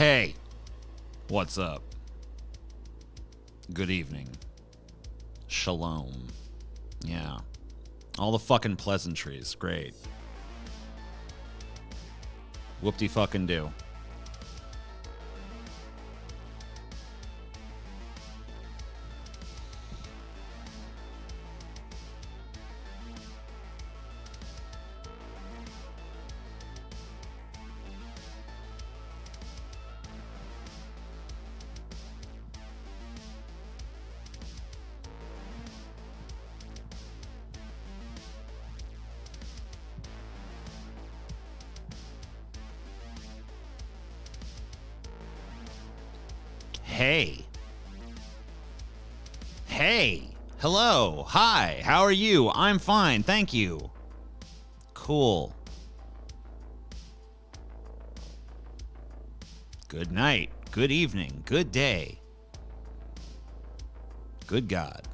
Hey, what's up? Good evening. Shalom. Yeah. All the fucking pleasantries. Great. Whoop-de-fucking-do. Hey. Hey. Hello. Hi. How are you? I'm fine. Thank you. Cool. Good night. Good evening. Good day. Good God.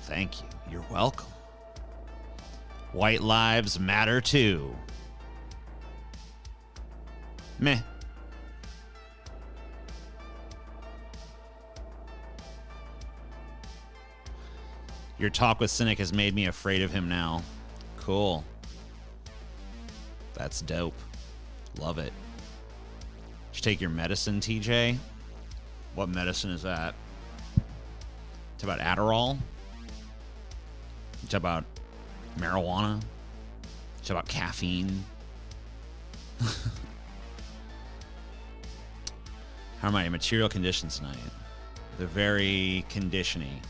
Thank you. You're welcome. White lives matter too. Meh. Your talk with Cynic has made me afraid of him now. Cool. That's dope. Love it. Did you take your medicine, TJ? What medicine is that? It's about Adderall? It's about marijuana? It's about caffeine? How am I? Material conditions tonight. They're very conditiony.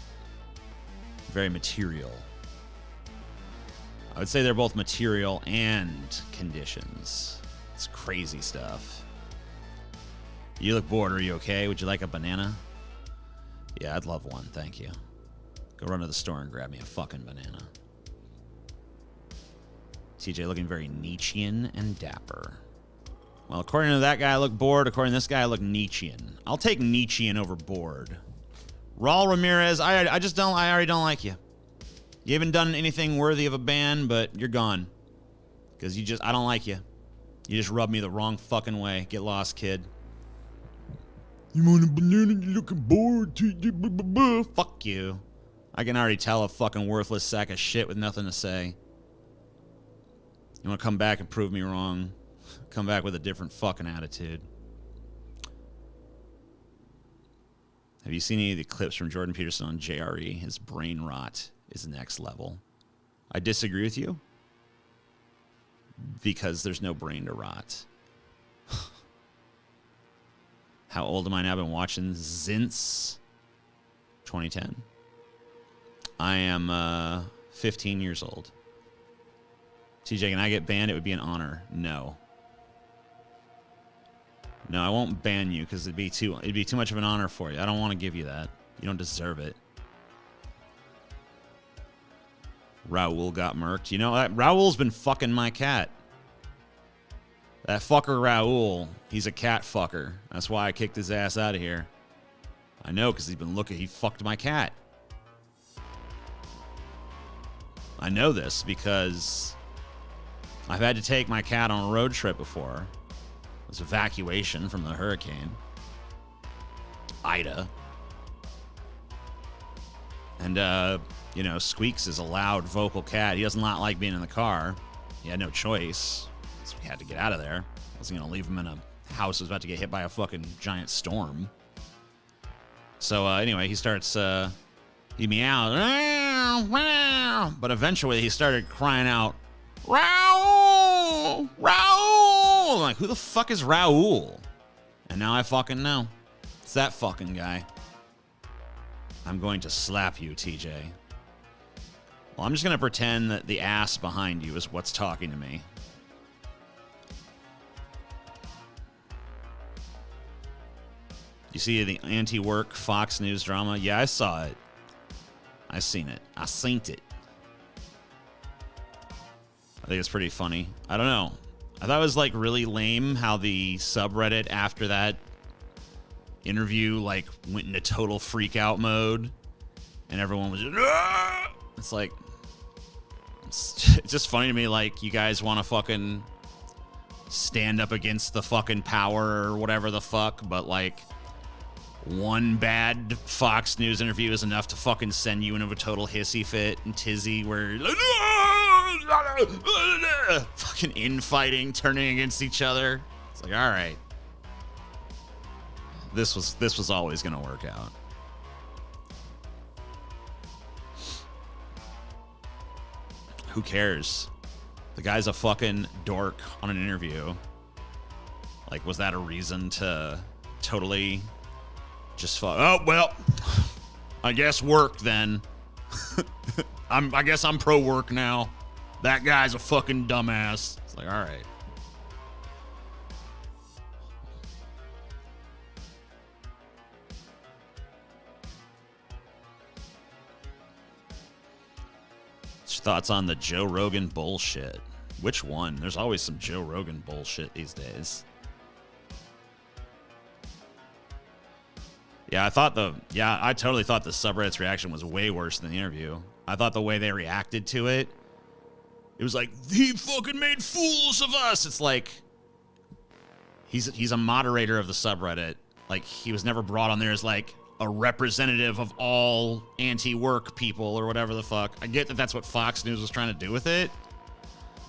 Very material. I would say they're both material and conditions. It's crazy stuff. You look bored. Are you okay? Would you like a banana? Yeah, I'd love one. Thank you. Go run to the store and grab me a fucking banana. TJ looking very Nietzschean and dapper. Well, according to that guy, I look bored. According to this guy, I look Nietzschean. I'll take Nietzschean over bored. Raul Ramirez, I already don't like you. You haven't done anything worthy of a ban, but you're gone. Because I don't like you. You just rubbed me the wrong fucking way. Get lost, kid. You want a banana? You looking bored? Fuck you. I can already tell a fucking worthless sack of shit with nothing to say. You want to come back and prove me wrong? Come back with a different fucking attitude. Have you seen any of the clips from Jordan Peterson on JRE? His brain rot is next level. I disagree with you because there's no brain to rot. How old am I now? I've been watching since 2010. I am 15 years old. TJ, can I get banned? It would be an honor. No. No, I won't ban you because it'd be too much of an honor for you. I don't want to give you that. You don't deserve it. Raul got murked. You know, Raul's been fucking my cat. That fucker Raul, he's a cat fucker. That's why I kicked his ass out of here. I know, because he fucked my cat. I know this because I've had to take my cat on a road trip before. It was evacuation from the hurricane. Ida. And, you know, Squeaks is a loud, vocal cat. He does not like being in the car. He had no choice. So we had to get out of there. I wasn't going to leave him in a house that was about to get hit by a fucking giant storm. So, anyway, he starts, he meowed. But eventually he started crying out, Raul! Raul! I'm like, who the fuck is Raul? And now I fucking know. It's that fucking guy. I'm going to slap you, TJ. Well, I'm just going to pretend that the ass behind you is what's talking to me. You see the anti-work Fox News drama? Yeah, I saw it. I seen it. I synced it. I think it's pretty funny. I don't know. I thought it was like really lame how the subreddit after that interview like went into total freak out mode and everyone was just, Aah! It's like, It's just funny to me, like, you guys want to fucking stand up against the fucking power or whatever the fuck, but, like, one bad Fox News interview is enough to fucking send you into a total hissy fit and tizzy where you're like, fucking infighting, turning against each other. It's like, all right. This was always going to work out. Who cares? The guy's a fucking dork on an interview. Like, was that a reason to totally just fuck? Oh, well, I guess work then. I guess I'm pro work now. That guy's a fucking dumbass. It's like, all right. Thoughts on the Joe Rogan bullshit? Which one? There's always some Joe Rogan bullshit these days. Yeah, I totally thought the subreddit's reaction was way worse than the interview. I thought the way they reacted to it, it was like, he fucking made fools of us. It's like, he's a moderator of the subreddit. Like, he was never brought on there as like a representative of all anti-work people or whatever the fuck. I get that that's what Fox News was trying to do with it,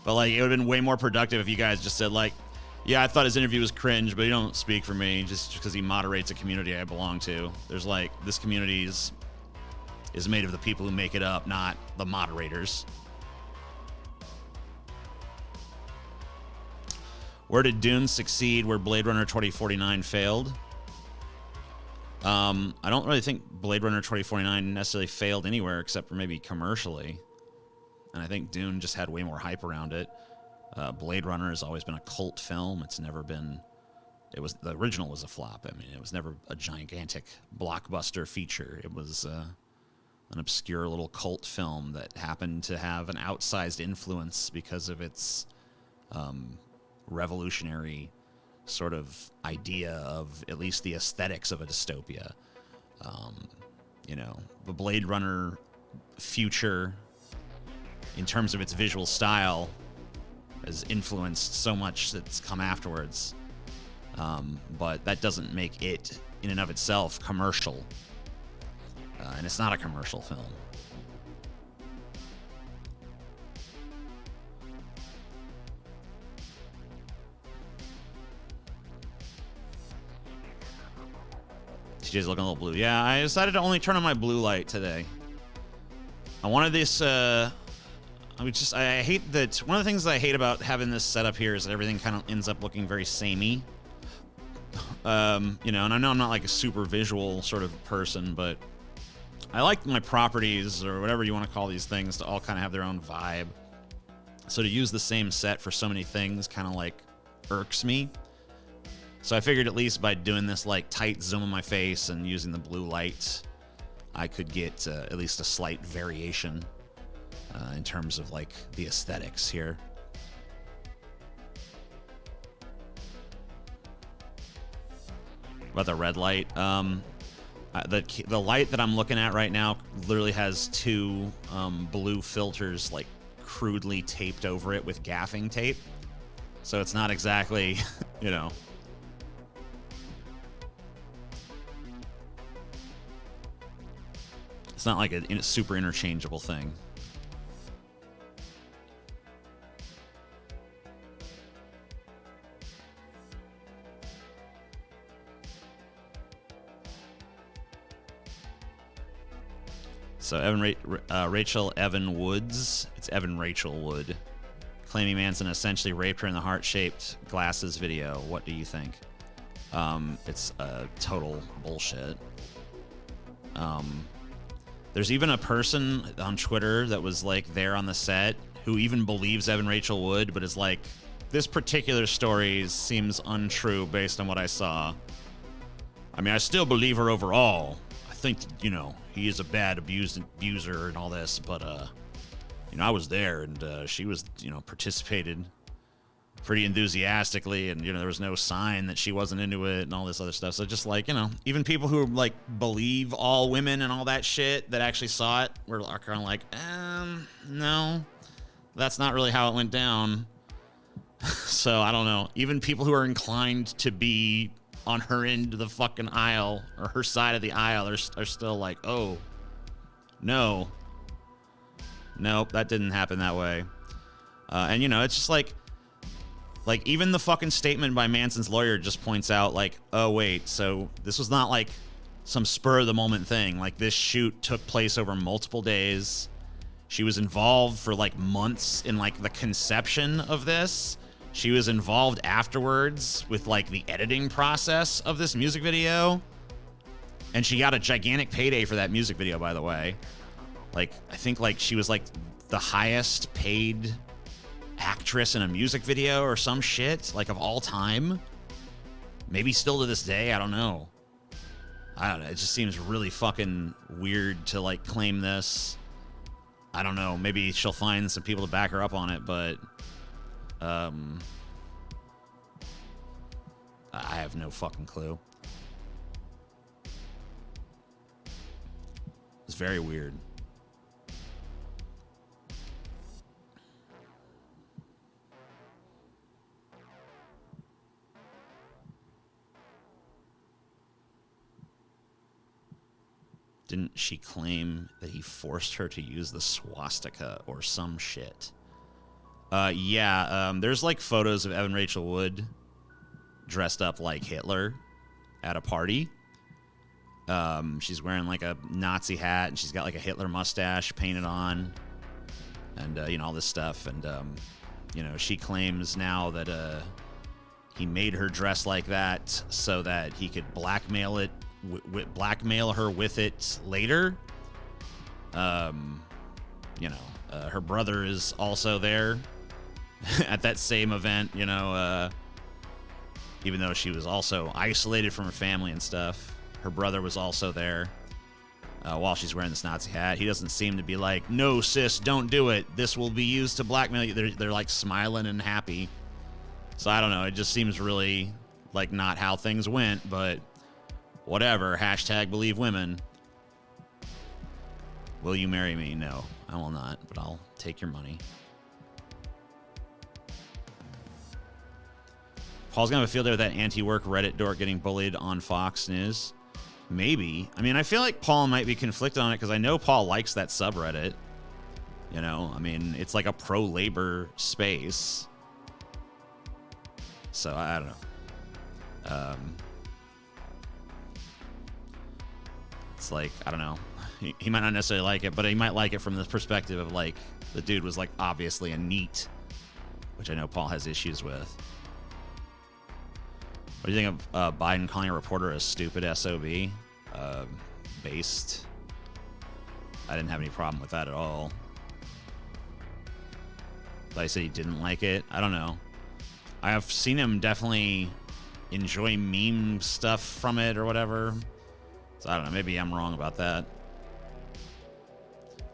but like, it would have been way more productive if you guys just said like, yeah, I thought his interview was cringe, but he don't speak for me just because he moderates a community I belong to. There's like, this community is made of the people who make it up, not the moderators. Where did Dune succeed where Blade Runner 2049 failed? I don't really think Blade Runner 2049 necessarily failed anywhere except for maybe commercially. And I think Dune just had way more hype around it. Blade Runner has always been a cult film. It's never been... The original was a flop. I mean, it was never a gigantic blockbuster feature. It was an obscure little cult film that happened to have an outsized influence because of its revolutionary sort of idea of at least the aesthetics of a dystopia. You know, the Blade Runner future, in terms of its visual style, has influenced so much that's come afterwards. But that doesn't make it, in and of itself, commercial. And it's not a commercial film. TJ's looking a little blue. Yeah, I decided to only turn on my blue light today. I wanted this, I hate that, one of the things that I hate about having this setup here is that everything kind of ends up looking very samey. You know, and I know I'm not like a super visual sort of person, but I like my properties, or whatever you want to call these things, to all kind of have their own vibe. So to use the same set for so many things kind of like irks me. So I figured at least by doing this like tight zoom on my face and using the blue light, I could get at least a slight variation in terms of like the aesthetics here. About the red light, the light that I'm looking at right now literally has two blue filters like crudely taped over it with gaffing tape, so it's not exactly, you know. It's not like a super interchangeable thing. So Rachel Evan Woods, it's Evan Rachel Wood, claiming Manson essentially raped her in the heart-shaped glasses video. What do you think? It's total bullshit. There's even a person on Twitter that was like there on the set who even believes Evan Rachel Wood, but is like, this particular story seems untrue based on what I saw. I mean, I still believe her overall. I think, you know, he is a bad abuser and all this, but, you know, I was there, and she was, you know, participated pretty enthusiastically, and, you know, there was no sign that she wasn't into it and all this other stuff. So just like, you know, even people who like believe all women and all that shit that actually saw it are kind of like, no, That's not really how it went down. So I don't know. Even people who are inclined to be on her end of the fucking aisle or her side of the aisle are still like, oh, no. Nope, that didn't happen that way. And, you know, it's just like even the fucking statement by Manson's lawyer just points out, like, oh, wait, so this was not like some spur of the moment thing. Like, this shoot took place over multiple days. She was involved for like months in like the conception of this. She was involved afterwards with like the editing process of this music video. And she got a gigantic payday for that music video, by the way. Like, I think like she was like the highest paid actress in a music video or some shit, like of all time. Maybe still to this day, I don't know. I don't know, it just seems really fucking weird to like claim this. I don't know, maybe she'll find some people to back her up on it, but I have no fucking clue. It's very weird. Didn't she claim that he forced her to use the swastika or some shit? Yeah, there's like photos of Evan Rachel Wood dressed up like Hitler at a party. She's wearing like a Nazi hat and she's got like a Hitler mustache painted on and, you know, all this stuff. And, you know, she claims now that he made her dress like that so that he could blackmail her with it later. You know, her brother is also there at that same event, you know, even though she was also isolated from her family and stuff. Her brother was also there while she's wearing this Nazi hat. He doesn't seem to be like, no, sis, don't do it. This will be used to blackmail you. They're like smiling and happy. So I don't know. It just seems really like not how things went, but whatever. Hashtag believe women. Will you marry me? No, I will not, but I'll take your money. Paul's gonna have a field day with that anti-work Reddit dork getting bullied on Fox News. Maybe. I mean, I feel like Paul might be conflicted on it because I know Paul likes that subreddit. You know, I mean, it's like a pro-labor space. So, I don't know. It's like, I don't know. He might not necessarily like it, but he might like it from the perspective of, like, the dude was, like, obviously a NEET, which I know Paul has issues with. What do you think of Biden calling a reporter a stupid SOB? Based. I didn't have any problem with that at all. But I said he didn't like it. I don't know. I have seen him definitely enjoy meme stuff from it or whatever. So I don't know. Maybe I'm wrong about that.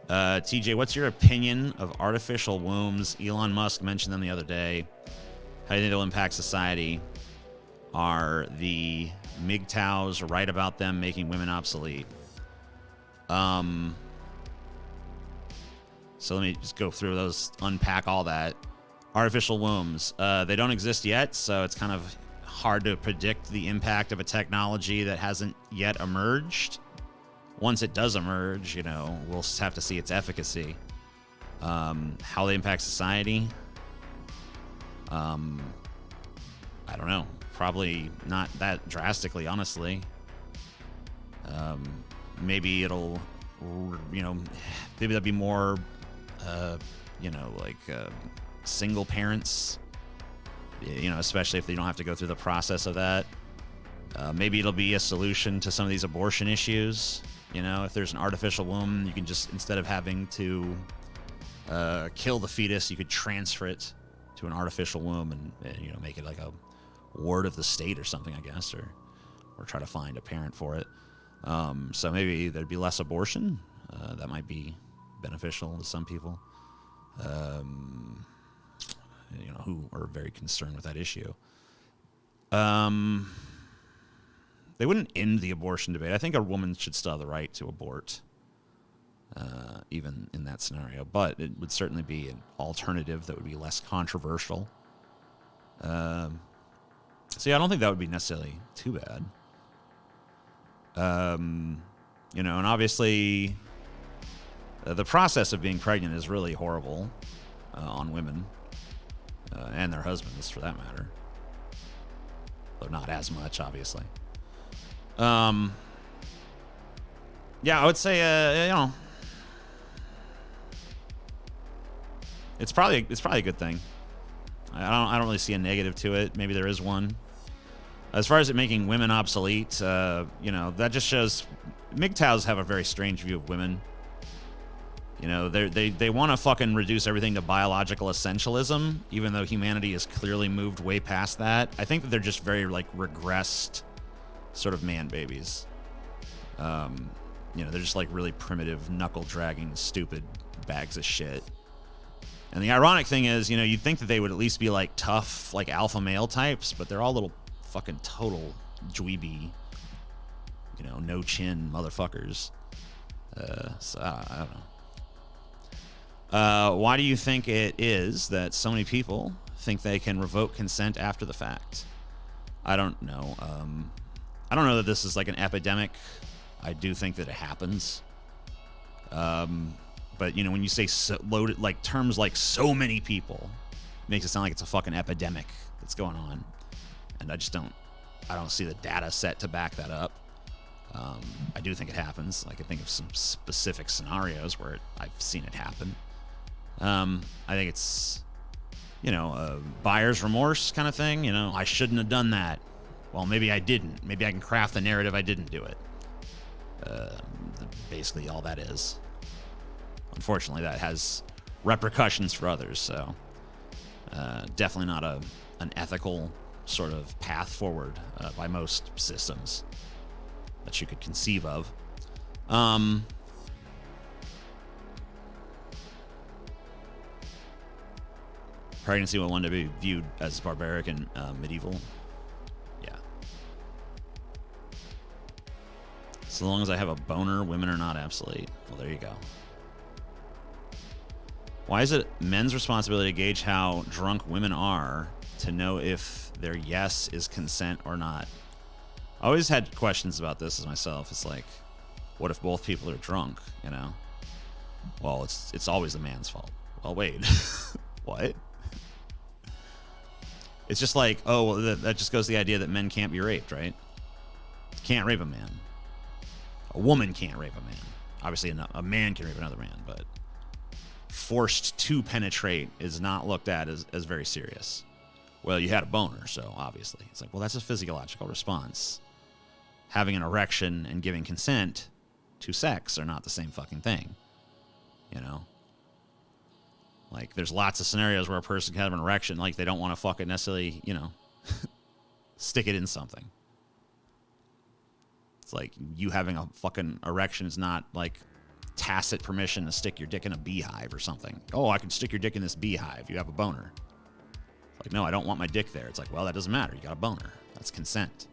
TJ, what's your opinion of artificial wombs? Elon Musk mentioned them the other day. How do you think they'll impact society? Are the MGTOWs right about them making women obsolete? So let me just go through those, unpack all that. Artificial wombs. They don't exist yet, so it's kind of hard to predict the impact of a technology that hasn't yet emerged. Once it does emerge, you know, we'll have to see its efficacy. How they impact society? I don't know. Probably not that drastically, honestly. Maybe it'll, you know, maybe there'll be more, you know, like single parents, you know, especially if they don't have to go through the process of that. Maybe it'll be a solution to some of these abortion issues. You know, if there's an artificial womb, you can just, instead of having to kill the fetus, you could transfer it to an artificial womb and you know, make it like a ward of the state or something, I guess, or try to find a parent for it. So maybe there'd be less abortion. That might be beneficial to some people, you know, who are very concerned with that issue. They wouldn't end the abortion debate. I think a woman should still have the right to abort. even in that scenario. But it would certainly be an alternative that would be less controversial. So yeah, I don't think that would be necessarily too bad. You know, and obviously the process of being pregnant is really horrible on women and their husbands, for that matter. Though not as much, obviously. Yeah, I would say, you know, it's probably a good thing. I don't really see a negative to it. Maybe there is one. As far as it making women obsolete, you know, that just shows MGTOWs have a very strange view of women. You know, they want to fucking reduce everything to biological essentialism, even though humanity has clearly moved way past that. I think that they're just very, like, regressed sort of man babies. You know, they're just like really primitive, knuckle-dragging, stupid bags of shit. And the ironic thing is, you know, you'd think that they would at least be like tough, like alpha male types, but they're all little fucking total dweeby, you know, no chin motherfuckers. So I don't know. Why do you think it is that so many people think they can revoke consent after the fact? I don't know. I don't know that this is like an epidemic. I do think that it happens. But, you know, when you say so loaded, like terms like so many people, it makes it sound like it's a fucking epidemic that's going on. And I don't see the data set to back that up. I do think it happens. I can think of some specific scenarios where I've seen it happen. I think it's, you know, a buyer's remorse kind of thing. You know, I shouldn't have done that. Well, maybe I didn't. Maybe I can craft the narrative I didn't do it. Basically all that is. Unfortunately, that has repercussions for others, so definitely not an ethical sort of path forward by most systems that you could conceive of. Pregnancy will one day be viewed as barbaric and medieval. Yeah. So long as I have a boner, women are not obsolete. Well, there you go. Why is it men's responsibility to gauge how drunk women are to know if their yes is consent or not? I always had questions about this as myself. It's like, what if both people are drunk, you know? Well, it's always the man's fault. Well, wait. What? It's just like, oh, well, that just goes to the idea that men can't be raped, right? Can't rape a man. A woman can't rape a man. Obviously, a man can rape another man, but forced to penetrate is not looked at as very serious. Well, you had a boner, so obviously. It's like, well, that's a physiological response. Having an erection and giving consent to sex are not the same fucking thing. You know? Like, there's lots of scenarios where a person can have an erection, like, they don't want to fucking necessarily, you know, stick it in something. It's like, you having a fucking erection is not, like, tacit permission to stick your dick in a beehive or something. Oh, I can stick your dick in this beehive. You have a boner. It's like, no, I don't want my dick there. It's like, well, that doesn't matter. You got a boner. That's consent.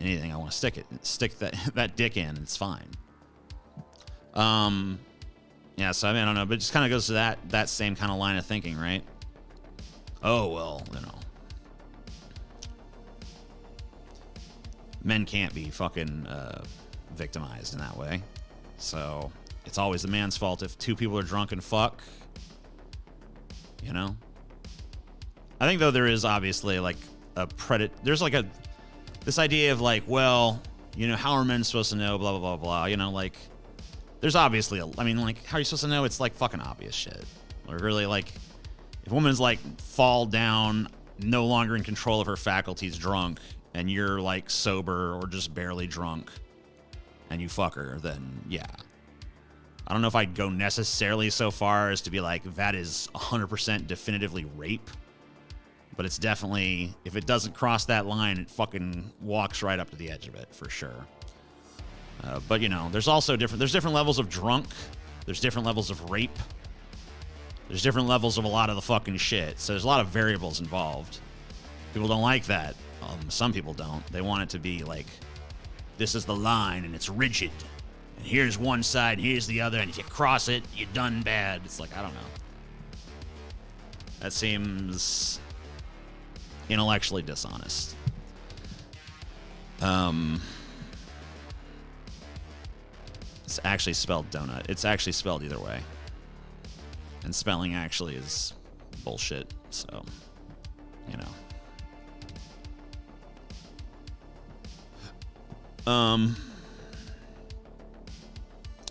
Anything I want to stick that dick in, it's fine. Yeah, so I mean, I don't know, but it just kind of goes to that same kind of line of thinking, right? Oh, well, you know. Men can't be fucking victimized in that way. So it's always the man's fault if two people are drunk and fuck. You know? I think, though, there is obviously, like, there's, like, this idea of, like, well, you know, how are men supposed to know, blah, blah, blah, blah. You know, like, there's obviously, I mean, like, how are you supposed to know? It's, like, fucking obvious shit. Or really, like, if a woman's, like, fall down, no longer in control of her faculties, drunk, and you're, like, sober or just barely drunk, and you fuck her, then yeah. I don't know if I'd go necessarily so far as to be like, that is 100% definitively rape. But it's definitely, if it doesn't cross that line, it fucking walks right up to the edge of it, for sure. But, you know, there's also there's different levels of drunk. There's different levels of rape. There's different levels of a lot of the fucking shit. So there's a lot of variables involved. People don't like that. Some people don't. They want it to be like, this is the line, and it's rigid, And here's one side, and here's the other, and if you cross it, you're done bad. It's like, I don't know. That seems intellectually dishonest. It's actually spelled donut. It's actually spelled either way. And spelling actually is bullshit, so, you know.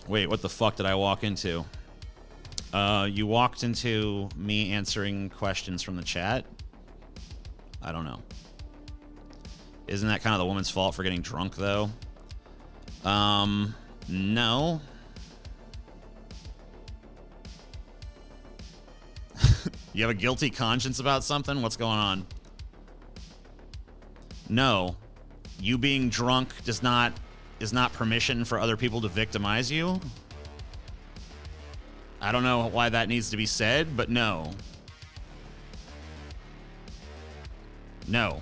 Wait, what the fuck did I walk into? You walked into me answering questions from the chat? I don't know. Isn't that kind of the woman's fault for getting drunk, though? No. You have a guilty conscience about something? What's going on? No. You being drunk is not permission for other people to victimize you. I don't know why that needs to be said, but no. No.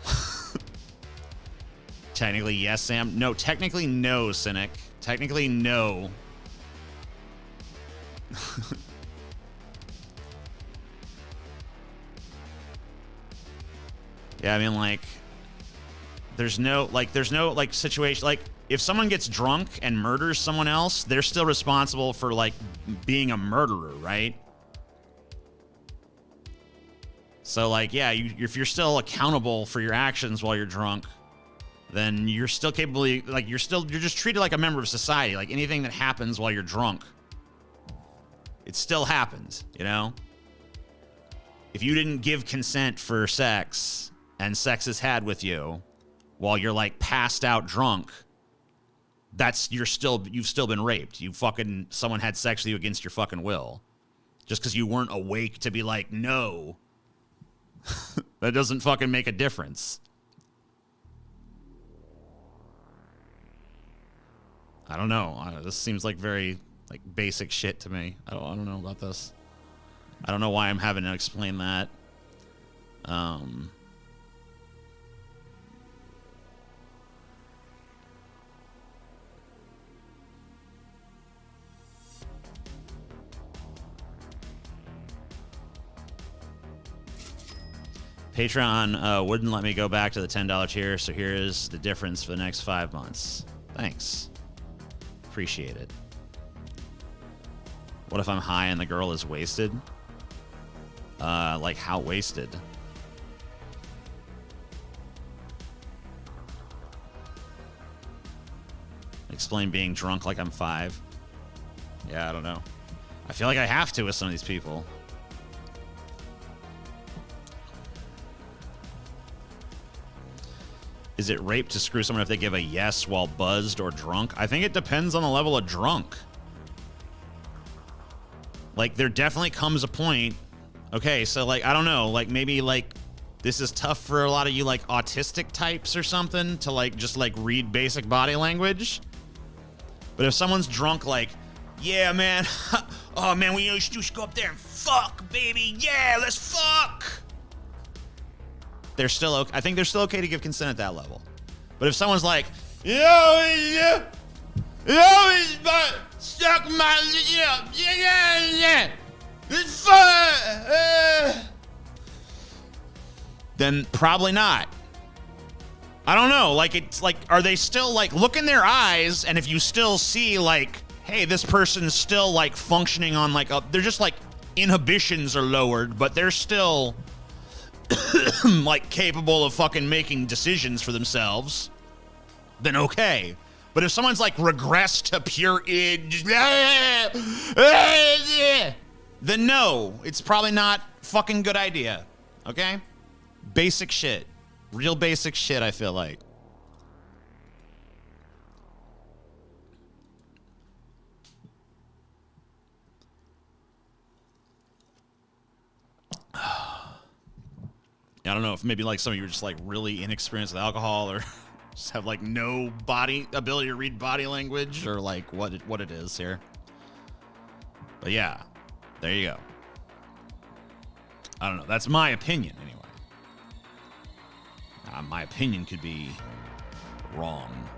Technically, yes, Sam. No, technically, no, Cynic. Technically, no. Yeah, I mean, like, there's no situation, like, if someone gets drunk and murders someone else, they're still responsible for, like, being a murderer, right? So, like, yeah, if you're still accountable for your actions while you're drunk, then you're still capable, like, you're just treated like a member of society. Like, anything that happens while you're drunk, it still happens, you know? If you didn't give consent for sex, and sex is had with you while you're, like, passed out drunk, you've still been raped. Someone had sex with you against your fucking will. Just because you weren't awake to be like, no. That doesn't fucking make a difference. I don't know. This seems like very, like, basic shit to me. I don't know about this. I don't know why I'm having to explain that. Patreon wouldn't let me go back to the $10 tier, so here is the difference for the next 5 months. Thanks. Appreciate it. What if I'm high and the girl is wasted? Like, how wasted? Explain being drunk like I'm 5. Yeah, I don't know. I feel like I have to with some of these people. Is it rape to screw someone if they give a yes while buzzed or drunk? I think it depends on the level of drunk. Like, there definitely comes a point. Okay, so, like, I don't know. Like, maybe, like, this is tough for a lot of you, like, autistic types or something to, like, just, like, read basic body language. But if someone's drunk, like, yeah, man. Oh, man, we just go up there and fuck, baby. Yeah, let's fuck. They're still okay. I think they're still okay to give consent at that level. But if someone's like, stuck my, yeah, it's fun. Then probably not. I don't know. Like, it's like, are they still, like, look in their eyes, and if you still see, like, hey, this person's still, like, functioning on, like, they're just, like, inhibitions are lowered, but they're still like, capable of fucking making decisions for themselves, then okay. But if someone's, like, regressed to pure id, then no, it's probably not fucking good idea. Okay? Basic shit. Real basic shit, I feel like. I don't know if maybe, like, some of you are just, like, really inexperienced with alcohol, or just have, like, no ability to read body language, or, like, what it is here. But yeah, there you go. I don't know. That's my opinion, anyway. My opinion could be wrong.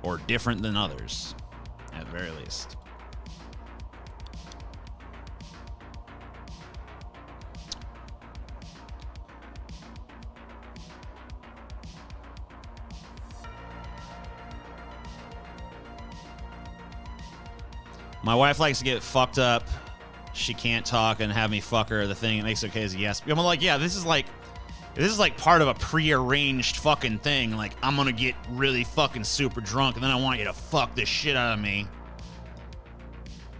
or different than others, at the very least. My wife likes to get fucked up. She can't talk and have me fuck her. The thing that makes it okay is yes. I'm like, yeah, this is like part of a prearranged fucking thing. Like, I'm gonna get really fucking super drunk and then I want you to fuck the shit out of me.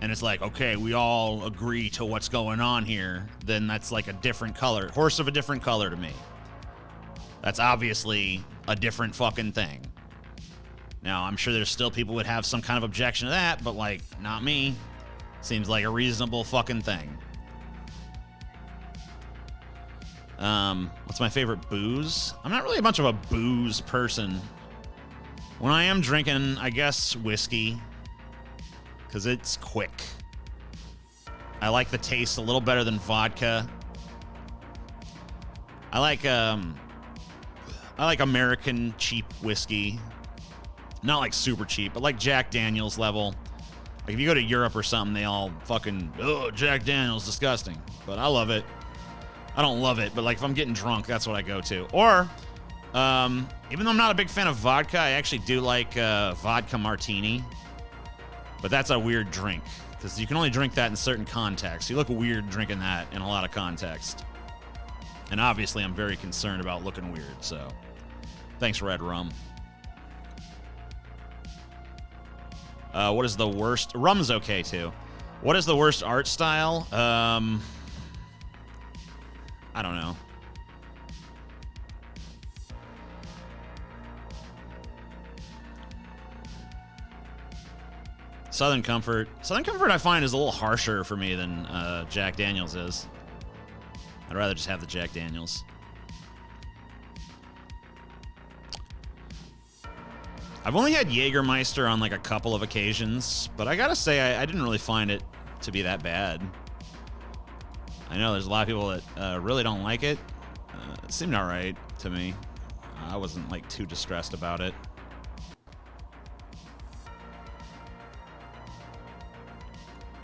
And it's like, okay, we all agree to what's going on here. Then that's like a different color. Horse of a different color to me. That's obviously a different fucking thing. Now, I'm sure there's still people would have some kind of objection to that, but, like, not me. Seems like a reasonable fucking thing. What's my favorite booze? I'm not really much of a booze person. When I am drinking, I guess whiskey, because it's quick. I like the taste a little better than vodka. I like American cheap whiskey. Not like super cheap, but like Jack Daniels level. Like if you go to Europe or something, they all fucking, oh, Jack Daniels, disgusting. But I love it. I don't love it, but like if I'm getting drunk, that's what I go to. Or, even though I'm not a big fan of vodka, I actually do like vodka martini. But that's a weird drink, because you can only drink that in certain contexts. You look weird drinking that in a lot of context. And obviously I'm very concerned about looking weird, so thanks, Red Rum. What is the worst? Rum's okay, too. What is the worst art style? I don't know. Southern Comfort. Southern Comfort, I find, is a little harsher for me than Jack Daniels is. I'd rather just have the Jack Daniels. I've only had Jägermeister on like a couple of occasions, but I gotta say I didn't really find it to be that bad. I know there's a lot of people that really don't like it. It seemed alright to me. I wasn't like too distressed about it.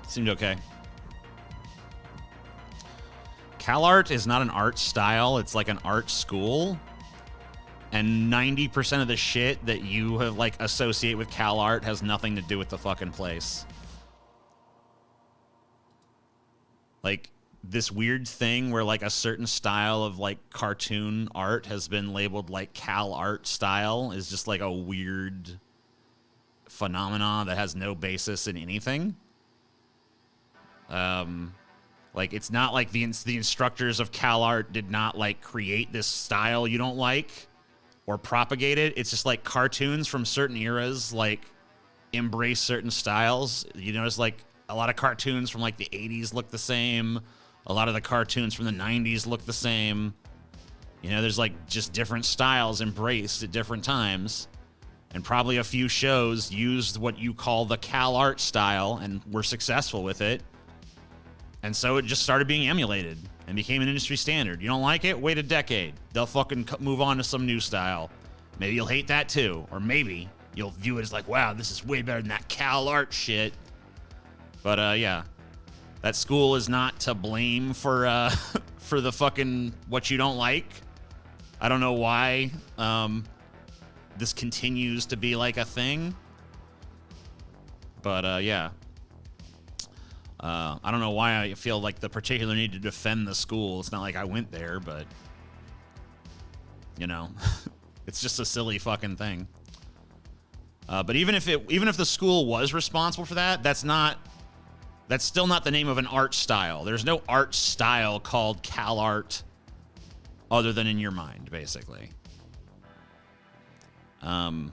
Seemed okay. CalArt is not an art style, it's like an art school. And 90% of the shit that you have like associate with CalArt has nothing to do with the fucking place. Like this weird thing where like a certain style of like cartoon art has been labeled like CalArt style is just like a weird phenomenon that has no basis in anything. Like it's not like the instructors of CalArt did not like create this style you don't like or propagate it. It's just like cartoons from certain eras like embrace certain styles. You notice like a lot of cartoons from like the 80s look the same. A lot of the cartoons from the 90s look the same. You know, there's like just different styles embraced at different times. And probably a few shows used what you call the CalArt style and were successful with it. And so it just started being emulated and became an industry standard. You don't like it? Wait a decade. They'll fucking move on to some new style. Maybe you'll hate that too. Or maybe you'll view it as like, wow, this is way better than that CalArt shit. But yeah, that school is not to blame for for the fucking what you don't like. I don't know why this continues to be like a thing. But yeah. I don't know why I feel like the particular need to defend the school. It's not like I went there, but you know, it's just a silly fucking thing. But even if the school was responsible for that, that's still not the name of an art style. There's no art style called CalArt other than in your mind, basically. 20s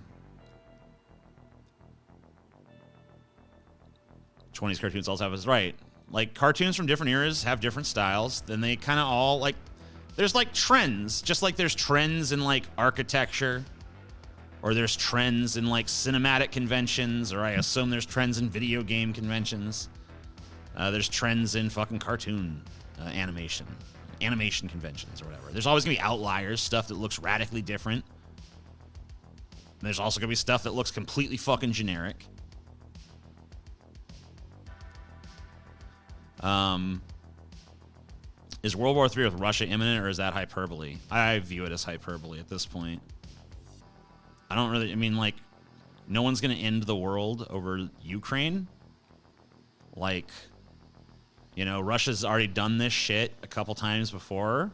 cartoons also have is right. Like cartoons from different eras have different styles. Then they kind of all like, there's like trends, just like there's trends in like architecture, or there's trends in like cinematic conventions, or I assume there's trends in video game conventions. There's trends in fucking cartoon animation conventions or whatever. There's always gonna be outliers, stuff that looks radically different. There's also going to be stuff that looks completely fucking generic. Is World War III with Russia imminent, or is that hyperbole? I view it as hyperbole at this point. I don't really, I mean, like, no one's going to end the world over Ukraine. Like, you know, Russia's already done this shit a couple times before.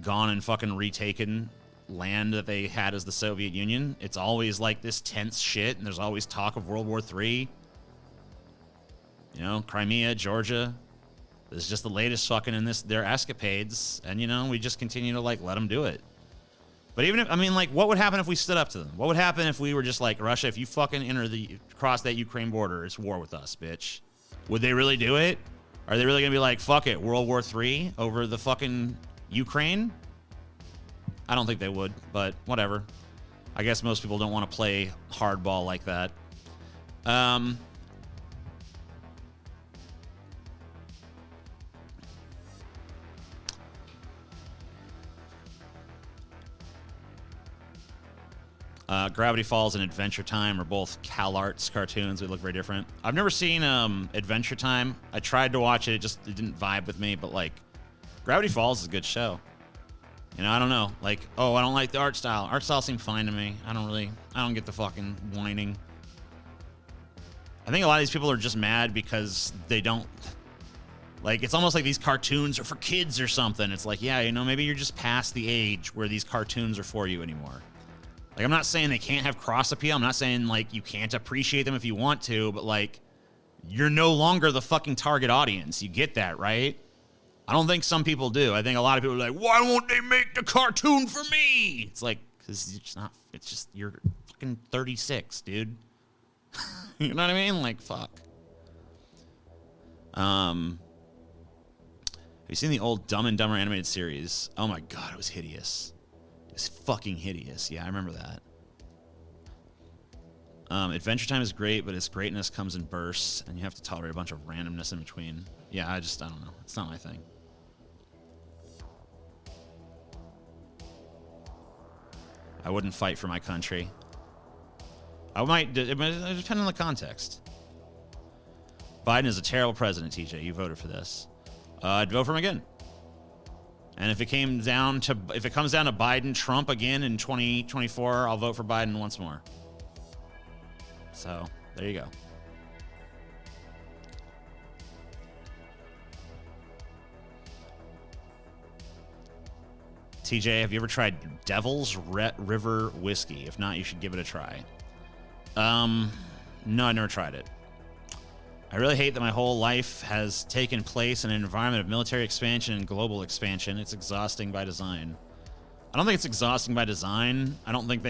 Gone and fucking retaken land that they had as the Soviet Union. It's always like this tense shit, and there's always talk of World War III. You know, Crimea, Georgia. This is just the latest fucking in their escapades, and, you know, we just continue to, like, let them do it. But even if, I mean, like, what would happen if we stood up to them? What would happen if we were just like, Russia, if you fucking cross that Ukraine border, it's war with us, bitch? Would they really do it? Are they really gonna be like, fuck it, World War III over the fucking Ukraine? I don't think they would, but whatever. I guess most people don't want to play hardball like that. Gravity Falls and Adventure Time are both CalArts cartoons. They look very different. I've never seen Adventure Time. I tried to watch it. It didn't vibe with me. But, like, Gravity Falls is a good show. You know, I don't know. Like, oh, I don't like the art style. Art style seemed fine to me. I don't get the fucking whining. I think a lot of these people are just mad because they don't... Like, it's almost like these cartoons are for kids or something. It's like, yeah, you know, maybe you're just past the age where these cartoons are for you anymore. Like, I'm not saying they can't have cross appeal. I'm not saying, like, you can't appreciate them if you want to, but, like, you're no longer the fucking target audience. You get that, right? I don't think some people do. I think a lot of people are like, why won't they make the cartoon for me? It's like, because it's not, it's just, you're fucking 36, dude. You know what I mean? Like, fuck. Have you seen the old Dumb and Dumber animated series? Oh my god, it was hideous. It's fucking hideous. Yeah, I remember that. Adventure Time is great, but its greatness comes in bursts, and you have to tolerate a bunch of randomness in between. Yeah, I don't know. It's not my thing. I wouldn't fight for my country. I might, it depends on the context. Biden is a terrible president, TJ. You voted for this. I'd vote for him again. And if it comes down to Biden, Trump again in 2024, I'll vote for Biden once more. So, there you go. TJ, have you ever tried Devil's River whiskey? If not, you should give it a try. No, I never tried it. I really hate that my whole life has taken place in an environment of military expansion and global expansion. It's exhausting by design. I don't think it's exhausting by design. I don't think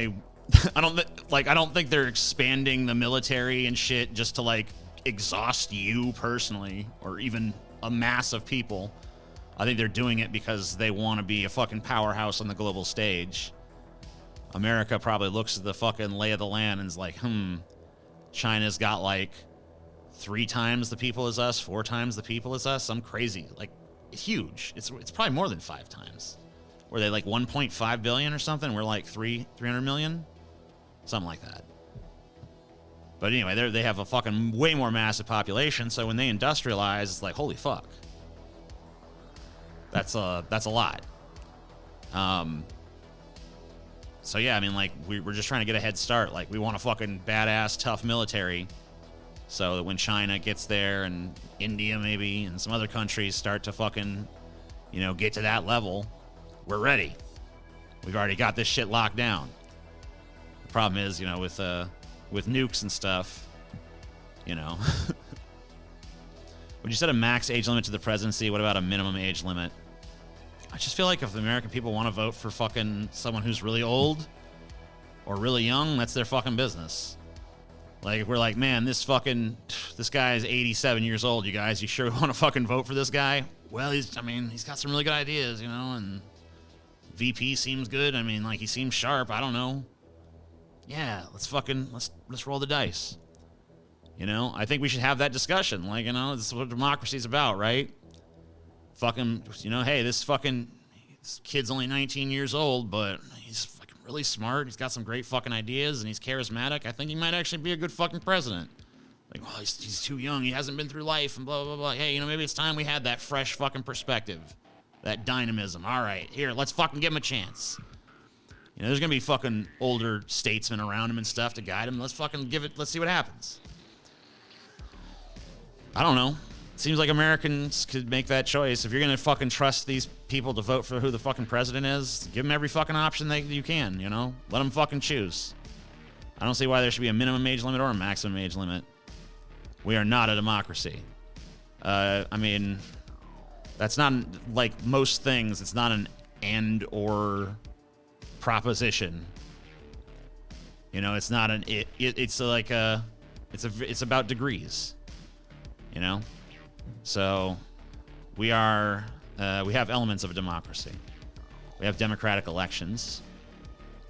they're expanding the military and shit just to, like, exhaust you personally or even a mass of people. I think they're doing it because they want to be a fucking powerhouse on the global stage. America probably looks at the fucking lay of the land and is like, China's got, like, 3 times the people as us, 4 times the people as us. I'm crazy. Like, huge. It's probably more than 5 times. Were they like 1.5 billion or something? We're like 300 million? Something like that. But anyway, they have a fucking way more massive population, so when they industrialize, it's like, holy fuck. That's a lot. So yeah, I mean, like, we're just trying to get a head start. Like, we want a fucking badass, tough military so that when China gets there and India maybe and some other countries start to fucking, you know, get to that level, we're ready. We've already got this shit locked down. The problem is, you know, with nukes and stuff, you know. Would you set a max age limit to the presidency? What about a minimum age limit? I just feel like if the American people want to vote for fucking someone who's really old or really young, that's their fucking business. Like, if we're like, man, this guy is 87 years old, you guys, you sure want to fucking vote for this guy? Well, he's got some really good ideas, you know, and VP seems good. I mean, like, he seems sharp. I don't know. Yeah, let's roll the dice. You know, I think we should have that discussion. Like, you know, this is what democracy's about, right? Fucking, you know, hey, this kid's only 19 years old, but he's fucking really smart. He's got some great fucking ideas, and he's charismatic. I think he might actually be a good fucking president. Like, well, he's too young. He hasn't been through life, and blah, blah, blah. Hey, maybe it's time we had that fresh fucking perspective, that dynamism. All right, here, let's fucking give him a chance. There's going to be fucking older statesmen around him and stuff to guide him. Let's fucking give it, let's see what happens. I don't know. It seems like Americans could make that choice. If you're going to fucking trust these people to vote for who the fucking president is, give them every fucking option that you can, Let them fucking choose. I don't see why there should be a minimum age limit or a maximum age limit. We are not a democracy. I mean, that's not, like most things, it's not an and or proposition. It's not an it's like it's about degrees. So we have elements of a democracy. We have democratic elections.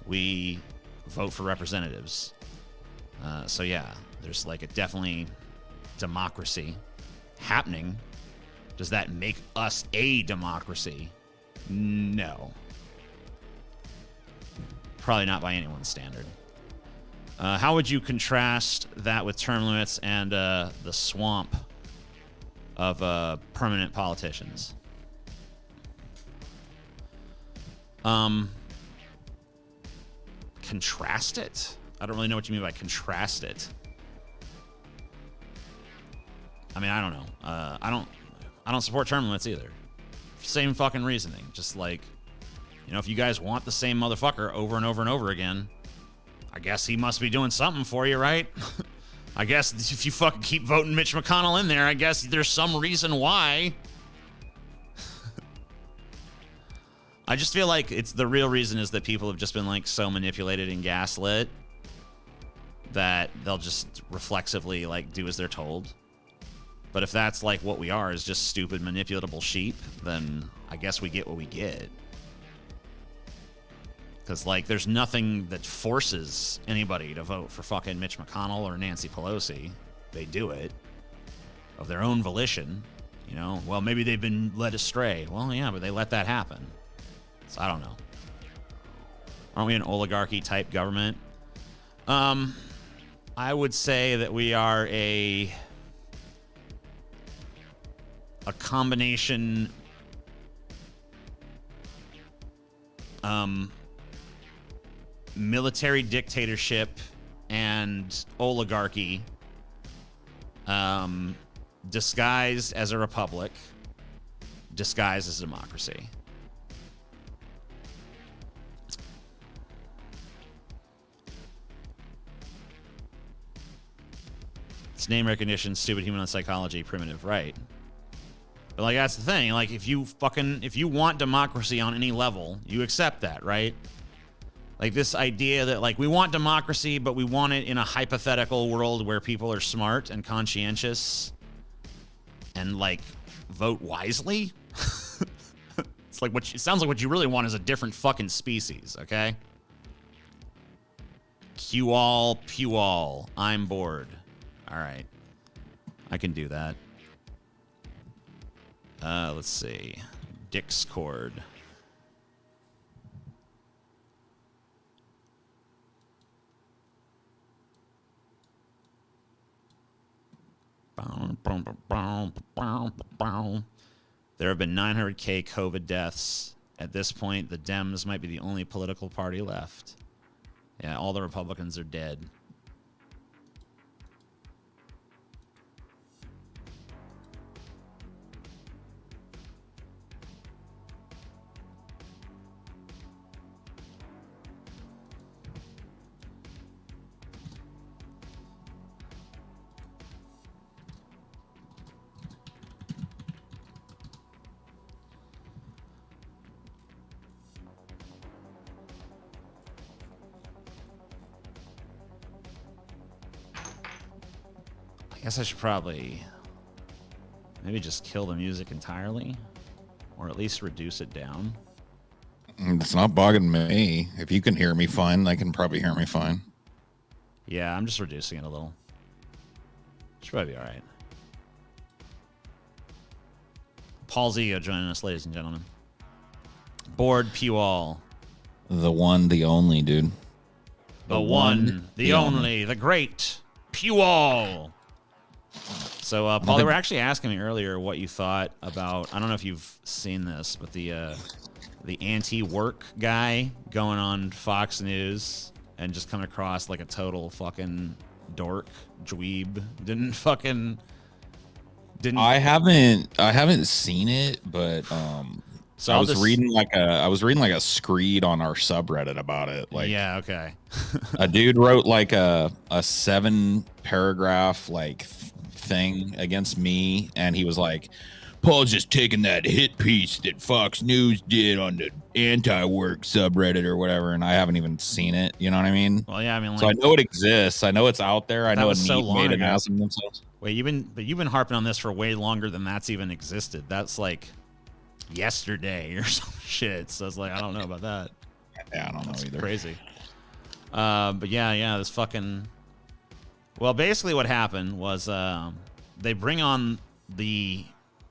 We vote for representatives. So yeah, there's like a definitely democracy happening. Does that make us a democracy? No. Probably not by anyone's standard. How would you contrast that with term limits and the swamp of permanent politicians? Contrast it? I don't really know what you mean by contrast it. I mean, I don't know. I don't support term limits either. Same fucking reasoning. Just like, if you guys want the same motherfucker over and over and over again, I guess he must be doing something for you, right? I guess if you fucking keep voting Mitch McConnell in there, I guess there's some reason why. I just feel like the real reason is that people have just been like so manipulated and gaslit that they'll just reflexively like do as they're told. But if that's like what we are, is just stupid manipulatable sheep, then I guess we get what we get. Because, like, there's nothing that forces anybody to vote for fucking Mitch McConnell or Nancy Pelosi. They do it of their own volition. Well, maybe they've been led astray. Well, yeah, but they let that happen. So I don't know. Aren't we an oligarchy-type government? I would say that we are a combination military dictatorship and oligarchy disguised as a republic, disguised as a democracy. It's name recognition, stupid human psychology, primitive, right? But like that's the thing. Like if you want democracy on any level, you accept that, right? Like this idea that like we want democracy, but we want it in a hypothetical world where people are smart and conscientious and like vote wisely. It's like it sounds like what you really want is a different fucking species, okay? Q all, pew all. I'm bored. All right. I can do that. Let's see. Discord. There have been 900K COVID deaths. At this point, the Dems might be the only political party left. Yeah, all the Republicans are dead. I guess I should probably maybe just kill the music entirely, or at least reduce it down. It's not bugging me. If you can hear me fine, they can probably hear me fine. Yeah, I'm just reducing it a little. Should probably be all right. Paul's Ego joining us, ladies and gentlemen. Board pew all. The one, the only, dude. The one, the only, the great Pual. So, Paul, they were actually asking me earlier what you thought about. I don't know if you've seen this, but the anti-work guy going on Fox News and just coming across like a total fucking dork, dweeb. I haven't seen it, but So I was reading like a screed on our subreddit about it. Like, yeah, okay. a dude wrote like a 7-paragraph like thing against me, and he was like, Paul's just taking that hit piece that Fox News did on the anti-work subreddit or whatever, and I haven't even seen it. You know what I mean? Well, yeah, I mean, like, so I know it exists. I know it's out there. I know was so long made an ago. ass of themselves. Wait, you've been harping on this for way longer than that's even existed. That's like yesterday or some shit. So it's like, I don't know about that. Yeah, I don't know either. Crazy. But yeah, this fucking. Well, basically, what happened was they bring on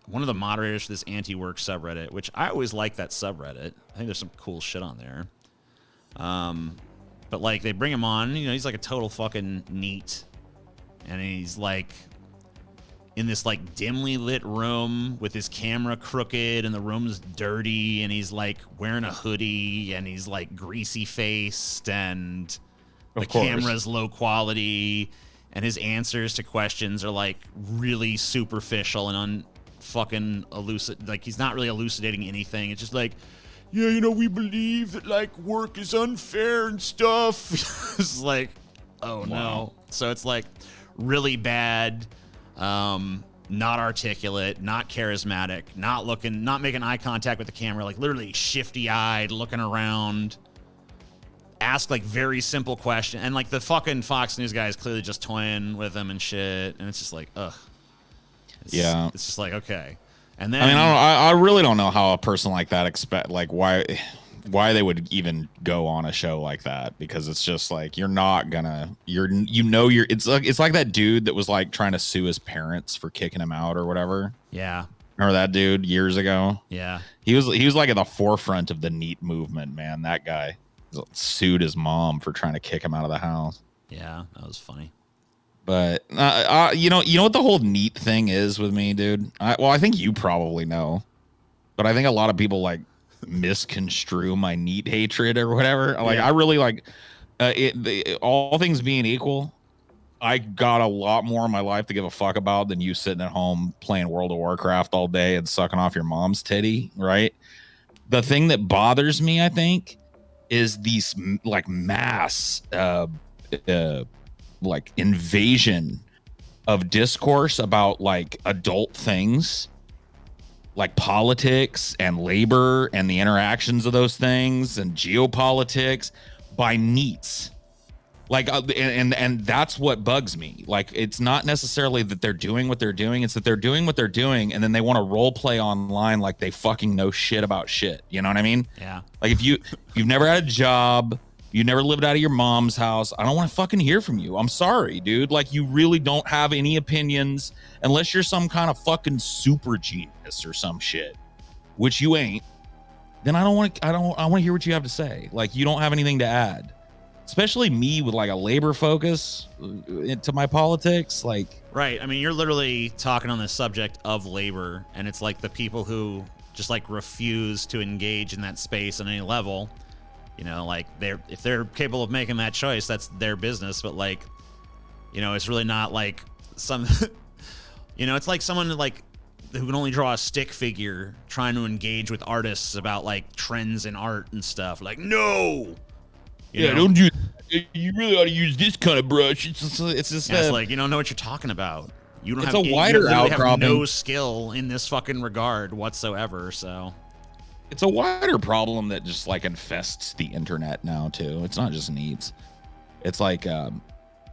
one of the moderators for this anti-work subreddit, which I always like that subreddit. I think there's some cool shit on there. But like they bring him on, you know, he's like a total fucking neat, and he's like in this like dimly lit room with his camera crooked and the room's dirty, and he's like wearing a hoodie and he's like greasy faced and the camera's low quality and his answers to questions are like really superficial and fucking elucidate. Like he's not really elucidating anything. It's just like, yeah, you know, we believe that like work is unfair and stuff. It's like, oh no. So it's like really bad, not articulate, not charismatic, not making eye contact with the camera, like literally shifty eyed, looking around, ask like very simple question, and like the fucking Fox News guy is clearly just toying with him and shit, and it's just like, ugh. It's just like, okay. And then I mean, I really don't know how a person like that why they would even go on a show like that, because it's just like it's like that dude that was like trying to sue his parents for kicking him out or whatever. Yeah. Remember that dude years ago? Yeah. He was like at the forefront of the NEAT movement, man. That guy sued his mom for trying to kick him out of the house. Yeah, that was funny. But you know what the whole NEAT thing is with me, dude? I think you probably know, but I think a lot of people like misconstrue my NEAT hatred or whatever. Like, I really like all things being equal, I got a lot more in my life to give a fuck about than you sitting at home playing World of Warcraft all day and sucking off your mom's titty, right? The thing that bothers me, I think, is these like mass like invasion of discourse about like adult things like politics and labor and the interactions of those things and geopolitics by NEETs. Like, and that's what bugs me. Like, it's not necessarily that they're doing what they're doing. It's that they're doing what they're doing, and then they want to role play online like they fucking know shit about shit. You know what I mean? Yeah. Like, if you've never had a job, you never lived out of your mom's house, I don't want to fucking hear from you. I'm sorry, dude. Like, you really don't have any opinions unless you're some kind of fucking super genius or some shit, which you ain't. Then I want to hear what you have to say. Like, you don't have anything to add. Especially me with like a labor focus into my politics. Like, right. I mean, you're literally talking on the subject of labor, and it's like the people who just like refuse to engage in that space on any level. You know, like if they're capable of making that choice, that's their business. But like, you know, it's really not like some, you know, it's like someone like who can only draw a stick figure trying to engage with artists about like trends in art and stuff. Like, no. You know? Don't you really ought to use this kind of brush. It's just it's like, you don't know what you're talking about. You don't it's have a wider have no skill in this fucking regard whatsoever. So it's a wider problem that just like infests the internet now too. It's not just NEETs. It's like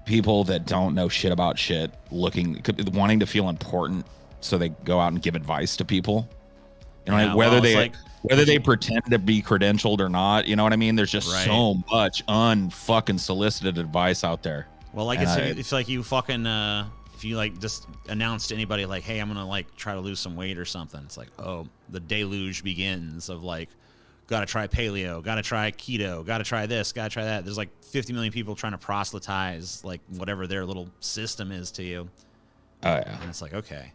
people that don't know shit about shit wanting to feel important, so they go out and give advice to people. You know, yeah, like whether well, they pretend to be credentialed or not, you know what I mean? There's just so much unfucking solicited advice out there. Well, like it's like you fucking if you like just announce to anybody like, hey, I'm gonna like try to lose some weight or something. It's like, oh, the deluge begins of like, gotta try paleo, gotta try keto, gotta try this, gotta try that. There's like 50 million people trying to proselytize like whatever their little system is to you. Oh yeah. And it's like, okay.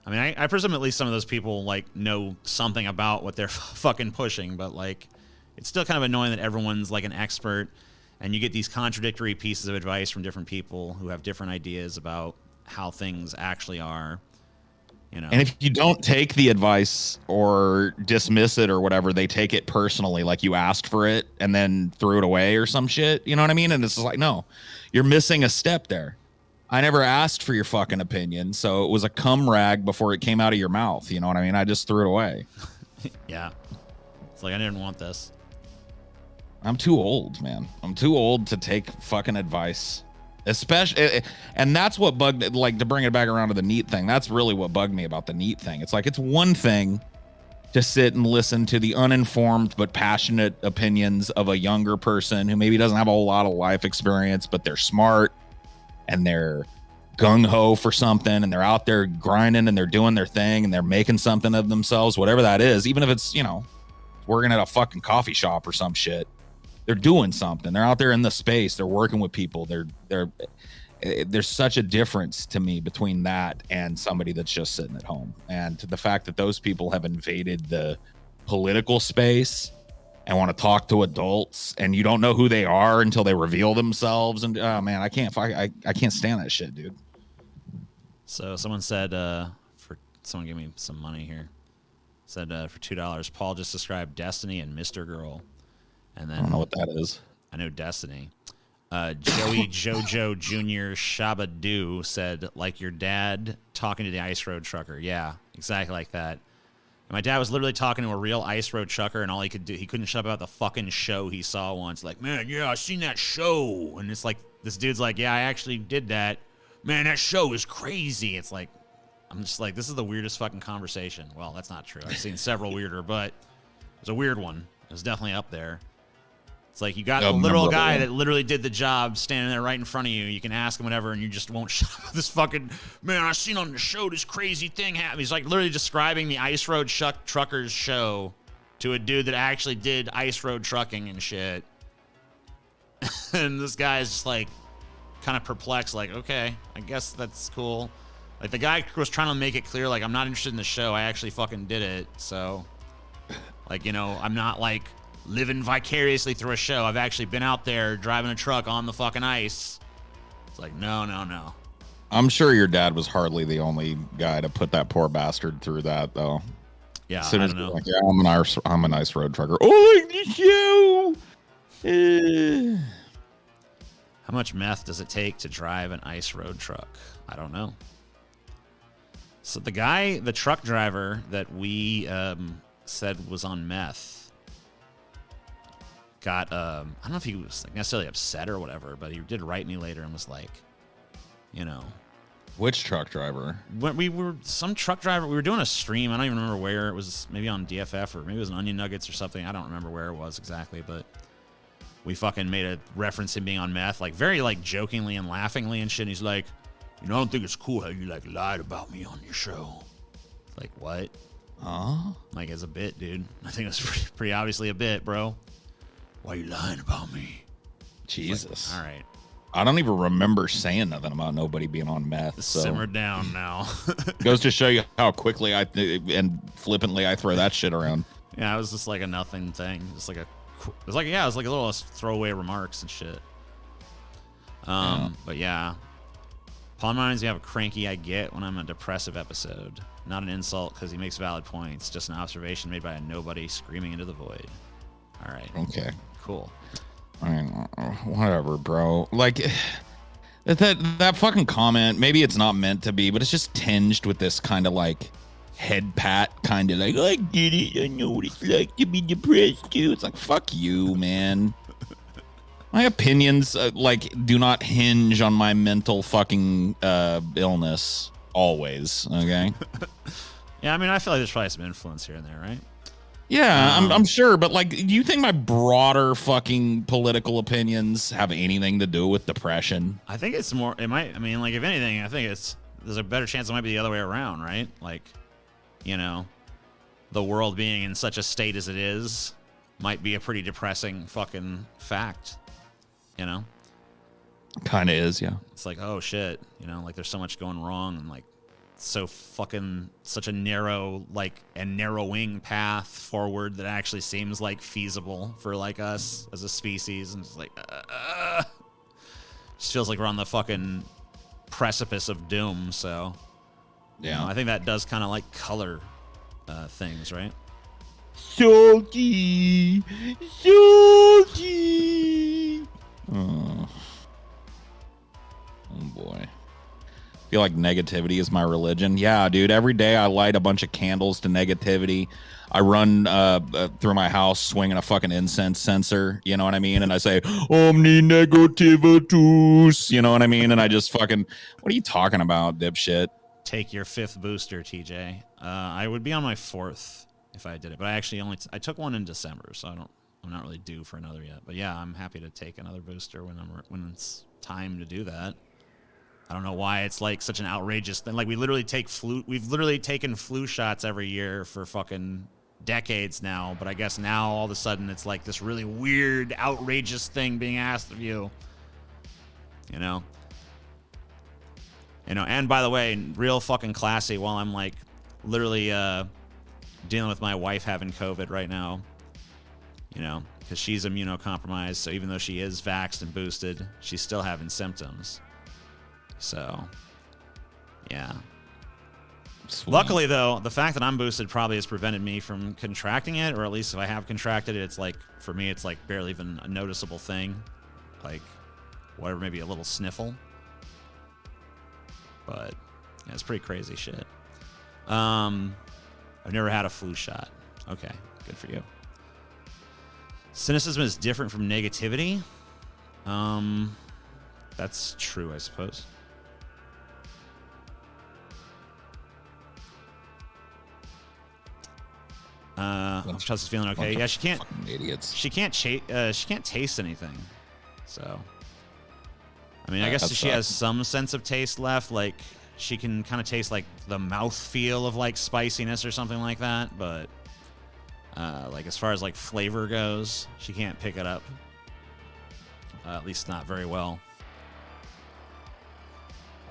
I mean, I presume at least some of those people like know something about what they're fucking pushing, but like, it's still kind of annoying that everyone's like an expert, and you get these contradictory pieces of advice from different people who have different ideas about how things actually are. You know. And if you don't take the advice or dismiss it or whatever, they take it personally, like you asked for it and then threw it away or some shit. You know what I mean? And it's just like, no, you're missing a step there. I never asked for your fucking opinion, so it was a cum rag before it came out of your mouth. You know what I mean? I just threw it away. Yeah. It's like, I didn't want this. I'm too old, man. I'm too old to take fucking advice. Especially, and that's what bugged, like, to bring it back around to the NEAT thing. That's really what bugged me about the NEAT thing. It's like, it's one thing to sit and listen to the uninformed but passionate opinions of a younger person who maybe doesn't have a whole lot of life experience, but they're smart and they're gung-ho for something, and they're out there grinding and they're doing their thing and they're making something of themselves, whatever that is, even if it's, you know, working at a fucking coffee shop or some shit. They're doing something. They're out there in the space. They're working with people. There's such a difference to me between that and somebody that's just sitting at home. And the fact that those people have invaded the political space and want to talk to adults, and you don't know who they are until they reveal themselves. And oh man, I can't stand that shit, dude. So someone said, someone gave me some money here. Said for $2, Paul just described Destiny and Mr. Girl. And then I don't know what that is. I know Destiny. Joey Jojo Jr. Shabadoo said, like your dad talking to the ice road trucker. Yeah, exactly like that. And my dad was literally talking to a real ice road trucker, and all he could do, he couldn't shut up about the fucking show he saw once. Like, man, yeah, I seen that show. And it's like, this dude's like, yeah, I actually did that. Man, that show is crazy. It's like, I'm just like, this is the weirdest fucking conversation. Well, that's not true. I've seen several weirder, but it was a weird one. It was definitely up there. It's like, you got a literal guy that literally did the job standing there right in front of you. You can ask him whatever, and you just won't shut up. This fucking, man, I seen on the show this crazy thing happen. He's like literally describing the Ice Road Truckers show to a dude that actually did ice road trucking and shit. And this guy is just like kind of perplexed, like, okay, I guess that's cool. Like, the guy was trying to make it clear, like, I'm not interested in the show. I actually fucking did it. So, like, you know, I'm not like living vicariously through a show. I've actually been out there driving a truck on the fucking ice. It's like, no. I'm sure your dad was hardly the only guy to put that poor bastard through that, though. Yeah, I don't know. Like, yeah, I'm an ice road trucker. Oh, the show. How much meth does it take to drive an ice road truck? I don't know. So the truck driver that we said was on meth, got I don't know if he was like necessarily upset or whatever, but he did write me later and was like, you know, which truck driver? When we were some truck driver, we were doing a stream. I don't even remember where it was. Maybe on DFF or maybe it was an Onion Nuggets or something. I don't remember where it was exactly, but we fucking made a reference to him being on meth, like very like jokingly and laughingly and shit. And he's like, you know, I don't think it's cool how you like lied about me on your show. Like, what? Like, as a bit, dude. I think it's pretty obviously a bit, bro. Why are you lying about me? Jesus. Like, all right. I don't even remember saying nothing about nobody being on meth. So. Simmer down now. Goes to show you how quickly and flippantly I throw that shit around. Yeah, it was just like a nothing thing. Just like it was like a little throwaway remarks and shit. But yeah. Paul reminds me of a cranky I get when I'm in a depressive episode. Not an insult because he makes valid points. Just an observation made by a nobody screaming into the void. All right. Okay. Cool. I mean, whatever, bro. Like, that fucking comment, maybe it's not meant to be, but it's just tinged with this kind of like head pat, kind of like, I get it. I know what it's like to be depressed too. It's like, fuck you, man. My opinions, do not hinge on my mental fucking illness always, okay? Yeah, I mean, I feel like there's probably some influence here and there, right? Yeah, I'm sure, but like, do you think my broader fucking political opinions have anything to do with depression? I think it's more, it might, I mean, like, if anything, I think there's a better chance it might be the other way around, right? Like, you know, the world being in such a state as it is, might be a pretty depressing fucking fact, you know? Kind of is, yeah. It's like, oh shit, you know, like there's so much going wrong and like so fucking such a narrow, like a narrowing path forward that actually seems like feasible for like us as a species. And it's like, just feels like we're on the fucking precipice of doom. So, Yeah. you know, I think that does kind of like color things, right? Salty. Salty. Oh boy. I feel like negativity is my religion. Yeah, dude. Every day I light a bunch of candles to negativity. I run through my house swinging a fucking incense censer. You know what I mean? And I say, Omni negativitus. You know what I mean? And I just fucking, what are you talking about, dipshit? Take your 5th booster, TJ. I would be on my 4th if I did it, but I actually I took one in December, so I'm not really due for another yet. But yeah, I'm happy to take another booster when it's time to do that. I don't know why it's like such an outrageous thing. Like we've literally taken flu shots every year for fucking decades now, but I guess now all of a sudden it's like this really weird, outrageous thing being asked of you. You know? You know, and by the way, real fucking classy while I'm like literally dealing with my wife having COVID right now, you know, because she's immunocompromised. So even though she is vaxxed and boosted, she's still having symptoms. So, yeah. Sweet. Luckily, though, the fact that I'm boosted probably has prevented me from contracting it, or at least if I have contracted it, it's like, for me, it's like barely even a noticeable thing. Like, whatever, maybe a little sniffle. But, yeah, it's pretty crazy shit. I've never had a flu shot. Okay, good for you. Cynicism is different from negativity. That's true, I suppose. Chelsea's feeling okay. Yeah, she can't. Idiots. She can't taste anything. So, I mean, I guess she has some sense of taste left. Like she can kind of taste like the mouth feel of like spiciness or something like that. But like as far as like flavor goes, she can't pick it up. At least not very well.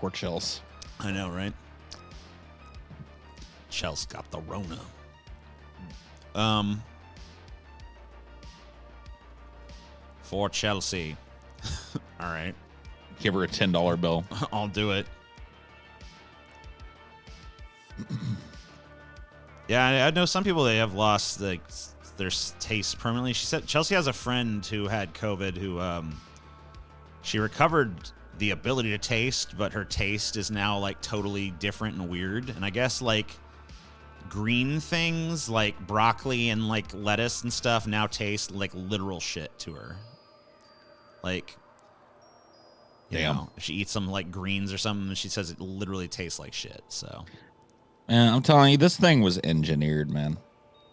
Poor Chels. I know, right? Chels got the Rona. For Chelsea. All right. Give her a $10 bill. I'll do it. Yeah, I know some people, they have lost like their taste permanently. She said Chelsea has a friend who had COVID who she recovered the ability to taste, but her taste is now like totally different and weird. And I guess like green things like broccoli and like lettuce and stuff now taste like literal shit to her. Like, you know, if she eats some like greens or something, she says it literally tastes like shit. So, man, I'm telling you, this thing was engineered, man.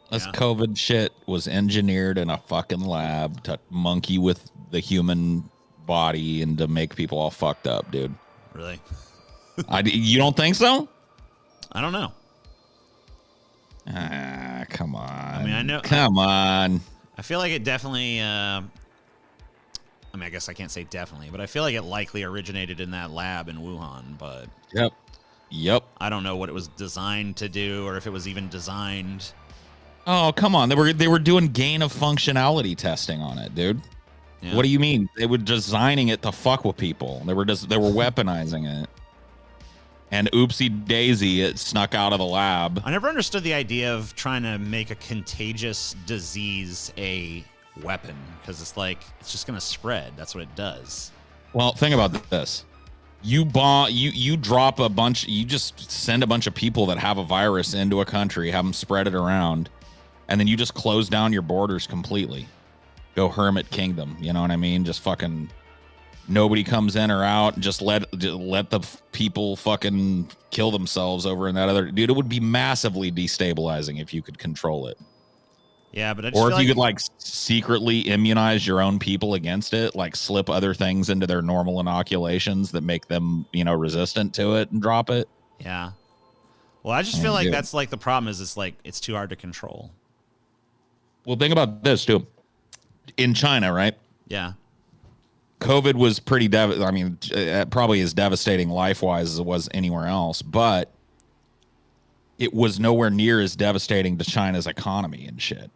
This COVID shit was engineered in a fucking lab to monkey with the human body and to make people all fucked up, dude. Really? You don't think so? I don't know. Come on. I mean, I know. Come on. I feel like it definitely. I mean, I guess I can't say definitely, but I feel like it likely originated in that lab in Wuhan. But Yep. I don't know what it was designed to do, or if it was even designed. Oh, come on. They were doing gain of functionality testing on it, dude. Yeah. What do you mean? They were designing it to fuck with people. They were weaponizing it. And oopsie daisy, it snuck out of the lab. I never understood the idea of trying to make a contagious disease a weapon, because it's like it's just going to spread. That's what it does. Well, think about this. You drop a bunch. You just send a bunch of people that have a virus into a country, have them spread it around, and then you just close down your borders completely. Go hermit kingdom. You know what I mean? Just fucking. Nobody comes in or out. Just let the people fucking kill themselves over in that other. Dude, it would be massively destabilizing if you could control it. Yeah, but or if you could like secretly immunize your own people against it, like slip other things into their normal inoculations that make them, resistant to it and drop it. Yeah. Well, I just feel like that's like the problem is it's like it's too hard to control. Well, think about this too. In China, right? Yeah. COVID was pretty I mean, probably as devastating life-wise as it was anywhere else, but it was nowhere near as devastating to China's economy and shit.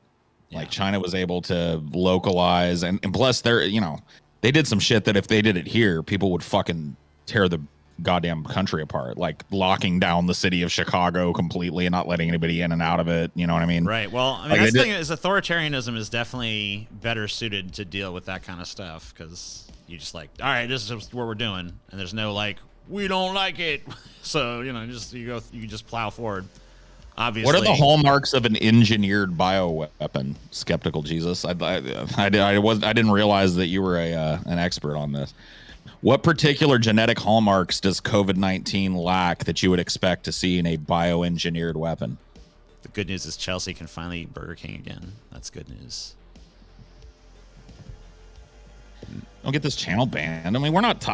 Yeah. Like China was able to localize and plus they're, you know, they did some shit that if they did it here, people would fucking tear the goddamn country apart, like locking down the city of Chicago completely and not letting anybody in and out of it. You know what I mean? Right. Well, I mean, Like, that's the thing is authoritarianism is definitely better suited to deal with that kind of stuff because you just like, all right, this is what we're doing, and there's no like, we don't like it, so you know, you just plow forward. Obviously. What are the hallmarks of an engineered bioweapon? Skeptical Jesus. I didn't realize that you were an expert on this. What particular genetic hallmarks does COVID-19 lack that you would expect to see in a bioengineered weapon? The good news is Chelsea can finally eat Burger King again. That's good news. Don't get this channel banned. I mean, we're not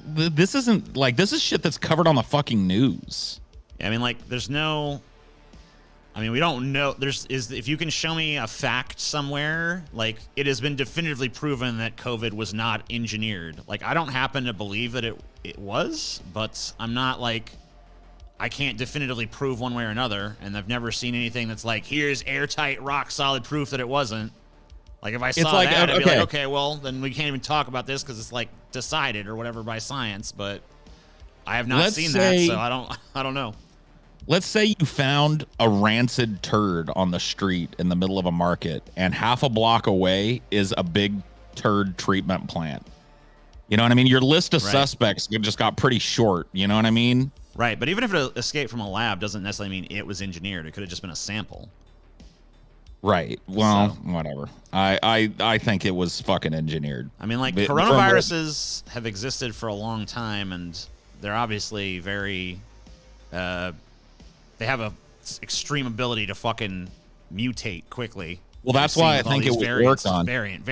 this isn't like, this is shit that's covered on the fucking news. Yeah, I mean, like, there's no. I mean, we don't know. If you can show me a fact somewhere, like it has been definitively proven that COVID was not engineered. Like, I don't happen to believe that it was, but I'm not like, I can't definitively prove one way or another. And I've never seen anything that's like, here's airtight, rock solid proof that it wasn't. Like if I saw like, that, I'd be okay. like, okay, well then we can't even talk about this because it's like decided or whatever by science. But I have not seen that, so I don't know. Let's say you found a rancid turd on the street in the middle of a market, and half a block away is a big turd treatment plant. You know what I mean? Your list of suspects just got pretty short. You know what I mean? Right, but even if it escaped from a lab, doesn't necessarily mean it was engineered. It could have just been a sample. Right. Well, whatever. I think it was fucking engineered. I mean, like, coronaviruses have existed for a long time, and they're obviously very... they have a extreme ability to fucking mutate quickly. Well, that's why I think it was worked on. Variant.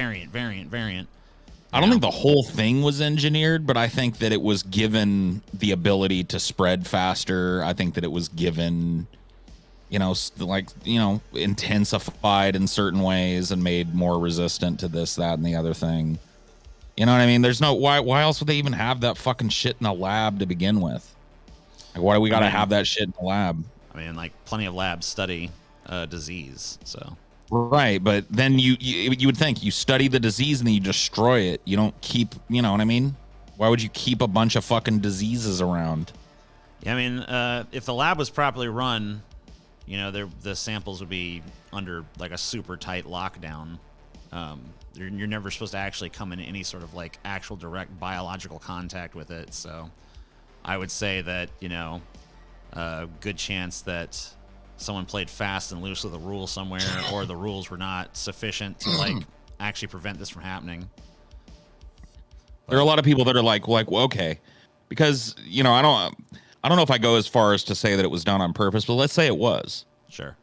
I don't think the whole thing was engineered, but I think that it was given the ability to spread faster. I think that it was given, you know, like, you know, intensified in certain ways and made more resistant to this, that, and the other thing. You know what I mean? There's no, why else would they even have that fucking shit in a lab to begin with? Like, why do we got to have that shit in the lab? I mean, like, plenty of labs study disease, so. Right, but then you would think you study the disease and then you destroy it. You don't keep, you know what I mean? Why would you keep a bunch of fucking diseases around? Yeah, I mean, if the lab was properly run, you know, the samples would be under like a super tight lockdown. You're never supposed to actually come in any sort of like actual direct biological contact with it. So I would say that, you know, good chance that someone played fast and loose with a rule somewhere, or the rules were not sufficient to like actually prevent this from happening. There are a lot of people that are like, well, okay, because, you know, I don't know if I go as far as to say that it was done on purpose, but let's say it was. Sure.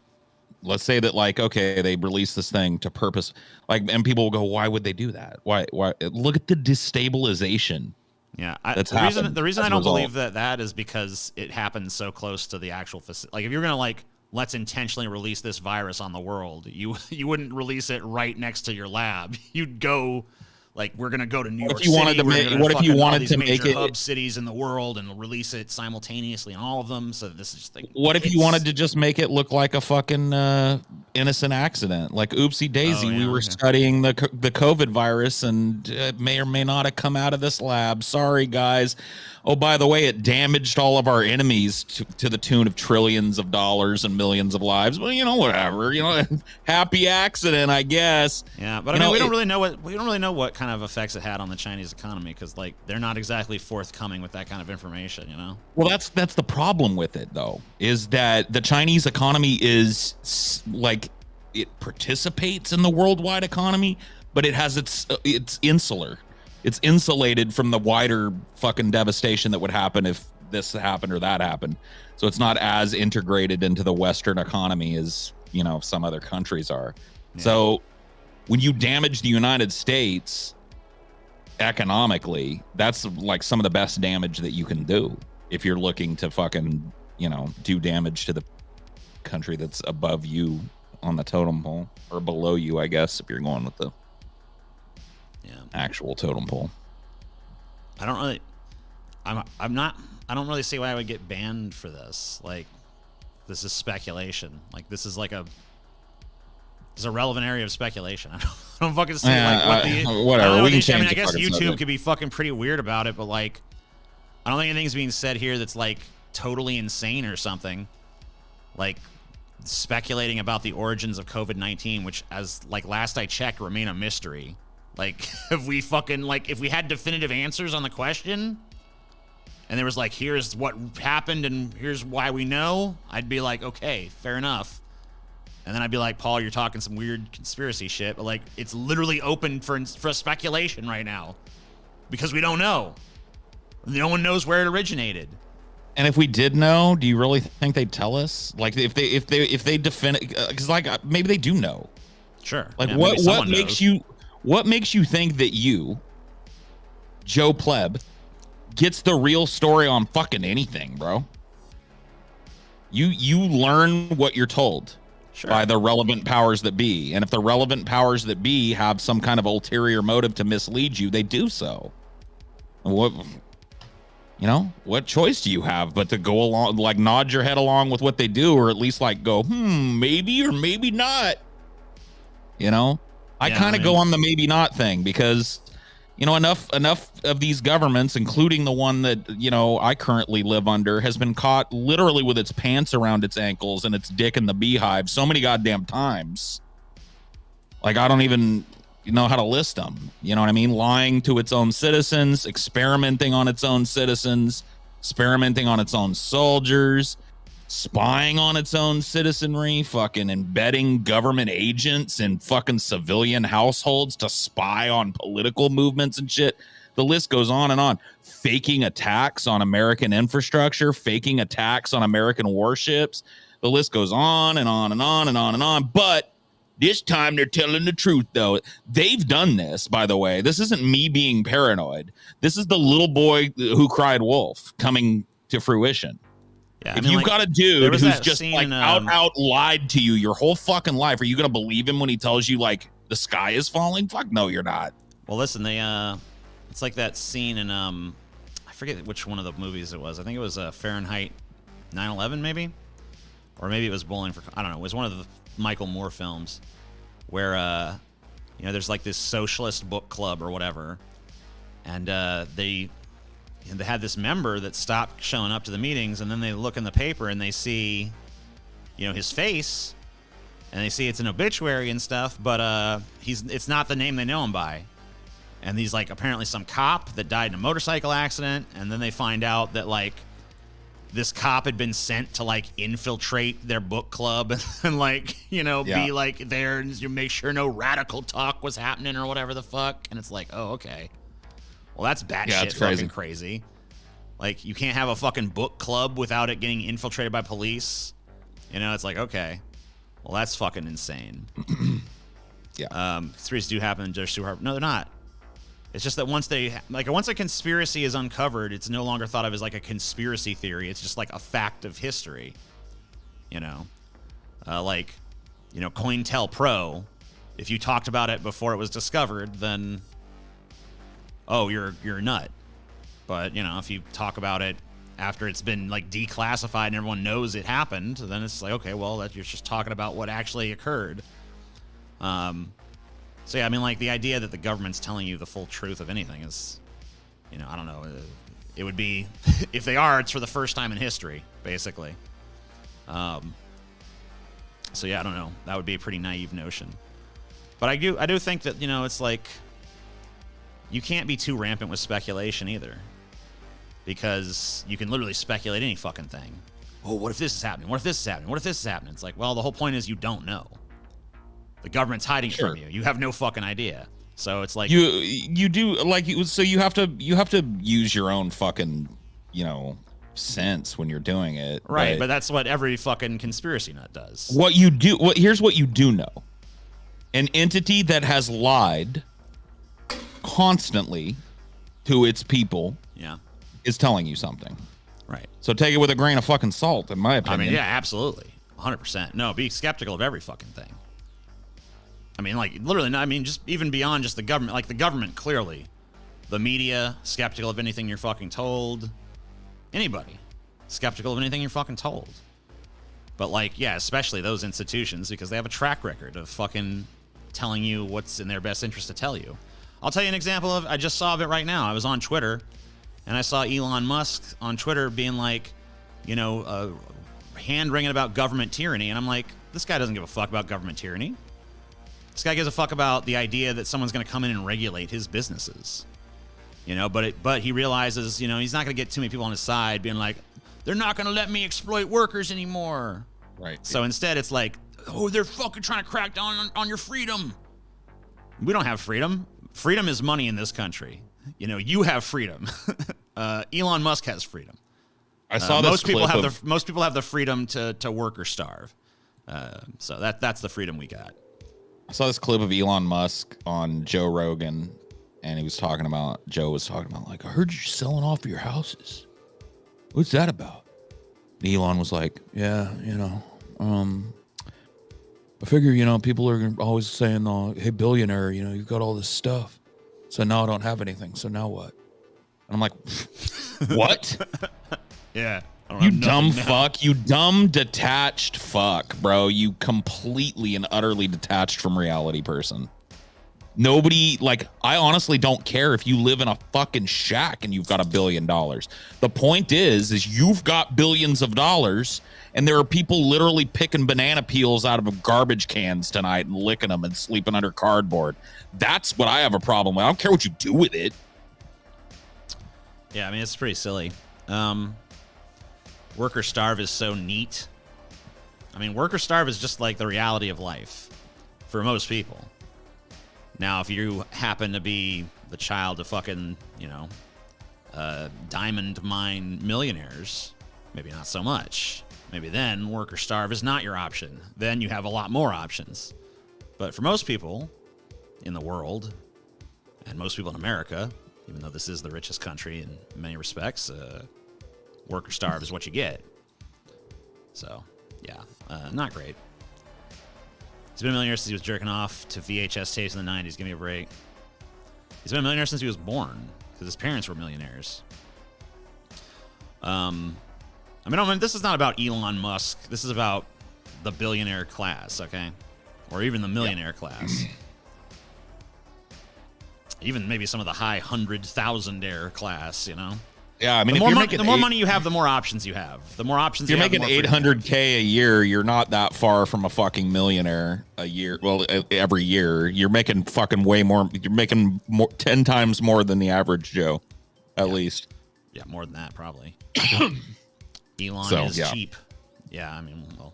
Let's say that, like, okay, they released this thing to purpose, like, and people will go, why would they do that? Why? Look at the destabilization. Yeah, the reason I don't believe that is because it happens so close to the actual facility. Like, if you're gonna like, let's intentionally release this virus on the world, you wouldn't release it right next to your lab. You'd go, like, we're gonna go to New York City. What if you wanted to make it hub cities in the world and release it simultaneously in all of them? So this is just like, what if you wanted to just make it look like a fucking innocent accident, like oopsie daisy? We were studying the COVID virus, and it may or may not have come out of this lab. Sorry, guys. Oh, by the way, it damaged all of our enemies to the tune of trillions of dollars and millions of lives. Well, you know, whatever. You know, happy accident, I guess. Yeah, but I mean, we don't really know what kind of effects it had on the Chinese economy, because like they're not exactly forthcoming with that kind of information. You know. Well, that's the problem with it, though, is that the Chinese economy is like, it participates in the worldwide economy, but it has it's insular. It's insulated from the wider fucking devastation that would happen if this happened or that happened. So it's not as integrated into the Western economy as, you know, some other countries are. Yeah. So when you damage the United States economically, that's like some of the best damage that you can do if you're looking to fucking, you know, do damage to the country that's above you on the totem pole, or below you, I guess, if you're going with the actual totem pole. I don't really. I don't really see why I would get banned for this. Like, this is speculation. Like, this is like it's a relevant area of speculation. I don't fucking see like what the whatever. We can change. I mean, I guess YouTube could be fucking pretty weird about it, but like, I don't think anything's being said here that's like totally insane or something. Like, speculating about the origins of COVID-19, which, as like last I checked, remain a mystery. Like, if we had definitive answers on the question, and there was like, here's what happened and here's why we know, I'd be like, okay, fair enough. And then I'd be like, Paul, you're talking some weird conspiracy shit, but like, it's literally open for speculation right now because we don't know. No one knows where it originated. And if we did know, do you really think they'd tell us? Like, if they defend it, because like maybe they do know. Sure. Like, yeah, what makes you think that you, Joe Pleb, gets the real story on fucking anything, bro? You learn what you're told by the relevant powers that be, and if the relevant powers that be have some kind of ulterior motive to mislead you, they do so. What choice do you have but to go along, like nod your head along with what they do, or at least like go, maybe or maybe not. I kind of go on the maybe not thing because, enough of these governments, including the one that, I currently live under, has been caught literally with its pants around its ankles and its dick in the beehive so many goddamn times. Like, I don't even know how to list them. You know what I mean? Lying to its own citizens, experimenting on its own citizens, experimenting on its own soldiers, spying on its own citizenry, fucking embedding government agents in fucking civilian households to spy on political movements and shit. The list goes on and on. Faking attacks on American infrastructure, faking attacks on American warships. The list goes on and on and on and on and on. But this time they're telling the truth, though. They've done this, by the way. This isn't me being paranoid. This is the little boy who cried wolf coming to fruition. Yeah, if you've got a dude who's just like out lied to you your whole fucking life, are you going to believe him when he tells you like the sky is falling? Fuck no, you're not. Well, listen, it's like that scene in I forget which one of the movies it was. I think it was Fahrenheit 9/11 maybe, or maybe it was Bowling for, I don't know. It was one of the Michael Moore films where there's like this socialist book club or whatever, and they had this member that stopped showing up to the meetings, and then they look in the paper and they see, his face, and they see it's an obituary and stuff, but it's not the name they know him by. And he's like apparently some cop that died in a motorcycle accident, and then they find out that like this cop had been sent to like infiltrate their book club and like, be like there and make sure no radical talk was happening or whatever the fuck. And it's like, oh, okay. Well, that's batshit fucking crazy. Like, you can't have a fucking book club without it getting infiltrated by police. It's like, okay. Well, that's fucking insane. Yeah. Theories do happen. They're super hard. No, they're not. It's just that once a conspiracy is uncovered, it's no longer thought of as like a conspiracy theory. It's just like a fact of history. COINTELPRO. If you talked about it before it was discovered, then you're a nut. But if you talk about it after it's been like declassified and everyone knows it happened, then it's like, okay, well, you're just talking about what actually occurred. So yeah, I mean, like the idea that the government's telling you the full truth of anything is, I don't know. It would be, if they are, it's for the first time in history, basically. So yeah, I don't know. That would be a pretty naive notion. But I do think that, it's like, you can't be too rampant with speculation either, because you can literally speculate any fucking thing. Oh, what if this is happening? What if this is happening? What if this is happening? It's like, well, the whole point is you don't know. The government's hiding from you. You have no fucking idea. So it's like you do like so you have to use your own fucking sense when you're doing it. Right, but that's what every fucking conspiracy nut does. Here's what you do know. An entity that has lied constantly to its people is telling you something. Right. So take it with a grain of fucking salt, in my opinion. I mean, yeah, absolutely. 100%. No, be skeptical of every fucking thing. I mean, like, literally, I mean, just even beyond just the government, like the government, clearly. The media, skeptical of anything you're fucking told. Anybody, skeptical of anything you're fucking told. But, like, yeah, especially those institutions, because they have a track record of fucking telling you what's in their best interest to tell you. I'll tell you an example of, I just saw of it right now. I was on Twitter, and I saw Elon Musk on Twitter being like, you know, hand-wringing about government tyranny. And I'm like, this guy doesn't give a fuck about government tyranny. This guy gives a fuck about the idea that someone's going to come in and regulate his businesses. You know, but he realizes, you know, he's not going to get too many people on his side being like, they're not going to let me exploit workers anymore. Right. So instead it's like, oh, they're fucking trying to crack down on your freedom. We don't have freedom. Freedom is money in this country. You know, you have freedom. Elon Musk has freedom. I saw this most people clip have most people have the freedom to work or starve. So that's the freedom we got. I saw this clip of Elon Musk on Joe Rogan, and Joe was talking about, like, I heard you're selling off your houses. What's that about? And Elon was like, yeah, you know, I figure, you know, people are always saying, hey, billionaire, you know, you've got all this stuff. So now I don't have anything. So now what? And I'm like, what? Yeah. You dumb fuck. You dumb detached fuck, bro. You completely and utterly detached from reality person. Nobody, like, I honestly don't care if you live in a fucking shack and you've got $1 billion. The point is you've got billions of dollars, and there are people literally picking banana peels out of garbage cans tonight and licking them and sleeping under cardboard. That's what I have a problem with. I don't care what you do with it. Yeah, I mean, it's pretty silly. Work or starve is so neat. I mean, work or starve is just like the reality of life for most people. Now, if you happen to be the child of fucking, you know, diamond mine millionaires, maybe not so much. Maybe then work or starve is not your option. Then you have a lot more options. But for most people in the world, and most people in America, even though this is the richest country in many respects, work or starve is what you get. So, yeah, not great. He's been a millionaire since he was jerking off to VHS tapes in the 90s. Give me a break. He's been a millionaire since he was born because his parents were millionaires. I mean, this is not about Elon Musk. This is about the billionaire class, okay? Or even the millionaire class. Even maybe some of the high 100,000-aire class, you know? Yeah, I mean, the more money you have, the more options you have. The more options you're you have, making $800K a year, you're not that far from a fucking millionaire a year. Well, every year you're making fucking way more. You're making 10 times more than the average Joe, at least. Yeah, more than that probably. Elon is cheap. Yeah, I mean, well.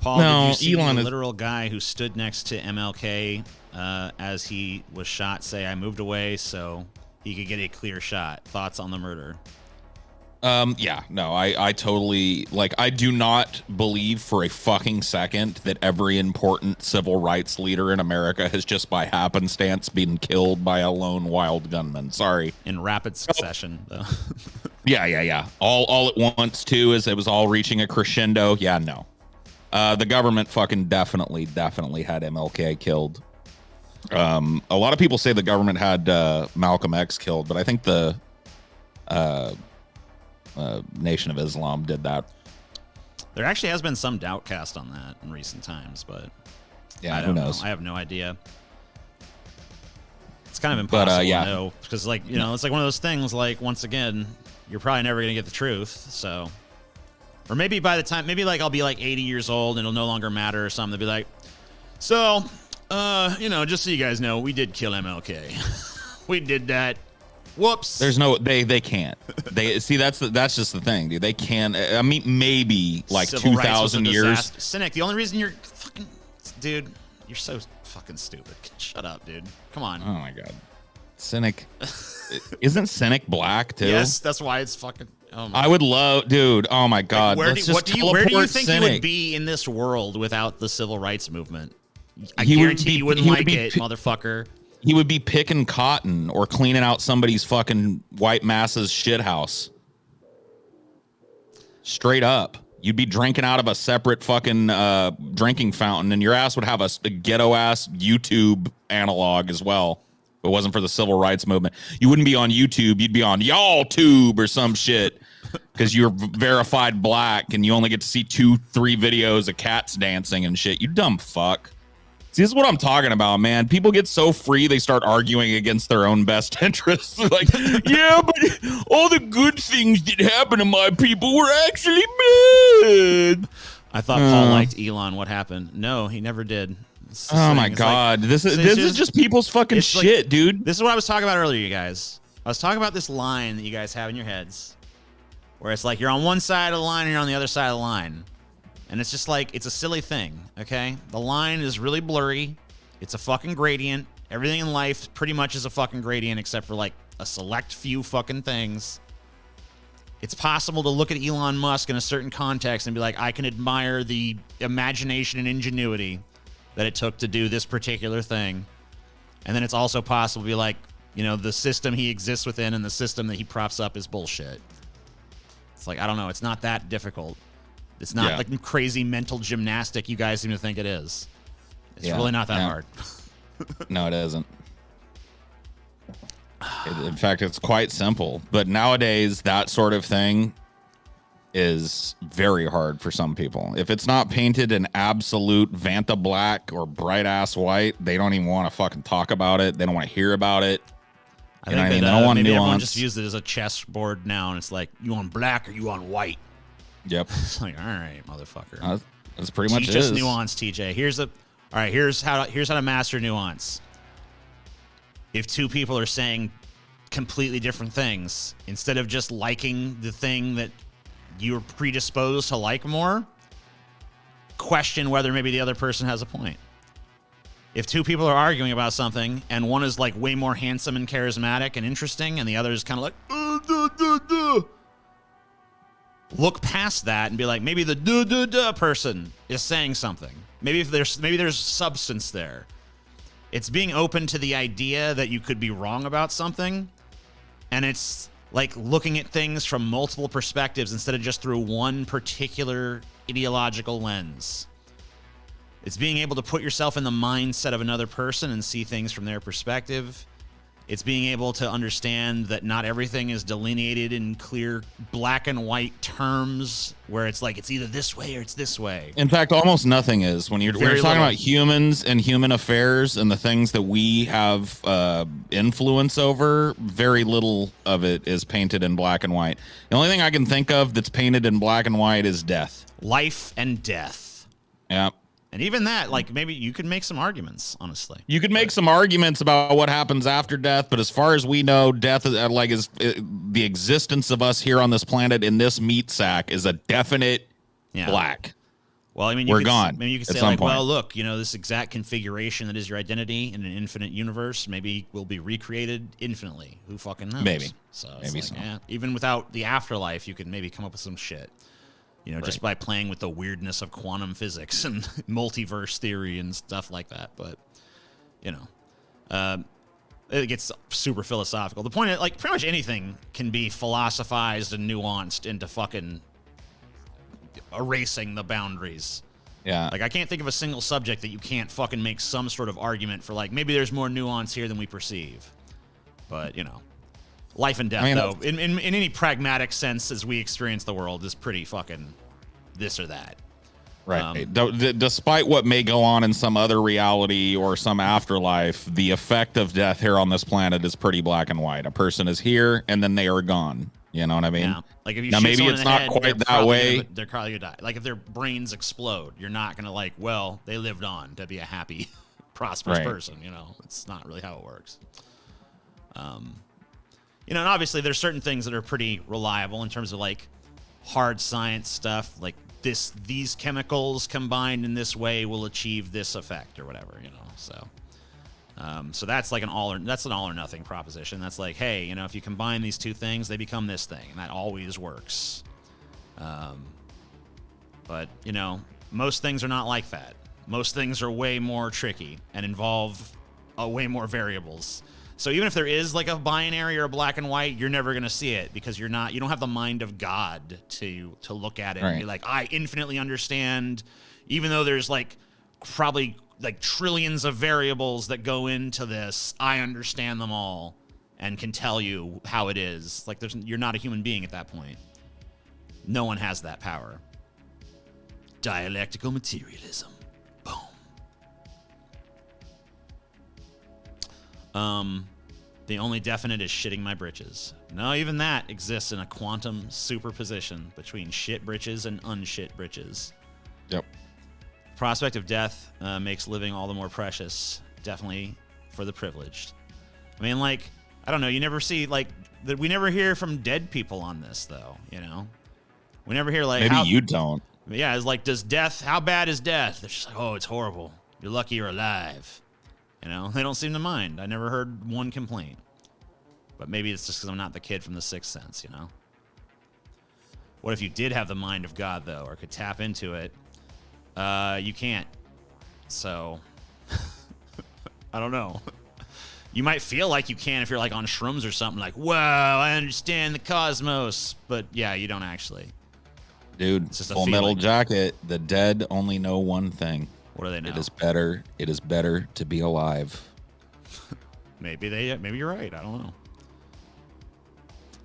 Paul, did you see the literal guy who stood next to MLK as he was shot say, I moved away so he could get a clear shot? Thoughts on the murder? Yeah, no, I totally, like, I do not believe for a fucking second that every important civil rights leader in America has just by happenstance been killed by a lone wild gunman. Sorry. In rapid succession, though. Yeah. All at once, too, as it was all reaching a crescendo. Yeah, no. The government fucking definitely had MLK killed. A lot of people say the government had Malcolm X killed, but I think the Nation of Islam did that. There actually has been some doubt cast on that in recent times, but yeah, who knows? I have no idea. It's kind of impossible to know because, like, you know, it's like one of those things. Like, once again, you're probably never gonna get the truth. So, or maybe by the time, maybe like I'll be like 80 years old and it'll no longer matter or something. They'll be like, so, you know, just so you guys know, we did kill MLK. We did that. Whoops. There's no, they can't. They see, that's just the thing, dude. They can't. I mean, maybe like 2,000 years. Cynic, the only reason you're fucking, dude, you're so fucking stupid. Shut up, dude. Come on. Oh my god. Cynic. Isn't Cynic black too? Yes, that's why it's fucking. Oh my, I would love, dude. Oh my god. Like, where do you think Cynic. You would be in this world without the civil rights movement? I guarantee you wouldn't like it, motherfucker. He would be picking cotton or cleaning out somebody's fucking white masses shit house. Straight up. You'd be drinking out of a separate fucking drinking fountain, and your ass would have a ghetto ass YouTube analog as well. If it wasn't for the civil rights movement, you wouldn't be on YouTube. You'd be on y'all tube or some shit because you're verified black and you only get to see 2-3 videos of cats dancing and shit. You dumb fuck. See, this is what I'm talking about, man. People get so free, they start arguing against their own best interests. Like, yeah, but all the good things that happened to my people were actually bad. I thought Paul liked Elon. What happened? No, he never did. Oh my God. This is just people's fucking shit, like, dude. This is what I was talking about earlier, you guys. I was talking about this line that you guys have in your heads where it's like you're on one side of the line and you're on the other side of the line. And it's just like, it's a silly thing, okay? The line is really blurry. It's a fucking gradient. Everything in life pretty much is a fucking gradient except for like a select few fucking things. It's possible to look at Elon Musk in a certain context and be like, I can admire the imagination and ingenuity that it took to do this particular thing. And then it's also possible to be like, you know, the system he exists within and the system that he props up is bullshit. It's like, I don't know. It's not that difficult. It's not like crazy mental gymnastic you guys seem to think it is. It's really not that hard. No, it isn't. In fact, it's quite simple. But nowadays, that sort of thing is very hard for some people. If it's not painted in absolute Vanta black or bright ass white, they don't even want to fucking talk about it. They don't want to hear about it. I think they don't want maybe nuance. Everyone just views it as a chessboard now, and it's like, you on black or you on white? Yep. It's like, all right, motherfucker. That's pretty much it. Teach us nuance, TJ. Here's how to master nuance. If two people are saying completely different things, instead of just liking the thing that you're predisposed to like more, question whether maybe the other person has a point. If two people are arguing about something and one is like way more handsome and charismatic and interesting and the other is kind of like look past that and be like, maybe the person is saying something. Maybe there's substance there. It's being open to the idea that you could be wrong about something, and it's like looking at things from multiple perspectives instead of just through one particular ideological lens. It's being able to put yourself in the mindset of another person and see things from their perspective. It's being able to understand that not everything is delineated in clear black and white terms where it's like it's either this way or it's this way. In fact, almost nothing is. When you're talking about humans and human affairs and the things that we have influence over, very little of it is painted in black and white. The only thing I can think of that's painted in black and white is death. Life and death. Yeah. And even that, like, maybe you could make some arguments, honestly. You could make some arguments about what happens after death, but as far as we know, death is the existence of us here on this planet in this meat sack is a definite black. Well, I mean, we're gone. Maybe you could say, like, well, look, you know, this exact configuration that is your identity in an infinite universe maybe will be recreated infinitely. Who fucking knows? Maybe. So it's maybe like, yeah, even without the afterlife, you could maybe come up with some shit. You know, just by playing with the weirdness of quantum physics and multiverse theory and stuff like that. But, you know, it gets super philosophical. The point is, like, pretty much anything can be philosophized and nuanced into fucking erasing the boundaries. Yeah. Like, I can't think of a single subject that you can't fucking make some sort of argument for, like, maybe there's more nuance here than we perceive. But, you know. Life and death, though, in any pragmatic sense as we experience the world, is pretty fucking this or that. Right. Despite what may go on in some other reality or some afterlife, the effect of death here on this planet is pretty black and white. A person is here, and then they are gone. You know what I mean? Yeah. Like if you now, maybe it's not quite that way. They're probably gonna die. Like if their brains explode, you're not gonna like, well, they lived on to be a happy, prosperous person. You know, it's not really how it works. You know, and obviously there's certain things that are pretty reliable in terms of like hard science stuff, like these chemicals combined in this way will achieve this effect or whatever, you know. So that's like an all or nothing proposition. That's like, hey, you know, if you combine these two things, they become this thing, and that always works. But you know, most things are not like that. Most things are way more tricky and involve way more variables. So even if there is like a binary or a black and white, you're never gonna see it because you don't have the mind of God to look at it and be like, I infinitely understand, even though there's like probably like trillions of variables that go into this, I understand them all and can tell you how it is. Like you're not a human being at that point. No one has that power. Dialectical materialism. Boom. The only definite is shitting my britches. No, even that exists in a quantum superposition between shit britches and unshit britches. Yep. Prospect of death makes living all the more precious. Definitely for the privileged. I mean, like, I don't know. You never see, like, we never hear from dead people on this, though, you know? We never hear, like, maybe you don't. Yeah, it's like, how bad is death? They're just like, oh, it's horrible. You're lucky you're alive. You know, they don't seem to mind. I never heard one complaint. But maybe it's just because I'm not the kid from The Sixth Sense, you know? What if you did have the mind of God, though, or could tap into it? You can't. So, I don't know. You might feel like you can if you're, like, on shrooms or something. Like, wow, I understand the cosmos. But, yeah, you don't actually. Dude, it's just Full Metal Jacket, the dead only know one thing. What do they know? It is better to be alive. Maybe you're right. I don't know.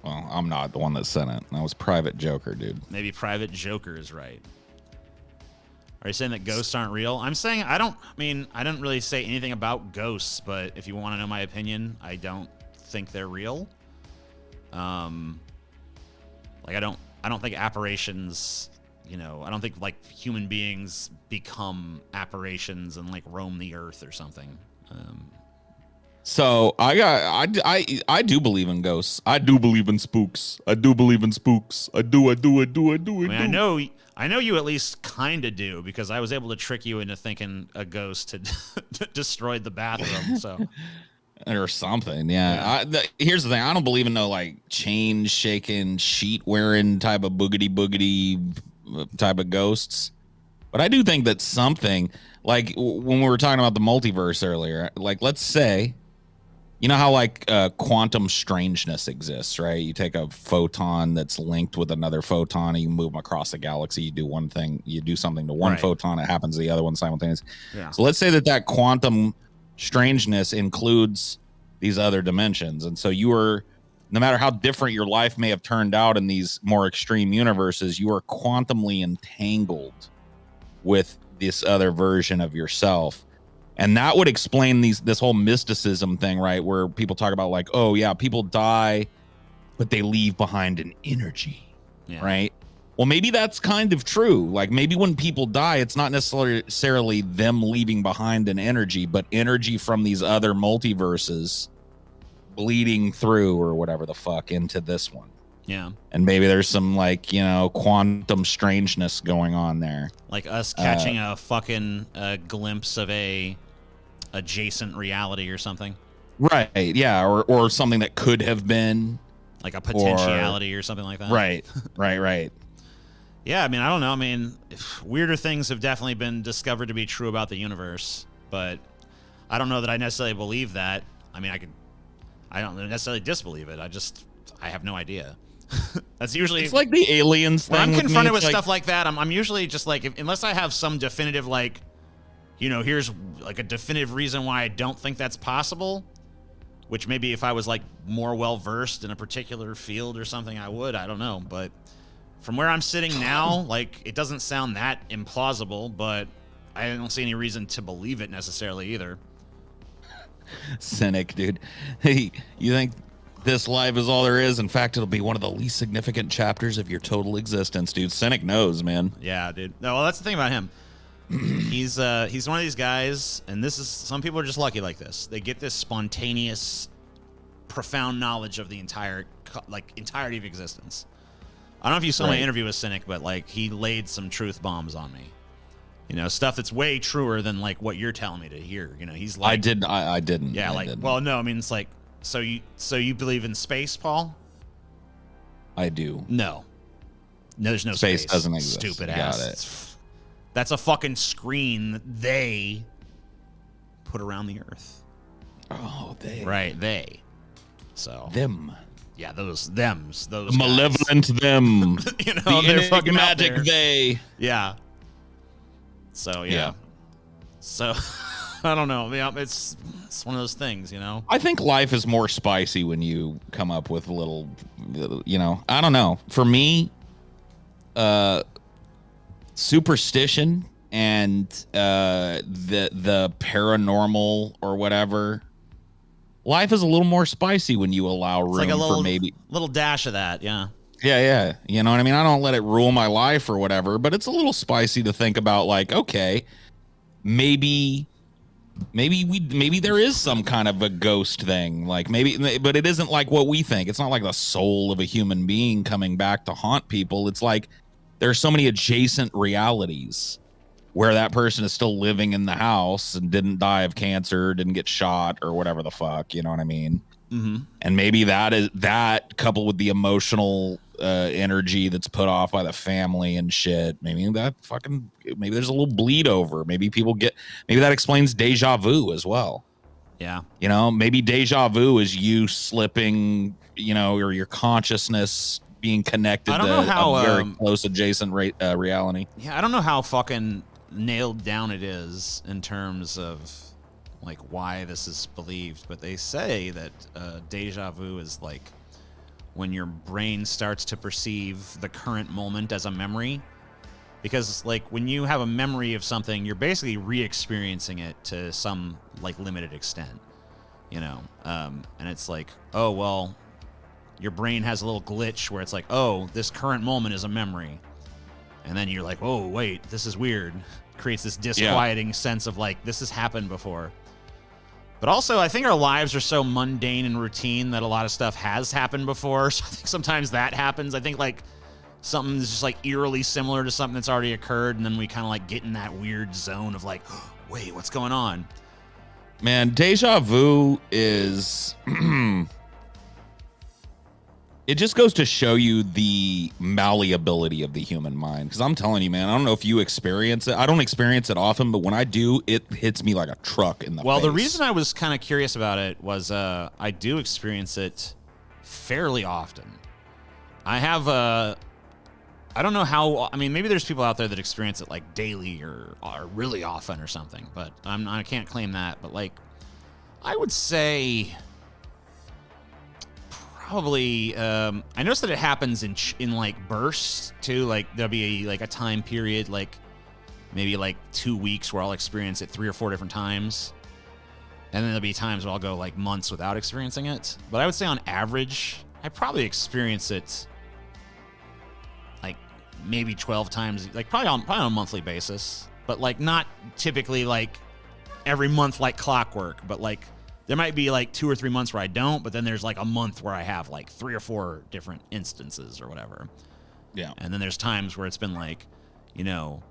Well, I'm not the one that sent it. That was Private Joker, dude. Maybe Private Joker is right. Are you saying that ghosts aren't real? I'm saying I don't really say anything about ghosts, but if you want to know my opinion, I don't think they're real. Like I don't think apparitions, you know, I don't think like human beings become apparitions and like roam the earth or something. So I do believe in ghosts. I do believe in spooks. I do believe in spooks. I do. I mean, I know you at least kind of do because I was able to trick you into thinking a ghost had destroyed the bathroom. So. Or something, yeah. Here's the thing: I don't believe in no like chain shaking, sheet wearing type of boogity type of ghosts. But I do think that something like when we were talking about the multiverse earlier, like let's say, you know how like quantum strangeness exists, right? You take a photon that's linked with another photon, and you move them across the galaxy. You do one thing, you do something to one photon, it happens to the other one simultaneously. Yeah. So let's say that quantum strangeness includes these other dimensions, and so no matter how different your life may have turned out in these more extreme universes, you are quantumly entangled with this other version of yourself. And that would explain this whole mysticism thing, right? Where people talk about like, oh yeah, people die, but they leave behind an energy, right? Well, maybe that's kind of true. Like maybe when people die, it's not necessarily them leaving behind an energy, but energy from these other multiverses bleeding through or whatever the fuck into this one. Yeah. And maybe there's some like, you know, quantum strangeness going on there. Like us catching a fucking glimpse of a adjacent reality or something. Right. Yeah. Or something that could have been. Like a potentiality or something like that. Right. Right. Yeah, I mean, I don't know. I mean, weirder things have definitely been discovered to be true about the universe, but I don't know that I necessarily believe that. I mean, I don't necessarily disbelieve it. I have no idea. That's usually... It's like the aliens thing. When I'm confronted with stuff like that, I'm usually just like, unless I have some definitive, like, you know, here's like a definitive reason why I don't think that's possible, which maybe if I was like more well-versed in a particular field or something, I would. I don't know, but... From where I'm sitting now, like, it doesn't sound that implausible, but I don't see any reason to believe it necessarily either. Cynic, dude. Hey, you think this life is all there is? In fact, it'll be one of the least significant chapters of your total existence, dude. Cynic knows, man. Yeah, dude. No, well, that's the thing about him. He's one of these guys, and some people are just lucky like this. They get this spontaneous, profound knowledge of the entirety of existence. I don't know if you saw my interview with Cynic, but like he laid some truth bombs on me. You know, stuff that's way truer than like what you're telling me to hear. You know, he's like I didn't. Yeah, well, no, I mean it's like so you believe in space, Paul? I do. No, there's no space. Space doesn't exist. Stupid ass. That's a fucking screen that they put around the Earth. Oh, they. Right, they. So Them. yeah, those guys. Malevolent them. You know, they're fucking out enigmatic there. they. Yeah. So yeah. So I don't know. Yeah, it's one of those things, you know. I think life is more spicy when you come up with little, you know. I don't know. For me, superstition and the paranormal or whatever. Life is a little more spicy when you allow room like a for maybe little dash of that, yeah. Yeah. You know what I mean? I don't let it rule my life or whatever, but it's a little spicy to think about, like, okay, maybe there is some kind of a ghost thing, like maybe, but it isn't like what we think. It's not like the soul of a human being coming back to haunt people. It's like there's so many adjacent realities where that person is still living in the house and didn't die of cancer, didn't get shot or whatever the fuck, you know what I mean? Mm-hmm. And maybe that coupled with the emotional energy that's put off by the family and shit, maybe there's a little bleed over. Maybe that explains deja vu as well. Yeah. You know, maybe deja vu is you slipping, you know, or your consciousness being connected to a very close adjacent reality. Yeah, I don't know how fucking nailed down it is in terms of like why this is believed, but they say that deja vu is like when your brain starts to perceive the current moment as a memory, because like when you have a memory of something, you're basically re-experiencing it to some like limited extent, you know, and it's like, oh well, your brain has a little glitch where it's like, oh, this current moment is a memory, and then you're like, oh wait, this is weird. Creates this disquieting sense of like, this has happened before. But also, I think our lives are so mundane and routine that a lot of stuff has happened before. So I think sometimes that happens. I think like something is just like eerily similar to something that's already occurred, and then we kind of like get in that weird zone of like, oh, wait, what's going on? Man, deja vu is it just goes to show you the malleability of the human mind. Because I'm telling you, man, I don't know if you experience it. I don't experience it often, but when I do, it hits me like a truck in the face. Well, the reason I was kind of curious about it was I do experience it fairly often. I have I don't know how, I mean, maybe there's people out there that experience it like daily or really often or something, but I can't claim that. But like, I would say probably I noticed that it happens in like bursts too. Like there'll be a time period, like maybe like 2 weeks, where I'll experience it 3 or 4 different times, and then there'll be times where I'll go like months without experiencing it. But I would say on average, I probably experience it like maybe 12 times, like probably on a monthly basis, but like not typically like every month like clockwork, but like there might be like 2 or 3 months where I don't, but then there's like a month where I have like 3 or 4 different instances or whatever. Yeah. And then there's times where it's been like, you know,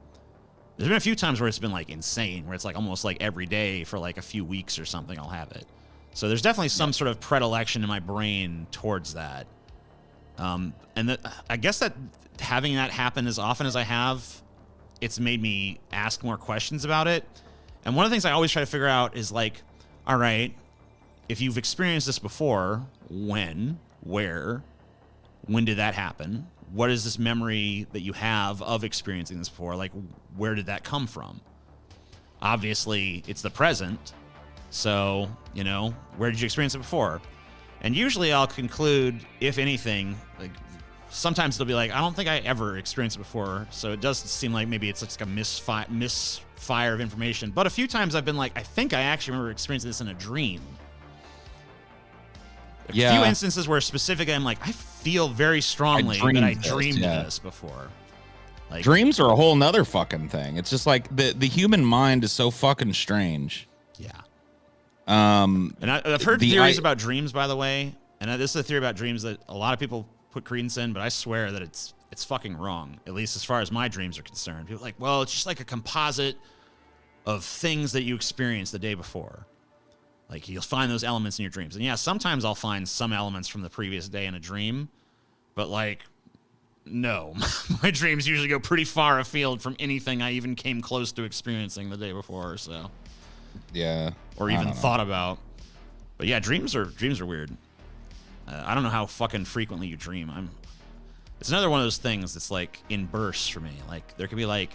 there's been a few times where it's been like insane, where it's like almost like every day for like a few weeks or something I'll have it. So there's definitely some sort of predilection in my brain towards that. And I guess that having that happen as often as I have, it's made me ask more questions about it. And one of the things I always try to figure out is like, all right, if you've experienced this before, when, where, when did that happen? What is this memory that you have of experiencing this before? Like, where did that come from? Obviously, it's the present. So, you know, where did you experience it before? And usually I'll conclude, if anything, like sometimes they'll be like, I don't think I ever experienced it before. So it does seem like maybe it's like a misfire of information. But a few times I've been like, I think I actually remember experiencing this in a dream. A few instances where specifically I'm like, I feel very strongly that I dreamed this before. Like, dreams are a whole nother fucking thing. It's just like the human mind is so fucking strange. Yeah. And I've heard theories about dreams, by the way, and this is a theory about dreams that a lot of people put credence in, but I swear that it's fucking wrong, at least as far as my dreams are concerned. People are like, well, it's just like a composite of things that you experienced the day before. Like, you'll find those elements in your dreams. And yeah, sometimes I'll find some elements from the previous day in a dream, but like, no. My dreams usually go pretty far afield from anything I even came close to experiencing the day before, so. Yeah. Or even thought about. But yeah, dreams are weird. I don't know how fucking frequently you dream. It's another one of those things that's like in bursts for me. Like there could be like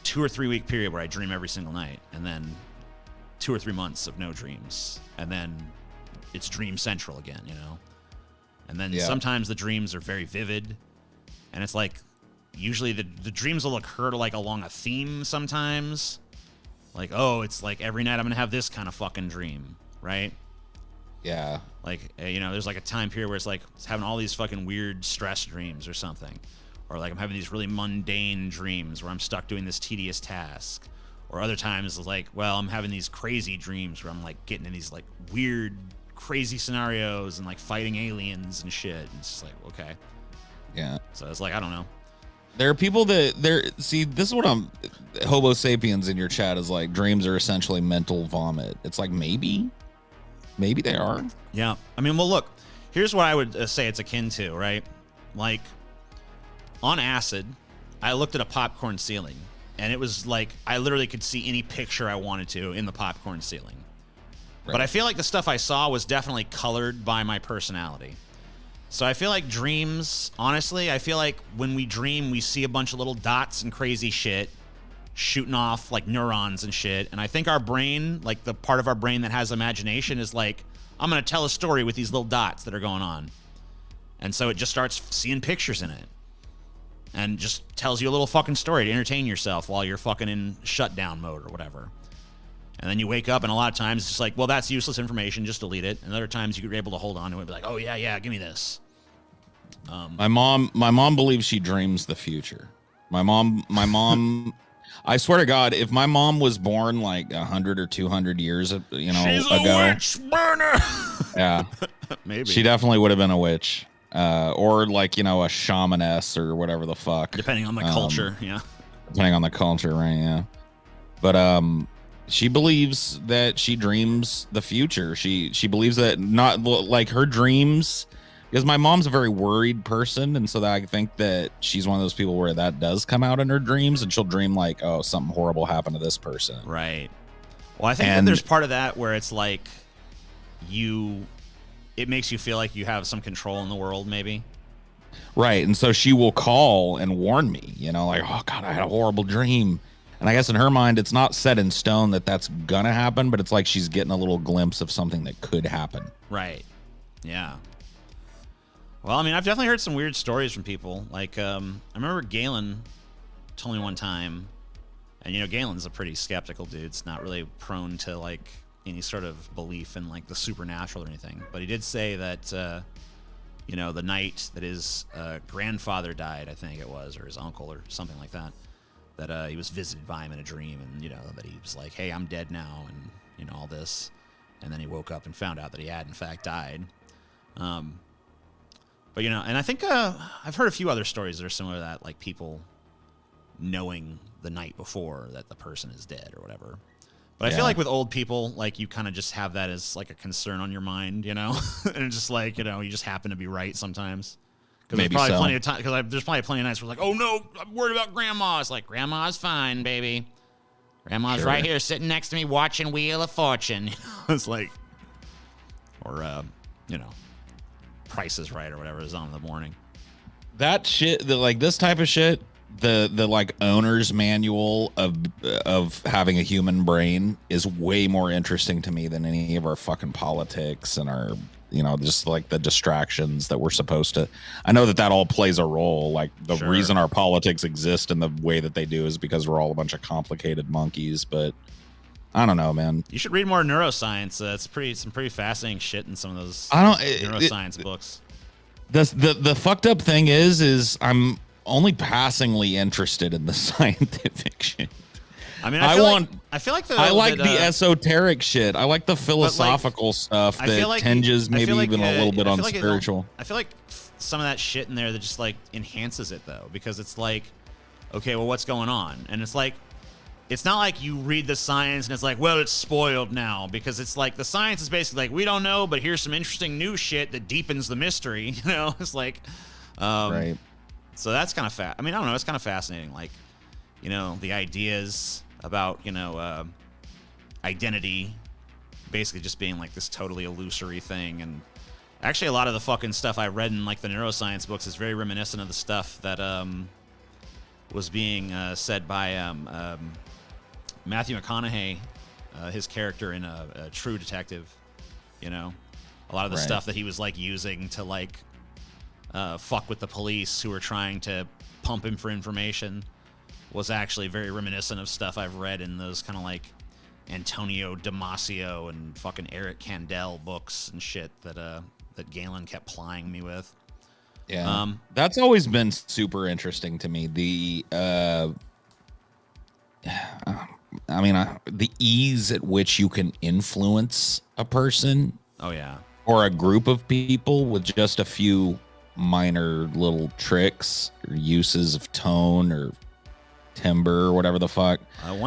2 or 3 week period where I dream every single night, and then 2 or 3 months of no dreams, and then it's dream central again, you know? And then sometimes the dreams are very vivid, and it's like usually the dreams will occur to like along a theme sometimes. Like, oh, it's like every night I'm gonna have this kind of fucking dream, right? Yeah. Like, you know, there's like a time period where it's like it's having all these fucking weird stress dreams or something. Or like I'm having these really mundane dreams where I'm stuck doing this tedious task. Or other times it's like, well, I'm having these crazy dreams where I'm like getting in these like weird, crazy scenarios and like fighting aliens and shit. And it's just like, okay. Yeah. So it's like, I don't know. There are people that see, this is what Homo sapiens in your chat is like, dreams are essentially mental vomit. It's like, maybe they are. Yeah. I mean, well, look, here's what I would say it's akin to, right? Like on acid, I looked at a popcorn ceiling and it was like, I literally could see any picture I wanted to in the popcorn ceiling. Right. But I feel like the stuff I saw was definitely colored by my personality. So I feel like dreams, honestly, I feel like when we dream, we see a bunch of little dots and crazy shit shooting off like neurons and shit. And I think our brain, like the part of our brain that has imagination is like, I'm going to tell a story with these little dots that are going on. And so it just starts seeing pictures in it and just tells you a little fucking story to entertain yourself while you're fucking in shutdown mode or whatever. And then you wake up and a lot of times it's just like, well, that's useless information, just delete it. And other times you're able to hold on to it and be like, oh yeah, give me this. My mom believes she dreams the future. My mom, I swear to God, if my mom was born like 100 or 200 years, you know, she's ago, a witch burner. Yeah, maybe she definitely would have been a witch, or like, you know, a shamaness or whatever the fuck, depending on the culture. Yeah, depending on the culture, right? Yeah, but she believes that she dreams the future. She believes that not like her dreams, because my mom's a very worried person, and so that I think that she's one of those people where that does come out in her dreams, and she'll dream like, oh, something horrible happened to this person. Right. Well, I think that there's part of that where it's like it makes you feel like you have some control in the world, maybe. Right, and so she will call and warn me, you know, like, oh God, I had a horrible dream. And I guess in her mind, it's not set in stone that that's gonna happen, but it's like she's getting a little glimpse of something that could happen. Right. Yeah. Well, I mean, I've definitely heard some weird stories from people. Like, I remember Galen told me one time, and you know, Galen's a pretty skeptical dude. It's not really prone to like any sort of belief in like the supernatural or anything. But he did say that, you know, the night that his grandfather died, I think it was, or his uncle or something like that, that he was visited by him in a dream, and you know that he was like, "Hey, I'm dead now," and you know all this, and then he woke up and found out that he had in fact died. But you know, and I think I've heard a few other stories that are similar to that, like people knowing the night before that the person is dead or whatever. But I feel like with old people, like you kind of just have that as like a concern on your mind, you know, and it's just like, you know, you just happen to be right sometimes. Because there's probably plenty of time. Because there's probably plenty of nights where like, oh no, I'm worried about Grandma. It's like, Grandma's fine, baby. Grandma's right here sitting next to me watching Wheel of Fortune. It's like, or you know, Price is Right or whatever is on in the morning. That shit, like this type of shit, the like owner's manual of having a human brain is way more interesting to me than any of our fucking politics and our, you know, just like the distractions that we're supposed to. I know that all plays a role. Like the reason our politics exist in the way that they do is because we're all a bunch of complicated monkeys. But I don't know, man. You should read more neuroscience. It's some pretty fascinating shit in some of those neuroscience books. The fucked up thing is I'm only passingly interested in the scientific shit. I mean, I feel like the esoteric shit. I like the philosophical stuff that tinges maybe even a little bit on spiritual. I feel like some of that shit in there that just like enhances it though, because it's like, okay, well, what's going on? And it's like, it's not like you read the science and it's like, well, it's spoiled now, because it's like the science is basically like, we don't know, but here's some interesting new shit that deepens the mystery. You know, it's like, right. So that's kind of I mean, I don't know. It's kind of fascinating. Like, you know, the ideas about, you know, identity basically just being like this totally illusory thing. And actually, a lot of the fucking stuff I read in like the neuroscience books is very reminiscent of the stuff that was being said by Matthew McConaughey, his character in a True Detective. You know, a lot of the stuff that he was like using to like fuck with the police who were trying to pump him for information was actually very reminiscent of stuff I've read in those kind of like Antonio Damasio and fucking Eric Kandel books and shit that Galen kept plying me with. Yeah, that's always been super interesting to me. The the ease at which you can influence a person. Oh yeah. Or a group of people with just a few minor little tricks or uses of tone or timbre or whatever the fuck.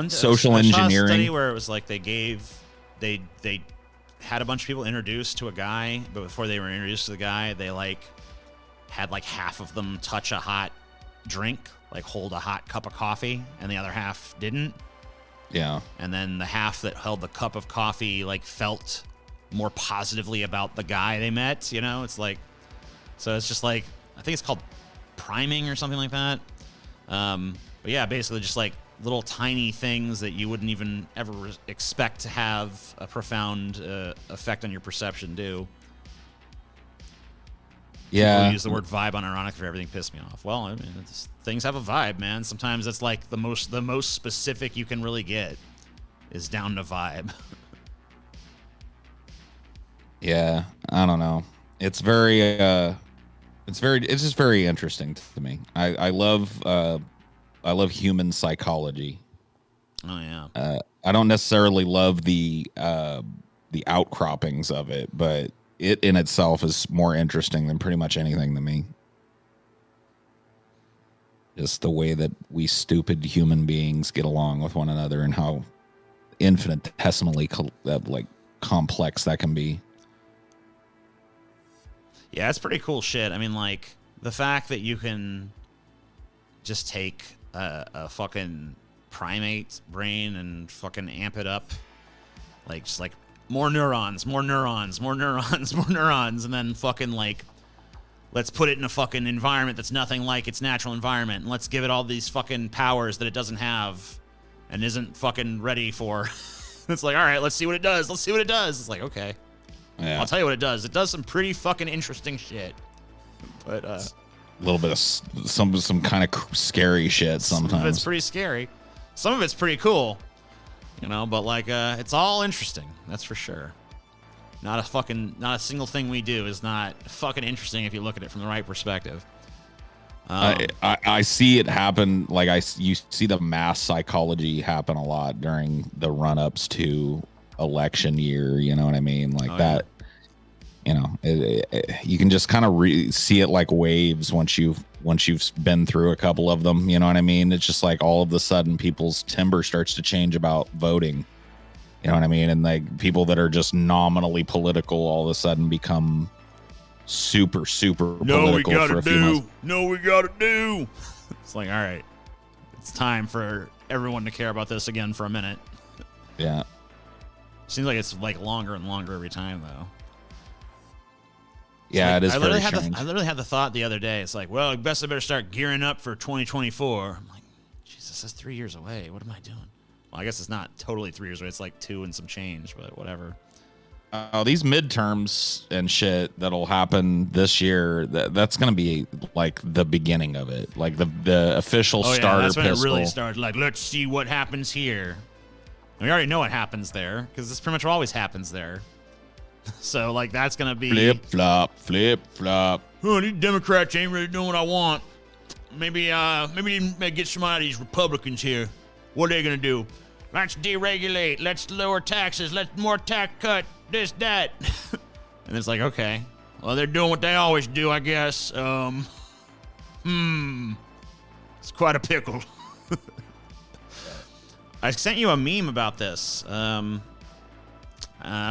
Social engineering. I saw a study where it was like they had a bunch of people introduced to a guy, but before they were introduced to the guy, they like had like half of them touch a hot drink, like hold a hot cup of coffee, and the other half didn't. Yeah. And then the half that held the cup of coffee like felt more positively about the guy they met, you know? It's like, so it's just like, I think it's called priming or something like that. But yeah, basically just like little tiny things that you wouldn't even ever expect to have a profound effect on your perception do. Yeah. People use the word vibe unironic for everything pissed me off. Well, I mean, things have a vibe, man. Sometimes it's like the most specific you can really get is down to vibe. Yeah, I don't know. It's just very interesting to me. I love human psychology. Oh yeah. I don't necessarily love the outcroppings of it, but it in itself is more interesting than pretty much anything to me. Just the way that we stupid human beings get along with one another and how infinitesimally complex that can be. Yeah, it's pretty cool shit. I mean, like, the fact that you can just take a fucking primate brain and fucking amp it up, like, just like, more neurons, more neurons, more neurons, more neurons, and then fucking, like, let's put it in a fucking environment that's nothing like its natural environment, and let's give it all these fucking powers that it doesn't have and isn't fucking ready for. It's like, all right, let's see what it does. Let's see what it does. It's like, okay. Yeah. I'll tell you what it does. It does some pretty fucking interesting shit. But a little bit of some kind of scary shit sometimes. Some of it's pretty scary. Some of it's pretty cool. You know, but like it's all interesting. That's for sure. Not a single thing we do is not fucking interesting if you look at it from the right perspective. I see it happen. Like you see the mass psychology happen a lot during the run-ups to election year, you know what I mean? Like that, yeah. You know, you can just kind of see it like waves once you've been through a couple of them, you know what I mean? It's just like all of a sudden people's timbre starts to change about voting, you know what I mean? And like people that are just nominally political all of a sudden become super political for a few months. No, we gotta do. It's like, all right, it's time for everyone to care about this again for a minute. Yeah. Seems like it's like longer and longer every time, though. Yeah, like, it is very strange. I literally had the thought the other day. It's like, well, I better start gearing up for 2024. I'm like, Jesus, that's 3 years away. What am I doing? Well, I guess it's not totally 3 years away. It's like 2 and some change, but whatever. These midterms and shit that'll happen this year, that's going to be like the beginning of it. Like the official starter that's when pistol. It really starts. Like, let's see what happens here. And we already know what happens there because this pretty much always happens there. So, like, that's going to be... Flip, flop. Oh, these Democrats ain't really doing what I want. Maybe get some of these Republicans here. What are they going to do? Let's deregulate. Let's lower taxes. Let's more tax cut. This, that. And it's like, okay. Well, they're doing what they always do, I guess. It's quite a pickle. I sent you a meme about this. I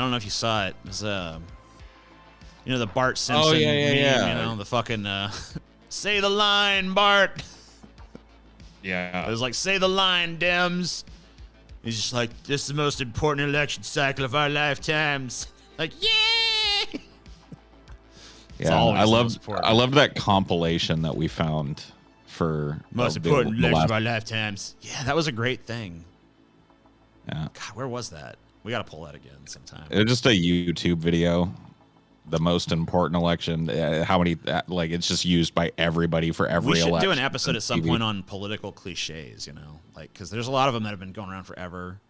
don't know if you saw it. It was, you know, the Bart Simpson meme, yeah. You know, the fucking, say the line, Bart. Yeah. It was like, say the line, Dems. He's just like, this is the most important election cycle of our lifetimes. Like, yay! Yeah, I loved that compilation that we found for most important election of our lifetimes. Yeah, that was a great thing. Yeah. God, where was that? We got to pull that again sometime. It was just a YouTube video. The most important election. How many? Like, it's just used by everybody for every election. We should do an episode at some point on political cliches, you know, like, because there's a lot of them that have been going around forever.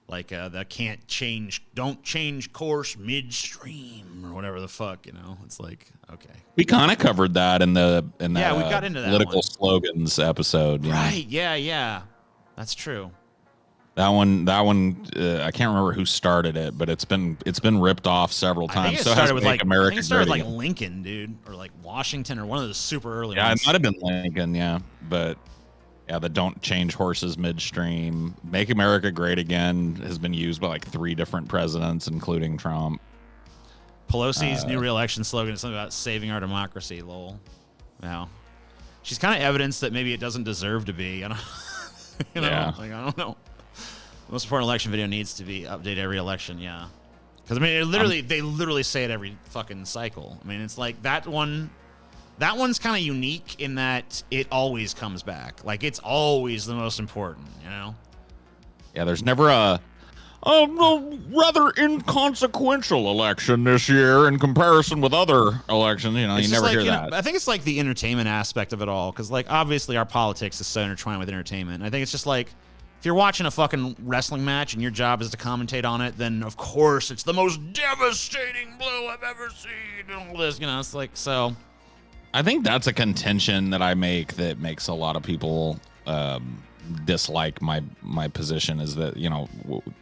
Like, that don't change course midstream or whatever the fuck, you know. It's like, okay. We kind of covered that in the we got into that political slogans episode. Right? Yeah. That's true. That one. I can't remember who started it, but it's been ripped off several times. I think it started with like Lincoln, dude, or like Washington, or one of the super early ones. Yeah, it might have been Lincoln. Yeah, but yeah, the don't change horses midstream. Make America Great Again has been used by like 3 different presidents, including Trump. Pelosi's new re-election slogan is something about saving our democracy. Lol. Wow. She's kind of evidence that maybe it doesn't deserve to be. I don't, I don't know. The most important election video needs to be updated every election, yeah. Because, I mean, they literally say it every fucking cycle. I mean, it's like that one's kind of unique in that it always comes back. Like, it's always the most important, you know? Yeah, there's never a rather inconsequential election this year in comparison with other elections. You know, you never hear that. I think it's like the entertainment aspect of it all. Because, like, obviously our politics is so intertwined with entertainment. And I think it's just like, if you're watching a fucking wrestling match and your job is to commentate on it, then of course it's the most devastating blow I've ever seen and all this, you know, it's like, so. I think that's a contention that I make that makes a lot of people dislike my position, is that, you know,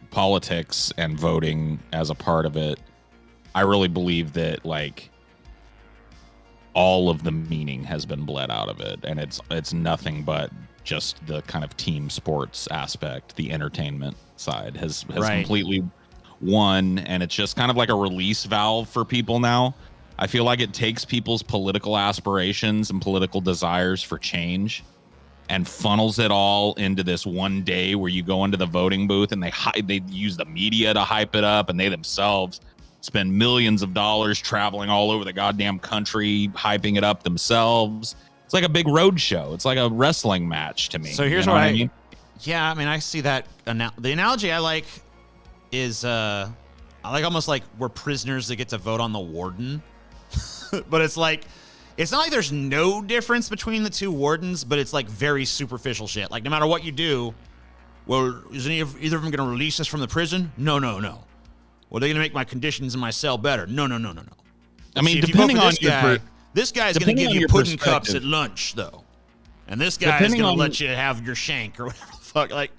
politics and voting as a part of it, I really believe that, like, all of the meaning has been bled out of it, and it's nothing but just the kind of team sports aspect. The entertainment side has completely won, and it's just kind of like a release valve for people now. I feel like it takes people's political aspirations and political desires for change and funnels it all into this one day where you go into the voting booth and they use the media to hype it up, and they themselves spend millions of dollars traveling all over the goddamn country hyping it up themselves. It's like a big road show. It's like a wrestling match to me. So here's what I mean. Yeah, I mean, I see that. The analogy I like is, I like almost like we're prisoners that get to vote on the warden. But it's like, it's not like there's no difference between the two wardens, but it's like very superficial shit. Like, no matter what you do, well, is either of them going to release us from the prison? No. Well, they're going to make my conditions in my cell better? No. I mean, depending on this guy's going to give you pudding cups at lunch, though. And this guy is going to let you have your shank or whatever the fuck. Like,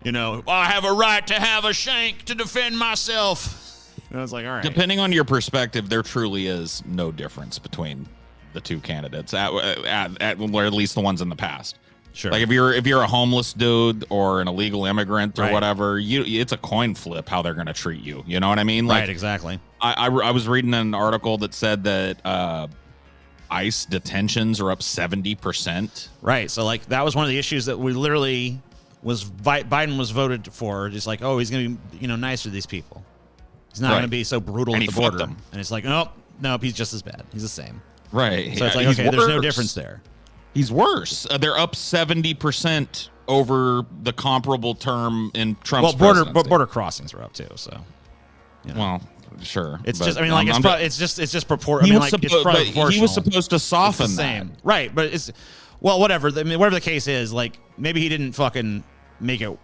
you know, I have a right to have a shank to defend myself. And I was like, all right. Depending on your perspective, there truly is no difference between the two candidates, or at least the ones in the past. Sure. Like, if you're a homeless dude or an illegal immigrant or whatever, it's a coin flip how they're going to treat you. You know what I mean? Like, right, exactly. I was reading an article that said that ICE detentions are up 70%. Right. So, like, that was one of the issues that we literally Biden was voted for. Just like, oh, he's going to be, you know, nicer to these people. He's not going to be so brutal at the border. And it's like, nope, he's just as bad. He's the same. Right. So it's like, okay, there's no difference there. He's worse. They're up 70% over the comparable term in Trump's presidency. Border crossings are up too. So, you know. Well, sure. It's just, I mean, like, it's just proportional. I mean, like, it's proportional. He was supposed to soften it's the same. That. Right. But it's, well, whatever. I mean, whatever the case is, like, maybe he didn't fucking make it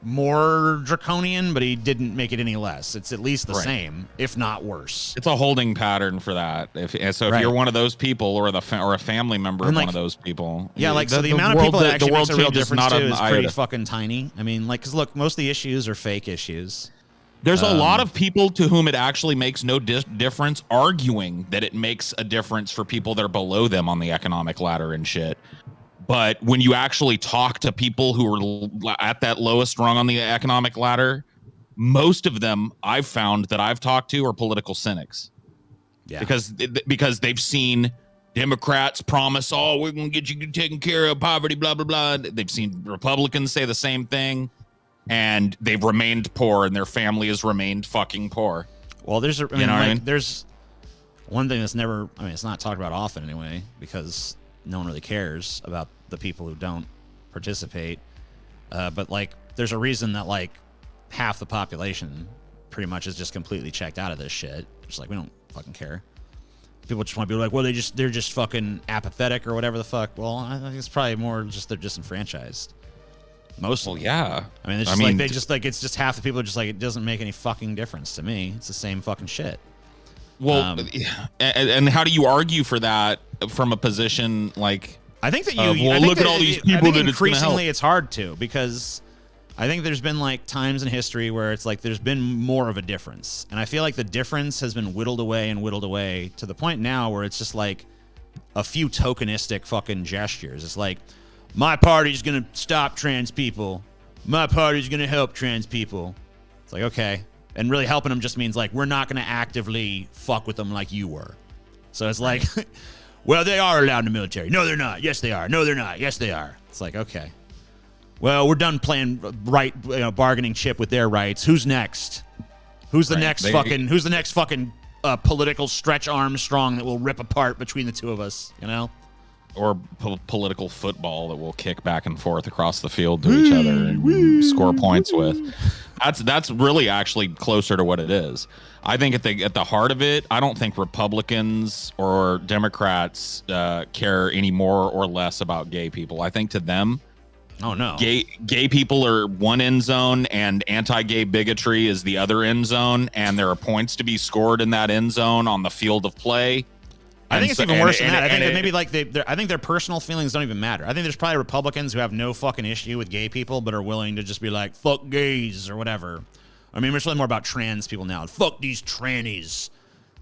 more draconian, but he didn't make it any less. It's at least the same, if not worse. It's a holding pattern for that. If you're one of those people, or a family member of one of those people, so the amount of people that actually makes a real difference too is pretty fucking tiny. I mean, like, because look, most of the issues are fake issues. There's a lot of people to whom it actually makes no difference, arguing that it makes a difference for people that are below them on the economic ladder and shit. But when you actually talk to people who are at that lowest rung on the economic ladder, most of them I've found that I've talked to are political cynics. Yeah. Because they've seen Democrats promise, oh, we're going to get you taken care of, poverty, blah, blah, blah. They've seen Republicans say the same thing. and they've remained poor, and their family has remained fucking poor. Well, there's there's one thing that's never, it's not talked about often anyway, because no one really cares about the people who don't participate. But like, there's a reason that like half the population pretty much is just completely checked out of this shit. Just like, we don't fucking care. People just want to be like, well, they're just fucking apathetic or whatever the fuck. Well, I think it's probably more just they're disenfranchised. Mostly. Well, yeah. It's just like they just like, it's just half the people are just like, it doesn't make any fucking difference to me. It's the same fucking shit. Well, and how do you argue for that from a position like? I think that look at all these people that increasingly it's hard to, because I think there's been like times in history where it's like there's been more of a difference, and I feel like the difference has been whittled away to the point now where it's just like a few tokenistic fucking gestures. It's like, my party's gonna stop trans people, my party's gonna help trans people. It's like, okay, and really helping them just means like, we're not gonna actively fuck with them like you were. So it's like, well, they are allowed in the military. No, they're not. Yes, they are. No, they're not. Yes, they are. It's like, okay. Well, we're done playing bargaining chip with their rights. Who's next? Who's the next fucking political Stretch Armstrong that will rip apart between the two of us, Or political football that will kick back and forth across the field to each other and score points with. That's really actually closer to what it is. I think at the heart of it, I don't think Republicans or Democrats care any more or less about gay people. I think to them, oh no, gay people are one end zone and anti-gay bigotry is the other end zone, and there are points to be scored in that end zone on the field of play. I think it's even worse than that. I think that maybe like I think their personal feelings don't even matter. I think there's probably Republicans who have no fucking issue with gay people, but are willing to just be like, fuck gays or whatever. I mean, it's really more about trans people now. Fuck these trannies.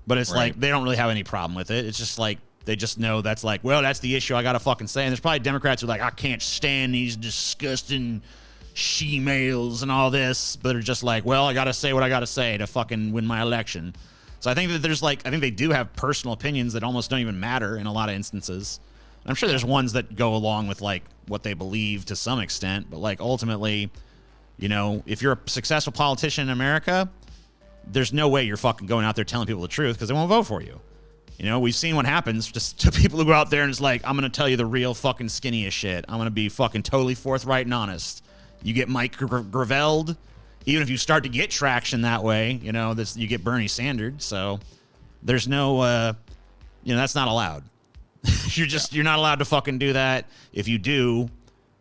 But it's like, they don't really have any problem with it. It's just like, they just know that's like, well, that's the issue I got to fucking say. And there's probably Democrats who are like, I can't stand these disgusting she-males and all this. But are just like, well, I got to say what I got to say to fucking win my election. So I think that there's like, I think they do have personal opinions that almost don't even matter in a lot of instances. And I'm sure there's ones that go along with like what they believe to some extent, but like ultimately, if you're a successful politician in America, there's no way you're fucking going out there telling people the truth because they won't vote for you. We've seen what happens just to people who go out there and it's like, I'm going to tell you the real fucking skinniest shit. I'm going to be fucking totally forthright and honest. You get Mike Gravel'd. Even if you start to get traction that way, you get Bernie Sanders. So there's no, that's not allowed. You're not allowed to fucking do that. If you do,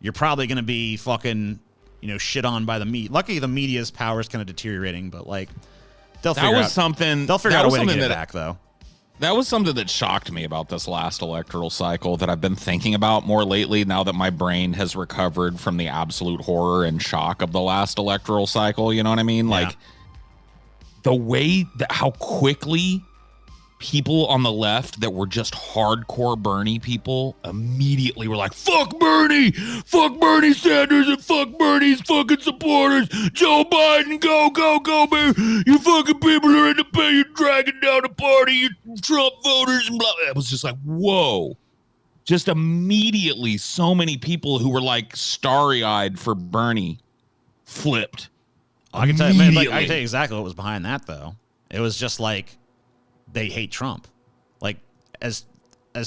you're probably going to be fucking, shit on by the media. Luckily, the media's power is kind of deteriorating, but like, they'll figure out a way to get it back, though. That was something that shocked me about this last electoral cycle that I've been thinking about more lately now that my brain has recovered from the absolute horror and shock of the last electoral cycle. You know what I mean? Yeah. Like the way that how quickly people on the left that were just hardcore Bernie people immediately were like, fuck Bernie Sanders and fuck Bernie's fucking supporters. Joe Biden, go, man. You fucking people are independent, dragging down the party, you Trump voters and blah. It was just like, whoa. Just immediately so many people who were like starry-eyed for Bernie flipped. I can tell you, man, I can tell you exactly what was behind that, though. It was just like, they hate Trump. Like, as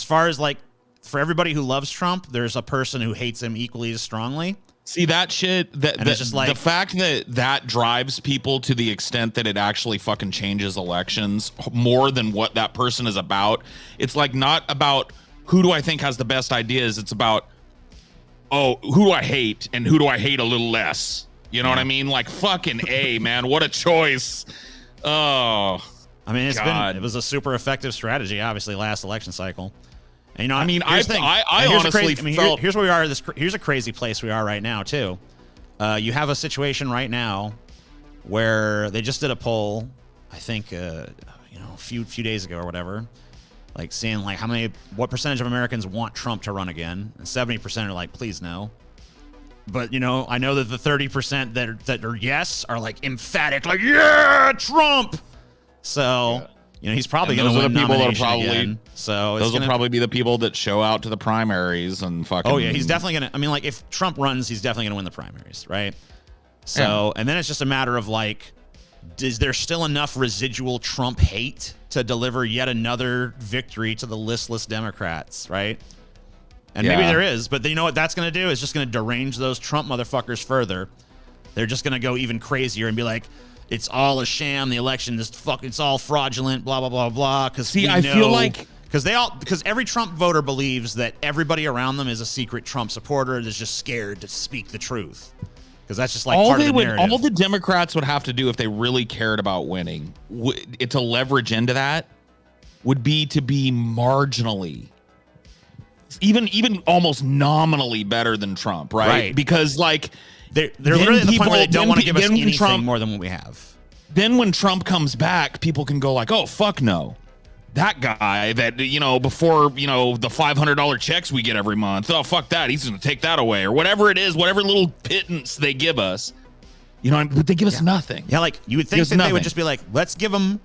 far as like, for everybody who loves Trump, there's a person who hates him equally as strongly. See that shit? It's just like, the fact that drives people to the extent that it actually fucking changes elections more than what that person is about. It's like not about who do I think has the best ideas. It's about, who do I hate and who do I hate a little less? You know what I mean? Like fucking A, man. What a choice. Oh. I mean, it was a super effective strategy, obviously, last election cycle. And, I mean, I honestly felt... Here's where we are. Here's a crazy place we are right now, too. You have a situation right now where they just did a poll, I think, a few days ago or whatever, like seeing like what percentage of Americans want Trump to run again, and 70% are like, please no. But I know that the 30% that are yes are like emphatic, like yeah, Trump. So, he's probably going to win nomination again. So those will probably be the people that show out to the primaries and fucking... Oh, yeah, he's definitely going to... I mean, like, if Trump runs, he's definitely going to win the primaries, right? So, and then it's just a matter of like, is there still enough residual Trump hate to deliver yet another victory to the listless Democrats, right? And maybe there is, but you know what that's going to do? It's just going to derange those Trump motherfuckers further. They're just going to go even crazier and be like, it's all a sham. The election is it's all fraudulent, blah, blah, blah, blah. Because feel like... Because every Trump voter believes that everybody around them is a secret Trump supporter that's just scared to speak the truth. Because that's just like part of the narrative. All the Democrats would have to do if they really cared about winning, to leverage into that, would be to be marginally, even almost nominally better than Trump, right? Because like they're literally at the point where they don't want to give us anything more than what we have. Then when Trump comes back, people can go like, oh, fuck no. That guy that, you know, before, you know, the $500 checks we get every month, oh, fuck that. He's going to take that away or whatever it is, whatever little pittance they give us, you know, but they give us nothing. Yeah, like you would think that they would just be like, let's give them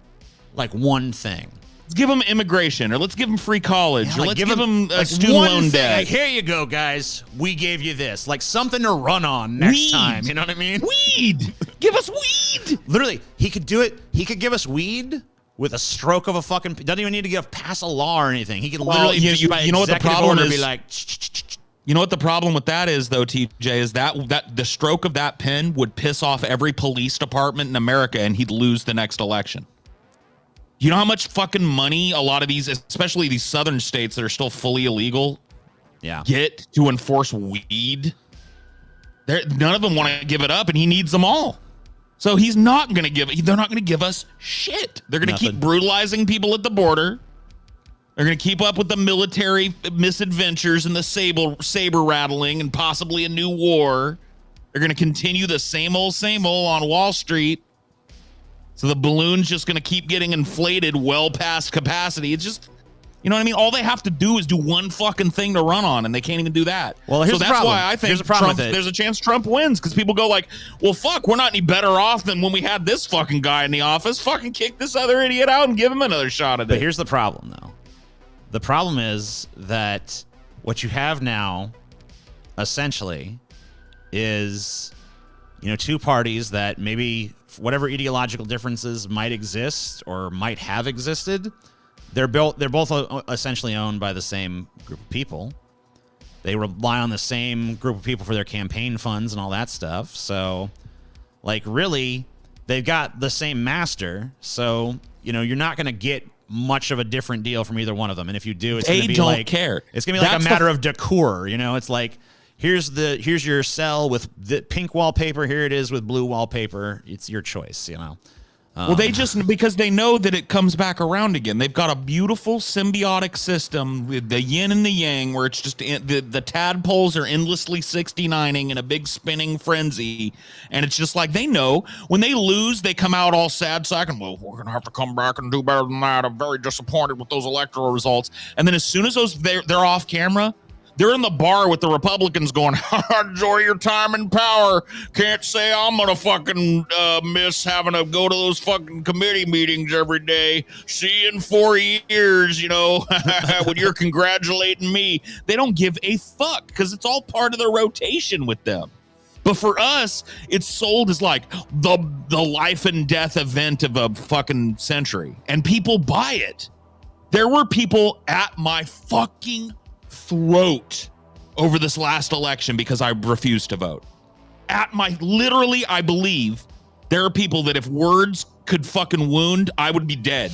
like one thing. Let's give them immigration, or let's give them free college, or let's give them a student loan debt. Like, here you go, guys. We gave you this. Like something to run on next time. You know what I mean? Weed. Give us weed. Literally, he could do it. He could give us weed with a stroke of a fucking, doesn't even need to pass a law or anything. He could literally just by know what the problem is? Be like, you know what the problem with that is, though, TJ, is that the stroke of that pen would piss off every police department in America, and he'd lose the next election. You know how much fucking money a lot of these, especially these southern states that are still fully illegal, get to enforce weed? None of them want to give it up, and he needs them all. So he's not going to they're not going to give us shit. They're going to keep brutalizing people at the border. They're going to keep up with the military misadventures and the saber rattling and possibly a new war. They're going to continue the same old on Wall Street. So the balloon's just going to keep getting inflated well past capacity. It's just, you know what I mean? All they have to do is do one fucking thing to run on, and they can't even do that. Well, here's the problem. Why I think there's a chance Trump wins, because people go like, well, fuck, we're not any better off than when we had this fucking guy in the office. Fucking kick this other idiot out and give him another shot at it. But here's the problem, though. The problem is that what you have now, essentially, is, you know, two parties that maybe whatever ideological differences might exist or might have existed, they're both essentially owned by the same group of people. They rely on the same group of people for their campaign funds and all that stuff. So, like, really, they've got the same master. So, you know, you're not going to get much of a different deal from either one of them. And if you do, it's going to be like, it's going to be like a matter of decor. You know, it's like, here's your cell with the pink wallpaper. Here it is with blue wallpaper. It's your choice, you know. Well, because they know that it comes back around again. They've got a beautiful symbiotic system with the yin and the yang, where it's just the tadpoles are endlessly 69ing in a big spinning frenzy. And it's just like, they know when they lose, they come out all sad sacking. Well, we're going to have to come back and do better than that. I'm very disappointed with those electoral results. And then as soon as they're off camera, they're in the bar with the Republicans going, enjoy your time in power. Can't say I'm going to fucking miss having to go to those fucking committee meetings every day. See you in 4 years, you know, when you're congratulating me. They don't give a fuck because it's all part of the rotation with them. But for us, it's sold as like the life and death event of a fucking century. And people buy it. There were people at my fucking throat over this last election because I refused to vote. Literally, I believe there are people that if words could fucking wound, I would be dead.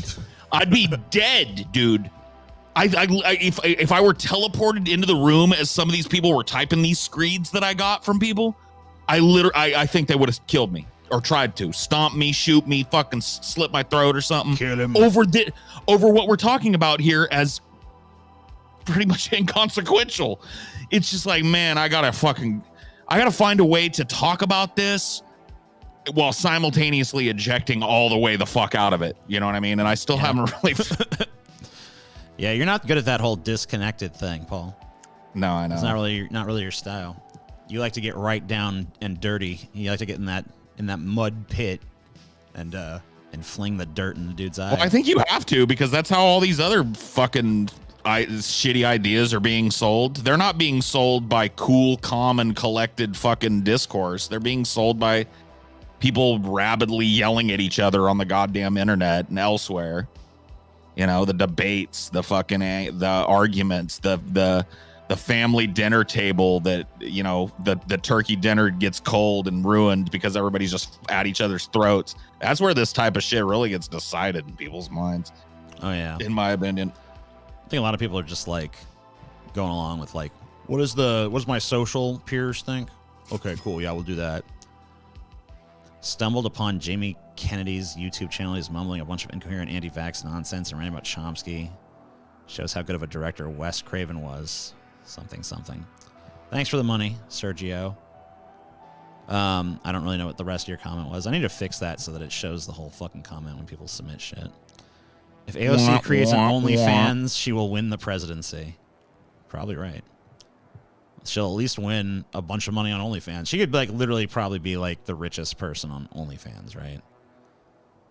I'd be dead, dude. If I were teleported into the room as some of these people were typing these screeds that I got from people, I think they would have killed me or tried to stomp me, shoot me, fucking slit my throat or something. Kill him. Over what we're talking about here as pretty much inconsequential. It's just like, man, I gotta find a way to talk about this while simultaneously ejecting all the way the fuck out of it. You know what I mean? And I still haven't really. Yeah, you're not good at that whole disconnected thing, Paul. No, I know. It's not really your style. You like to get right down and dirty. You like to get in that mud pit and fling the dirt in the dude's eye. Well, I think you have to, because that's how all these other fucking shitty ideas are being sold. They're not being sold by cool, calm, and collected fucking discourse. They're being sold by people rabidly yelling at each other on the goddamn internet and elsewhere. You know, the debates, the arguments, the family dinner table that, you know, the turkey dinner gets cold and ruined because everybody's just at each other's throats. That's where this type of shit really gets decided in people's minds. Oh yeah, in my opinion. I think a lot of people are just like going along with like, what does my social peers think? Okay, cool. Yeah, we'll do that. Stumbled upon Jamie Kennedy's YouTube channel. He's mumbling a bunch of incoherent anti-vax nonsense and ranting about Chomsky. Shows how good of a director Wes Craven was. Something. Thanks for the money, Sergio. I don't really know what the rest of your comment was. I need to fix that so that it shows the whole fucking comment when people submit shit. If AOC creates an OnlyFans, she will win the presidency. Probably right. She'll at least win a bunch of money on OnlyFans. She could like literally probably be like the richest person on OnlyFans, right?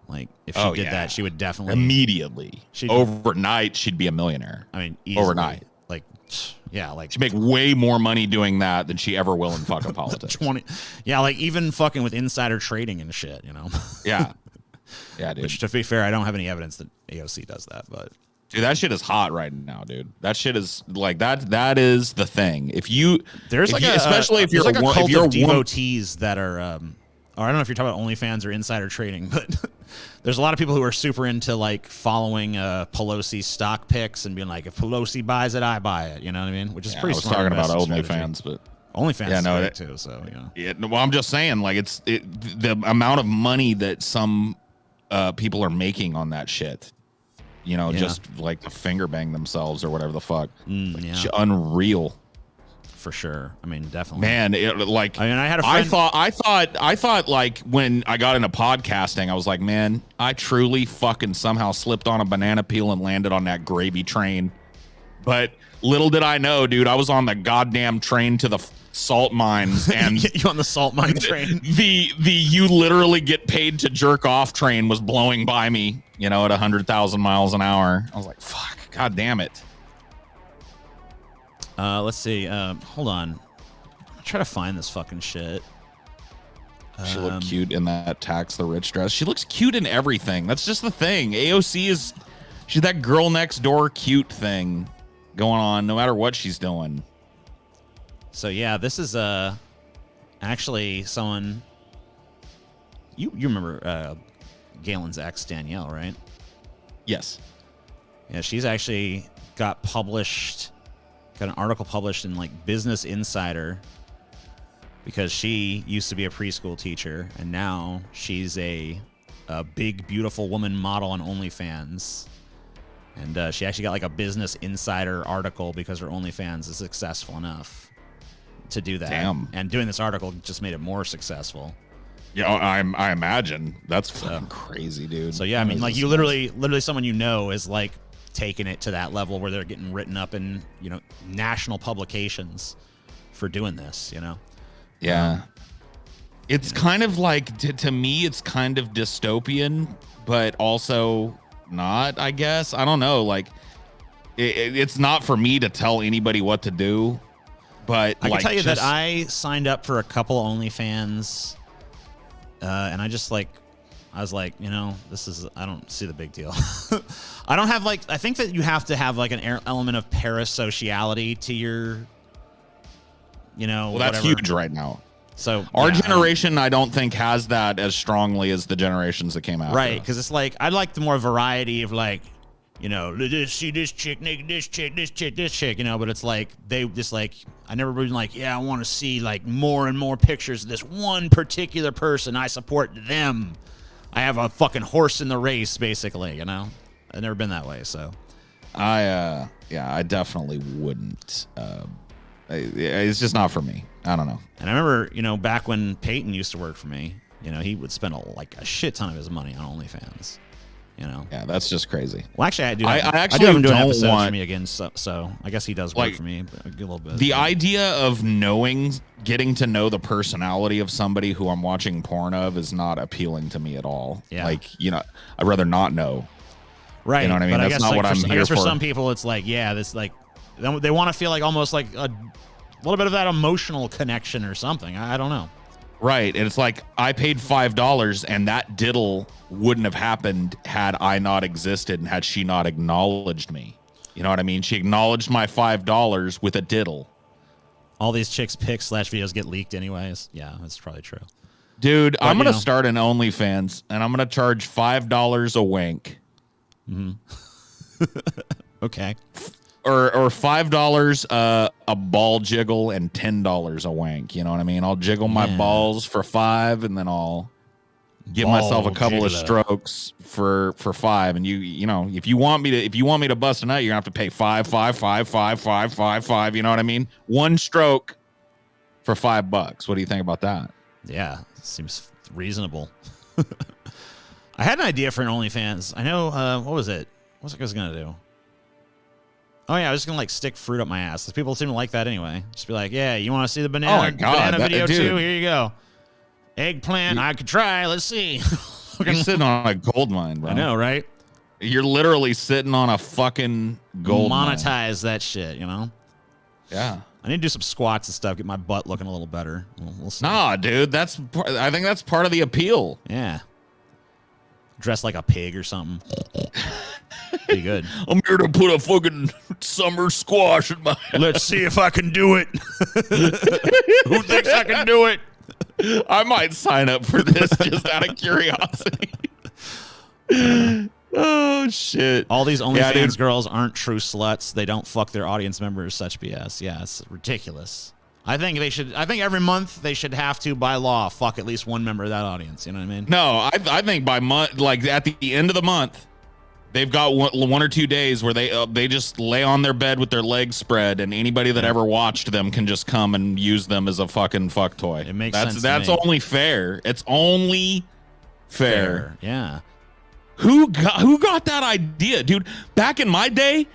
Like if she did that, she would definitely immediately overnight she'd be a millionaire. I mean, easily. Overnight. Like yeah, like she'd make way more money doing that than she ever will in fucking politics. Yeah, like even fucking with insider trading and shit, you know. Yeah. Yeah, dude. Which, to be fair, I don't have any evidence that AOC does that, but dude, that shit is hot right now, dude. That shit is like that is the thing. If you especially if you're like a cult of devotees that are or I don't know if you're talking about OnlyFans or insider trading, but there's a lot of people who are super into like following Pelosi stock picks and being like, if Pelosi buys it, I buy it. You know what I mean? Which is pretty smart. I was talking about OnlyFans, but OnlyFans is great too. So yeah. Well, I'm just saying, like the amount of money that some people are making on that shit. You know, just like to finger bang themselves or whatever the fuck. Unreal. For sure. I mean, definitely. Man, I had a friend. I thought like when I got into podcasting, I was like, man, I truly fucking somehow slipped on a banana peel and landed on that gravy train. But little did I know, dude, I was on the goddamn train to the salt mines, and you on the salt mine train. The you literally get paid to jerk off train was blowing by me, you know, at 100,000 miles an hour. I was like, fuck, god damn it. Let's see. Hold on. I'll try to find this fucking shit. She looked cute in that Tax the Rich dress. She looks cute in everything. That's just the thing. AOC she's that girl next door cute thing going on no matter what she's doing. So yeah, this is actually someone you remember Galen's ex Danielle, right? Yes. Yeah, she's actually got an article published in like Business Insider because she used to be a preschool teacher and now she's a big beautiful woman model on OnlyFans. And she actually got like a Business Insider article because her OnlyFans is successful enough to do that. Damn. And doing this article just made it more successful. Yeah, I imagine. That's fucking crazy, dude. So yeah, I mean, like you literally someone you know is like taking it to that level where they're getting written up in, you know, national publications for doing this, you know? Yeah. It's kind of like, to me, it's kind of dystopian, but also not, I guess. I don't know. Like, it's not for me to tell anybody what to do, but I can tell you that I signed up for a couple OnlyFans, and I was like, you know, I don't see the big deal. I don't have I think that you have to have like an element of parasociality to your, you know, well, that's whatever. huge right now. So our generation, I don't think has that as strongly as the generations that came after. Right. Cause it's like, I'd like the more variety of like, you know, see this chick naked, this chick, you know, but it's like, they just like, I never been like, yeah, I want to see like more and more pictures of this one particular person. I support them. I have a fucking horse in the race, basically, you know? I've never been that way, so. I definitely wouldn't. It's just not for me. I don't know. And I remember, you know, back when Peyton used to work for me, you know, he would spend a shit ton of his money on OnlyFans, you know? Yeah, that's just crazy. Well, actually, I do have him doing episodes for me again, so I guess he does work for me a little bit. The idea of getting to know the personality of somebody who I'm watching porn of is not appealing to me at all. Yeah. Like, you know, I'd rather not know. Right. You know what I mean? But That's not what I'm I here guess for for. some people, it's like, yeah, this like they want to feel like almost like a little bit of that emotional connection or something. I don't know. Right. And it's like I paid $5 and that diddle wouldn't have happened had I not existed and had she not acknowledged me. You know what I mean? She acknowledged my $5 with a diddle. All these chicks' pics / videos get leaked anyways. Yeah, that's probably true. Dude, But, I'm going to start an OnlyFans and I'm going to charge $5 a wank. Mm-hmm. Okay. Or $5 a ball jiggle and $10 a wank. You know what I mean? I'll jiggle my balls for $5 and then I'll give myself a couple of strokes for $5. And you know, if you want me to bust a nut, you're gonna have to pay $5, $5. You know what I mean? One stroke for $5. What do you think about that? Yeah, seems reasonable. I had an idea for an OnlyFans. I know. What was it? What was I gonna do? Oh yeah, I was just gonna like stick fruit up my ass. People seem to like that anyway. Just be like, yeah, you want to see the banana video too? Here you go. Eggplant. I could try. Let's see. You're sitting on a gold mine, bro. I know, right? You're literally sitting on a fucking gold mine. Monetize that shit, you know? Yeah. I need to do some squats and stuff. Get my butt looking a little better. We'll see. Nah, dude. I think that's part of the appeal. Yeah. Dress like a pig or something. Be good. I'm here to put a fucking summer squash in my. Let's see if I can do it. Who thinks I can do it? I might sign up for this just out of curiosity. Oh shit! All these OnlyFans girls aren't true sluts. They don't fuck their audience members. Such BS. Yeah, it's ridiculous. I think they should. I think every month they should have to, by law, fuck at least one member of that audience. You know what I mean? No, I think by month, like at the end of the month, they've got one or 2 days where they just lay on their bed with their legs spread, and anybody that ever watched them can just come and use them as a fucking fuck toy. It makes sense. That's only fair. It's only fair. Yeah. Who got that idea, dude? Back in my day,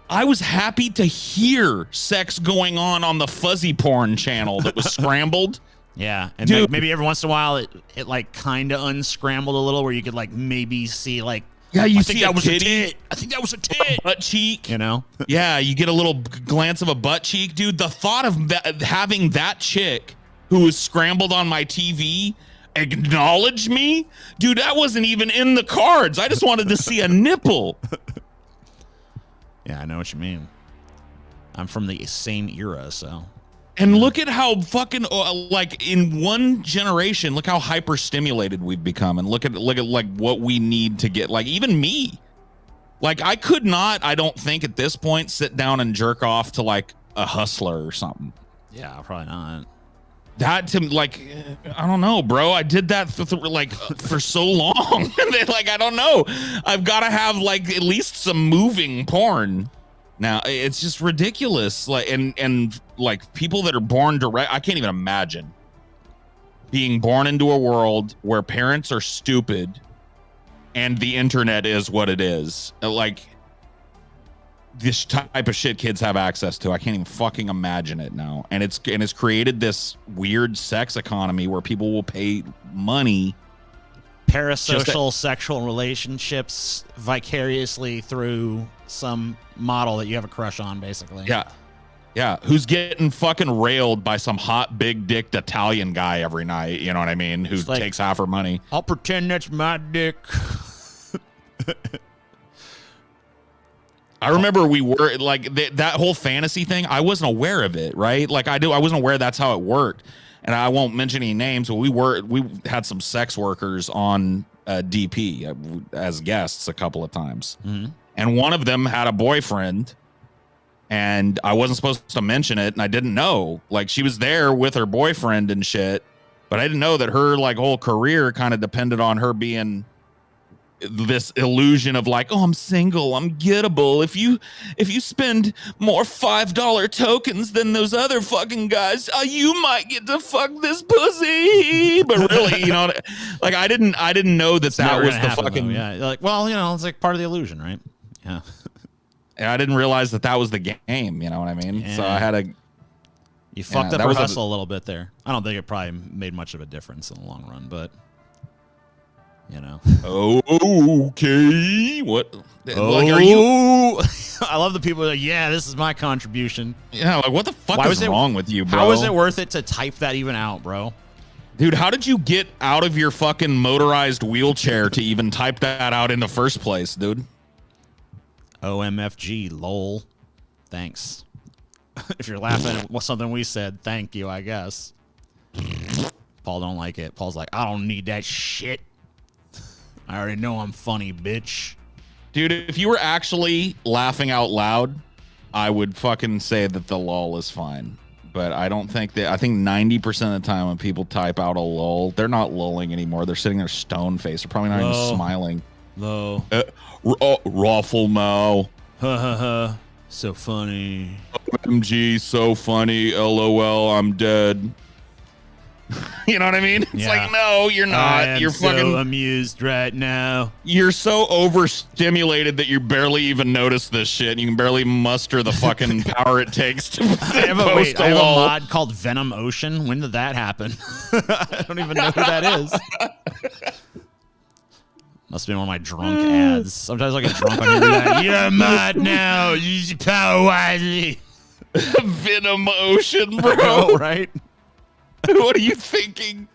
I was happy to hear sex going on the fuzzy porn channel that was scrambled. Yeah, and like maybe every once in a while it like kind of unscrambled a little, where you could like maybe see like. Yeah, you see that was a tit. I think that was a tit. A butt cheek. You know? Yeah, you get a little glance of a butt cheek. Dude, the thought of having that chick who was scrambled on my TV acknowledge me? Dude, that wasn't even in the cards. I just wanted to see a nipple. Yeah, I know what you mean. I'm from the same era, so. And look at how fucking like in one generation, look how hyper stimulated we've become, and look at like what we need to get. Like even me, like I could not, I don't think at this point, sit down and jerk off to like a Hustler or something. Yeah, probably not. That to like, I don't know, bro. I did that for so long. Like I don't know. I've got to have like at least some moving porn. Now it's just ridiculous. Like and like people that are born direct, I can't even imagine being born into a world where parents are stupid and the internet is what it is. Like this type of shit kids have access to. I can't even fucking imagine it now. And it's created this weird sex economy where people will pay money. Parasocial sexual relationships vicariously through some model that you have a crush on, basically. Yeah. Who's getting fucking railed by some hot big dicked Italian guy every night, you know what I mean? Who takes half her money. I'll pretend that's my dick. I remember we were like that whole fantasy thing. I wasn't aware of it, right? Like I wasn't aware that's how it worked. And I won't mention any names, but we had some sex workers on DP as guests a couple of times. Mm-hmm. And one of them had a boyfriend, and I wasn't supposed to mention it, and I didn't know. Like she was there with her boyfriend and shit, but I didn't know that her like whole career kind of depended on her being this illusion of like, oh, I'm single, I'm gettable. If you spend more $5 tokens than those other fucking guys, you might get to fuck this pussy. But really, you know, like I didn't know that was the fucking yeah. Like, well, you know, it's like part of the illusion, right? Yeah. And I didn't realize that was the game. You know what I mean? Yeah. So I had to. You fucked up her hustle a little bit there. I don't think it probably made much of a difference in the long run, but. You know. Oh, okay. What? Oh, Like, are you? I love the people that are like, yeah, this is my contribution. Yeah, like what the fuck is wrong with you, bro? How is it worth it to type that even out, bro? Dude, how did you get out of your fucking motorized wheelchair to even type that out in the first place, dude? OMFG, lol. Thanks. If you're laughing at something we said, thank you, I guess. Paul don't like it. Paul's like, I don't need that shit. I already know I'm funny, bitch. Dude, if you were actually laughing out loud, I would fucking say that the lol is fine. But I don't think that. I think 90% of the time when people type out a lol, they're not lolling anymore. They're sitting there stone faced. They're probably not even smiling. Low. Raffle Mao. Ha ha ha. So funny. OMG, so funny. LOL, I'm dead. You know what I mean? It's like, no, you're not. You're so fucking amused right now. You're so overstimulated that you barely even notice this shit. You can barely muster the fucking power it takes to I have a mod called Venom Ocean. When did that happen? I don't even know who that is. Must be one of my drunk ads. Sometimes I get drunk on here. You're a mod now. Use your power wisely. Venom Ocean, bro. Right? What are you thinking?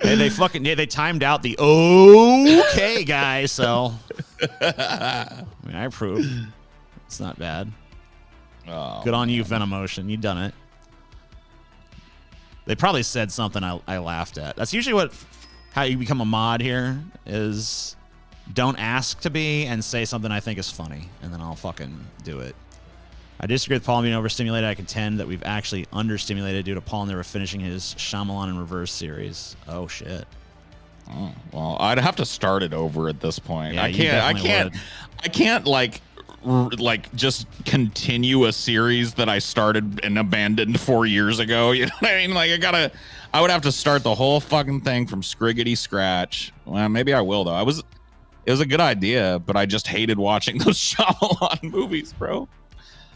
Hey, they timed out the okay guy, so I mean, I approve. It's not bad. Oh, good on you, Venom Ocean. You done it. They probably said something I laughed at. That's usually how you become a mod here is don't ask to be and say something I think is funny, and then I'll fucking do it. I disagree with Paul being overstimulated. I contend that we've actually understimulated due to Paul never finishing his Shyamalan in Reverse series. Oh shit. Oh, well, I'd have to start it over at this point. Yeah, I can't like just continue a series that I started and abandoned 4 years ago. You know what I mean? Like I would have to start the whole fucking thing from scriggity scratch. Well, maybe I will though. It was a good idea, but I just hated watching those Shyamalan movies, bro.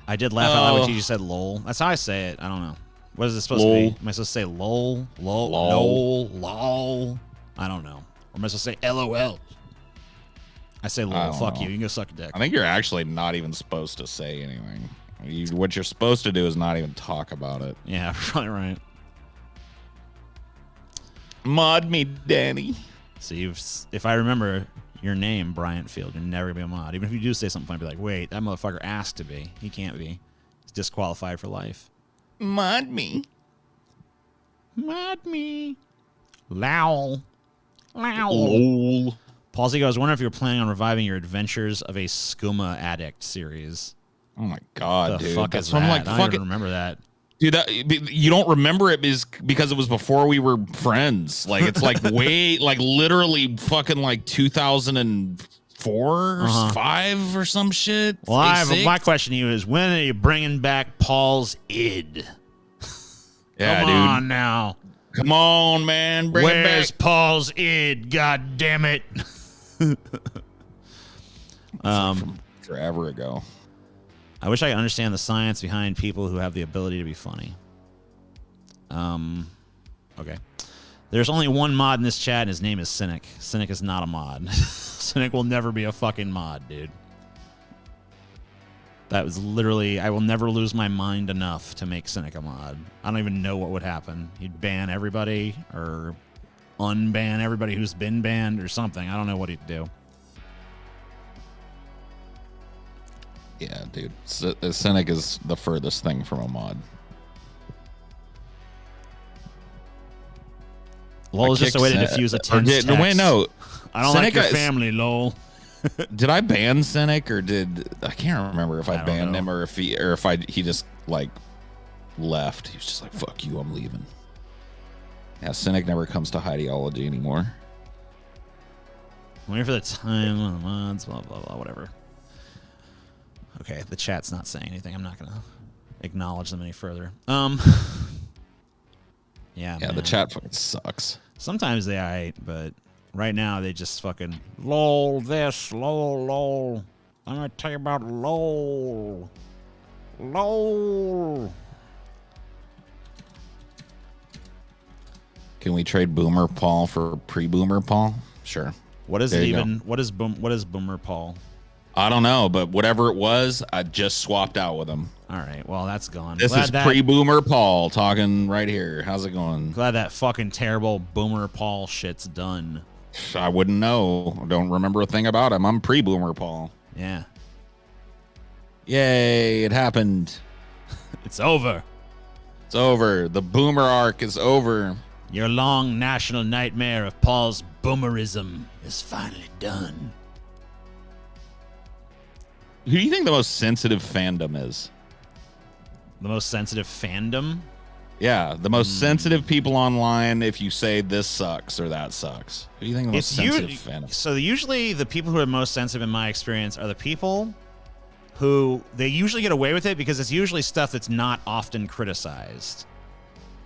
I did laugh out loud when you just said lol. That's how I say it. I don't know. What is it supposed to be? Am I supposed to say lol? Lol? I don't know. Or am I supposed to say LOL? I say lol. Fuck you. You can go suck a dick. I think you're actually not even supposed to say anything. What you're supposed to do is not even talk about it. Yeah, probably right. Mod me, Danny. So if I remember your name, Bryant Field, you're never gonna be a mod. Even if you do say something funny, be like, wait, that motherfucker asked to be. He can't be. He's disqualified for life. Mod me. Mod me. Lol. Lol. Paulsy goes, I wonder if you're planning on reviving your Adventures of a Skooma Addict series. Oh my god, dude. Fuck that's from that? I don't even remember that. Dude, you don't remember it because it was before we were friends. Like it's like literally fucking like 2004 5 or some shit. Well, my question to you is, when are you bringing back Paul's id? Yeah, Come on now. Come on, man. Bring it back. Where's Paul's id? God damn it. From forever ago. I wish I could understand the science behind people who have the ability to be funny. Okay. There's only one mod in this chat, and his name is Cynic. Cynic is not a mod. Cynic will never be a fucking mod, dude. That was literally, I will never lose my mind enough to make Cynic a mod. I don't even know what would happen. He'd ban everybody or unban everybody who's been banned or something. I don't know what he'd do. Yeah, dude. Cynic is the furthest thing from a mod. LOL is just a way to diffuse a tense text. Wait, no. I don't like your family, LOL. Did I ban Cynic or I can't remember if I banned him or if he just like left. He was just like, fuck you, I'm leaving. Yeah, Cynic never comes to ideology anymore. I'm waiting for the time on the mods, blah, blah, blah, whatever. Okay, the chat's not saying anything. I'm not going to acknowledge them any further. Yeah, man. The chat fucking sucks. Sometimes they aight, but right now they just fucking lol this, lol. I'm going to tell you about lol. Lol. Can we trade Boomer Paul for pre-Boomer Paul? Sure. What is There it you go. even? What is Boomer Paul? I don't know, but whatever it was, I just swapped out with him. All right, well that's gone. This is pre-Boomer Paul talking right here. How's it going? Glad that fucking terrible Boomer Paul shit's done. I wouldn't know. I don't remember a thing about him. I'm pre-Boomer Paul. Yeah. Yay, it happened. It's over. It's over. The Boomer arc is over. Your long national nightmare of Paul's boomerism is finally done. Who do you think the most sensitive fandom is? The most sensitive fandom? Yeah, the most sensitive people online if you say this sucks or that sucks. Who do you think the most sensitive fandom? So usually the people who are most sensitive in my experience are the people who they usually get away with it because it's usually stuff that's not often criticized.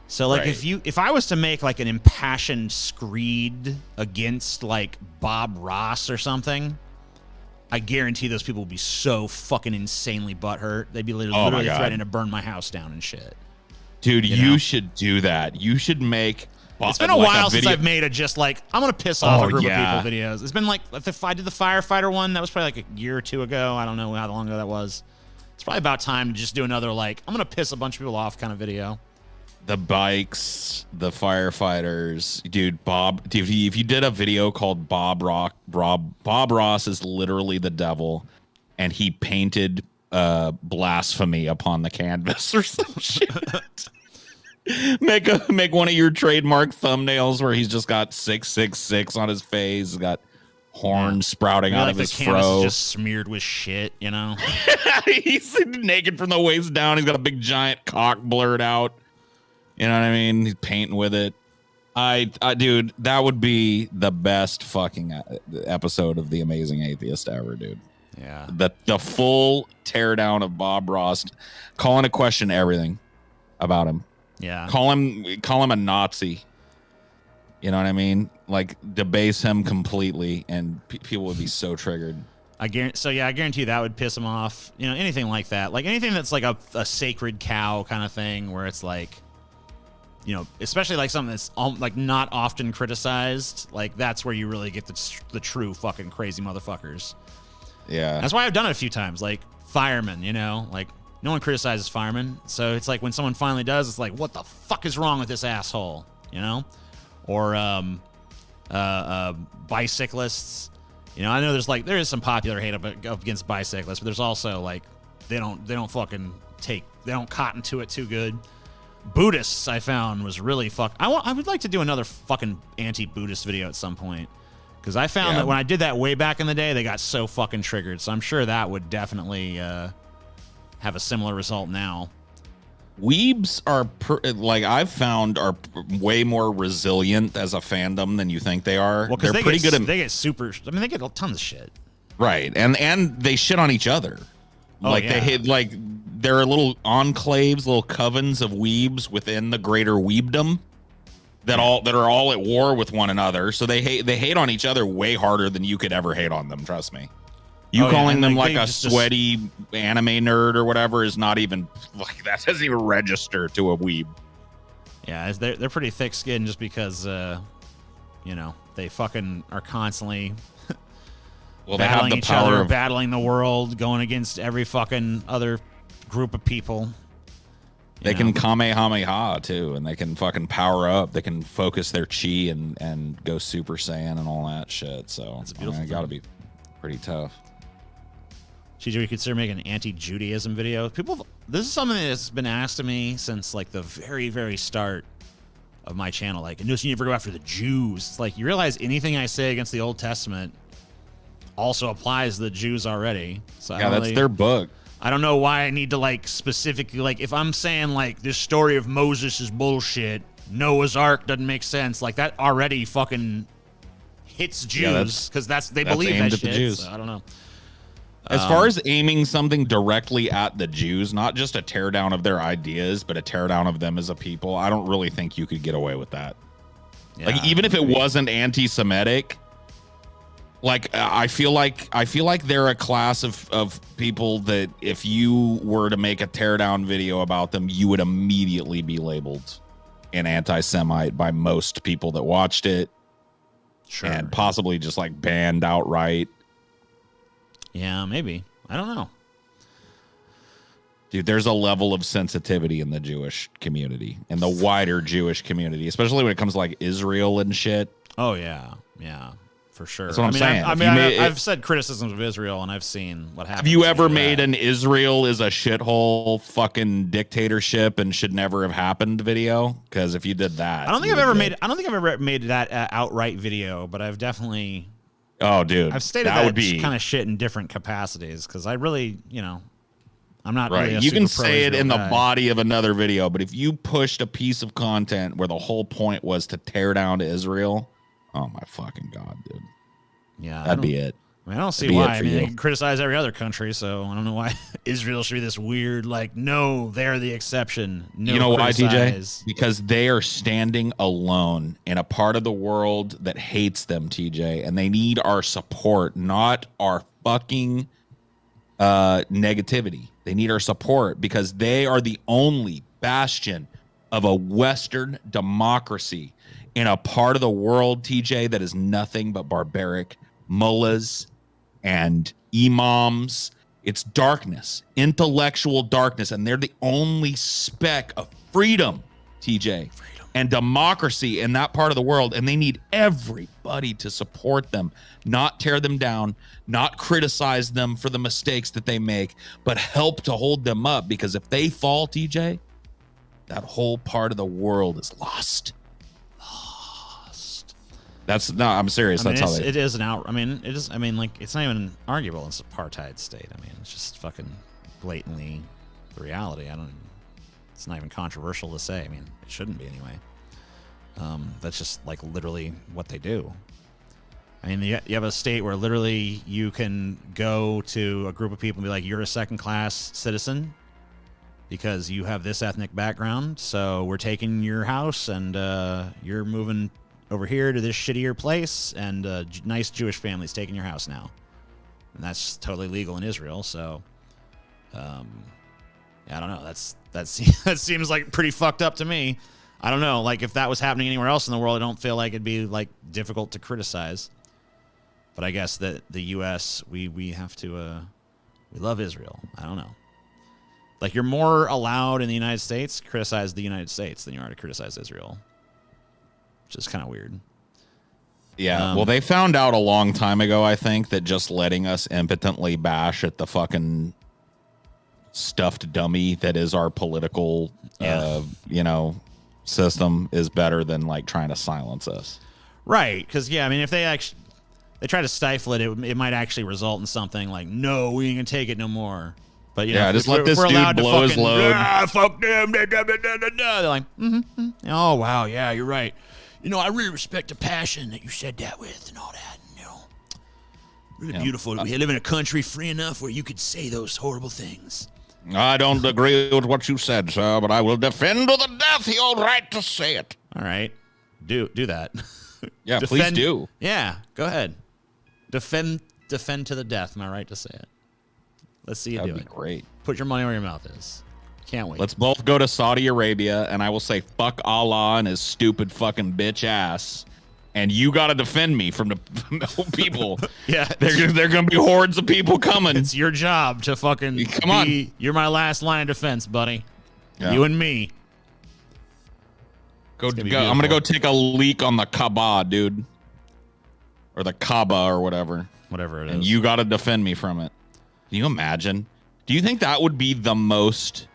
So like Right. if I was to make like an impassioned screed against like Bob Ross or something, I guarantee those people would be so fucking insanely butthurt. They'd be literally God. threatening to burn my house down and shit. Dude, You you know? should do that. You should make. It's been a while since I've made a just like I'm gonna piss off a group of people videos. It's been like if I did the firefighter one, that was probably like a year or two ago. I don't know how long ago that was. It's probably about time to just do another like I'm gonna piss a bunch of people off kind of video. The bikes, the firefighters, dude. Bob, if you did a video called Bob Ross is literally the devil, and he painted blasphemy upon the canvas or some shit. Make one of your trademark thumbnails where he's just got 666 on his face, he's got horns sprouting out like of the his canvas fro. is just smeared with shit, you know. He's naked from the waist down. He's got a big giant cock blurred out. You know what I mean? He's painting with it. I dude, that would be the best fucking episode of The Amazing Atheist ever, dude. Yeah. The full teardown of Bob Ross, calling to question everything about him. Yeah. Call him a Nazi. You know what I mean? Like debase him completely, and people would be so triggered. I guarantee you that would piss him off. You know, anything like that, like anything that's like a sacred cow kind of thing, where it's like, you know, especially like something that's like not often criticized. Like that's where you really get the true fucking crazy motherfuckers. Yeah, that's why I've done it a few times. Like firemen, you know, like no one criticizes firemen, so it's like when someone finally does, it's like, what the fuck is wrong with this asshole, you know? Or bicyclists. You know, I know there is some popular hate up against bicyclists, but there's also like they don't cotton to it too good. Buddhists, I found, was really I would like to do another fucking anti-Buddhist video at some point, because I found that when I did that way back in the day, they got so fucking triggered. So I'm sure that would definitely have a similar result now. Weebs are I've found are way more resilient as a fandom than you think they are. Well, they're pretty good at they get super. I mean, they get tons of shit. Right, and they shit on each other. They hit there are little enclaves, little covens of weebs within the greater weebdom that are all at war with one another. So they hate on each other way harder than you could ever hate on them. Trust me. You calling them like a sweaty anime nerd or whatever is not even like that doesn't even register to a weeb. Yeah, they're pretty thick-skinned just because you know, they fucking are constantly battling each other, battling the world, going against every fucking other group of people. They can Kamehameha too, and they can fucking power up. They can focus their chi and go Super Saiyan and all that shit. So it's a beautiful thing. Gotta be pretty tough. Should you consider making an anti-Judaism video? This is something that's been asked of me since like the very, very start of my channel. Like, you never go after the Jews. It's like, you realize anything I say against the Old Testament also applies to the Jews already. So that's their book. I don't know why I need to like specifically, like if I'm saying like this story of Moses is bullshit, Noah's Ark doesn't make sense, like that already fucking hits Jews because they believe that shit. Jews. So I don't know. As far as aiming something directly at the Jews, not just a teardown of their ideas, but a teardown of them as a people, I don't really think you could get away with that. Yeah, like even if it wasn't anti-Semitic, like I feel like they're a class of people that if you were to make a teardown video about them, you would immediately be labeled an anti-Semite by most people that watched it. and possibly just like banned outright. Yeah, maybe. I don't know. Dude, there's a level of sensitivity in the Jewish community and the wider Jewish community, especially when it comes to like Israel and shit. Oh, yeah. Yeah, for sure. That's what I'm saying. I've said criticisms of Israel, and I've seen what happens. Have you ever made an Israel is a shithole fucking dictatorship and should never have happened video? Because if you did that, I don't think I've ever made that outright video, but I've definitely. Oh, dude, I've stated that kind of shit in different capacities because I really, I'm not right. Really you can say it in guy. The body of another video, but if you pushed a piece of content where the whole point was to tear down to Israel, oh my fucking god, dude. Yeah, that'd be it. I mean, I don't see why. I mean, they can criticize every other country, so I don't know why Israel should be this weird. Like, no, they're the exception. No, you know why, criticize. TJ? Because they are standing alone in a part of the world that hates them, TJ, and they need our support, not our fucking negativity. They need our support because they are the only bastion of a Western democracy in a part of the world, TJ, that is nothing but barbaric mullahs and imams. It's darkness, intellectual darkness, and they're the only speck of freedom, TJ, and democracy in that part of the world, and they need everybody to support them, not tear them down, not criticize them for the mistakes that they make, but help to hold them up, because if they fall, TJ, that whole part of the world is lost. I'm serious. That's how it is an out. I mean, it is. I mean, like, it's not even arguable. It's an apartheid state. I mean, it's just fucking blatantly the reality. It's not even controversial to say. I mean, it shouldn't be anyway. That's just like literally what they do. I mean, you have a state where literally you can go to a group of people and be like, you're a second-class citizen because you have this ethnic background. So we're taking your house and you're moving over here to this shittier place, and nice Jewish family's taking your house now. And that's totally legal in Israel, so I don't know. That seems like pretty fucked up to me. I don't know. Like, if that was happening anywhere else in the world, I don't feel like it'd be like difficult to criticize. But I guess that the US, we have to we love Israel. I don't know. Like, you're more allowed in the United States to criticize the United States than you are to criticize Israel. Which is kind of weird. Yeah, well, they found out a long time ago, I think, that just letting us impotently bash at the fucking stuffed dummy that is our political, system is better than, like, trying to silence us. Right, because, I mean, if they try to stifle it, it might actually result in something like, no, we ain't going to take it no more. But, just let this dude blow his load. Fuck them. They're like, oh, wow, yeah, you're right. I really respect the passion that you said that with and all that. Really beautiful. We live in a country free enough where you could say those horrible things. I don't agree with what you said, sir, but I will defend to the death your right to say it. All right. Do that. Yeah, please do. Yeah, go ahead. Defend to the death my right to say it. Let's see you do it. That'd be great. Put your money where your mouth is. Can't wait. Let's both go to Saudi Arabia, and I will say fuck Allah and his stupid fucking bitch ass. And you got to defend me from the people. Yeah. They're going to be hordes of people coming. It's your job to fucking You're my last line of defense, buddy. Yeah. You and me. I'm going to go take a leak on the Kaaba, dude. Or the Kaaba or whatever. Whatever it is. And you got to defend me from it. Can you imagine? Do you think that would be the most...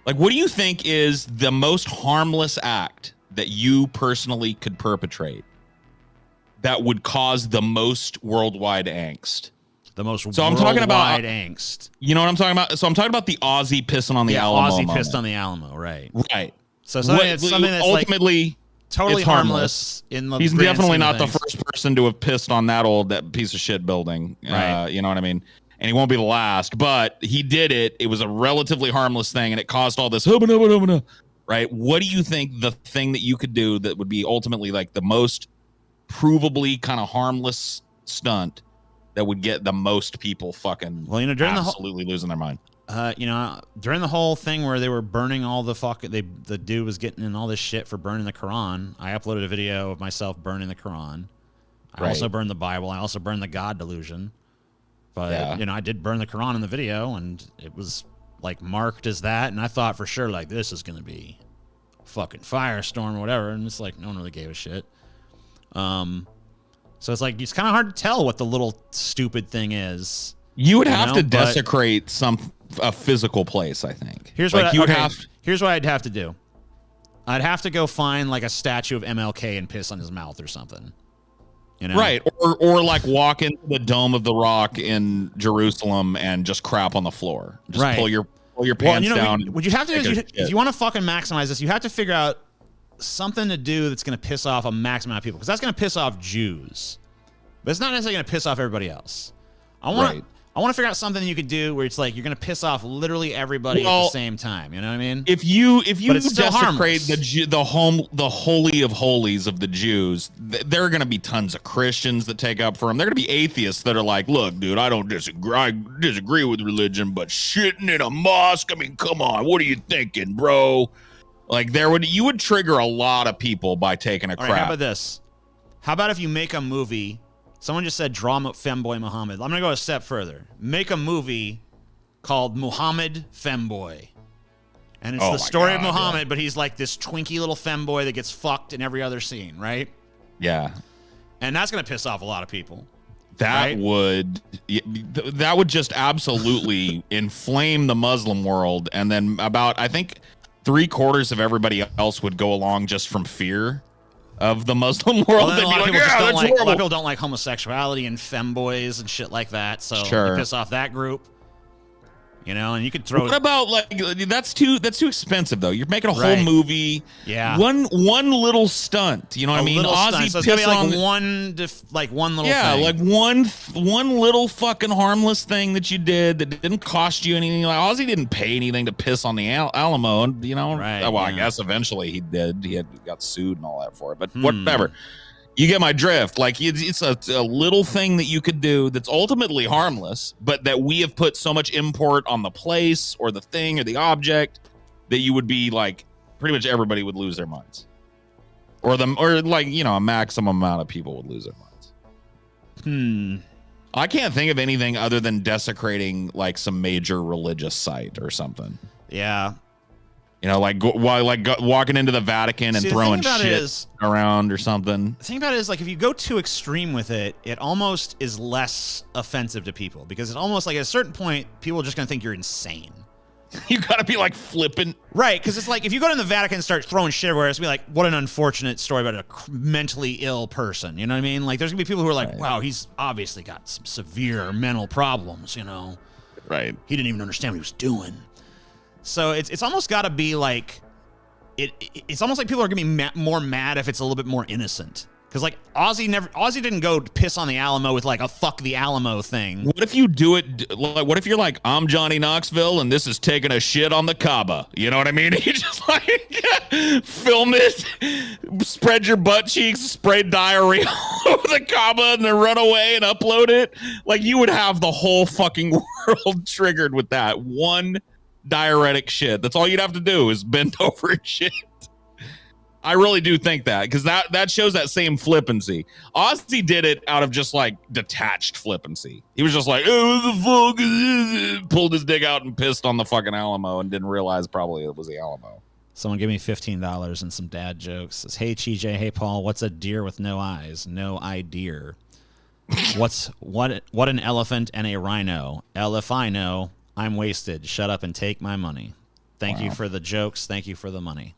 Like, what do you think is the most harmless act that you personally could perpetrate that would cause the most worldwide angst? The most worldwide angst. You know what I'm talking about? So I'm talking about the Aussie pissing on the Alamo. Aussie pissed on the Alamo, right. Right. So something that's ultimately like totally harmless. He's definitely not the first person to have pissed on that piece of shit building. Right. You know what I mean? And he won't be the last, but he did it. It was a relatively harmless thing, and it caused all this. Right? What do you think the thing that you could do that would be ultimately like the most provably kind of harmless stunt that would get the most people fucking during absolutely losing their mind? During the whole thing where they were burning all the dude was getting in all this shit for burning the Quran. I uploaded a video of myself burning the Quran. I also burned the Bible. I also burned the God delusion. But, I did burn the Quran in the video, and it was, like, marked as that. And I thought for sure, like, this is going to be a fucking firestorm or whatever. And it's like, no one really gave a shit. So it's like, it's kind of hard to tell what the little stupid thing is. You would have to desecrate a physical place, I think. Here's what I'd have to do. I'd have to go find, like, a statue of MLK and piss on his mouth or something. Right, or like walk into the Dome of the Rock in Jerusalem and just crap on the floor. Just pull your pants down. What you have to do is, if you want to fucking maximize this, you have to figure out something to do that's going to piss off a max amount of people, because that's going to piss off Jews, but it's not necessarily going to piss off everybody else. I want to figure out something you could do where it's like you're going to piss off literally everybody at the same time. You know what I mean? If you desecrate the holy of holies of the Jews, there are going to be tons of Christians that take up for them. There are going to be atheists that are like, look, dude, I disagree with religion, but shitting in a mosque, I mean, come on, what are you thinking, bro? Like you would trigger a lot of people by taking a crap. Right, how about this? How about if you make a movie? Someone just said, draw Femboy Muhammad. I'm going to go a step further. Make a movie called Muhammad Femboy. And it's the story of Muhammad, but he's like this twinky little femboy that gets fucked in every other scene, right? Yeah. And that's going to piss off a lot of people. That would just absolutely inflame the Muslim world. And then I think 3/4 of everybody else would go along just from fear of the Muslim world. Well, a lot of people don't like homosexuality and femboys and shit like that, so you piss off that group. And you could throw. What about that's too expensive though? You're making a whole movie. Yeah. One little stunt. You know what I mean? Ozzy so it's gonna be like one little thing. Like one little fucking harmless thing that you did that didn't cost you anything. Like Ozzy didn't pay anything to piss on the Alamo. Right. Well, I guess eventually he did. He got sued and all that for it. But whatever. You get my drift. Like it's a little thing that you could do that's ultimately harmless, but that we have put so much import on the place or the thing or the object that you would be like, pretty much everybody would lose their minds, or a maximum amount of people would lose their minds. I can't think of anything other than desecrating like some major religious site or something. Yeah. Walking into the Vatican and throwing shit around or something. The thing about it is, like, if you go too extreme with it, it almost is less offensive to people, because it's almost like at a certain point, people are just going to think you're insane. You got to be like flippant. Right, because it's like if you go to the Vatican and start throwing shit everywhere, it's going to be like, what an unfortunate story about a mentally ill person. You know what I mean? Like, there's going to be people who are like, wow, he's obviously got some severe mental problems, Right. He didn't even understand what he was doing. So it's almost got to be like, it's almost like people are going to be more mad if it's a little bit more innocent. Because like Ozzy didn't go piss on the Alamo with like a fuck the Alamo thing. What if you do it, like, what if you're like, I'm Johnny Knoxville and this is taking a shit on the Kaaba? You know what I mean? You just like film this, spread your butt cheeks, spray diarrhea all over the Kaaba and then run away and upload it. Like you would have the whole fucking world triggered with that one diuretic shit. That's all you'd have to do is bend over and shit. I really do think that, because that shows that same flippancy. Ozzy did it out of just like detached flippancy. He was just like, oh, what the fuck? Pulled his dick out and pissed on the fucking Alamo and didn't realize probably it was the Alamo. Someone give me $15 and some dad jokes. Says, hey TJ, hey Paul, what's a deer with no eyes? No idea. What an elephant and a rhino? If I know, I'm wasted. Shut up and take my money. Thank you for the jokes. Thank you for the money.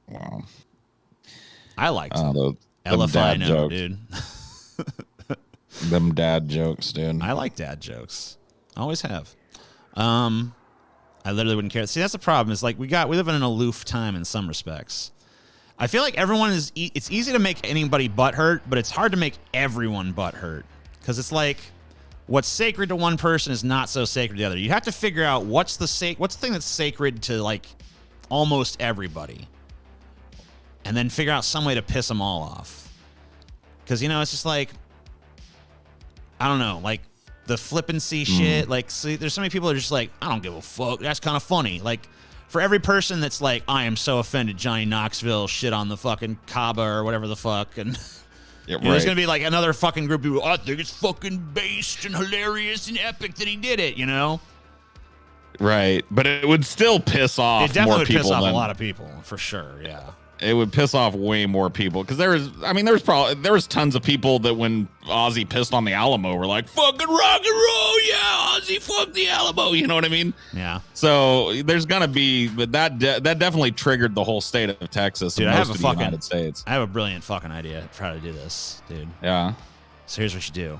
Wow. I liked Elefino, dude. Them dad jokes, dude. I like dad jokes. Always have. I literally wouldn't care. See, that's the problem. Is like we live in an aloof time in some respects. I feel like everyone is. It's easy to make anybody butthurt, but it's hard to make everyone butthurt, because it's like what's sacred to one person is not so sacred to the other. You have to figure out what's the thing that's sacred to like almost everybody, and then figure out some way to piss them all off. Because it's just like, I don't know, like the flippancy shit. Like, see, there's so many people that are just like, I don't give a fuck. That's kind of funny. Like, for every person that's like, I am so offended Johnny Knoxville shit on the fucking Kaaba or whatever the fuck, and Yeah, You know, there's gonna be like another fucking group of people. I think it's fucking based and hilarious and epic that he did it. You know. Right, but it would still piss off It definitely more would people piss off than, a lot of people for sure. Yeah. it would piss off way more people because there was tons of people that when Ozzy pissed on the Alamo were like, fucking rock and roll, yeah, Ozzy, fuck the Alamo, you know what I mean? Yeah. So there's gonna be, but that definitely triggered the whole state of Texas and most of the United States. I have a brilliant fucking idea to try to do this, dude. Yeah. So here's what you do.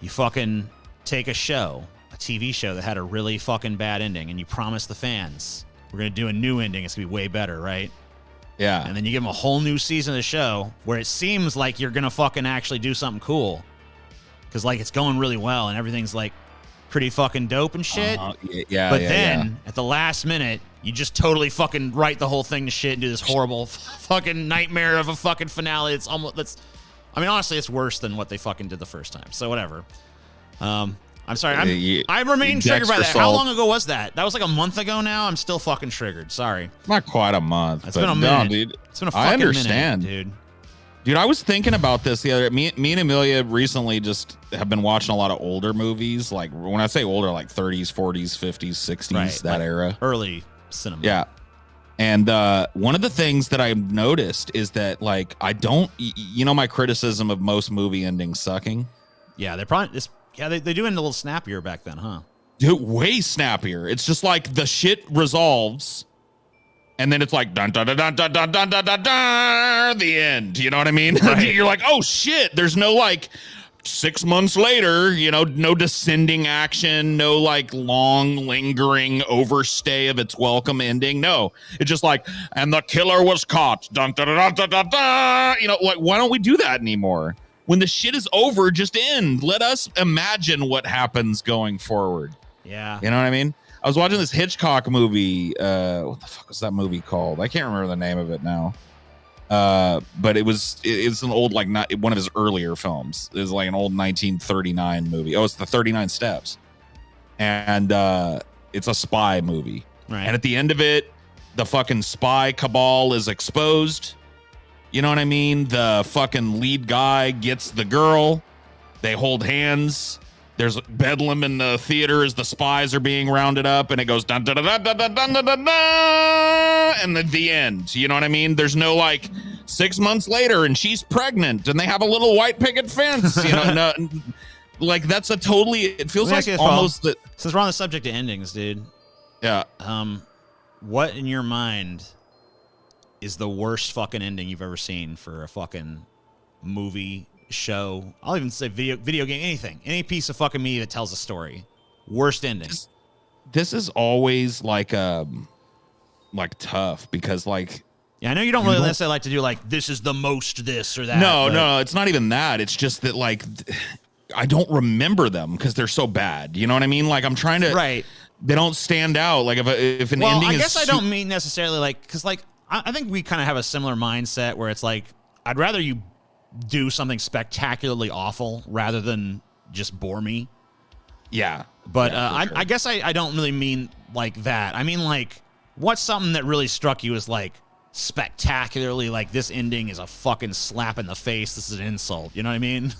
You fucking take a TV show that had a really fucking bad ending, and you promise the fans, we're going to do a new ending. It's going to be way better, right? Yeah. And then you give them a whole new season of the show where it seems like you're going to fucking actually do something cool. Because, like, it's going really well, and everything's, like, pretty fucking dope and shit. Yeah. But then, at the last minute, you just totally fucking write the whole thing to shit and do this horrible fucking nightmare of a fucking finale. It's almost, honestly, it's worse than what they fucking did the first time. So, whatever. I'm sorry. I remain triggered by that. How long ago was that? That was like a month ago now. I'm still fucking triggered. Sorry. Not quite a month. It's been a minute. No, dude. It's been a fucking minute, dude. Dude, I was thinking about this the other. Me and Amelia recently just have been watching a lot of older movies. Like when I say older, like 30s, 40s, 50s, 60s, right, that like era. Early cinema. Yeah. And one of the things that I've noticed is that, like, I don't, my criticism of most movie endings sucking. Yeah, they're probably they do end a little snappier back then, huh? Dude, way snappier. It's just like the shit resolves, and then it's like dun dun dun dun dun dun dun dun dun, dun the end. You know what I mean? Right. You're like, oh shit. There's no like 6 months later, no descending action, no like long lingering overstay of its welcome ending. No, it's just like, and the killer was caught. Dun dun dun dun dun dun. Like, why don't we do that anymore? When the shit is over, just end. Let us imagine what happens going forward. Yeah. You know what I mean? I was watching this Hitchcock movie. What the fuck was that movie called? I can't remember the name of it now. But it's an old, like, not one of his earlier films. It was like an old 1939 movie. Oh, it's the 39 Steps. And it's a spy movie. Right. And at the end of it, the fucking spy cabal is exposed. You know what I mean? The fucking lead guy gets the girl. They hold hands. There's bedlam in the theater as the spies are being rounded up, and it goes dun dun dun dun dun dun dun dun, and the end. You know what I mean? There's no like 6 months later and she's pregnant and they have a little white picket fence. No, like that's a totally. It feels like almost that. Since we're on the subject of endings, dude. Yeah. What in your mind is the worst fucking ending you've ever seen for a fucking movie, show? I'll even say video game, anything, any piece of fucking media that tells a story. Worst ending. This is always like tough because like. Yeah, I know you don't really necessarily like to do like this is the most this or that. No, it's not even that. It's just that like I don't remember them because they're so bad. You know what I mean? Like I'm trying to. Right. They don't stand out. Like if an ending is. I guess I don't mean necessarily like because like I think we kind of have a similar mindset where it's like I'd rather you do something spectacularly awful rather than just bore me. Yeah. But sure. I guess I don't really mean like that. I mean like what's something that really struck you as like spectacularly like this ending is a fucking slap in the face. This is an insult. You know what I mean?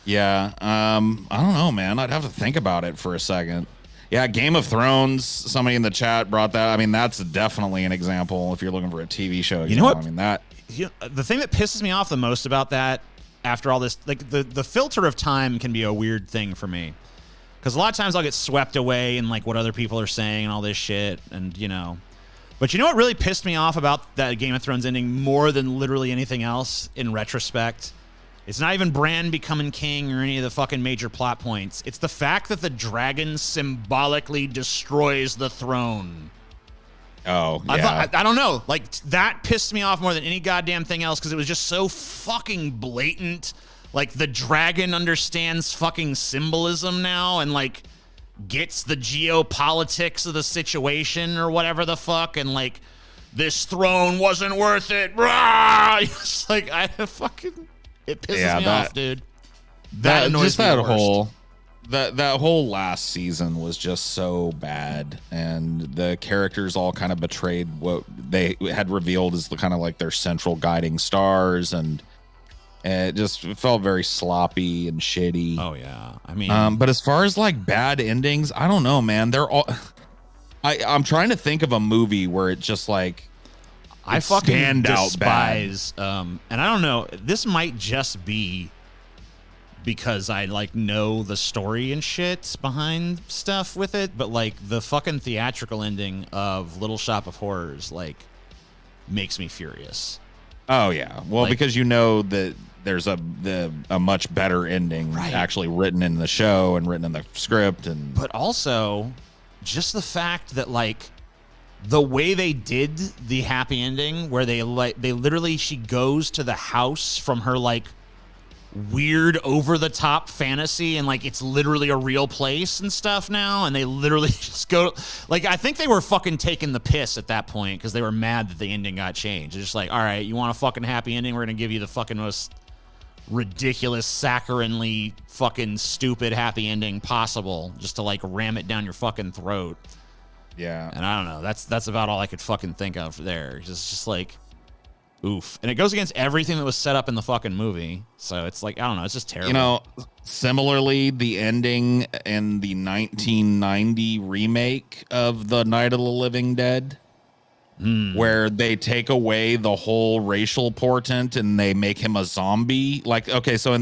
Yeah. I don't know, man. I'd have to think about it for a second. Yeah, Game of Thrones. Somebody in the chat brought that. I mean, that's definitely an example if you're looking for a TV show. You know what? I mean, that. The thing that pisses me off the most about that, after all this, like the filter of time can be a weird thing for me, because a lot of times I'll get swept away in like what other people are saying and all this shit, and But you know what really pissed me off about that Game of Thrones ending more than literally anything else in retrospect? It's not even Bran becoming king or any of the fucking major plot points. It's the fact that the dragon symbolically destroys the throne. Oh, yeah. I don't know. Like, that pissed me off more than any goddamn thing else because it was just so fucking blatant. Like, the dragon understands fucking symbolism now and, like, gets the geopolitics of the situation or whatever the fuck. And, like, this throne wasn't worth it. Rah! It's like, it pisses me off, dude. That annoys just me that the worst. whole that whole last season was just so bad, and the characters all kind of betrayed what they had revealed as the kind of like their central guiding stars, and It just felt very sloppy and shitty. Oh yeah, I mean, but as far as like bad endings, I don't know, man. They're all. I'm trying to think of a movie where it just like I fucking despise. And I don't know. This might just be because I like know the story and shit behind stuff with it, but like the fucking theatrical ending of Little Shop of Horrors like makes me furious. Oh yeah, well, like, because you know that there's a much better ending actually written in the show and written in the script, and but also just the fact that like the way they did the happy ending where they literally she goes to the house from her like weird over the top fantasy and like it's literally a real place and stuff now, and they literally just go like I think they were fucking taking the piss at that point because they were mad that the ending got changed. It's just like, all right, you want a fucking happy ending, we're gonna give you the fucking most ridiculous saccharinely fucking stupid happy ending possible just to like ram it down your fucking throat. Yeah. And I don't know, that's about all I could fucking think of there. Just like oof. And it goes against everything that was set up in the fucking movie. So it's like, I don't know, it's just terrible. You know, similarly, the ending in the 1990 remake of The Night of the Living Dead, where they take away the whole racial portent and they make him a zombie. Like, okay, so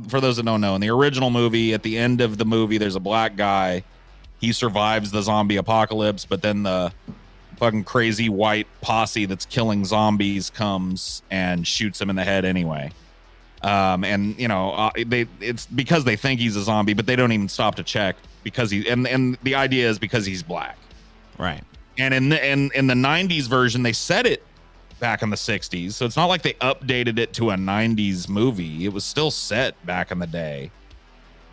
for those that don't know, in the original movie, at the end of the movie, there's a black guy. He survives the zombie apocalypse, but then the fucking crazy white posse that's killing zombies comes and shoots him in the head anyway. And you know, it's because they think he's a zombie, but they don't even stop to check because and the idea is because he's black. Right. And in the 90s version, they said it back in the 60s. So it's not like they updated it to a 90s movie. It was still set back in the day.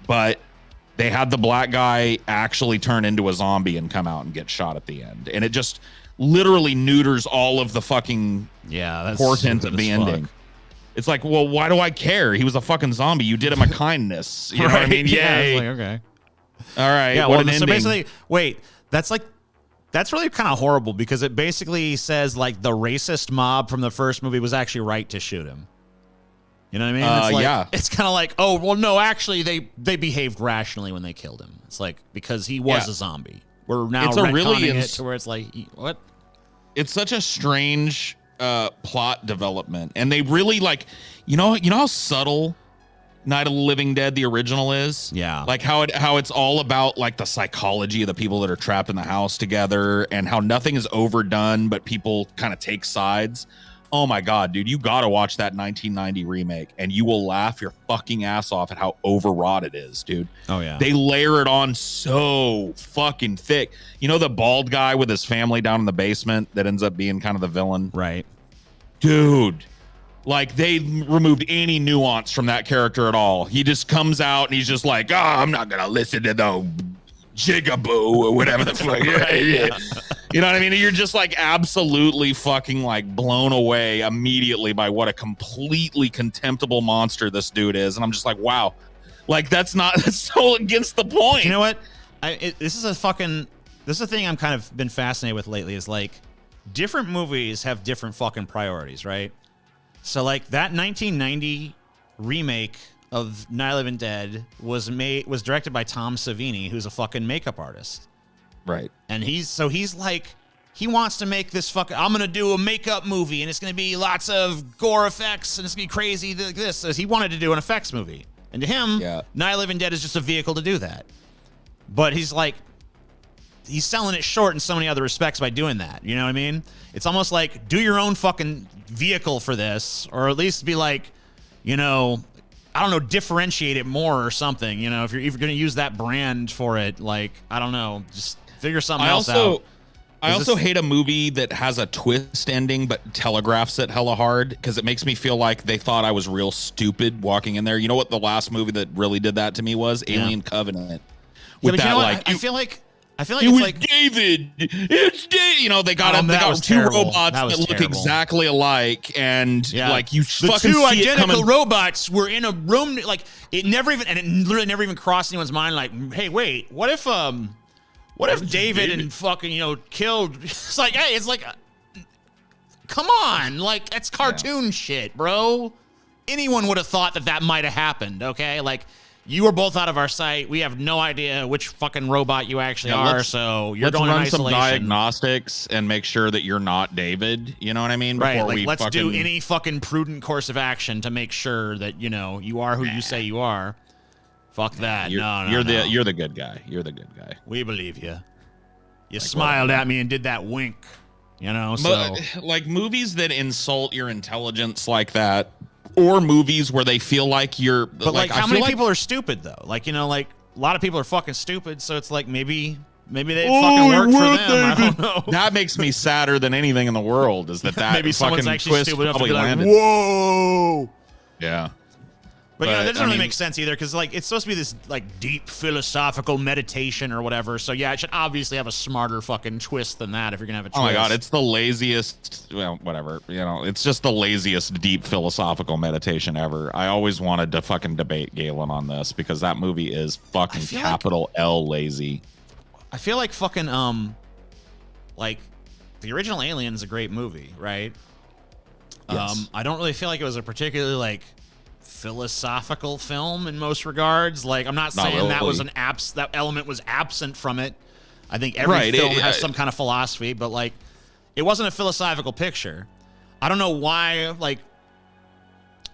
But they had the black guy actually turn into a zombie and come out and get shot at the end. And it just literally neuters all of the fucking portent of the ending. It's like, well, why do I care? He was a fucking zombie. You did him a kindness. You know what I mean? Yay. Like, okay. All right. Yeah, what well, an so ending. basically, wait, that's really kind of horrible because it basically says like the racist mob from the first movie was actually right to shoot him. You know what I mean? It's like, yeah. It's kind of like, oh, well, no, actually, they behaved rationally when they killed him. It's like, because he was a zombie. We're now retconning it to where it's like, what? It's such a strange plot development. And they really like, you know how subtle Night of the Living Dead, the original is? Yeah. Like how it's all about like the psychology of the people that are trapped in the house together and how nothing is overdone, but people kind of take sides. Oh my God, dude, you gotta watch that 1990 remake and you will laugh your fucking ass off at how overwrought it is, dude. Oh yeah. They layer it on so fucking thick. You know the bald guy with his family down in the basement that ends up being kind of the villain? Right. Dude, like they removed any nuance from that character at all. He just comes out and he's just like, oh, I'm not gonna listen to the jigaboo or whatever the fuck. Yeah. You know what I mean? You're just like absolutely fucking like blown away immediately by what a completely contemptible monster this dude is. And I'm just like, wow, like that's so against the point. You know what? This is a thing I'm kind of been fascinated with lately is like different movies have different fucking priorities, right? So like that 1990 remake of Night of the Living Dead was directed by Tom Savini, who's a fucking makeup artist. Right. And he's like, he wants to make this fucking, I'm going to do a makeup movie and it's going to be lots of gore effects and it's going to be crazy like this. So he wanted to do an effects movie. And to him, Night of the Living Dead is just a vehicle to do that. But he's like, he's selling it short in so many other respects by doing that. You know what I mean? It's almost like do your own fucking vehicle for this, or at least be like, you know, I don't know, differentiate it more or something. You know, if you're going to use that brand for it, like, I don't know, just figure something else out. I also hate a movie that has a twist ending but telegraphs it hella hard because it makes me feel like they thought I was real stupid walking in there. You know what the last movie that really did that to me was? Alien Covenant. With that, like, I feel like it it's was like David. It's David. You know, they got two robots that look exactly alike, and like you the fucking two see identical robots were in a room. Like it literally never even crossed anyone's mind. Like, hey, wait, what if David and fucking killed? It's like, hey, it's like, come on, like that's cartoon shit, bro. anyone would have thought that might have happened, okay? Like, you were both out of our sight. We have no idea which fucking robot you actually are, so you're going in let's run isolation. some diagnostics and make sure that you're not David. You know what I mean? Right, like, let's do any fucking prudent course of action to make sure that, you know, you are who you say you are. Fuck that. You're the good guy. You're the good guy. We believe you. You smiled at me and did that wink, you know, so. Like, movies that insult your intelligence like that, or movies where they feel like you're... But, like, how many people are stupid, though? Like, you know, like, a lot of people are fucking stupid, so it's like, maybe they fucking work for them. I don't know. That makes me sadder than anything in the world, is that maybe someone's fucking actually twist stupid enough to probably be like, landed. whoa! Yeah. But, you know, that doesn't really make sense either, because, like, it's supposed to be this, like, deep philosophical meditation or whatever. So, yeah, it should obviously have a smarter fucking twist than that if you're going to have a twist. Oh, my God. It's the laziest, well, whatever. You know, it's just the laziest deep philosophical meditation ever. I always wanted to fucking debate Galen on this, because that movie is fucking capital L lazy. I feel like fucking, like, the original Alien is a great movie, right? Yes. I don't really feel like it was a particularly, like, philosophical film in most regards. Like, I'm not saying that was that element was absent from it. I think every film has some kind of philosophy, but, like, it wasn't a philosophical picture. I don't know why, like,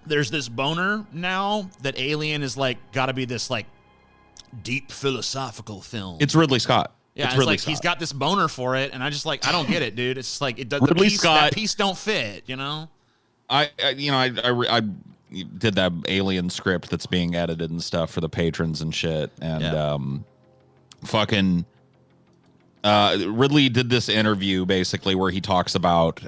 there's this boner now that Alien is, like, gotta be this, like, deep philosophical film. It's Ridley Scott. Yeah, it's like he's got this boner for it, and I just, like, I don't get it, dude. It's just like, it does, that piece don't fit, you know? I did that Alien script that's being edited and stuff for the patrons and shit, and Ridley did this interview basically where he talks about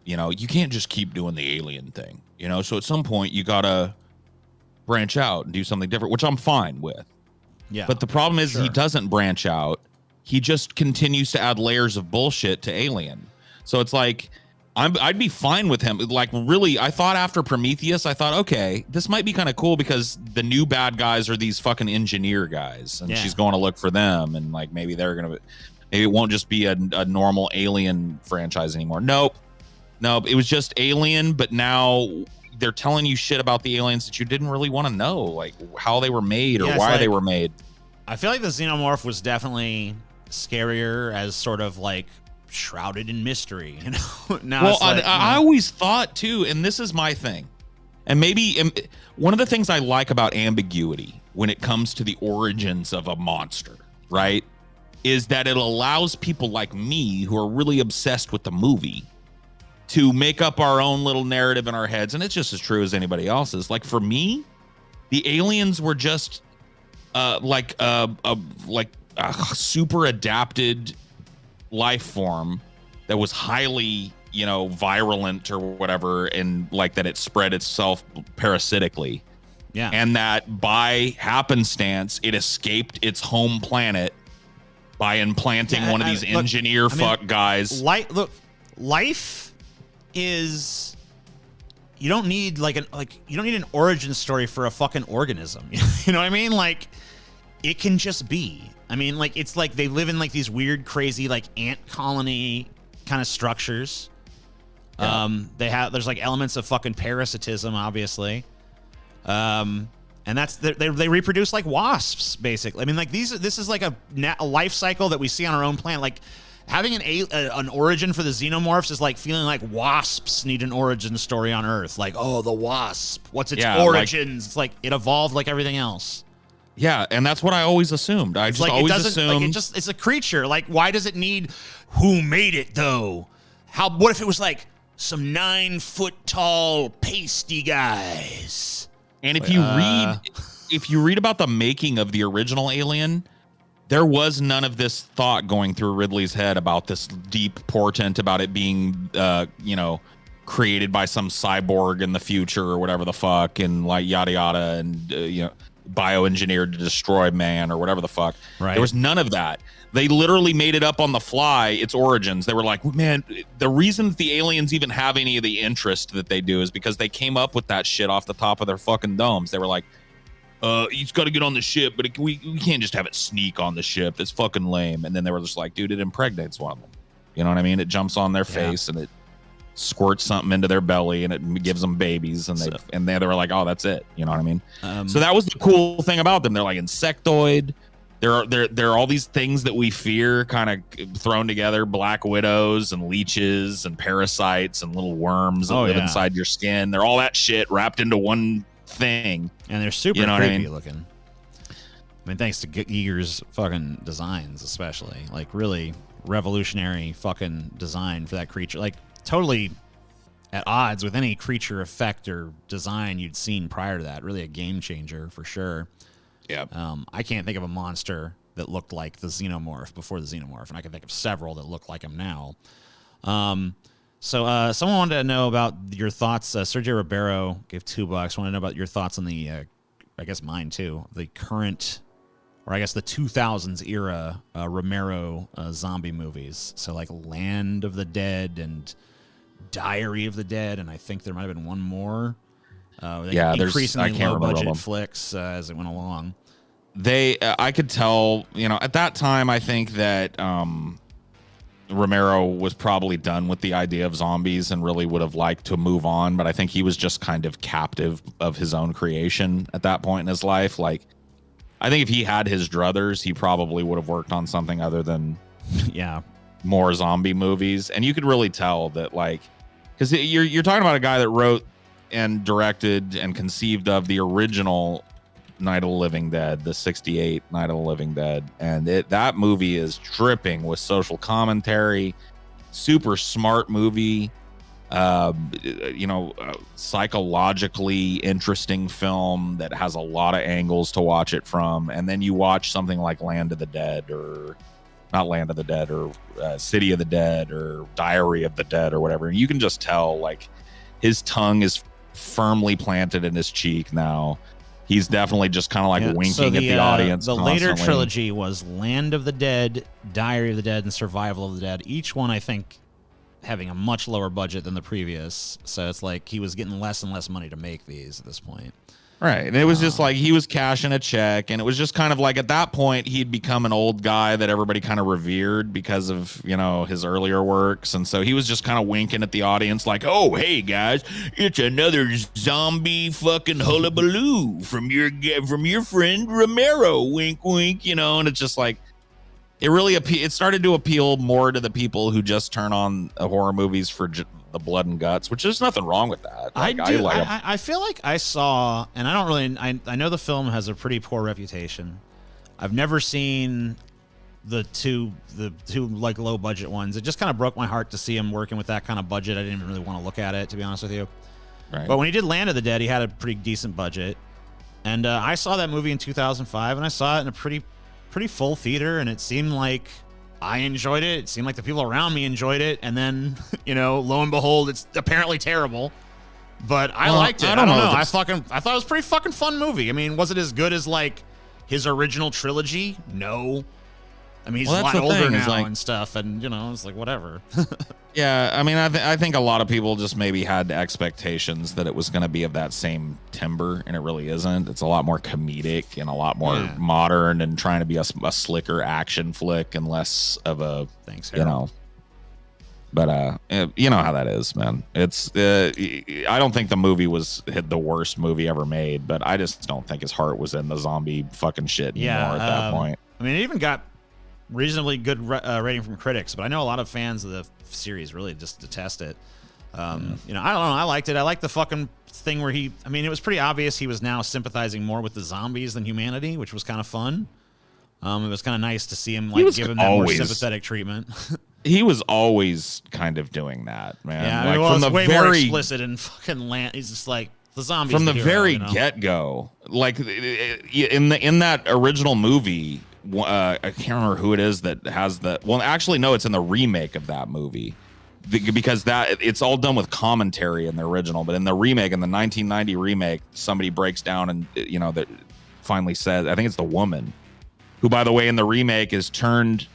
you know, you can't just keep doing the Alien thing, you know, so at some point you gotta branch out and do something different, which I'm fine with. Yeah, but the problem is he doesn't branch out. He just continues to add layers of bullshit to Alien. So it's like, I'd be fine with him. Like, really, I thought after Prometheus, I thought, okay, this might be kind of cool because the new bad guys are these fucking engineer guys, and she's going to look for them, and, like, maybe maybe it won't just be a normal Alien franchise anymore. Nope. It was just Alien, but now they're telling you shit about the aliens that you didn't really want to know, like how they were made or why they were made. I feel like the Xenomorph was definitely scarier as sort of, like, shrouded in mystery, you know. Now, well, I always thought too, and this is my thing, and maybe one of the things I like about ambiguity when it comes to the origins of a monster, right, is that it allows people like me who are really obsessed with the movie to make up our own little narrative in our heads, and it's just as true as anybody else's. Like, for me, the aliens were just like a super adapted life form that was highly, you know, virulent or whatever, and like that it spread itself parasitically. Yeah. And that by happenstance it escaped its home planet by implanting one of these engineer guys. Life is, you don't need you don't need an origin story for a fucking organism. You know what I mean? Like, it can just be. I mean, like, it's like they live in, like, these weird, crazy, like, ant colony kind of structures. Yeah. There's, like, elements of fucking parasitism, obviously. And they reproduce like wasps, basically. I mean, like, this is like a life cycle that we see on our own planet. Like, having an origin for the xenomorphs is like feeling like wasps need an origin story on Earth. Like, oh, the wasp, what's its origins? It's like it evolved like everything else. Yeah, and that's what I always assumed. I just always assumed it's a creature. Like, why does it need who made it though? What if it was like some 9-foot tall pasty guys? And if you read about the making of the original Alien, there was none of this thought going through Ridley's head about this deep portent about it being created by some cyborg in the future or whatever the fuck, and like yada yada, and bioengineered to destroy man or whatever the fuck. Right. There was none of that. They literally made it up on the fly, its origins. They were like, man, the reason that the aliens even have any of the interest that they do is because they came up with that shit off the top of their fucking domes. They were like, he's got to get on the ship, but we can't just have it sneak on the ship. That's fucking lame. And then they were just like, dude, it impregnates one of them. You know what I mean? It jumps on their face and it squirts something into their belly and it gives them babies, and they were like, oh, that's it. You know what I mean? So that was the cool thing about them. They're like insectoid. There are all these things that we fear kind of thrown together: black widows and leeches and parasites and little worms that live inside your skin. They're all that shit wrapped into one thing, and they're super creepy looking. I mean, thanks to Giger's fucking designs, especially like really revolutionary fucking design for that creature. Like totally at odds with any creature effect or design you'd seen prior to that. Really a game changer for sure. Yeah. I can't think of a monster that looked like the Xenomorph before the Xenomorph, and I can think of several that look like him now. So someone wanted to know about your thoughts. Sergio Ribeiro gave $2. Wanted to know about your thoughts on the, I guess mine too, the current, or I guess the 2000s era Romero zombie movies. So like Land of the Dead and Diary of the Dead, and I think there might have been one more. Increasingly low budget flicks as it went along. I could tell, at that time, I think that Romero was probably done with the idea of zombies and really would have liked to move on. But I think he was just kind of captive of his own creation at that point in his life. Like, I think if he had his druthers, he probably would have worked on something other than more zombie movies. And you could really tell that, like, because you're talking about a guy that wrote and directed and conceived of the original Night of the Living Dead, the 68 Night of the Living Dead. And that movie is dripping with social commentary, super smart movie, psychologically interesting film that has a lot of angles to watch it from. And then you watch something like Land of the Dead, or not Land of the Dead, or City of the Dead, or Diary of the Dead, or whatever. And you can just tell, like, his tongue is firmly planted in his cheek now. He's definitely just kind of like winking at the audience. The later trilogy was Land of the Dead, Diary of the Dead, and Survival of the Dead. Each one, I think, having a much lower budget than the previous. So it's like he was getting less and less money to make these at this point. Right. And it was just like he was cashing a check, and it was just kind of like at that point he'd become an old guy that everybody kind of revered because of, his earlier works. And so he was just kind of winking at the audience like, oh, hey, guys, it's another zombie fucking hullabaloo from your friend Romero. Wink, wink, and it's just like it started to appeal more to the people who just turn on horror movies for the blood and guts, which there's nothing wrong with that. Like, I feel like I saw, and I don't really, I know the film has a pretty poor reputation. I've never seen the two like low budget ones. It just kind of broke my heart to see him working with that kind of budget. I didn't even really want to look at it, to be honest with you. Right. But when he did Land of the Dead, he had a pretty decent budget. And I saw that movie in 2005, and I saw it in a pretty full theater, and it seemed like I enjoyed it. It seemed like the people around me enjoyed it. And then, lo and behold, it's apparently terrible. But I liked it. I don't know. I thought it was a pretty fucking fun movie. I mean, was it as good as like his original trilogy? No. I mean, he's a lot older now and stuff, and it's like whatever. Yeah, I mean, I think a lot of people just maybe had expectations that it was going to be of that same timber, and it really isn't. It's a lot more comedic and a lot more modern, and trying to be a slicker action flick and less of a But you know how that is, man. It's I don't think the movie was the worst movie ever made, but I just don't think his heart was in the zombie fucking shit anymore at that point. I mean, it even got reasonably good rating from critics, but I know a lot of fans of the series really just detest it. I don't know. I liked it. I liked the fucking thing where it was pretty obvious he was now sympathizing more with the zombies than humanity, which was kind of fun. It was kind of nice to see him like giving them more sympathetic treatment. He was always kind of doing that, man. Yeah, from the way more explicit and fucking Land. He's just like the zombies from the very get-go. Like in that original movie. I can't remember who it is that has the. Well, actually, no, it's in the remake of that movie, because it's all done with commentary in the original. But in the remake, in the 1990 remake, somebody breaks down and that finally says, I think it's the woman, who, by the way, in the remake is turned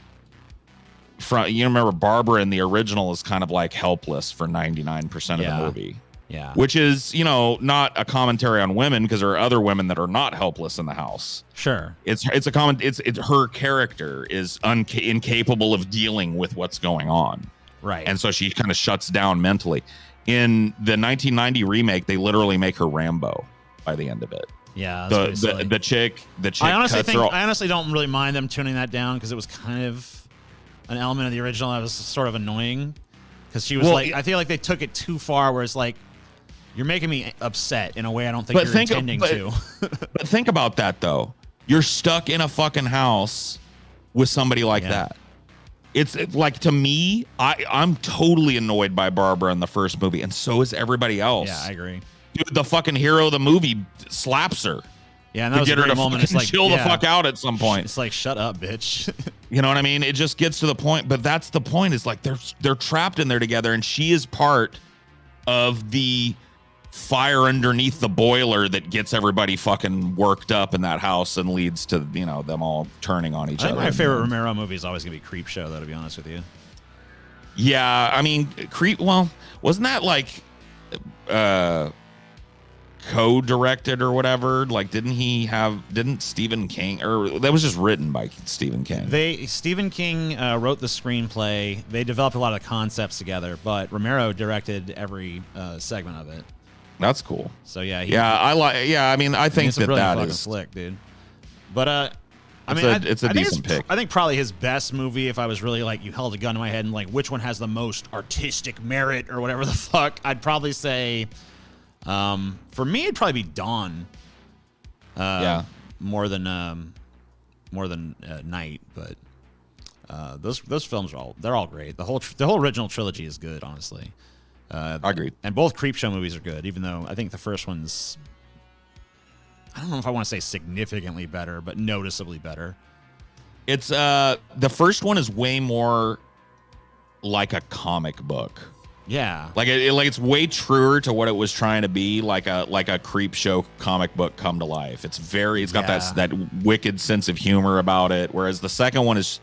from. You remember Barbara in the original is kind of like helpless for 99% of the movie. Yeah. Which is, not a commentary on women, because there are other women that are not helpless in the house. Sure. It's her character is incapable of dealing with what's going on. Right. And so she kind of shuts down mentally. In the 1990 remake, they literally make her Rambo by the end of it. Yeah, the chick. I honestly don't really mind them tuning that down because it was kind of an element of the original that was sort of annoying because she was I feel like they took it too far where it's like you're making me upset in a way I don't think you're intending to. But think about that though. You're stuck in a fucking house with somebody like that. It's like, to me, I'm totally annoyed by Barbara in the first movie, and so is everybody else. Yeah, I agree. Dude, the fucking hero of the movie slaps her. Yeah, and that was a great moment. It's like, chill the fuck out at some point. It's like, shut up, bitch. You know what I mean? It just gets to the point, but that's the point. Is like they're trapped in there together, and she is part of the fire underneath the boiler that gets everybody fucking worked up in that house and leads to, you know, them all turning on each other. My favorite Romero movie is always gonna be Creepshow, though, to be honest with you. Yeah, I mean, well, wasn't that like co-directed or whatever? Like, didn't Stephen King, or that was just written by Stephen King? Stephen King wrote the screenplay. They developed a lot of the concepts together, but Romero directed every segment of it. That's cool. So yeah, I mean, I think it's really that is slick, dude. But it's a decent pick. I think probably his best movie, if I was really like, you held a gun to my head and like, which one has the most artistic merit or whatever the fuck, I'd probably say, for me, it'd probably be Dawn. More than Night, but those films they're all great. The whole original trilogy is good, honestly. I agree. And both Creepshow movies are good, even though I think the first one's, I don't know if I want to say significantly better, but noticeably better. It's the first one is way more like a comic book. Yeah, like it's way truer to what it was trying to be, like a Creepshow comic book come to life. It's got that wicked sense of humor about it, whereas the second one is,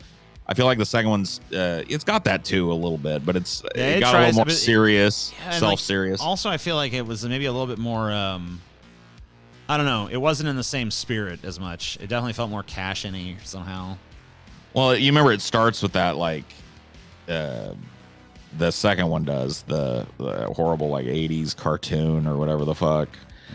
I feel like the second one's it's got that too a little bit, but it got a little more serious, self-serious. Also, I feel like it was maybe a little bit more I don't know, it wasn't in the same spirit as much. It definitely felt more cash-in-y somehow. Well, you remember it starts with that, like the second one does, the horrible like 80s cartoon or whatever the fuck.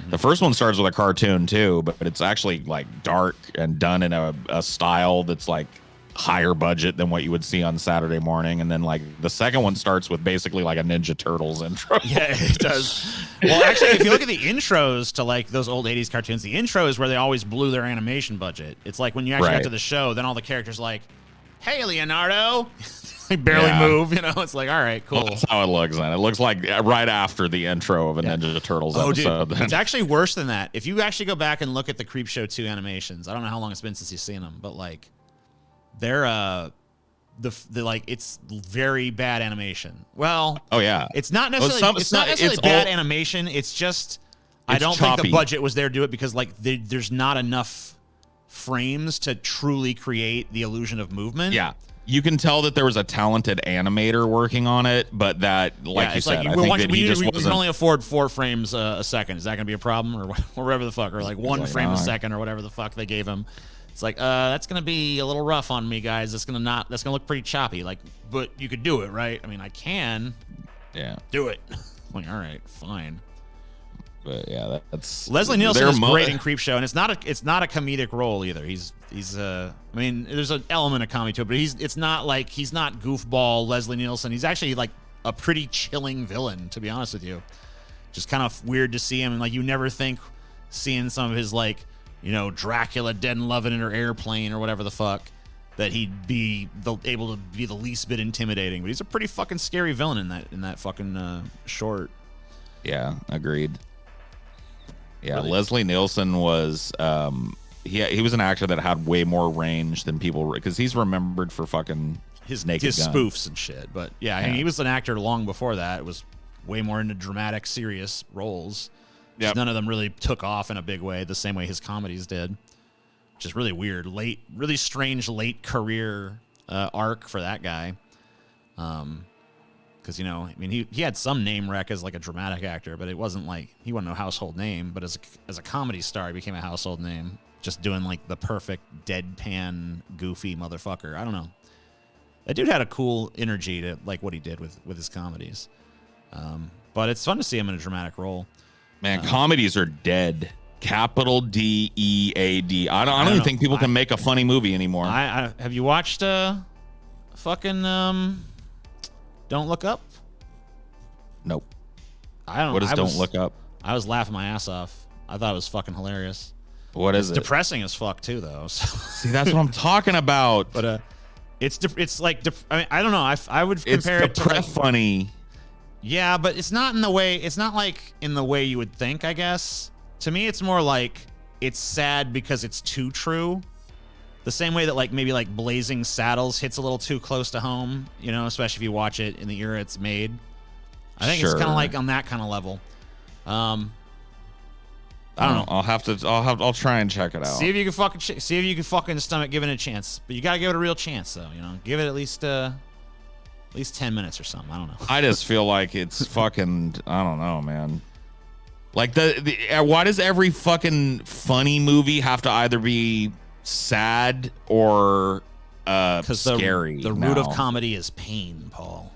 The first one starts with a cartoon too, but it's actually like dark and done in a style that's like higher budget than what you would see on Saturday morning. And then like the second one starts with basically like a Ninja Turtles intro. Yeah, it does. Well, actually, if you look at the intros to like those old 80s cartoons, the intro is where they always blew their animation budget. It's like when you actually got to the show, then all the characters like, hey, Leonardo. They barely move, you know? It's like, all right, cool. Well, that's how it looks then. It looks like right after the intro of a Ninja Turtles episode. Dude, it's actually worse than that. If you actually go back and look at the Creepshow 2 animations, I don't know how long it's been since you've seen them, but like, they're like, it's very bad animation. Well, it's not necessarily bad animation. It's just I don't think the budget was there to do it because like there's not enough frames to truly create the illusion of movement. Yeah. You can tell that there was a talented animator working on it, but that, like you said, I think that we can only afford 4 frames a second. Is that going to be a problem, or whatever the fuck, or like 1 frame a second, or whatever the fuck they gave him? It's like, that's going to be a little rough on me, guys. That's going to look pretty choppy. Like, but you could do it, right? I mean, I can. Yeah. Do it. I'm like, all right, fine. But yeah, that's Leslie Nielsen is great in Creepshow, and it's not a comedic role either. He's I mean, there's an element of comedy to it, but it's not like he's not goofball Leslie Nielsen. He's actually like a pretty chilling villain, to be honest with you. Just kind of weird to see him, and like you never think seeing some of his like, you know, Dracula dead and loving in her airplane or whatever the fuck, that he'd be able to be the least bit intimidating. But he's a pretty fucking scary villain in that fucking short. Yeah, agreed. Yeah, Really? Leslie Nielsen was he was an actor that had way more range than people, because he's remembered for fucking his Naked Gun. spoofs and shit. But yeah, I mean, he was an actor long before that. It was way more into dramatic, serious roles. Yep. None of them really took off in a big way, the same way his comedies did. Which is really weird. Really strange late career arc for that guy. Because, you know, I mean, he had some name rec as like a dramatic actor, but it wasn't like, he wasn't a household name. But as a comedy star, he became a household name, just doing like the perfect deadpan, goofy motherfucker. I don't know. That dude had a cool energy to like what he did with his comedies. But it's fun to see him in a dramatic role. Man, comedies are dead. Capital DEAD. I don't even think people can make a funny movie anymore. Have you watched fucking Don't Look Up? Nope. I don't. What is Don't Look Up? I was laughing my ass off. I thought it was fucking hilarious. What is it? Depressing as fuck too, though. So. See, that's what I'm talking about. But it's like I mean, I don't know. I would compare it to like, funny. Yeah, but it's not in the way. It's not like in the way you would think, I guess. To me, it's more like it's sad because it's too true. The same way that like maybe like Blazing Saddles hits a little too close to home, you know, especially if you watch it in the era it's made. I think it's kind of like on that kind of level. I don't know. I'll try and check it out. See if you can fucking stomach giving it a chance. But you gotta give it a real chance, though. You know, give it at least 10 minutes or something. I don't know. I just feel like it's fucking. I don't know, man. Like why does every fucking funny movie have to either be sad or scary? The root of comedy is pain, Paul.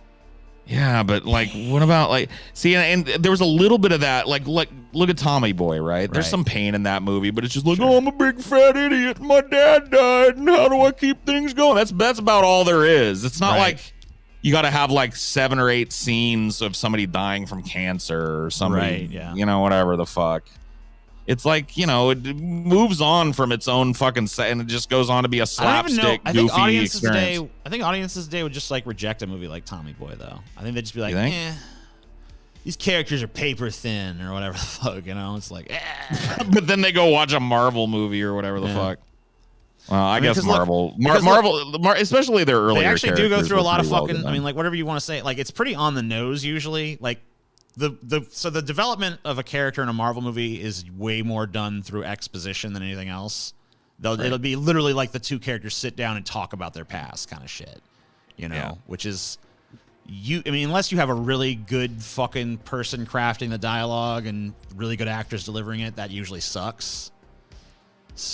Yeah, but like, what about like? See, and there was a little bit of that. Like look at Tommy Boy, right? There's some pain in that movie, but it's just like, oh, I'm a big fat idiot. My dad died, and how do I keep things going? That's about all there is. It's not like you got to have like 7 or 8 scenes of somebody dying from cancer or somebody, you know, whatever the fuck. It's like, you know, it moves on from its own fucking set, and it just goes on to be a slapstick, goofy experience. I think audiences today would just like reject a movie like Tommy Boy, though. I think they'd just be like, these characters are paper thin or whatever the fuck, you know? It's like, But then they go watch a Marvel movie or whatever the fuck. Well, I guess Marvel, especially their earlier. They actually do go through a lot of fucking. I mean, like whatever you want to say, like it's pretty on the nose usually. Like so the development of a character in a Marvel movie is way more done through exposition than anything else. Though it'll be literally like the two characters sit down and talk about their past, kind of shit. You know, which is I mean, unless you have a really good fucking person crafting the dialogue and really good actors delivering it, that usually sucks.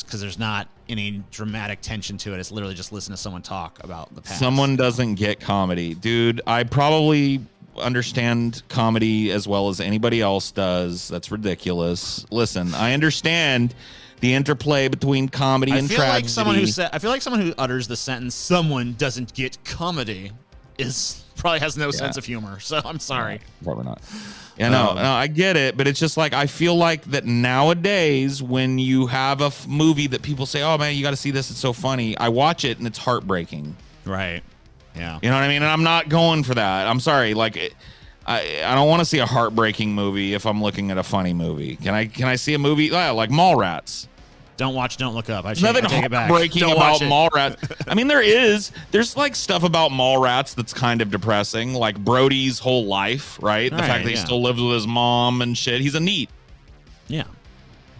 Because there's not any dramatic tension to it. It's literally just listen to someone talk about the past. Someone doesn't get comedy. Dude, I probably understand comedy as well as anybody else does. That's ridiculous. Listen, I understand the interplay between comedy and tragedy. I feel like someone who utters the sentence, someone doesn't get comedy, probably has no sense of humor. So I'm sorry. Probably not. Yeah, no, I get it, but it's just like I feel like that nowadays when you have a movie that people say, "Oh man, you got to see this; it's so funny." I watch it and it's heartbreaking. Right. Yeah. You know what I mean? And I'm not going for that. I'm sorry. Like, I don't want to see a heartbreaking movie if I'm looking at a funny movie. Can I see a movie like Mallrats? Don't Look Up. Nothing heartbreaking about Mallrats. I mean, there's like stuff about Mallrats that's kind of depressing, like Brody's whole life, right? The fact that he still lives with his mom and shit. He's a NEET. Yeah.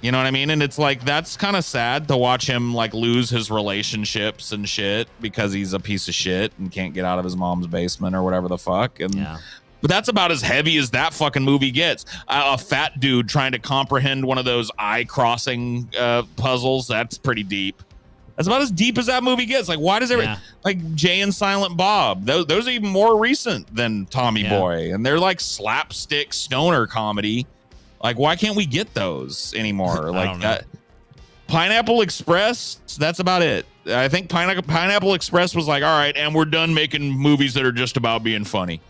You know what I mean? And it's like, that's kind of sad to watch him like lose his relationships and shit because he's a piece of shit and can't get out of his mom's basement or whatever the fuck. And but that's about as heavy as that fucking movie gets. A fat dude trying to comprehend one of those eye-crossing puzzles, that's pretty deep. That's about as deep as that movie gets. Like, why does like Jay and Silent Bob? Those are even more recent than Tommy Boy, and they're like slapstick stoner comedy. Like, why can't we get those anymore? Like that. Pineapple Express, that's about it. I think Pineapple Express was like, all right, and we're done making movies that are just about being funny.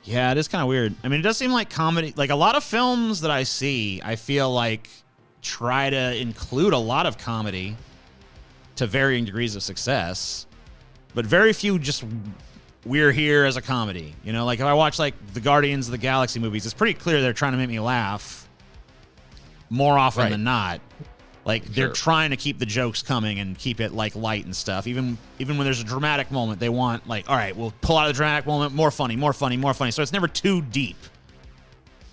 Yeah, it is kind of weird. I mean, it does seem like comedy, like a lot of films that I see, I feel like try to include a lot of comedy to varying degrees of success, but very few just we're here as a comedy. You know, like if I watch like the Guardians of the Galaxy movies, it's pretty clear they're trying to make me laugh more often than not. Like they're trying to keep the jokes coming and keep it like light and stuff. Even when there's a dramatic moment, they want like, all right, we'll pull out the dramatic moment, more funny. So it's never too deep.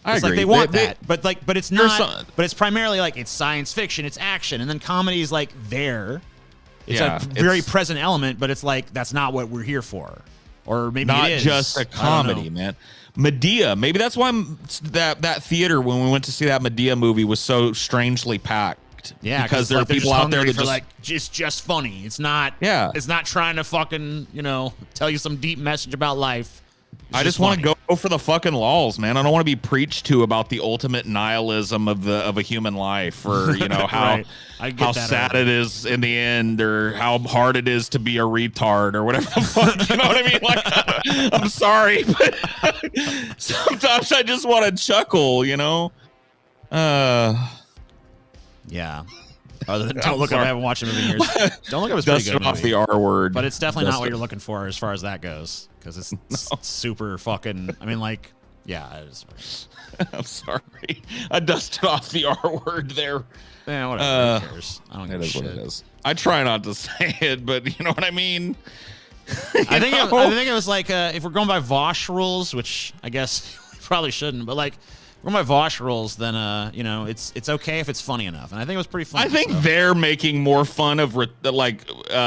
I agree. Like they want that, but it's not. But it's primarily like it's science fiction, it's action, and then comedy is like there. It's a very present element, but it's like that's not what we're here for, or maybe not it is. Just a comedy, man. Medea, maybe that's why that theater when we went to see that Medea movie was so strangely packed. fucked. Yeah, because there like, are people out there that for like just funny. It's not. Yeah. It's not trying to fucking tell you some deep message about life. I just want to go for the fucking lols, man. I don't want to be preached to about the ultimate nihilism of a human life, or how right. sad it is in the end, or how hard it is to be a retard, or whatever the fuck. You know what I mean? Like, I'm sorry, but sometimes I just want to chuckle. Yeah. Other than Don't Look Up, I haven't watched a movie in years. Don't Look Up is pretty good. Off the R word, but it's definitely not what you're looking for as far as that goes, because it's super fucking. I mean, like, yeah. It is. I'm sorry, I dusted off the R word there. Yeah, whatever. Who cares? I don't give a shit. What it is. I try not to say it, but you know what I mean. I think it was like if we're going by Vosh rules, which I guess we probably shouldn't, but like. One of my Vosh rules, then it's okay if it's funny enough, and I think it was pretty funny. I think they're making more fun of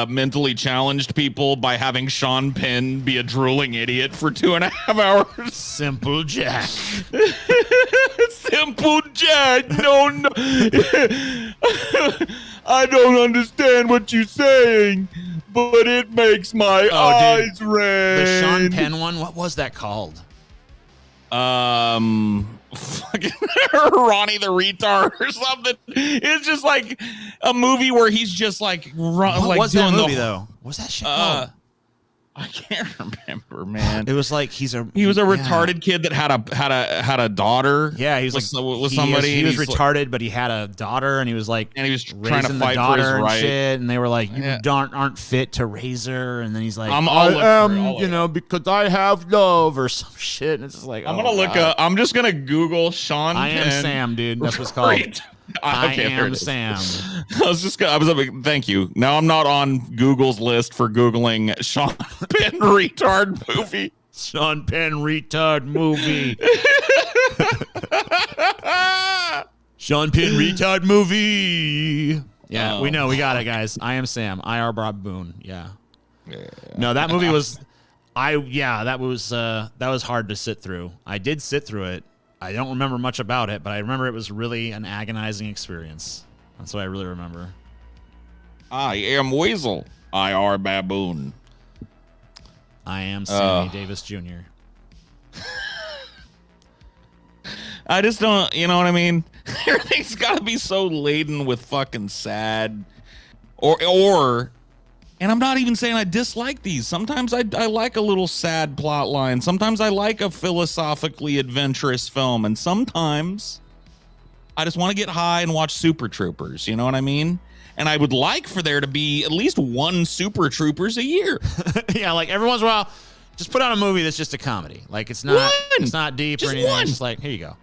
mentally challenged people by having Sean Penn be a drooling idiot for 2.5 hours. Simple Jack. Simple Jack. No. I don't understand what you're saying, but it makes my eyes red. The Sean Penn one. What was that called? Fucking Ronnie the retard or something. It's just like a movie where he's just like what was that movie though? What's that shit called? I can't remember, man. It was like he was a retarded kid that had a daughter. Yeah, he was with somebody. He was retarded, but he had a daughter, and he was like, and he was trying to fight for his right. Shit, and they were like, you aren't fit to raise her, and then he's like, because I have love or some shit, and it's just like, I'm gonna look up. I'm just gonna Google Sean. I Am Sam, dude. That's what's called. I Am Sam. Thank you. Now I'm not on Google's list for Googling Sean Penn retard movie. Sean Penn retard movie. Sean Penn retard movie. Yeah, we know. We got it, guys. I Am Sam. I.R. Bob Boone. Yeah. No, that movie was. That was hard to sit through. I did sit through it. I don't remember much about it, but I remember it was really an agonizing experience. That's what I really remember. I am Weasel. I.R. Baboon. I am Sammy Davis Jr. I just don't, you know what I mean? Everything's got to be so laden with fucking sad. Or, and I'm not even saying I dislike these. Sometimes I like a little sad plot line. Sometimes I like a philosophically adventurous film. And sometimes I just want to get high and watch Super Troopers. You know what I mean? And I would like for there to be at least one Super Troopers a year. Yeah, like every once in a while, just put on a movie that's just a comedy. Like it's not deep or anything. It's just like, here you go.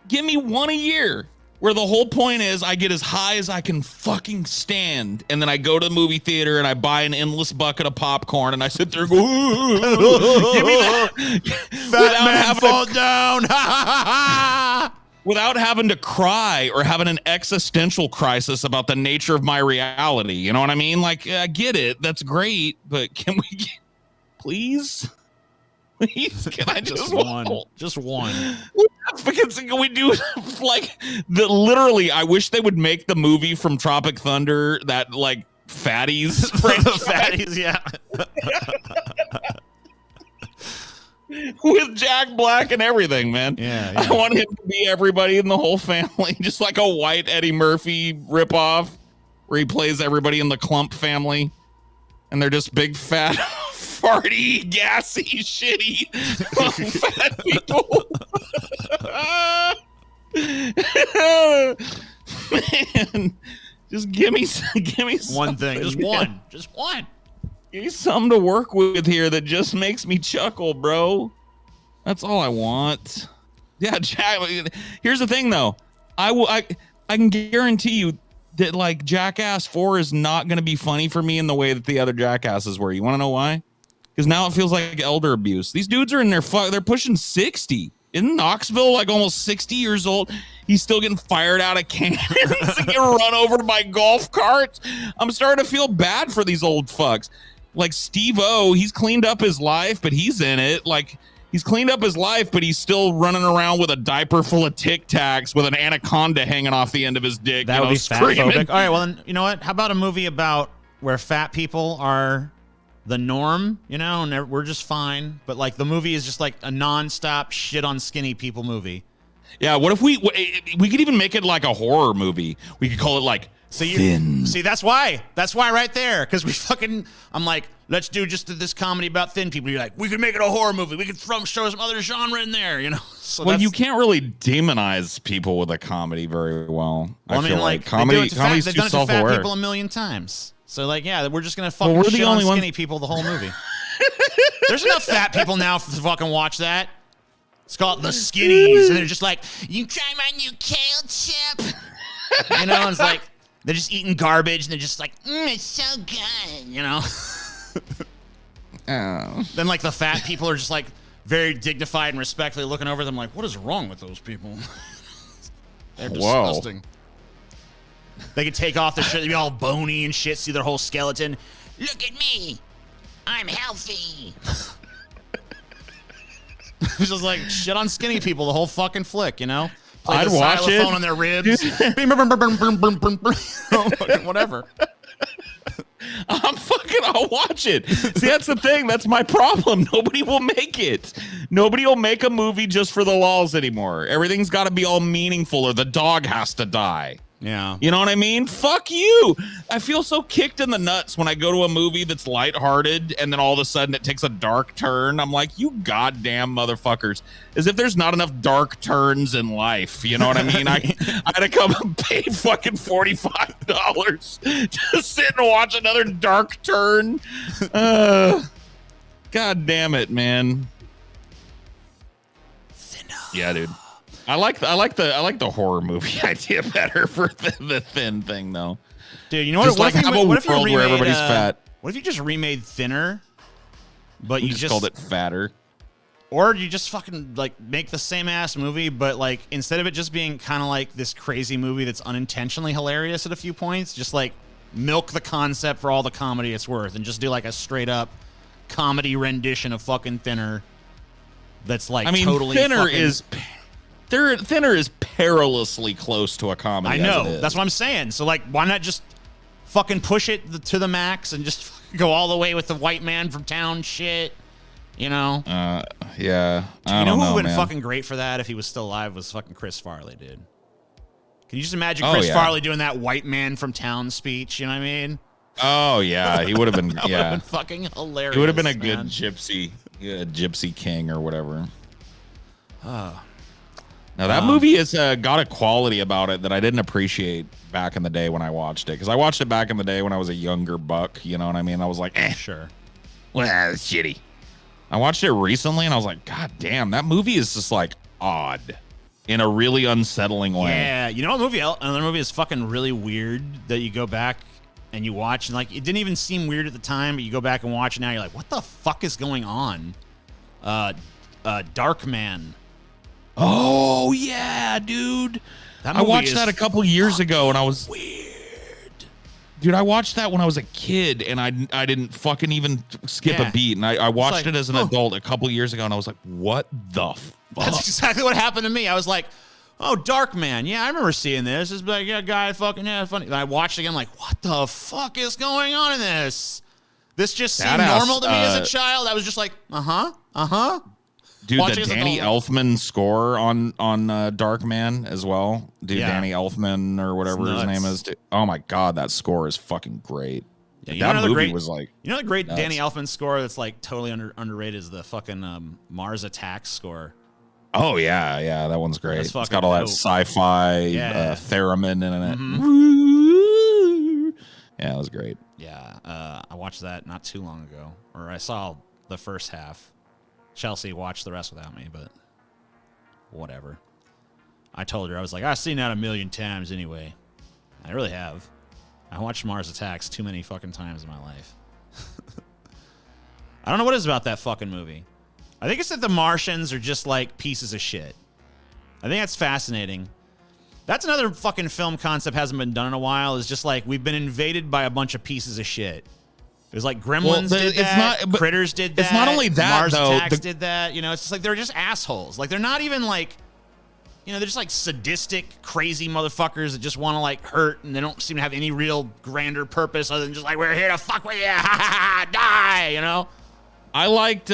Give me one a year where the whole point is I get as high as I can fucking stand. And then I go to the movie theater and I buy an endless bucket of popcorn and I sit there and go, give me that. Fat man fall down. Without having to cry or having an existential crisis about the nature of my reality. You know what I mean? Like, I get it. That's great. But can we please? Please, can I just one? Just one. Because can we do like literally, I wish they would make the movie from Tropic Thunder that like Fatties Fatties, yeah. With Jack Black and everything, man. Yeah. I want him to be everybody in the whole family, just like a white Eddie Murphy ripoff where he plays everybody in the Clump family, and they're just big fat farty, gassy, shitty fat people. Man, just give me one thing. Just one. Just one. Give me something to work with here that just makes me chuckle, bro. That's all I want. Yeah, Jack. Here's the thing, though. I can guarantee you that like Jackass 4 is not going to be funny for me in the way that the other Jackasses were. You want to know why? Because now it feels like elder abuse. These dudes are in their they're pushing 60. Isn't Knoxville like almost 60 years old? He's still getting fired out of cannons and getting run over by golf carts. I'm starting to feel bad for these old fucks. Like Steve-O, he's cleaned up his life, but he's in it. Like He's cleaned up his life, but he's still running around with a diaper full of Tic Tacs with an anaconda hanging off the end of his dick. That would be fat-phobic. All right, well, then, you know what? How about a movie about where fat people are the norm, you know, and we're just fine. But, like, the movie is just, like, a nonstop shit on skinny people movie. Yeah, what if we could even make it like a horror movie? We could call it, like, Thin. See, that's why right there. Because I'm like, let's do just this comedy about thin people. You're like, we could make it a horror movie. We could show some other genre in there, you know? So well, you can't really demonize people with a comedy very well. I feel like comedy's too self-aware. They've done it to fat people a million times. So, like, yeah, we're just going to fucking shit on skinny people the whole movie. There's enough fat people now to fucking watch that. It's called The Skinnies. And they're just like, you try my new kale chip? You know, and it's like, they're just eating garbage, and they're just like, it's so good, you know? Oh. Then, like, the fat people are just, like, very dignified and respectfully looking over them like, what is wrong with those people? They're disgusting. Whoa. They could take off their shirt, they'd be all bony and shit, see their whole skeleton. Look at me. I'm healthy. It's just like shit on skinny people the whole fucking flick, you know? Play I'd the watch xylophone it on their ribs. Whatever. I'll watch it. See, that's the thing. That's my problem. Nobody will make it. Nobody will make a movie just for the lulz anymore. Everything's got to be all meaningful or the dog has to die. Yeah. You know what I mean? Fuck you. I feel so kicked in the nuts when I go to a movie that's lighthearted and then all of a sudden it takes a dark turn. I'm like, you goddamn motherfuckers. As if there's not enough dark turns in life. You know what I mean? I had to come and pay fucking $45 to sit and watch another dark turn. God damn it, man. Yeah, dude. I like the horror movie idea better for the thin thing though. Dude, you know what? Just What like have a world remade, where everybody's fat. What if you just remade Thinner, but you just called it Fatter? Or you just fucking like make the same ass movie, but like instead of it just being kind of like this crazy movie that's unintentionally hilarious at a few points, just like milk the concept for all the comedy it's worth, and just do like a straight up comedy rendition of fucking Thinner. That's like totally. Thinner is. Thinner is perilously close to a comedy. I know. That's what I'm saying. So, like, why not just fucking push it to the max and just go all the way with the white man from town shit? You know? Yeah. You know who would have been fucking great for that if he was still alive was fucking Chris Farley, dude. Can you just imagine Chris Farley doing that white man from town speech? You know what I mean? Oh, yeah. He would have been, that would have been fucking hilarious. He would have been a good gypsy. A gypsy king or whatever. Now, that movie has got a quality about it that I didn't appreciate back in the day when I watched it. Because I watched it back in the day when I was a younger buck. You know what I mean? I was like, sure. Well, that's shitty. I watched it recently, and I was like, God damn, that movie is just, like, odd in a really unsettling way. Yeah. You know what movie? Another movie is fucking really weird that you go back and you watch. And, like, it didn't even seem weird at the time, but you go back and watch it now, you're like, what the fuck is going on? Dark Man. Oh, yeah, dude. I watched that a couple years ago, and I was weird. Dude, I watched that when I was a kid, and I didn't fucking even skip a beat. And I watched it as an adult a couple years ago, and I was like, what the fuck? That's exactly what happened to me. I was like, oh, Dark Man. Yeah, I remember seeing this. It's like, yeah, guy fucking, yeah, funny. And I watched it again, like, what the fuck is going on in this? This just seemed normal to me as a child. I was just like, uh-huh. Dude, the Danny Elfman score on Dark Man as well. Dude, Danny Elfman or whatever his name is. Dude, oh my God, that score is fucking great. Yeah, that movie was like, you know the great nuts. Danny Elfman score that's like totally underrated is the fucking Mars Attacks score. Oh yeah, that one's great. It's got all that sci-fi theremin in it. Mm-hmm. Yeah, it was great. Yeah, I watched that not too long ago, or I saw the first half. Chelsea watched the rest without me, but whatever. I told her, I was like, I've seen that a million times anyway. I really have. I watched Mars Attacks too many fucking times in my life. I don't know what it is about that fucking movie. I think it's that the Martians are just like pieces of shit. I think that's fascinating. That's another fucking film concept hasn't been done in a while, is just like we've been invaded by a bunch of pieces of shit. It was like Gremlins did that. Critters did that. It's not only that, Mars though. Attacks did that. You know, it's just like they're just assholes. Like they're not even like, you know, they're just like sadistic, crazy motherfuckers that just want to like hurt, and they don't seem to have any real grander purpose other than just like, we're here to fuck with you, die. You know. I liked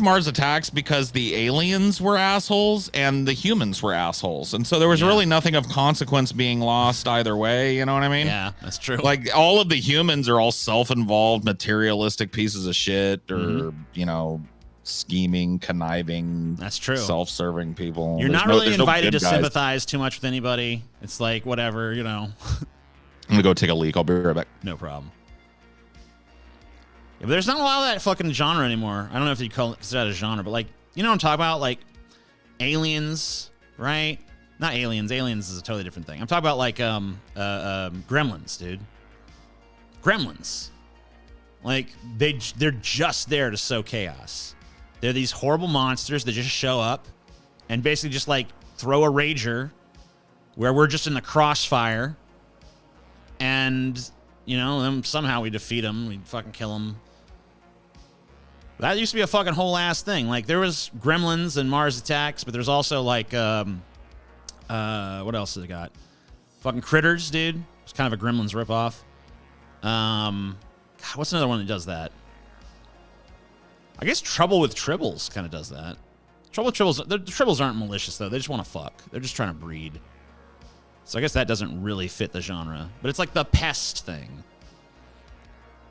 Mars Attacks because the aliens were assholes and the humans were assholes. And so there was really nothing of consequence being lost either way. You know what I mean? Yeah, that's true. Like all of the humans are all self-involved, materialistic pieces of shit or, you know, scheming, conniving. That's true. Self-serving people. You're not really invited to sympathize too much with anybody. It's like, whatever, you know. I'm going to go take a leak. I'll be right back. No problem. Yeah, but there's not a lot of that fucking genre anymore. I don't know if you consider that a genre, but like, you know what I'm talking about? Like Aliens, right? Not Aliens. Aliens is a totally different thing. I'm talking about like Gremlins, dude. Gremlins. Like they're just there to sow chaos. They're these horrible monsters that just show up and basically just like throw a rager where we're just in the crossfire, and you know, then somehow we defeat them. We fucking kill them. That used to be a fucking whole ass thing. Like there was Gremlins and Mars Attacks, but there's also like what else has it got? Fucking Critters, dude. It's kind of a Gremlins ripoff. God, what's another one that does that? I guess Trouble with Tribbles kind of does that. Trouble with Tribbles. The Tribbles aren't malicious though. They just want to fuck. They're just trying to breed. So I guess that doesn't really fit the genre. But it's like the pest thing.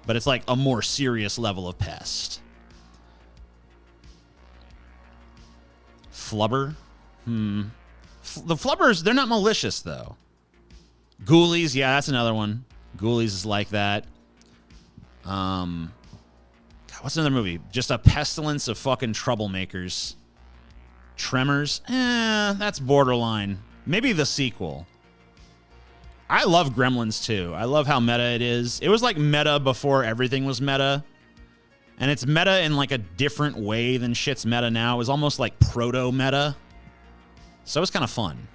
But it's like a more serious level of pest. Flubber? The Flubbers, they're not malicious, though. Ghoulies, yeah, that's another one. Ghoulies is like that. God, what's another movie? Just a pestilence of fucking troublemakers. Tremors? That's borderline. Maybe the sequel. I love Gremlins, too. I love how meta it is. It was like meta before everything was meta. And it's meta in like a different way than shit's meta now. It was almost like proto-meta. So it's kind of fun.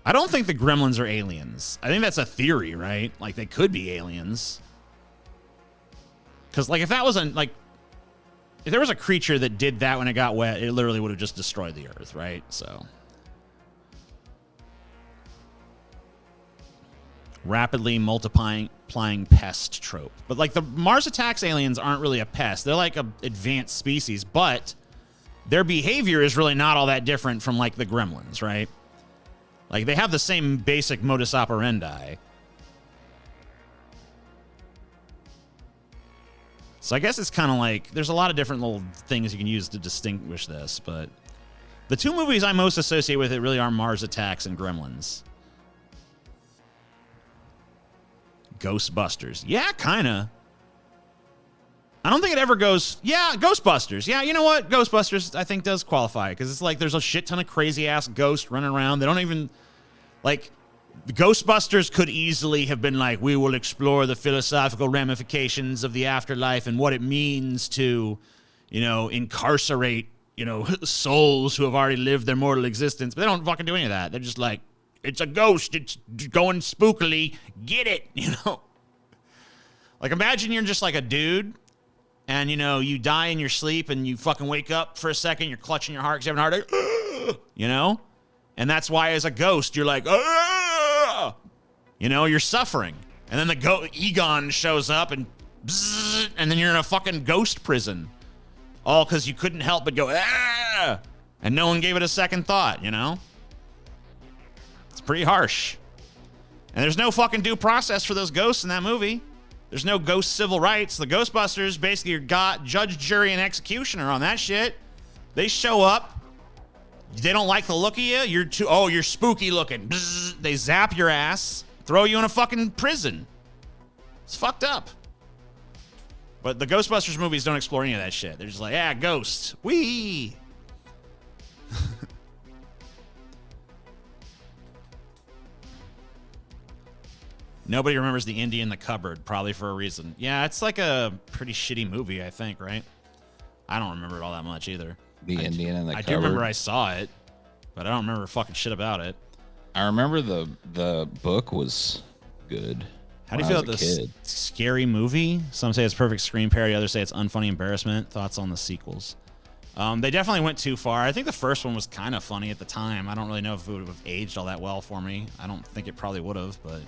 I don't think the Gremlins are aliens. I think that's a theory, right? Like they could be aliens. Because like if that wasn't like... If there was a creature that did that when it got wet, it literally would have just destroyed the earth, right? So... Rapidly multiplying pest trope. But like the Mars Attacks aliens aren't really a pest. They're like an advanced species, but their behavior is really not all that different from like the Gremlins, right? Like they have the same basic modus operandi. So I guess it's kind of like there's a lot of different little things you can use to distinguish this, but the two movies I most associate with it really are Mars Attacks and Gremlins. Ghostbusters. Yeah, kind of. I don't think it ever goes... Yeah, Ghostbusters. Yeah, you know what? Ghostbusters, I think, does qualify. Because it's like there's a shit ton of crazy-ass ghosts running around. They don't even... Like, the Ghostbusters could easily have been like, we will explore the philosophical ramifications of the afterlife and what it means to, you know, incarcerate, you know, souls who have already lived their mortal existence. But they don't fucking do any of that. They're just like, it's a ghost. It's going spookily. Get it, you know? Like, imagine you're just like a dude, and, you know, you die in your sleep, and you fucking wake up for a second, you're clutching your heart because you're having a heart attack, you know? And that's why, as a ghost, you're like, you know, you're suffering. And then the Egon shows up, and bzzz, and then you're in a fucking ghost prison. All because you couldn't help but go, and no one gave it a second thought, you know? Pretty harsh. And there's no fucking due process for those ghosts in that movie. There's no ghost civil rights. The Ghostbusters basically are judge, jury, and executioner on that shit. They show up. They don't like the look of you. You're spooky looking. Bzzz. They zap your ass, throw you in a fucking prison. It's fucked up. But the Ghostbusters movies don't explore any of that shit. They're just like, yeah, ghosts. Wee. Nobody remembers the Indie in the Cupboard, probably for a reason. Yeah, it's like a pretty shitty movie, I think, right? I don't remember it all that much either. The Indian in the Cupboard. I do remember I saw it, but I don't remember fucking shit about it. I remember the book was good. How do you feel about this Scary Movie? Some say it's perfect screen parody. Others say it's unfunny embarrassment. Thoughts on the sequels? They definitely went too far. I think the first one was kind of funny at the time. I don't really know if it would have aged all that well for me. I don't think it probably would have, but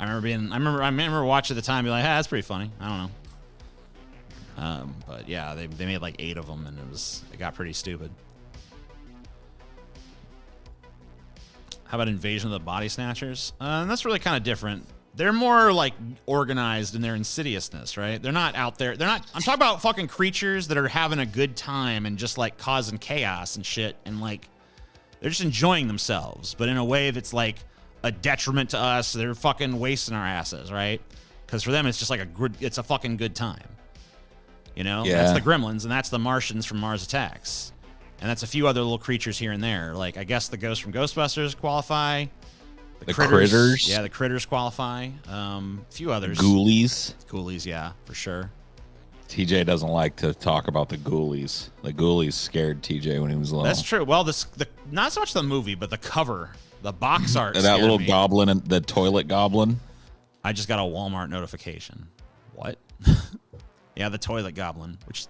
I remember watching at the time, be like, "Hey, that's pretty funny." I don't know. But yeah, they made like 8 of them, and it got pretty stupid. How about Invasion of the Body Snatchers? And that's really kind of different. They're more like organized in their insidiousness, right? They're not out there. I'm talking about fucking creatures that are having a good time and just like causing chaos and shit, and like they're just enjoying themselves, but in a way that's like a detriment to us. They're fucking wasting our asses, right? Because for them, it's just like it's a fucking good time. You know? Yeah. That's the Gremlins, and that's the Martians from Mars Attacks. And that's a few other little creatures here and there. Like, I guess the ghosts from Ghostbusters qualify. The critters. Yeah, the critters qualify. A few others. Ghoulies. Ghoulies, yeah, for sure. TJ doesn't like to talk about the ghoulies. The ghoulies scared TJ when he was little. That's true. Well, not so much the movie, but the cover, the box art. That little goblin, and the toilet goblin. I just got a Walmart notification. What? Yeah, the toilet goblin, which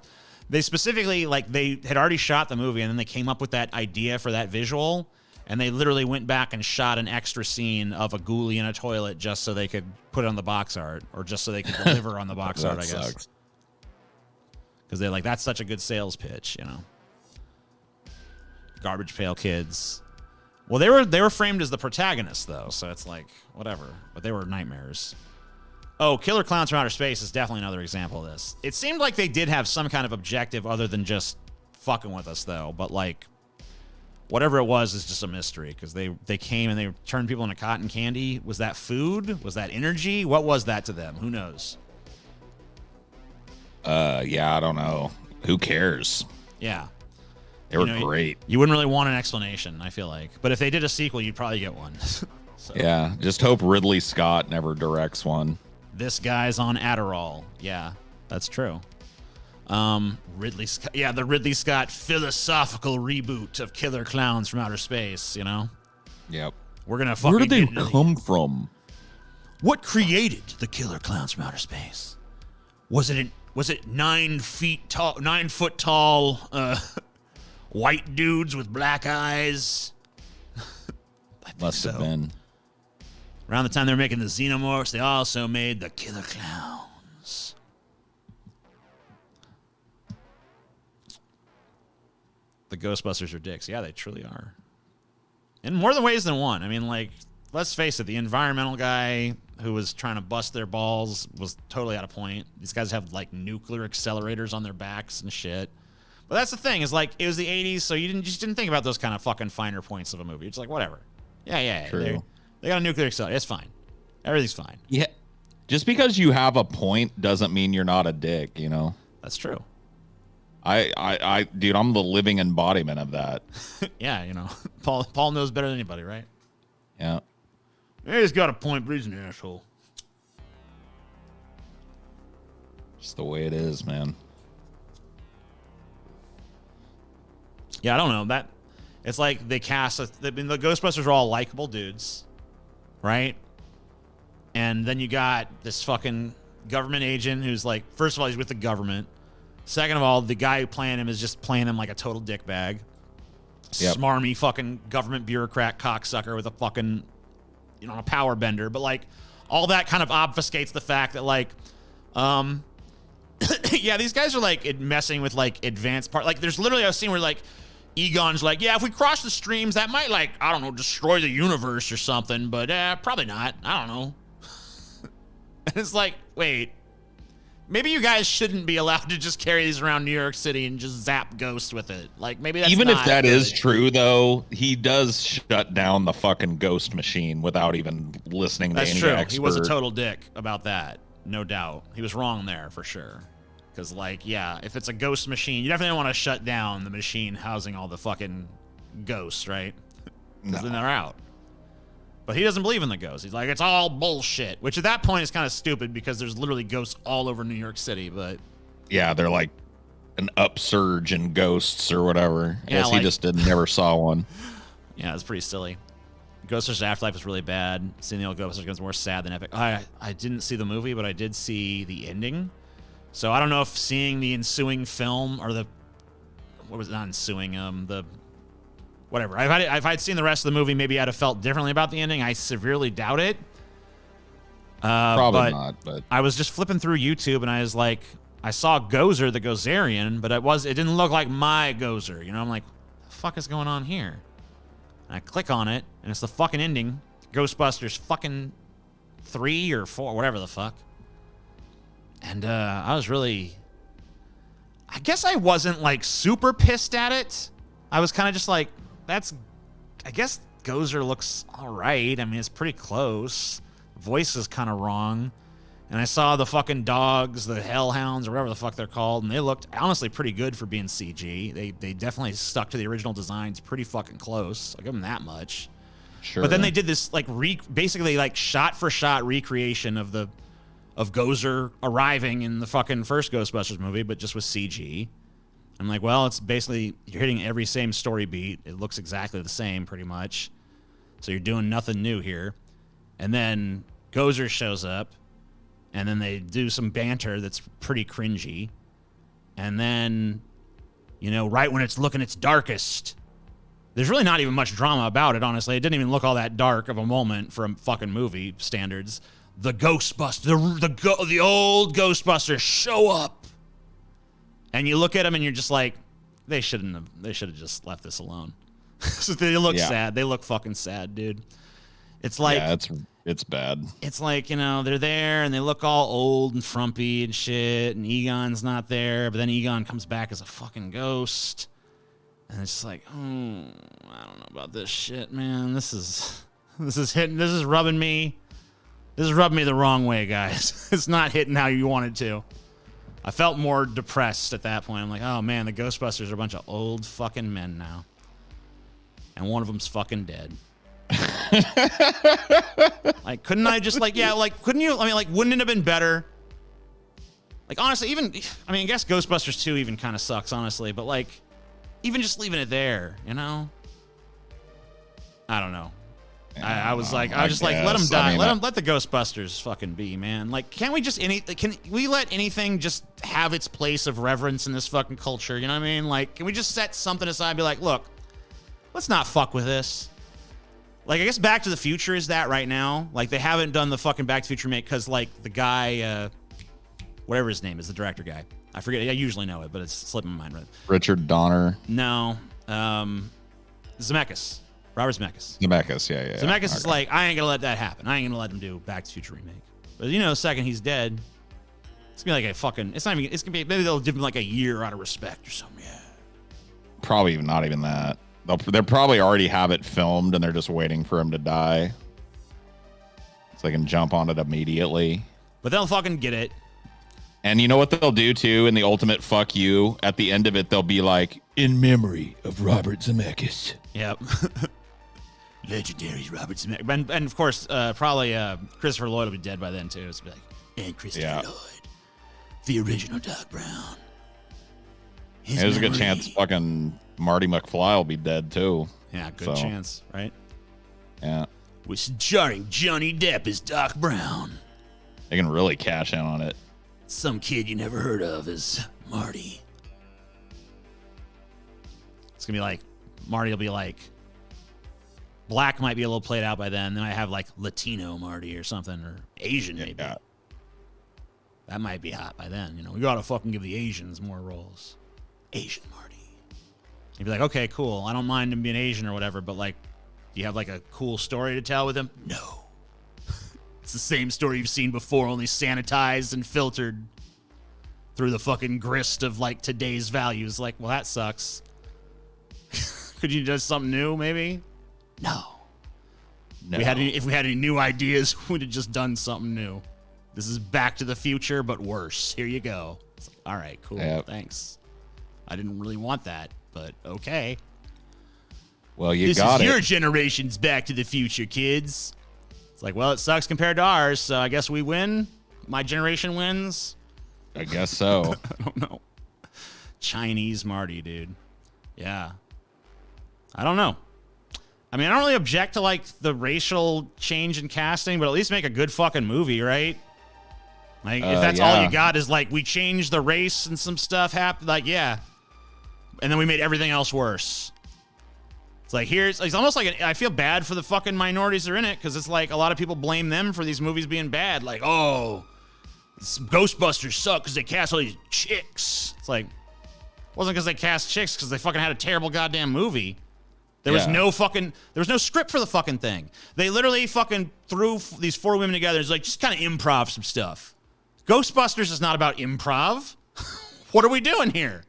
they specifically, like, they had already shot the movie, and then they came up with that idea for that visual, and they literally went back and shot an extra scene of a ghoulie in a toilet just so they could put it on the box art, or just so they could deliver on the box art, I guess. Because they're like, that's such a good sales pitch, you know. Garbage Pail Kids. Well, they were framed as the protagonists, though, so it's like, whatever. But they were nightmares. Oh, Killer Clowns from Outer Space is definitely another example of this. It seemed like they did have some kind of objective other than just fucking with us, though. But, like, whatever it was is just a mystery, because they came and they turned people into cotton candy. Was that food? Was that energy? What was that to them? Who knows? Yeah, I don't know. Who cares? Yeah. They were great. You wouldn't really want an explanation, I feel like. But if they did a sequel, you'd probably get one. So. Yeah, just hope Ridley Scott never directs one. This guy's on Adderall. Yeah, that's true. Ridley Scott. Yeah, the Ridley Scott philosophical reboot of Killer Clowns from Outer Space, you know? Yep. We're going to fucking... Where did they come from? What created the Killer Clowns from Outer Space? Was it 9 foot tall white dudes with black eyes? Must have been. Around the time they were making the Xenomorphs, they also made the Killer Clowns. The Ghostbusters are dicks. Yeah, they truly are. In more than ways than one. I mean, like, let's face it, the environmental guy who was trying to bust their balls was totally out of point. These guys have, like, nuclear accelerators on their backs and shit. But that's the thing, is, like, it was the 80s, so you just didn't think about those kind of fucking finer points of a movie. It's like, whatever. Yeah. True. They got a nuclear accelerator. It's fine. Everything's fine. Yeah. Just because you have a point doesn't mean you're not a dick, you know? That's true. Dude, I'm the living embodiment of that. Yeah, you know. Paul knows better than anybody, right? Yeah. He's got a point, but he's an asshole. Just the way it is, man. Yeah, I don't know. It's like they cast... the Ghostbusters are all likable dudes, right? And then you got this fucking government agent who's like... First of all, he's with the government. Second of all, the guy playing him is just playing him like a total dickbag. Yep. Smarmy fucking government bureaucrat cocksucker with a fucking... you know, a power bender. But, like, all that kind of obfuscates the fact that, like... yeah, these guys are, like, messing with, like, advanced part. Like, there's literally a scene where, like... Egon's like, yeah, if we cross the streams, that might, like, I don't know, destroy the universe or something, but probably not. I don't know. And it's like, wait, maybe you guys shouldn't be allowed to just carry these around New York City and just zap ghosts with it. Like, maybe that's even not if that good. is true, though, he does shut down the fucking ghost machine without even listening to any expert. That's true. He was a total dick about that, no doubt. He was wrong there for sure. Because, like, yeah, if it's a ghost machine, you definitely want to shut down the machine housing all the fucking ghosts, right? Because then they're out. But he doesn't believe in the ghosts. He's like, it's all bullshit. Which at that point is kind of stupid because there's literally ghosts all over New York City. But yeah, they're like an upsurge in ghosts or whatever. I guess he just never saw one. Yeah, it's pretty silly. Ghostbusters Afterlife was really bad. Seeing the old Ghostbusters was more sad than epic. I didn't see the movie, but I did see the ending. So I don't know if seeing the ensuing film or what was it, not ensuing, the whatever. If I'd seen the rest of the movie, maybe I'd have felt differently about the ending. I severely doubt it. Probably not, but I was just flipping through YouTube and I was like, I saw Gozer the Gozerian, but it didn't look like my Gozer. You know, I'm like, what the fuck is going on here? And I click on it, and it's the fucking ending. Ghostbusters fucking 3 or 4, whatever the fuck. And I was really... I guess I wasn't, like, super pissed at it. I was kind of just like, I guess Gozer looks all right. I mean, it's pretty close. Voice is kind of wrong. And I saw the fucking dogs, the hellhounds, or whatever the fuck they're called, and they looked honestly pretty good for being CG. They definitely stuck to the original designs pretty fucking close. I'll give them that much. Sure. But then they did this like basically like shot for shot recreation of Gozer arriving in the fucking first Ghostbusters movie, but just with CG. I'm like, well, it's basically you're hitting every same story beat. It looks exactly the same pretty much. So you're doing nothing new here. And then Gozer shows up. And then they do some banter that's pretty cringy. And then, you know, right when it's looking its darkest, there's really not even much drama about it, honestly. It didn't even look all that dark of a moment for a fucking movie standards. The Ghostbusters, the old Ghostbusters show up. And you look at them and you're just like, they should have just left this alone. So they look sad. They look fucking sad, dude. It's like... Yeah, it's bad. It's like, you know, they're there and they look all old and frumpy and shit, and Egon's not there, but then Egon comes back as a fucking ghost. And it's just like, I don't know about this shit, man. This is rubbing me the wrong way, guys. It's not hitting how you want it to. I felt more depressed at that point. I'm like, oh man, the Ghostbusters are a bunch of old fucking men now. And one of them's fucking dead. Like, couldn't I just couldn't you? I mean, like, wouldn't it have been better? Like, honestly, I guess Ghostbusters 2 even kind of sucks, honestly, but like, even just leaving it there, you know? I don't know. I was just like, let them die. Let the Ghostbusters fucking be, man. Like, can't we just can we let anything just have its place of reverence in this fucking culture? You know what I mean? Like, can we just set something aside and be like, look, let's not fuck with this. Like, I guess Back to the Future is that right now. Like, they haven't done the fucking Back to the Future remake because, like, the guy, whatever his name is, the director guy. I forget. I usually know it, but it's slipping my mind. Right? Richard Donner. No. Zemeckis. Robert Zemeckis. Zemeckis, yeah. Zemeckis is like, I ain't going to let that happen. I ain't going to let him do Back to the Future remake. But, you know, the second he's dead, it's going to be like a fucking, it's going to be, maybe they'll give him like a year out of respect or something. Yeah. Probably not even that. They'll probably already have it filmed and they're just waiting for him to die. So they can jump on it immediately. But they'll fucking get it. And you know what they'll do too in the ultimate fuck you? At the end of it, they'll be like, in memory of Robert Zemeckis. Yep. Legendary Robert Zemeckis. And of course, probably Christopher Lloyd will be dead by then too. It's like, and Christopher Lloyd, the original Doc Brown. There's a good chance fucking Marty McFly will be dead too. Yeah, good chance, right? Yeah. With starring Johnny Depp as Doc Brown. They can really cash in on it. Some kid you never heard of is Marty. It's gonna be like, Marty will be like, black might be a little played out by then. Then I have like Latino Marty or something, or Asian maybe. Yeah. That might be hot by then. You know, we gotta fucking give the Asians more roles. Asian Marty. You'd be like, okay, cool. I don't mind him being Asian or whatever, but like, do you have like a cool story to tell with him? No. It's the same story you've seen before, only sanitized and filtered through the fucking grist of like today's values. Like, well, that sucks. Could you do something new, maybe? No. If we had any new ideas, we'd have just done something new. This is Back to the Future, but worse. Here you go. It's like, all right, cool. Yep. Thanks. I didn't really want that, but okay. Well, you got it. This is your generation's Back to the Future, kids. It's like, well, it sucks compared to ours, so I guess we win. My generation wins. I guess so. I don't know. Chinese Marty, dude. Yeah. I don't know. I mean, I don't really object to like the racial change in casting, but at least make a good fucking movie, right? Like, if that's all you got is like we changed the race and some stuff happened, like yeah, and then we made everything else worse. It's like it's almost like I feel bad for the fucking minorities that are in it because it's like a lot of people blame them for these movies being bad. Like, oh, Ghostbusters suck because they cast all these chicks. It's like, it wasn't because they cast chicks, because they fucking had a terrible goddamn movie. There was no script for the fucking thing. They literally fucking threw these 4 women together. It's like, just kind of improv some stuff. Ghostbusters is not about improv. What are we doing here?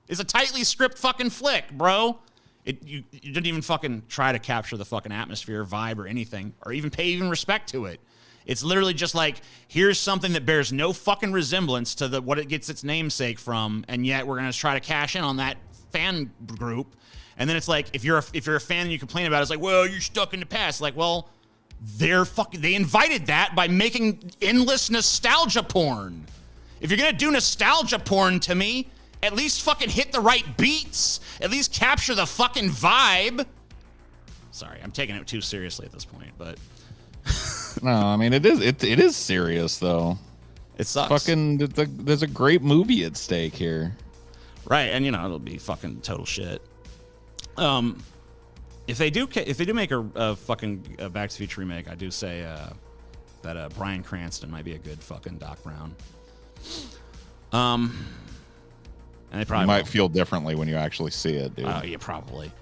It's a tightly script fucking flick, bro. You didn't even fucking try to capture the fucking atmosphere, vibe, or anything, or even pay respect to it. It's literally just like, here's something that bears no fucking resemblance to what it gets its namesake from, and yet we're gonna try to cash in on that fan group. And then it's like, if you're a fan and you complain about it, it's like, well, you're stuck in the past. Like, well, they invited that by making endless nostalgia porn. If you're gonna do nostalgia porn to me, at least fucking hit the right beats. At least capture the fucking vibe. Sorry, I'm taking it too seriously at this point, but no, I mean it is serious though. It sucks. Fucking, there's a great movie at stake here. Right, and it'll be fucking total shit. If they do make a fucking Back to the Future remake, I do say that Bryan Cranston might be a good fucking Doc Brown. And they probably might feel differently when you actually see it, dude. Yeah, probably.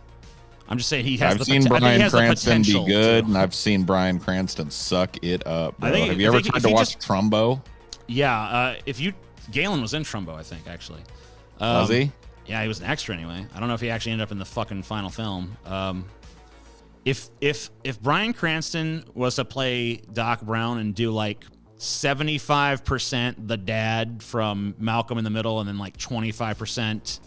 I'm just saying he has. I've seen Bryan Cranston be good, and I've seen Bryan Cranston suck it up. Bro. Have you ever tried to watch Trumbo? Yeah, Galen was in Trumbo, I think actually. Was he? Yeah, he was an extra anyway. I don't know if he actually ended up in the fucking final film. If Bryan Cranston was to play Doc Brown and do like 75% the dad from Malcolm in the Middle, and then like 25%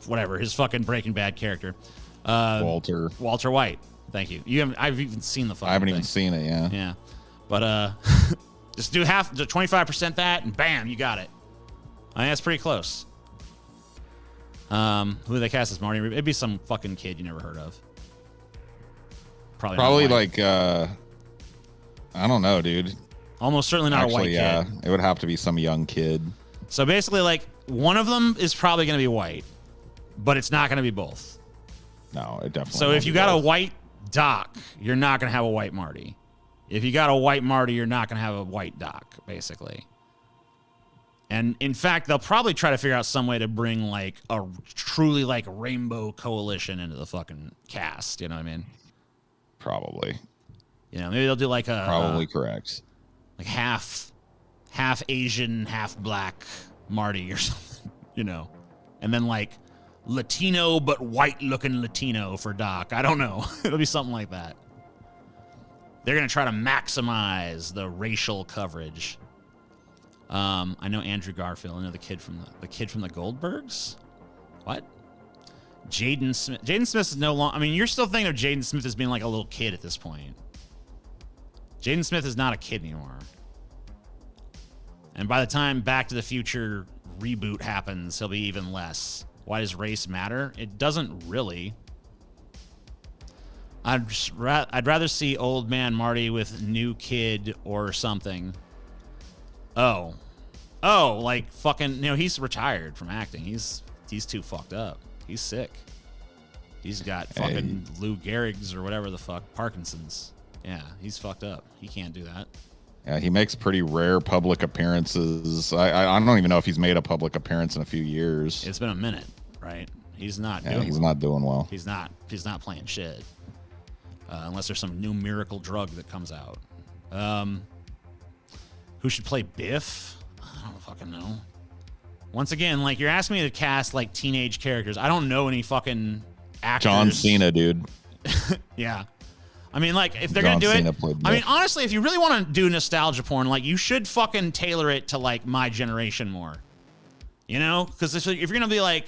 whatever his fucking Breaking Bad character, Walter White. Thank you. I've even seen the fucking. I haven't thing. even seen it. Yeah. But just do 25% that, and bam, you got it. I mean, that's pretty close. Who they cast as Marty? It'd be some fucking kid you never heard of. Probably like I don't know, dude. Almost certainly not a white kid. It would have to be some young kid. So basically, like, one of them is probably going to be white, but it's not going to be both. No, it definitely. So if you got a white Doc, you're not going to have a white Marty. If you got a white Marty, you're not going to have a white Doc, basically. And in fact, they'll probably try to figure out some way to bring like a truly like rainbow coalition into the fucking cast. You know what I mean? Probably. Maybe they'll do like probably correct. Like half Asian, half black Marty or something, and then like Latino but white looking Latino for Doc. I don't know. It'll be something like that. They're gonna try to maximize the racial coverage. I know Andrew Garfield. I know the kid from the Goldbergs. What? Jaden Smith. Jaden Smith is no longer. I mean, you're still thinking of Jaden Smith as being like a little kid at this point. Jaden Smith is not a kid anymore. And by the time Back to the Future reboot happens, he'll be even less. Why does race matter? It doesn't really. I'd rather see old man Marty with new kid or something. Oh, like fucking, he's retired from acting. He's too fucked up. He's sick. He's got fucking Lou Gehrig's or whatever the fuck, Parkinson's. Yeah, he's fucked up. He can't do that. Yeah, he makes pretty rare public appearances. I don't even know if he's made a public appearance in a few years. It's been a minute, right? He's not doing well. He's not playing shit. Unless there's some new miracle drug that comes out. Who should play Biff? I don't fucking know. Once again, like, you're asking me to cast like teenage characters. I don't know any fucking actors. John Cena, dude. Yeah. I mean, like, if they're going to do it, I mean, honestly, if you really want to do nostalgia porn, like, you should fucking tailor it to, like, my generation more. Because if you're going to be like,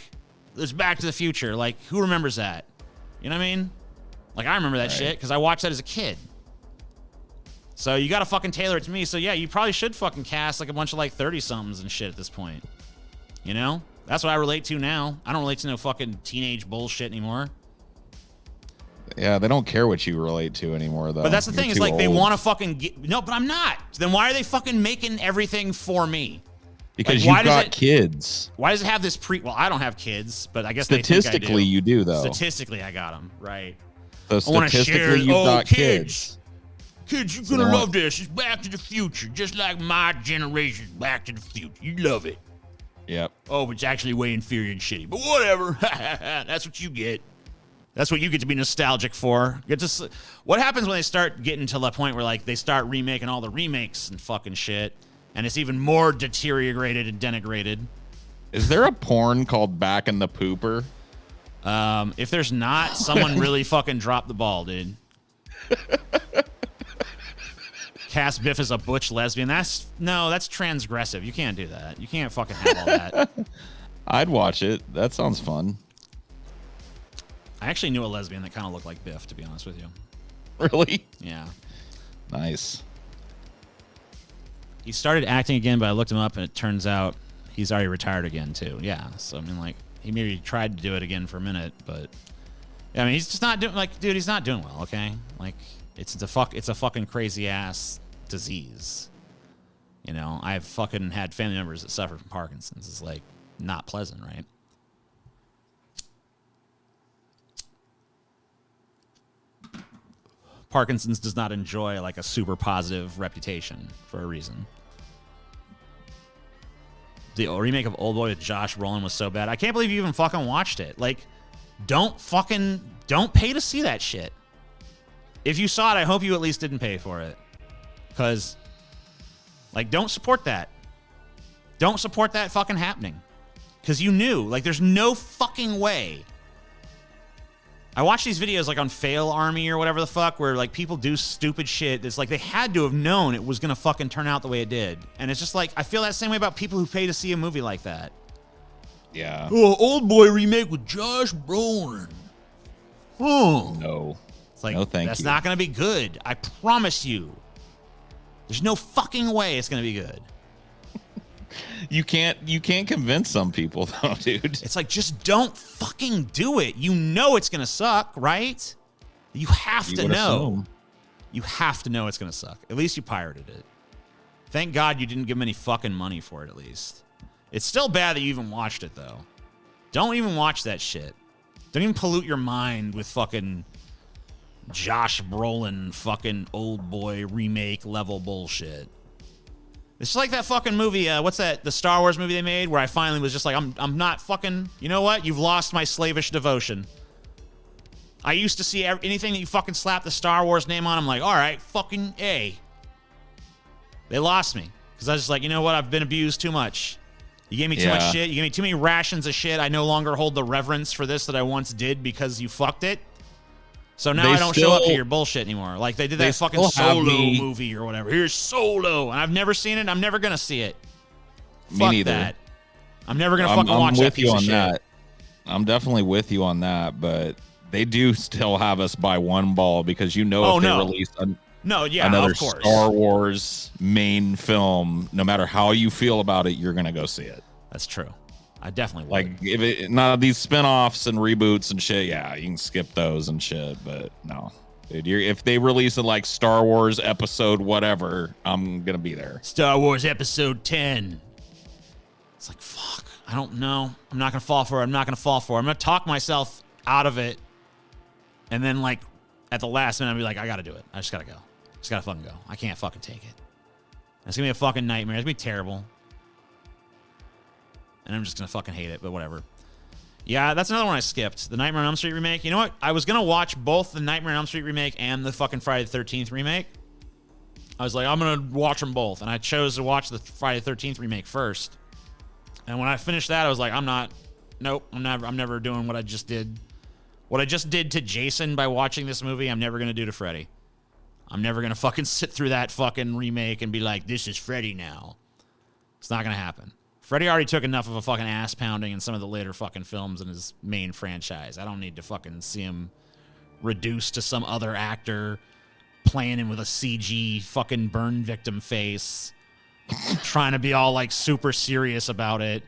there's Back to the Future, like, who remembers that? You know what I mean? Like, I remember that shit because I watched that as a kid. So you got to fucking tailor it to me. So, yeah, you probably should fucking cast, like, a bunch of, like, 30-somethings and shit at this point. Who That's what I relate to now. I don't relate to no fucking teenage bullshit anymore. Yeah, they don't care what you relate to anymore, though. But that's the thing, is like old. they want to fucking no, but I'm not. Then why are they fucking making everything for me? Because like, you've got kids. Why does it have this well, I don't have kids, but I guess statistically they think I do. You do, though. Statistically, I got them, right? So statistically, you've got kids. Kids, you're gonna love this. It's Back to the Future, just like my generation's Back to the Future. You love it. Yep. Oh, but it's actually way inferior and shitty. But whatever. That's what you get. That's what you get to be nostalgic for. What happens when they start getting to the point where like they start remaking all the remakes and fucking shit, and it's even more deteriorated and denigrated? Is there a porn called Back in the Pooper? If there's not, someone really fucking dropped the ball, dude. Cast Biff as a butch lesbian. That's transgressive. You can't do that. You can't fucking have all that. I'd watch it. That sounds fun. I actually knew a lesbian that kind of looked like Biff, to be honest with you. Really? Yeah. Nice. He started acting again, but I looked him up, and it turns out he's already retired again, too. Yeah. So, I mean, like, he maybe tried to do it again for a minute, but... I mean, he's just not doing... Like, dude, he's not doing well, okay? Like... It's a fucking crazy ass disease. You know, I've fucking had family members that suffer from Parkinson's. It's like not pleasant, right? Parkinson's does not enjoy like a super positive reputation for a reason. The remake of Old Boy with Josh Brolin was so bad. I can't believe you even fucking watched it. Like, don't pay to see that shit. If you saw it, I hope you at least didn't pay for it. Because, like, don't support that. Don't support that fucking happening. Because you knew. Like, there's no fucking way. I watch these videos, like, on Fail Army or whatever the fuck, where, like, people do stupid shit. It's like they had to have known it was going to fucking turn out the way it did. And it's just like, I feel that same way about people who pay to see a movie like that. Yeah. Oh, Old Boy remake with Josh Brolin. Oh. No. It's like, no, that's not going to be good. I promise you. There's no fucking way it's going to be good. You can't convince some people, though, dude. It's like, just don't fucking do it. You know it's going to suck, right? You have to know. Assume. You have to know it's going to suck. At least you pirated it. Thank God you didn't give them any fucking money for it, at least. It's still bad that you even watched it, though. Don't even watch that shit. Don't even pollute your mind with fucking... Josh Brolin fucking Old Boy remake level bullshit. It's like that fucking movie, what's that, the Star Wars movie they made, where I finally was just like, I'm not fucking, you know what? You've lost my slavish devotion. I used to see anything that you fucking slap the Star Wars name on, I'm like, all right, fucking A. They lost me. Because I was just like, you know what? I've been abused too much. You gave me too much shit. You gave me too many rations of shit. I no longer hold the reverence for this that I once did because you fucked it. So now I don't show up to your bullshit anymore. Like they did that fucking Solo movie or whatever. Here's Solo. And I've never seen it. I'm never going to see it. Me neither. That. I'm never going to fucking watch that piece of shit. That. I'm definitely with you on that, but they do still have us by one ball because if they release another Star Wars main film, no matter how you feel about it, you're going to go see it. That's true. I definitely would. Like if these spinoffs and reboots and shit, yeah, you can skip those and shit, but no. Dude, if they release a like Star Wars episode whatever, I'm gonna be there. Star Wars episode 10. It's like, fuck, I don't know. I'm not gonna fall for it. I'm gonna talk myself out of it. And then like at the last minute, I'll be like, I gotta do it. I just gotta go. Just gotta fucking go. I can't fucking take it. It's gonna be a fucking nightmare. It's gonna be terrible. And I'm just going to fucking hate it, but whatever. Yeah, that's another one I skipped. The Nightmare on Elm Street remake. You know what? I was going to watch both the Nightmare on Elm Street remake and the fucking Friday the 13th remake. I was like, I'm going to watch them both. And I chose to watch the Friday the 13th remake first. And when I finished that, I was like, I'm never doing what I just did. What I just did to Jason by watching this movie, I'm never going to do to Freddy. I'm never going to fucking sit through that fucking remake and be like, this is Freddy now. It's not going to happen. Freddy already took enough of a fucking ass pounding in some of the later fucking films in his main franchise. I don't need to fucking see him reduced to some other actor playing him with a CG fucking burn victim face, trying to be all like super serious about it.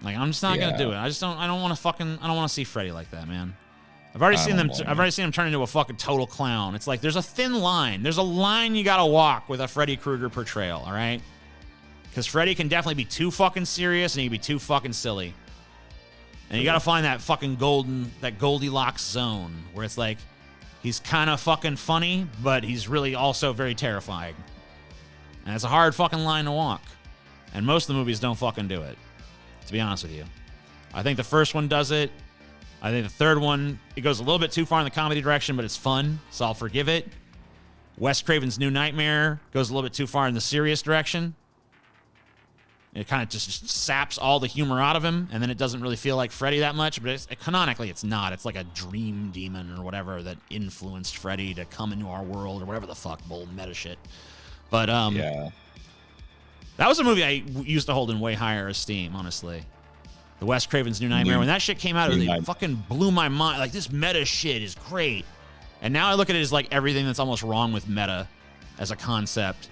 Like, I'm just not gonna do it. I don't want to see Freddy like that, man. I've already seen him turn into a fucking total clown. It's like there's a thin line. There's a line you gotta walk with a Freddy Krueger portrayal, all right? Because Freddy can definitely be too fucking serious and he can be too fucking silly. And you gotta find that fucking Goldilocks zone where it's like he's kind of fucking funny, but he's really also very terrifying. And it's a hard fucking line to walk. And most of the movies don't fucking do it, to be honest with you. I think the first one does it. I think the third one, it goes a little bit too far in the comedy direction, but it's fun, so I'll forgive it. Wes Craven's New Nightmare goes a little bit too far in the serious direction. It kind of just saps all the humor out of him, and then it doesn't really feel like Freddy that much, but canonically it's not. It's like a dream demon or whatever that influenced Freddy to come into our world or whatever the fuck, bull meta shit. But that was a movie I used to hold in way higher esteem, honestly. The Wes Craven's New Nightmare. When that shit came out, it fucking blew my mind. Like, this meta shit is great. And now I look at it as like everything that's almost wrong with meta as a concept.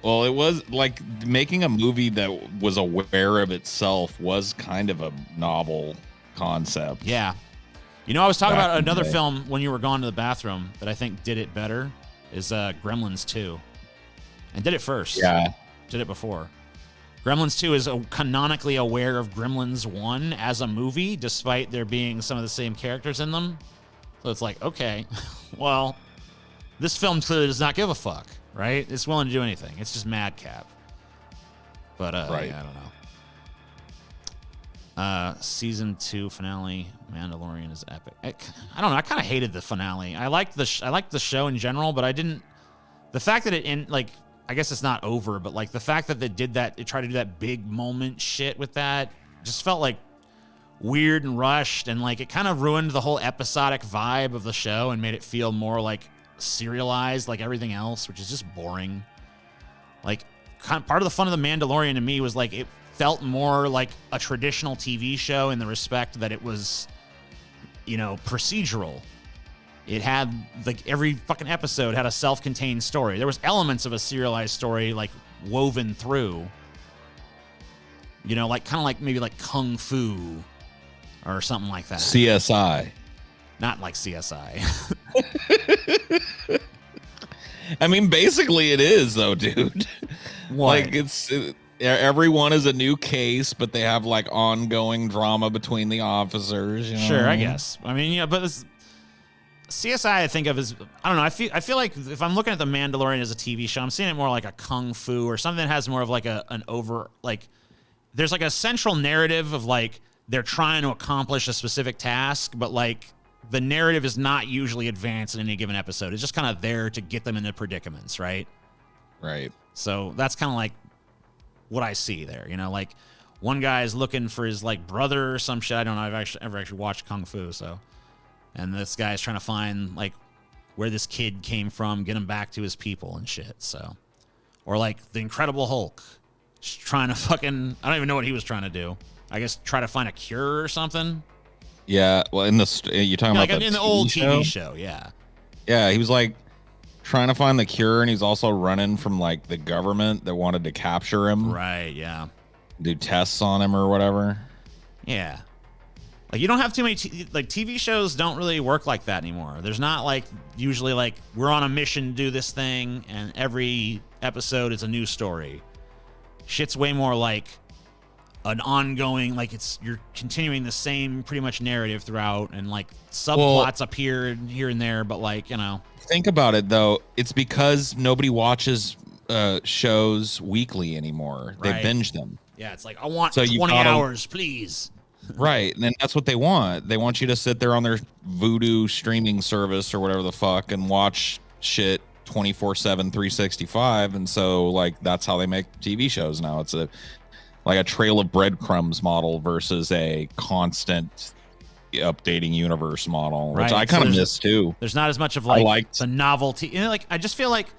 Well, it was like making a movie that was aware of itself was kind of a novel concept. Yeah. You know, I was talking about another film when you were gone to the bathroom that I think did it better is Gremlins 2. And did it first. Yeah. Did it before. Gremlins 2 is canonically aware of Gremlins 1 as a movie, despite there being some of the same characters in them. So it's like, okay, well, this film clearly does not give a fuck, right? It's willing to do anything. It's just madcap. But, right. Yeah, I don't know. Season 2 finale, Mandalorian is epic. I don't know. I kind of hated the finale. I liked the show in general, but I didn't. The fact that I guess it's not over, but like the fact that they tried to do that big moment shit with that just felt like weird and rushed, and like it kind of ruined the whole episodic vibe of the show and made it feel more like serialized like everything else, which is just boring. Like part of the fun of The Mandalorian to me was like it felt more like a traditional TV show in the respect that it was, procedural. It had, like, every fucking episode had a self-contained story. There was elements of a serialized story, like, woven through. Like, kind of like maybe like Kung Fu or something like that. CSI. Not like CSI. I mean, basically it is, though, dude. What? Like, everyone is a new case, but they have, like, ongoing drama between the officers. Sure, I guess. I mean, but this... CSI I think of as, I don't know, I feel like if I'm looking at The Mandalorian as a TV show, I'm seeing it more like a Kung Fu or something that has more of like there's like a central narrative of like they're trying to accomplish a specific task, but like the narrative is not usually advanced in any given episode. It's just kind of there to get them into predicaments, right? Right. So that's kind of like what I see there, like one guy is looking for his like brother or some shit. I don't know. I've ever actually watched Kung Fu, so. And this guy's trying to find, like, where this kid came from, get him back to his people and shit, so. Or, like, the Incredible Hulk. Just trying to fucking... I don't even know what he was trying to do. I guess try to find a cure or something? Yeah, well, you're talking about in the old TV show, yeah. Yeah, he was, like, trying to find the cure, and he's also running from, like, the government that wanted to capture him. Right, yeah. Do tests on him or whatever. Yeah. Like, you don't have too many, TV shows don't really work like that anymore. There's not, like, usually, like, we're on a mission to do this thing, and every episode is a new story. Shit's way more like an ongoing, like, you're continuing the same pretty much narrative throughout, and, like, subplots appear here and there, but, like, Think about it, though. It's because nobody watches shows weekly anymore. Right. They binge them. Yeah, it's like, I want 20 hours, please. Right, and then that's what they want. They want you to sit there on their Vudu streaming service or whatever the fuck and watch shit 24/7, 365. And so, like, that's how they make TV shows now. It's a trail of breadcrumbs model versus a constant updating universe model, which I kind of miss too. There's not as much of the novelty. I just feel like,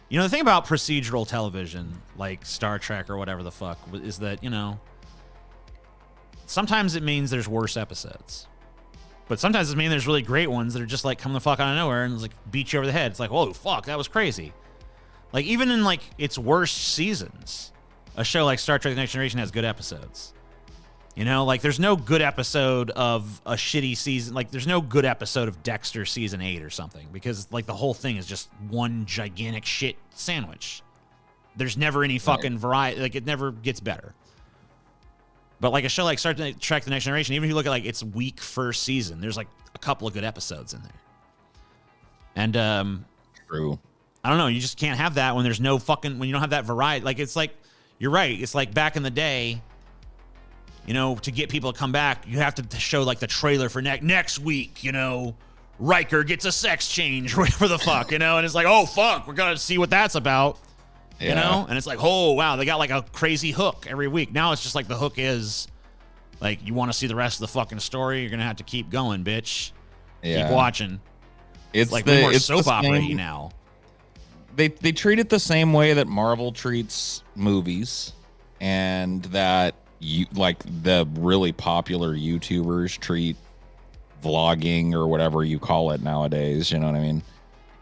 the thing about procedural television, like Star Trek or whatever the fuck, is that, sometimes it means there's worse episodes. But sometimes it means there's really great ones that are just like come the fuck out of nowhere and like beat you over the head. It's like, whoa, fuck, that was crazy. Like even in like its worst seasons, a show like Star Trek The Next Generation has good episodes. You know, like there's no good episode of a shitty season. Like there's no good episode of Dexter season 8 or something because like the whole thing is just one gigantic shit sandwich. There's never any fucking variety. Like it never gets better. But like a show like Star Trek: The Next Generation, even if you look at like its weak first season, there's like a couple of good episodes in there. And True. I don't know. You just can't have that when there's no fucking when you don't have that variety. Like it's like you're right. It's like back in the day. You know, to get people to come back, you have to show like the trailer for next week. You know, Riker gets a sex change, whatever the fuck. You know, and it's like, oh fuck, we're gonna see what that's about. Yeah. You know, and it's like, oh wow, they got like a crazy hook every week. Now it's just like the hook is like you want to see the rest of the fucking story. You're gonna have to keep going, bitch. Yeah. Keep watching. It's like the more it's soap the opera same, now. They treat it the same way that Marvel treats movies, and that you like the really popular YouTubers treat vlogging or whatever you call it nowadays. You know what I mean?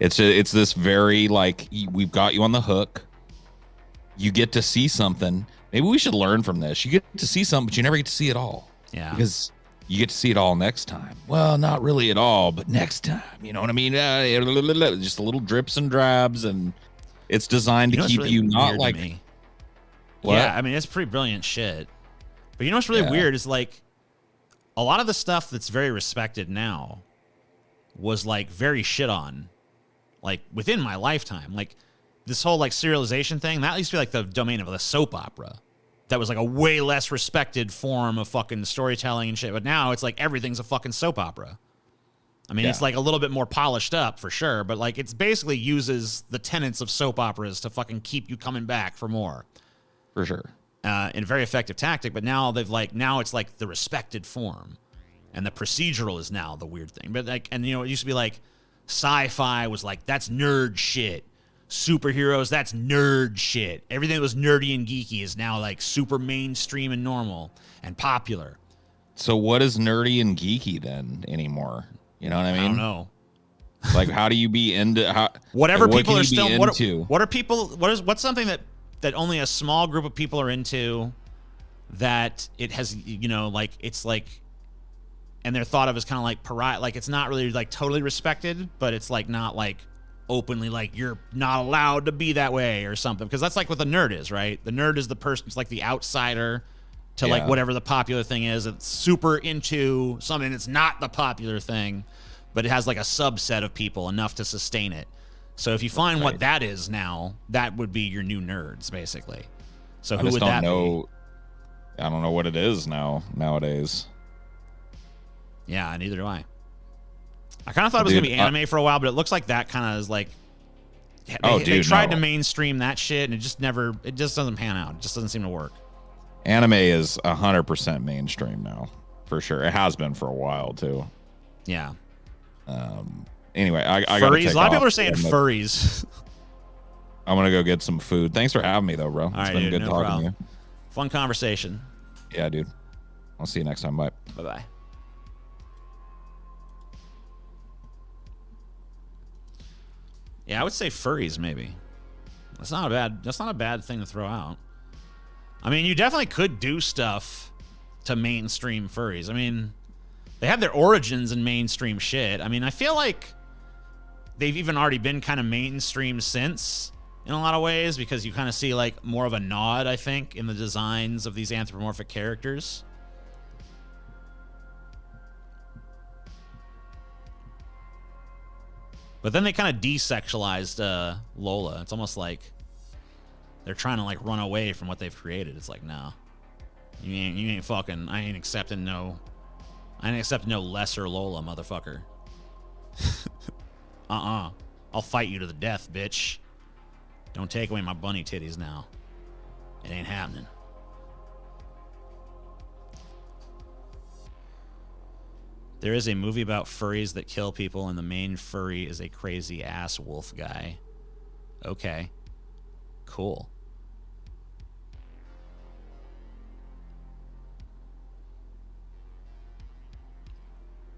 It's this very like we've got you on the hook. You get to see something. Maybe we should learn from this. You get to see something, but you never get to see it all. Yeah. Because you get to see it all next time. Well, not really at all, but next time. You know what I mean? Just a little drips and drabs, and it's designed to keep you not like. What? Yeah, I mean it's pretty brilliant shit. But you know what's really weird is like a lot of the stuff that's very respected now was like very shit on, like within my lifetime. Like this whole like serialization thing, that used to be like the domain of a soap opera. That was like a way less respected form of fucking storytelling and shit. But now it's like everything's a fucking soap opera. I mean, it's like a little bit more polished up for sure, but like it's basically uses the tenets of soap operas to fucking keep you coming back for more. For sure. In a very effective tactic, but now now it's like the respected form, and the procedural is now the weird thing. But like, and you know, it used to be like sci-fi was like that's nerd shit, superheroes that's nerd shit. Everything that was nerdy and geeky is now like super mainstream and normal and popular. So what is nerdy and geeky then anymore? You know what I mean? I don't know. Like, how do you be into whatever like, people are still into? What are people? What's something that only a small group of people are into, that it has, you know, like it's like, and they're thought of as kind of like pariah, like it's not really like totally respected, but it's like not like openly like you're not allowed to be that way or something, because that's like what the nerd is, right? The nerd is the person, it's like the outsider to like whatever the popular thing is. It's super into something that's not the popular thing, but it has like a subset of people enough to sustain it. So if you find what that is now, that would be your new nerds, basically. So who would that be? I don't know what it is nowadays. Yeah, neither do I. I kind of thought it was going to be anime for a while, but it looks like that kind of is like... They tried to mainstream that shit, and it just doesn't pan out. It just doesn't seem to work. Anime is 100% mainstream now, for sure. It has been for a while, too. Yeah. Anyway, I got furries. A lot of people are saying furries. I'm gonna go get some food. Thanks for having me, though, bro. It's been good talking to you. Fun conversation. Yeah, dude. I'll see you next time. Bye. Bye. Yeah, I would say furries. Maybe that's not a bad thing to throw out. I mean, you definitely could do stuff to mainstream furries. I mean, they have their origins in mainstream shit. I mean, I feel like they've even already been kind of mainstream since in a lot of ways, because you kind of see like more of a nod, I think, in the designs of these anthropomorphic characters. But then they kind of desexualized Lola. It's almost like they're trying to like run away from what they've created. It's like, no, you ain't fucking, I ain't accepting no lesser Lola, motherfucker. I'll fight you to the death, bitch. Don't take away my bunny titties now. It ain't happening. There is a movie about furries that kill people, and the main furry is a crazy ass wolf guy. Okay. Cool.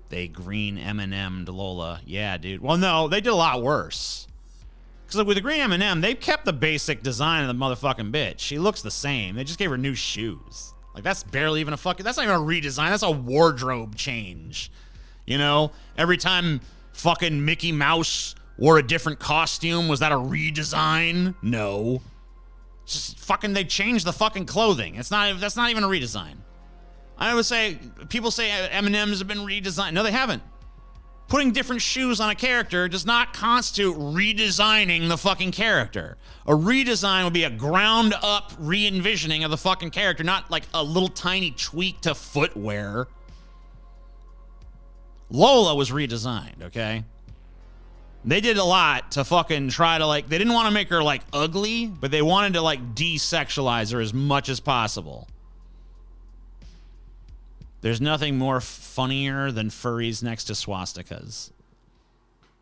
They green M&M'd Lola. Yeah, dude. Well, no, they did a lot worse. Because with the green M&M, they kept the basic design of the motherfucking bitch. She looks the same. They just gave her new shoes. Like, that's barely even that's not even a redesign. That's a wardrobe change. You know? Every time fucking Mickey Mouse wore a different costume, was that a redesign? No. Just fucking, they changed the fucking clothing. That's not even a redesign. I would say, people say M&Ms have been redesigned. No, they haven't. Putting different shoes on a character does not constitute redesigning the fucking character. A redesign would be a ground up re-envisioning of the fucking character, not like a little tiny tweak to footwear. Lola was redesigned, okay? They did a lot to fucking try to, like, they didn't want to make her, like, ugly, but they wanted to, like, desexualize her as much as possible. There's nothing more funnier than furries next to swastikas.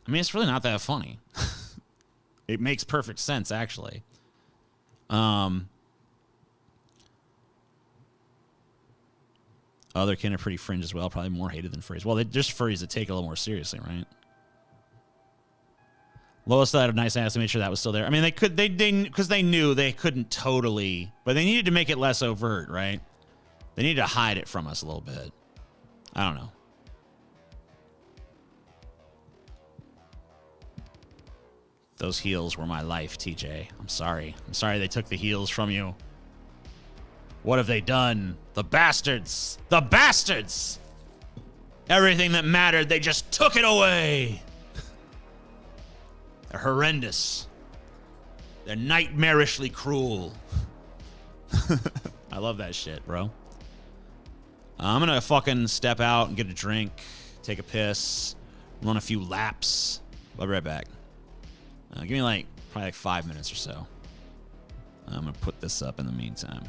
I mean, it's really not that funny. It makes perfect sense, actually. Other kin are pretty fringe as well, probably more hated than furries. Well, they're just furries that take it a little more seriously, right? Lois had a nice ass to make sure that was still there. I mean, because they knew they couldn't totally, but they needed to make it less overt, right? They needed to hide it from us a little bit. I don't know. Those heels were my life, TJ. I'm sorry. I'm sorry they took the heels from you. What have they done? The bastards! The bastards! Everything that mattered, they just took it away! They're horrendous. They're nightmarishly cruel. I love that shit, bro. I'm gonna fucking step out and get a drink, take a piss, run a few laps. I'll be right back. Give me like probably like 5 minutes or so. I'm gonna put this up in the meantime.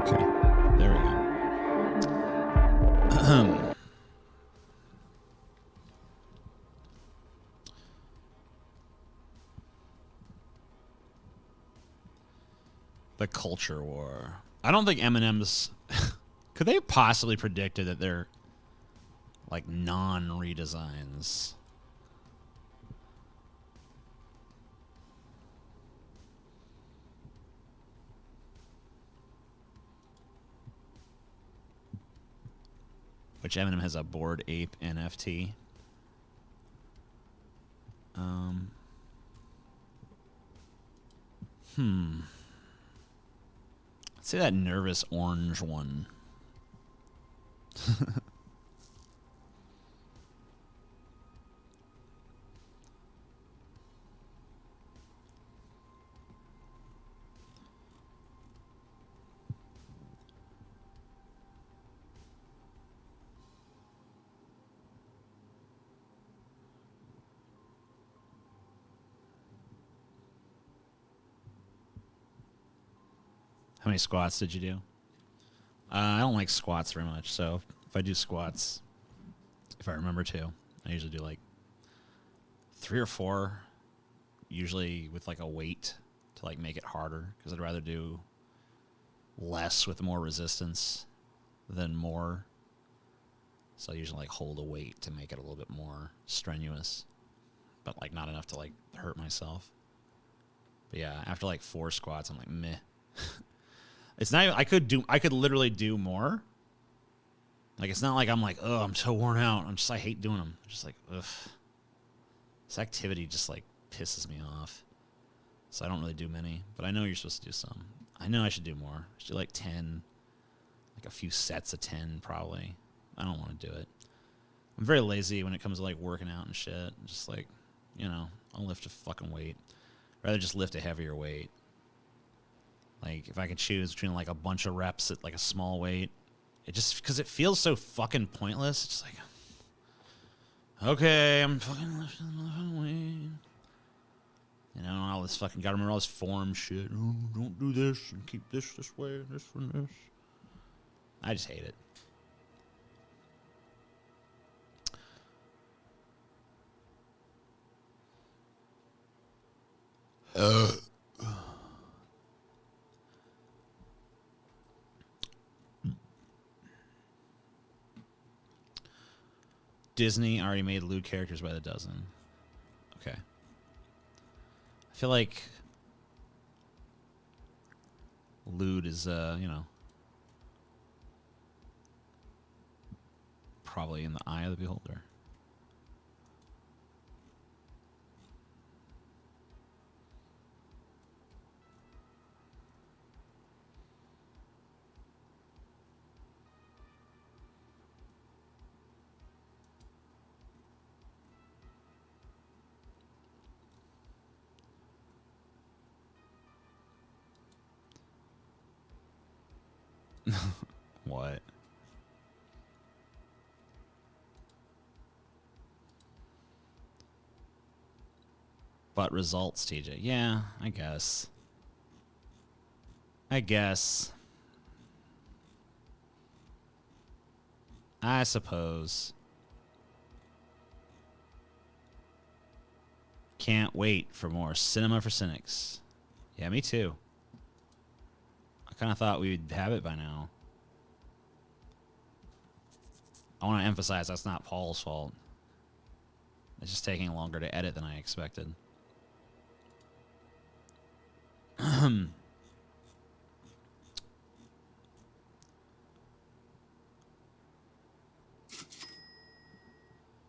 Okay. There we go. The culture war. I don't think Eminem's... Could they have possibly predicted that they're like non-redesigns? Which Eminem has a Bored Ape NFT. Let's say that nervous orange one. How many squats did you do? I don't like squats very much, so if I do squats, if I remember to, I usually do like 3 or 4, usually with like a weight to like make it harder, because I'd rather do less with more resistance than more. So I usually like hold a weight to make it a little bit more strenuous, but like not enough to like hurt myself. But yeah, after like 4 squats, I'm like, meh. It's not even, I could literally do more. Like, it's not like I'm like, oh, I'm so worn out. I hate doing them. I'm just like, ugh. This activity just like pisses me off. So I don't really do many, but I know you're supposed to do some. I know I should do more. I should do like 10, like a few sets of 10 probably. I don't want to do it. I'm very lazy when it comes to like working out and shit. Just like, you know, I'll lift a fucking weight. I'd rather just lift a heavier weight. Like, if I could choose between, like, a bunch of reps at, like, a small weight, it just, because it feels so fucking pointless. It's just like, okay, I'm fucking lifting the weight. You know, all this fucking, gotta remember all this form shit. Oh, don't do this and keep this way, this and this. I just hate it. Disney already made lewd characters by the dozen. Okay. I feel like lewd is, you know, probably in the eye of the beholder. What? But results, TJ. Yeah, I guess. I suppose. Can't wait for more cinema for cynics. Yeah, me too. I kind of thought we'd have it by now. I want to emphasize that's not Paul's fault. It's just taking longer to edit than I expected.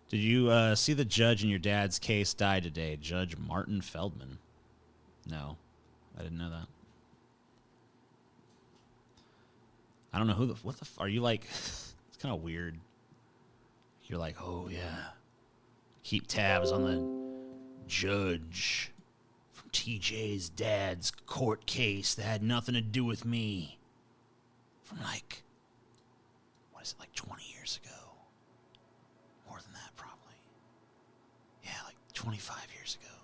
Did you see the judge in your dad's case die today? Judge Martin Feldman. No, I didn't know that. I don't know who what the are you like? It's kind of weird. You're like, oh yeah, keep tabs on the judge from TJ's dad's court case that had nothing to do with me. From like, what is it, like 20 years ago? More than that, probably. Yeah, like 25 years ago.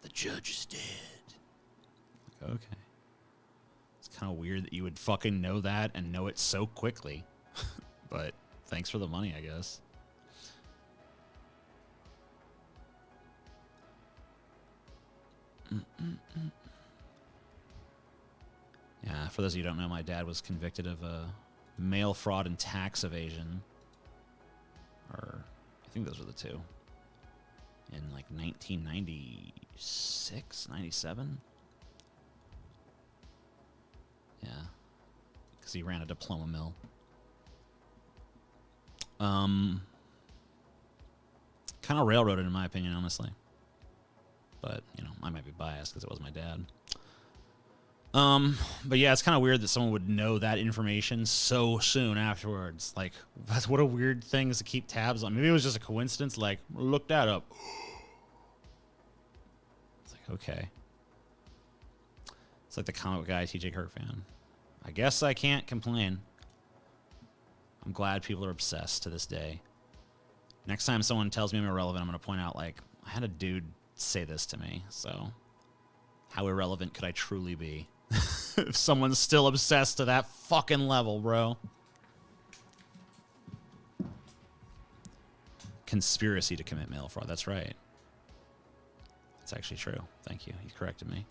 The judge is dead. Like, okay. It's kind of weird that you would fucking know that and know it so quickly. But thanks for the money, I guess. Yeah, for those of you who don't know, my dad was convicted of mail fraud and tax evasion. Or, I think those were the two. In like 1996, 97? Yeah. Because he ran a diploma mill. Kind of railroaded, in my opinion, honestly. But, you know, I might be biased because it was my dad. But yeah, it's kind of weird that someone would know that information so soon afterwards. Like, what a weird thing is to keep tabs on. Maybe it was just a coincidence. Like, look that up. It's like, okay. It's like the comic guy, TJ Kirk fan. I guess I can't complain. I'm glad people are obsessed to this day. Next time someone tells me I'm irrelevant, I'm going to point out, like, I had a dude say this to me, so how irrelevant could I truly be? If someone's still obsessed to that fucking level, bro. Conspiracy to commit mail fraud. That's right. That's actually true. Thank you. He corrected me.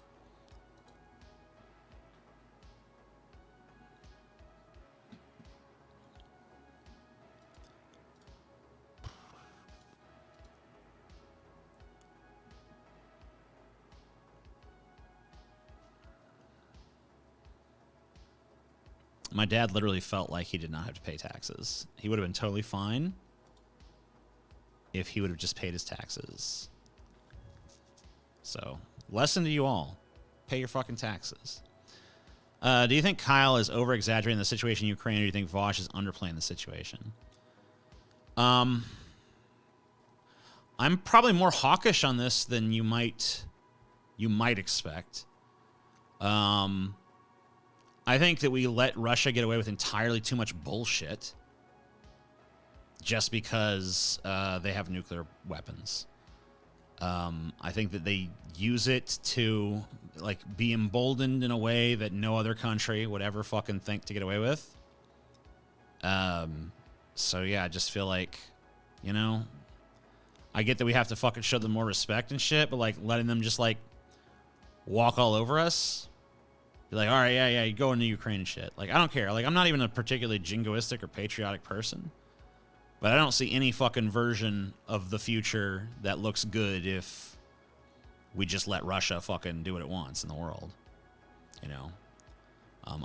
My dad literally felt like he did not have to pay taxes. He would have been totally fine if he would have just paid his taxes. So, lesson to you all. Pay your fucking taxes. Do you think Kyle is over-exaggerating the situation in Ukraine, or do you think Vosh is underplaying the situation? I'm probably more hawkish on this than you might expect. I think that we let Russia get away with entirely too much bullshit just because they have nuclear weapons. I think that they use it to like be emboldened in a way that no other country would ever fucking think to get away with. So yeah, I just feel like, you know, I get that we have to fucking show them more respect and shit, but like letting them just like walk all over us. Be like, all right, yeah, you go into Ukraine and shit. Like, I don't care. Like, I'm not even a particularly jingoistic or patriotic person. But I don't see any fucking version of the future that looks good if we just let Russia fucking do what it wants in the world. You know?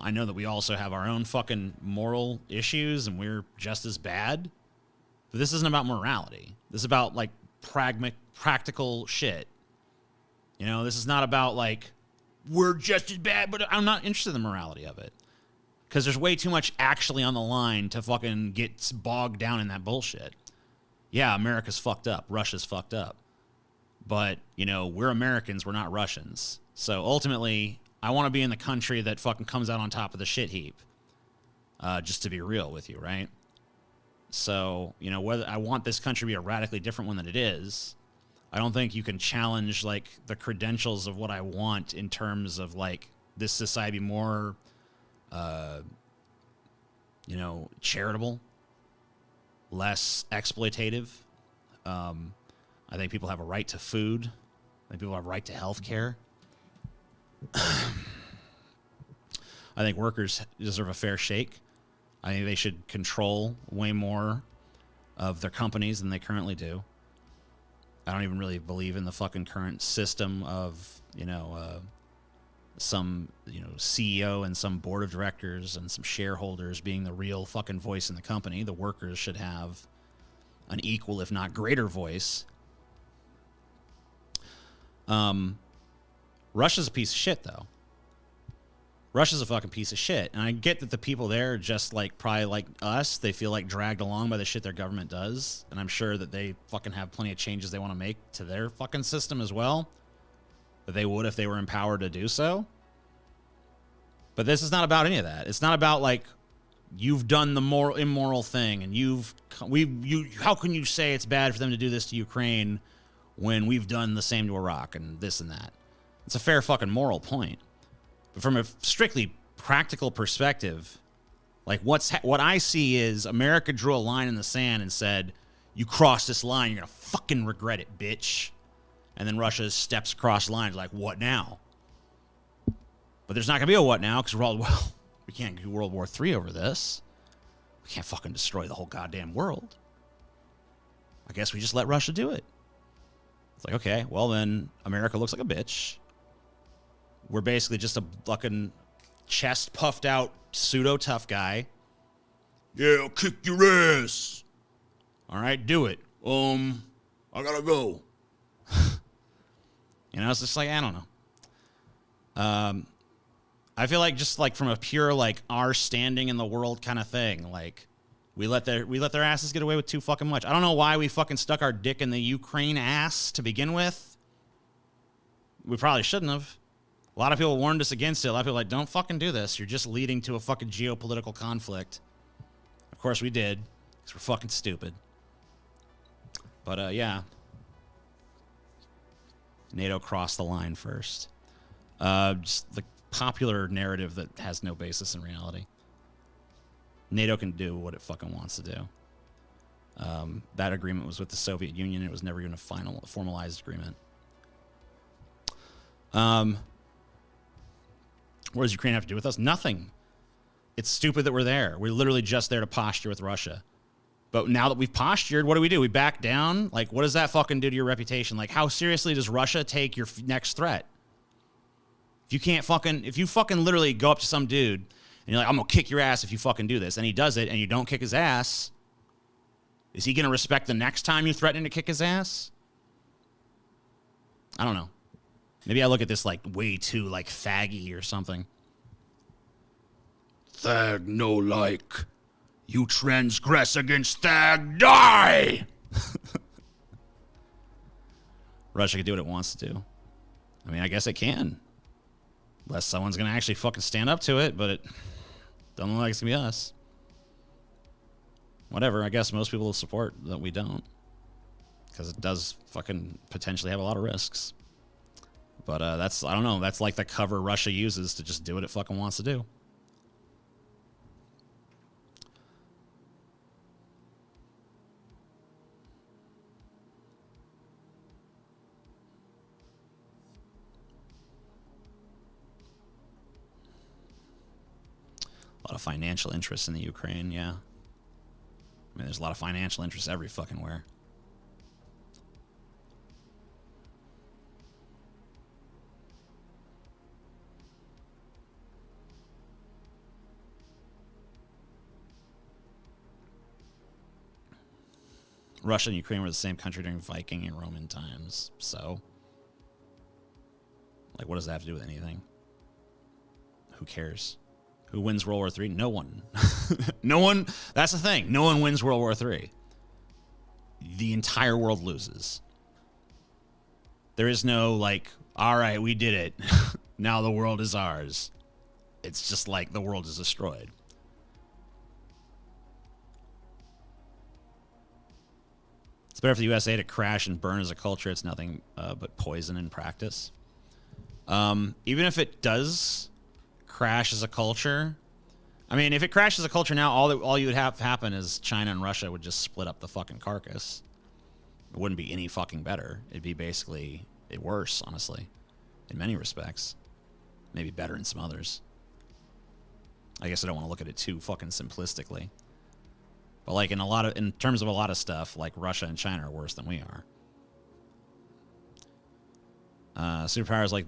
I know that we also have our own fucking moral issues and we're just as bad. But this isn't about morality. This is about, like, practical shit. You know, this is not about, like, we're just as bad, but I'm not interested in the morality of it. Because there's way too much actually on the line to fucking get bogged down in that bullshit. Yeah, America's fucked up. Russia's fucked up. But, you know, we're Americans. We're not Russians. So ultimately, I want to be in the country that fucking comes out on top of the shit heap. Just to be real with you, right? So, you know, whether I want this country to be a radically different one than it is, I don't think you can challenge, like, the credentials of what I want in terms of, like, this society be more, you know, charitable, less exploitative. I think people have a right to food. I think people have a right to health care. I think workers deserve a fair shake. I think they should control way more of their companies than they currently do. I don't even really believe in the fucking current system of, you know, some, you know, CEO and some board of directors and some shareholders being the real fucking voice in the company. The workers should have an equal, if not greater, voice. Russia's a piece of shit, though. Russia's a fucking piece of shit. And I get that the people there are just like, probably like us. They feel like dragged along by the shit their government does. And I'm sure that they fucking have plenty of changes they want to make to their fucking system as well. That they would if they were empowered to do so. But this is not about any of that. It's not about like, you've done the immoral thing and how can you say it's bad for them to do this to Ukraine when we've done the same to Iraq and this and that? It's a fair fucking moral point. But from a strictly practical perspective, like what I see is America drew a line in the sand and said, you cross this line, you're going to fucking regret it, bitch. And then Russia steps across lines like, what now? But there's not going to be a what now because we're all, well, we can't do World War III over this. We can't fucking destroy the whole goddamn world. I guess we just let Russia do it. It's like, okay, well then America looks like a bitch. We're basically just a fucking chest puffed out pseudo tough guy. Yeah, I'll kick your ass. All right, do it. I gotta go. You know, it's just like, I don't know. I feel like just like from a pure like our standing in the world kind of thing, like we let their asses get away with too fucking much. I don't know why we fucking stuck our dick in the Ukraine ass to begin with. We probably shouldn't have. A lot of people warned us against it. A lot of people were like, don't fucking do this. You're just leading to a fucking geopolitical conflict. Of course we did, because we're fucking stupid. But yeah. NATO crossed the line first. Just the popular narrative that has no basis in reality. NATO can do what it fucking wants to do. That agreement was with the Soviet Union. It was never even a formalized agreement. What does Ukraine have to do with us? Nothing. It's stupid that we're there. We're literally just there to posture with Russia. But now that we've postured, what do? We back down? Like, what does that fucking do to your reputation? Like, how seriously does Russia take your next threat? If you fucking literally go up to some dude and you're like, I'm gonna kick your ass if you fucking do this, and he does it, and you don't kick his ass, is he gonna respect the next time you threaten to kick his ass? I don't know. Maybe I look at this like way too like faggy or something. Thag no like. You transgress against Thag, die! Russia can do what it wants to do. I mean, I guess it can. Unless someone's going to actually fucking stand up to it, but it doesn't look like it's going to be us. Whatever, I guess most people will support that we don't. Because it does fucking potentially have a lot of risks. But that's, I don't know, that's like the cover Russia uses to just do what it fucking wants to do. A lot of financial interests in the Ukraine, yeah. I mean, there's a lot of financial interests every fucking where. Russia and Ukraine were the same country during Viking and Roman times, so like, what does that have to do with anything? Who cares? Who wins World War III? No one. No one. That's the thing. No one wins World War III. The entire world loses. There is no, like, all right, we did it. Now the world is ours. It's just like the world is destroyed. It's better for the USA to crash and burn as a culture. It's nothing but poison in practice. Even if it does crash as a culture, I mean, if it crashes as a culture now, all you would have happen is China and Russia would just split up the fucking carcass. It wouldn't be any fucking better. It'd be basically worse, honestly, in many respects. Maybe better in some others. I guess I don't want to look at it too fucking simplistically. But like in terms of a lot of stuff, like Russia and China are worse than we are. Superpowers like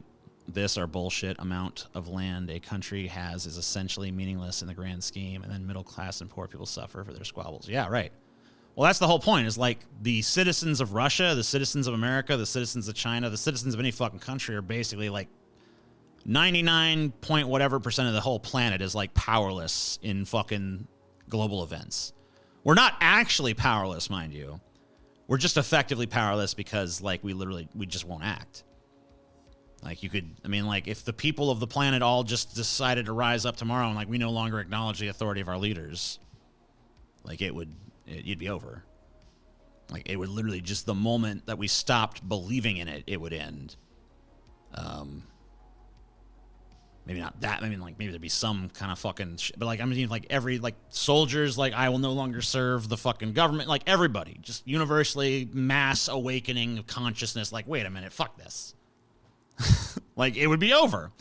this are bullshit. Amount of land a country has is essentially meaningless in the grand scheme, and then middle class and poor people suffer for their squabbles. Yeah, right. Well, that's the whole point, is like the citizens of Russia, the citizens of America, the citizens of China, the citizens of any fucking country are basically like 99 point whatever percent of the whole planet is like powerless in fucking global events. We're not actually powerless, mind you. We're just effectively powerless because like we just won't act. Like you could, I mean, like if the people of the planet all just decided to rise up tomorrow and like we no longer acknowledge the authority of our leaders, like you'd be over. Like it would literally just the moment that we stopped believing in it, it would end. Maybe not that. I mean, like, maybe there'd be some kind of fucking shit. But, like, I mean, like, every, like, soldiers, like, I will no longer serve the fucking government. Like, everybody. Just universally mass awakening of consciousness. Like, wait a minute, fuck this. Like, it would be over.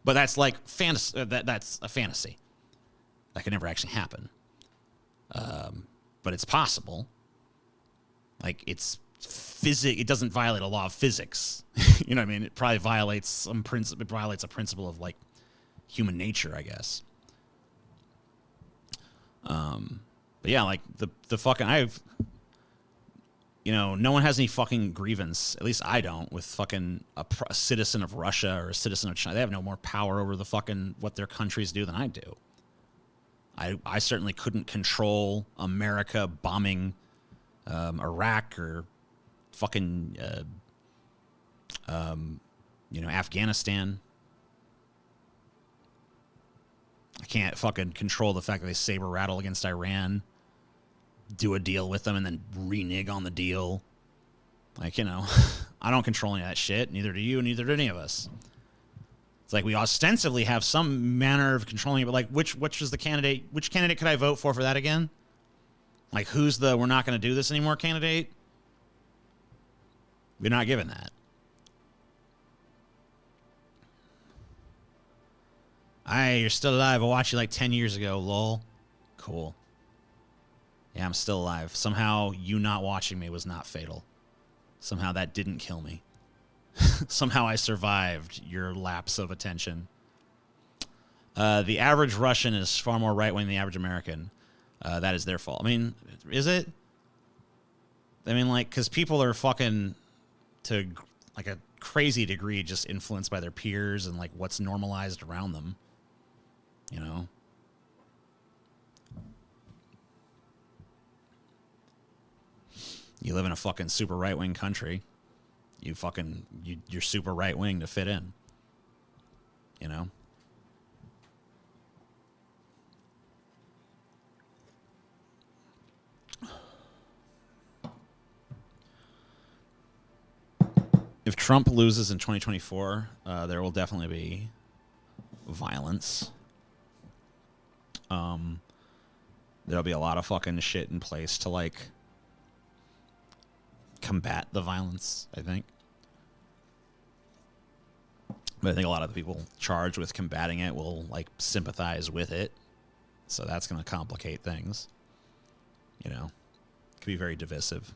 But that's, like, fantasy. That's a fantasy. That could never actually happen. But it's possible. Like, it's it doesn't violate a law of physics. You know what I mean? It probably violates some principle. It violates a principle of, like, human nature, I guess. But yeah, like the fucking no one has any fucking grievance, at least I don't, with fucking a citizen of Russia or a citizen of China. They have no more power over the fucking what their countries do than I do. I certainly couldn't control America bombing Iraq or fucking Afghanistan. I can't fucking control the fact that they saber rattle against Iran, do a deal with them, and then renege on the deal. Like, I don't control any of that shit. Neither do you, neither do any of us. It's like we ostensibly have some manner of controlling it, but, like, which is the candidate? Which candidate could I vote for that again? Like, who's the we're not going to do this anymore candidate? We're not given that. You're still alive. I watched you like 10 years ago, lol. Cool. Yeah, I'm still alive. Somehow you not watching me was not fatal. Somehow that didn't kill me. Somehow I survived your lapse of attention. The average Russian is far more right-wing than the average American. That is their fault. I mean, is it? I mean, like, because people are fucking, to like a crazy degree, just influenced by their peers and, like, what's normalized around them. You live in a fucking super right-wing country. You're super right-wing to fit in. If Trump loses in 2024, there will definitely be violence. There'll be a lot of fucking shit in place to, like, combat the violence, I think. But I think a lot of the people charged with combating it will, like, sympathize with it. So that's going to complicate things. It could be very divisive.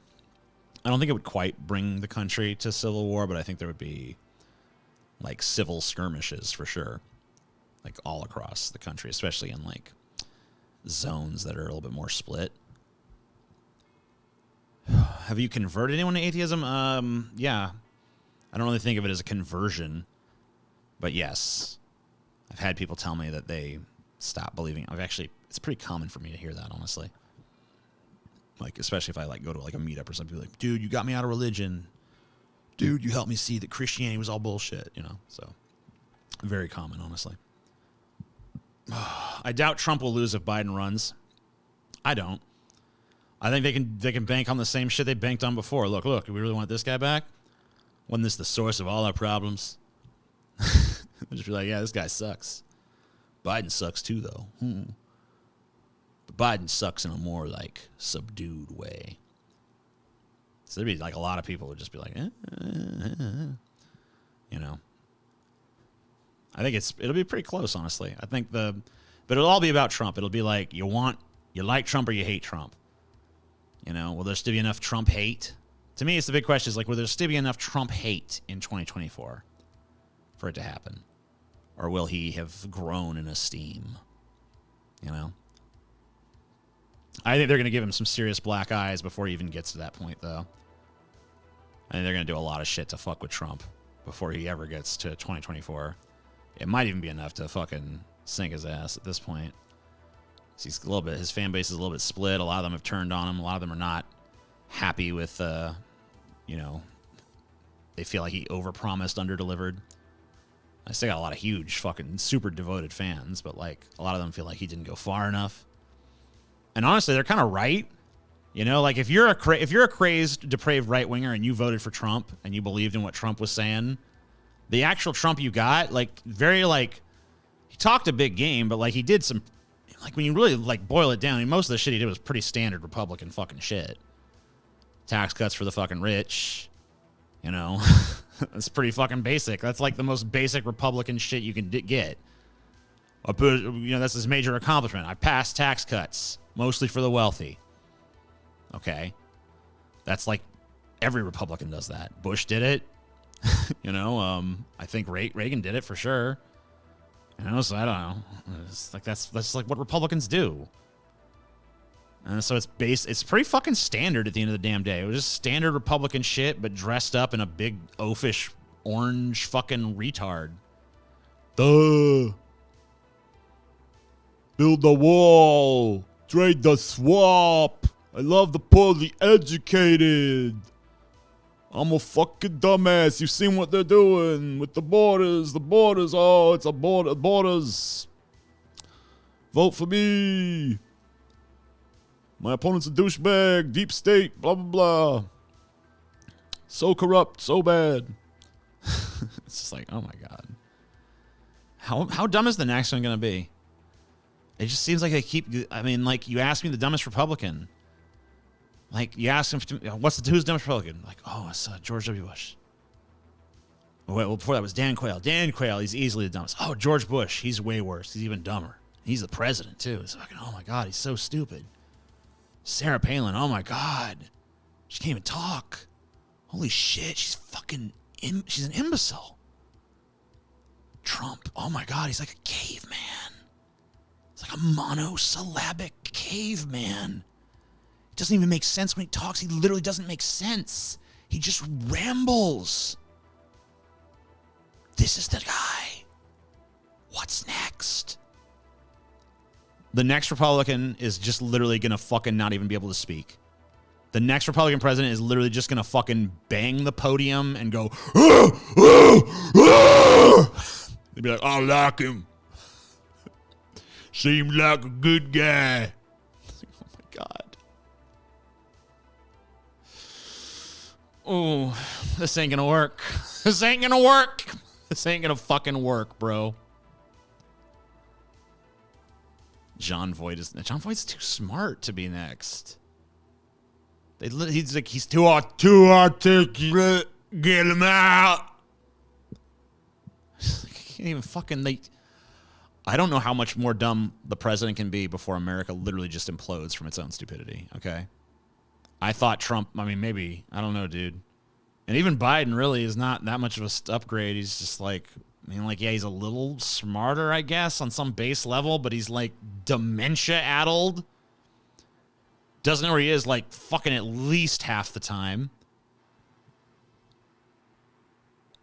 I don't think it would quite bring the country to civil war, but I think there would be, like, civil skirmishes for sure. Like, all across the country, especially in, like, zones that are a little bit more split. Have you converted anyone to atheism? Yeah. I don't really think of it as a conversion, but yes. I've had people tell me that they stopped believing. It's pretty common for me to hear that, honestly. Like, especially if I, like, go to, like, a meetup or something, like, dude, you got me out of religion. Dude, you helped me see that Christianity was all bullshit, So, very common, honestly. I doubt Trump will lose if Biden runs. I don't. I think they can bank on the same shit they banked on before. Look, we really want this guy back? Wasn't this the source of all our problems? Just be like, yeah, this guy sucks. Biden sucks too, though. But Biden sucks in a more, like, subdued way. So there'd be, like, a lot of people would just be like, I think it'll be pretty close, honestly. I think but it'll all be about Trump. It'll be like, you like Trump or you hate Trump. Will there still be enough Trump hate? To me, it's the big question is, like, will there still be enough Trump hate in 2024 for it to happen? Or will he have grown in esteem? I think they're going to give him some serious black eyes before he even gets to that point, though. I think they're going to do a lot of shit to fuck with Trump before he ever gets to 2024. It might even be enough to fucking sink his ass at this point. His fan base is a little bit split. A lot of them have turned on him. A lot of them are not happy with, they feel like he overpromised, underdelivered. I still got a lot of huge fucking super devoted fans, but, like, a lot of them feel like he didn't go far enough. And honestly, they're kind of right. Like, if you're a crazed, depraved right winger and you voted for Trump and you believed in what Trump was saying, the actual Trump you got, like, very, like, he talked a big game, but like he did some, like when you really like boil it down, I mean, most of the shit he did was pretty standard Republican fucking shit. Tax cuts for the fucking rich, you know. That's pretty fucking basic. That's like the most basic Republican shit you can get. You know, that's his major accomplishment. I passed tax cuts, mostly for the wealthy. Okay. That's like every Republican does that. Bush did it. You know, I think Reagan did it for sure. You know, so I don't know. It's like that's like what Republicans do. And so it's pretty fucking standard at the end of the damn day. It was just standard Republican shit, but dressed up in a big oafish orange fucking retard. Duh. Build the wall. Trade the swap. I love the poorly educated. I'm a fucking dumbass. You've seen what they're doing with the borders. The borders. Oh, it's a borders. Vote for me. My opponent's a douchebag, deep state, blah, blah, blah. So corrupt, so bad. It's just like, oh my God. How dumb is the next one going to be? It just seems like they keep, I mean, like, you ask me the dumbest Republican. Like, you ask him, who's the dumbest Republican? Like, oh, it's George W. Bush. Well, before that was Dan Quayle. Dan Quayle, he's easily the dumbest. Oh, George Bush, he's way worse. He's even dumber. He's the president, too. It's fucking, oh my God, he's so stupid. Sarah Palin, oh my God. She can't even talk. Holy shit, she's fucking, she's an imbecile. Trump, oh my God, he's like a caveman. He's like a monosyllabic caveman. It doesn't even make sense when he talks. He literally doesn't make sense. He just rambles. This is the guy. What's next? The next Republican is just literally going to fucking not even be able to speak. The next Republican president is literally just going to fucking bang the podium and go, they'd be like, I like him. Seems like a good guy. Oh my God. Oh, this ain't going to work. This ain't going to work. This ain't going to fucking work, bro. John Voight's too smart to be next. He's too articulate. Get him out. I can't even fucking. I don't know how much more dumb the president can be before America literally just implodes from its own stupidity. Okay, I thought Trump. I mean, maybe I don't know, dude. And even Biden really is not that much of a upgrade. He's just like. I mean, like, yeah, he's a little smarter, I guess, on some base level, but he's, like, dementia-addled. Doesn't know where he is, like, fucking at least half the time.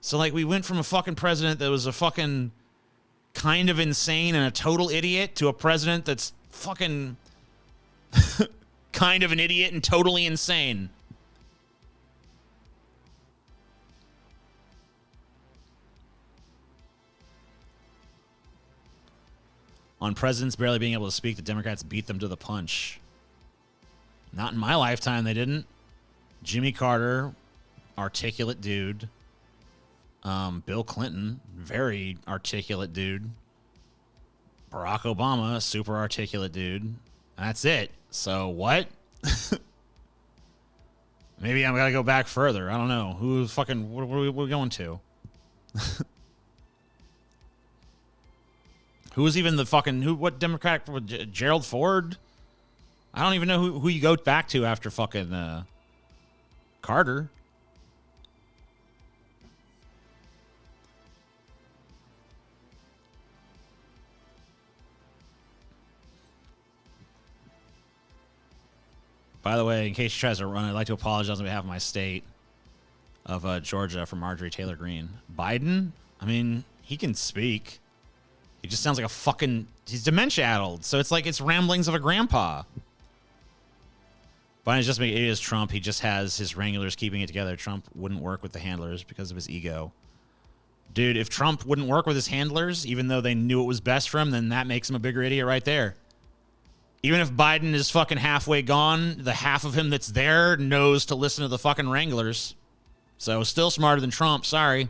So, like, we went from a fucking president that was a fucking kind of insane and a total idiot to a president that's fucking kind of an idiot and totally insane. On presidents barely being able to speak, the Democrats beat them to the punch. Not in my lifetime, they didn't. Jimmy Carter, articulate dude. Bill Clinton, very articulate dude. Barack Obama, super articulate dude. That's it. So what? Maybe I'm gotta go back further. I don't know. What are we going to? Who was even the fucking, what Democrat, Gerald Ford? I don't even know who you go back to after fucking Carter. By the way, in case she tries to run, I'd like to apologize on behalf of my state of Georgia for Marjorie Taylor Greene. Biden? I mean, he can speak. He just sounds like a fucking... He's dementia-addled, so it's like it's ramblings of a grandpa. Biden's just making it as Trump. He just has his wranglers keeping it together. Trump wouldn't work with the handlers because of his ego. Dude, if Trump wouldn't work with his handlers, even though they knew it was best for him, then that makes him a bigger idiot right there. Even if Biden is fucking halfway gone, the half of him that's there knows to listen to the fucking wranglers. So still smarter than Trump, sorry.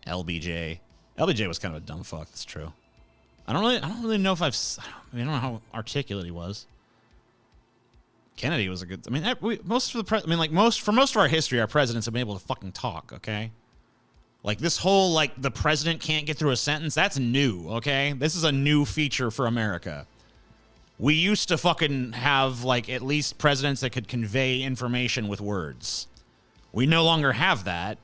LBJ. LBJ was kind of a dumb fuck. That's true. I don't really know if I don't know how articulate he was. Kennedy was a good. I mean, most of our history, our presidents have been able to fucking talk. Okay, like this whole like the president can't get through a sentence. That's new. Okay, this is a new feature for America. We used to fucking have like at least presidents that could convey information with words. We no longer have that.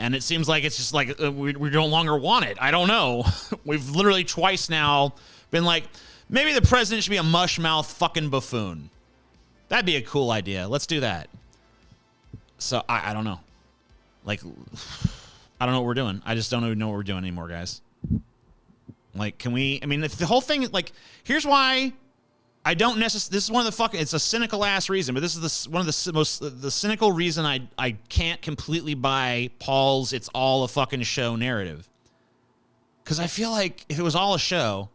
And it seems like it's just like we no longer want it. I don't know. We've literally twice now been like, maybe the president should be a mush-mouth fucking buffoon. That'd be a cool idea. Let's do that. So, I don't know. Like, I don't know what we're doing. I just don't even know what we're doing anymore, guys. Like, can we... I mean, if the whole thing... Like, here's why... I don't necessarily. This is one of the fucking. It's a cynical ass reason, but this is one of the most the cynical reason I can't completely buy Paul's "it's all a fucking show" narrative. Because I feel like if it was all a show,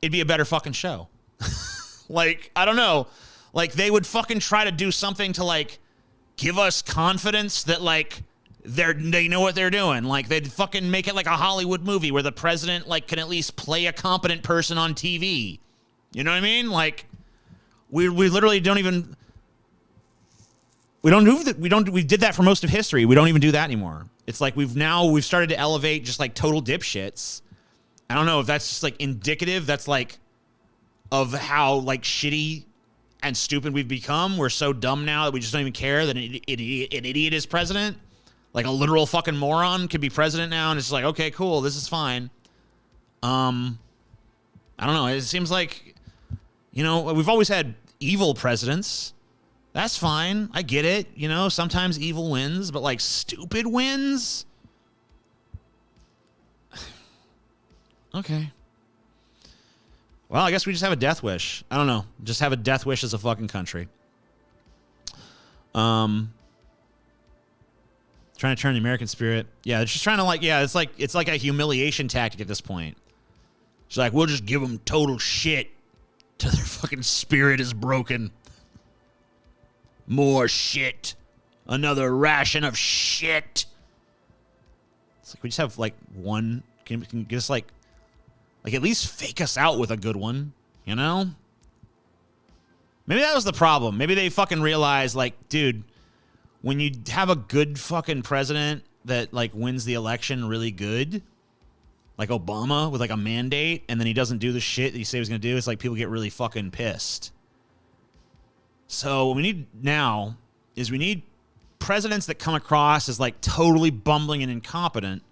it'd be a better fucking show. Like I don't know, like they would fucking try to do something to like give us confidence that like they know what they're doing. Like they'd fucking make it like a Hollywood movie where the president like can at least play a competent person on TV. You know what I mean? Like, we literally don't even. We don't do that. We did that for most of history. We don't even do that anymore. It's like we've started to elevate just like total dipshits. I don't know if that's just like indicative. That's like of how like shitty and stupid we've become. We're so dumb now that we just don't even care that an idiot is president. Like a literal fucking moron could be president now, and it's just like, okay, cool, this is fine. I don't know. It seems like. You know, we've always had evil presidents. That's fine. I get it. You know, sometimes evil wins, but like stupid wins? Okay. Well, I guess we just have a death wish. I don't know. Just have a death wish as a fucking country. Trying to turn the American spirit. Yeah, it's just trying to like, yeah, it's like a humiliation tactic at this point. It's like, we'll just give them total shit. Till their fucking spirit is broken. More shit. Another ration of shit. It's like we just have like one. Can get us like at least fake us out with a good one, you know? Maybe that was the problem. Maybe they fucking realized like, dude, when you have a good fucking president that like wins the election really good. Like Obama with like a mandate, and then he doesn't do the shit that he said he was going to do. It's like people get really fucking pissed. So what we need now is we need presidents that come across as like totally bumbling and incompetent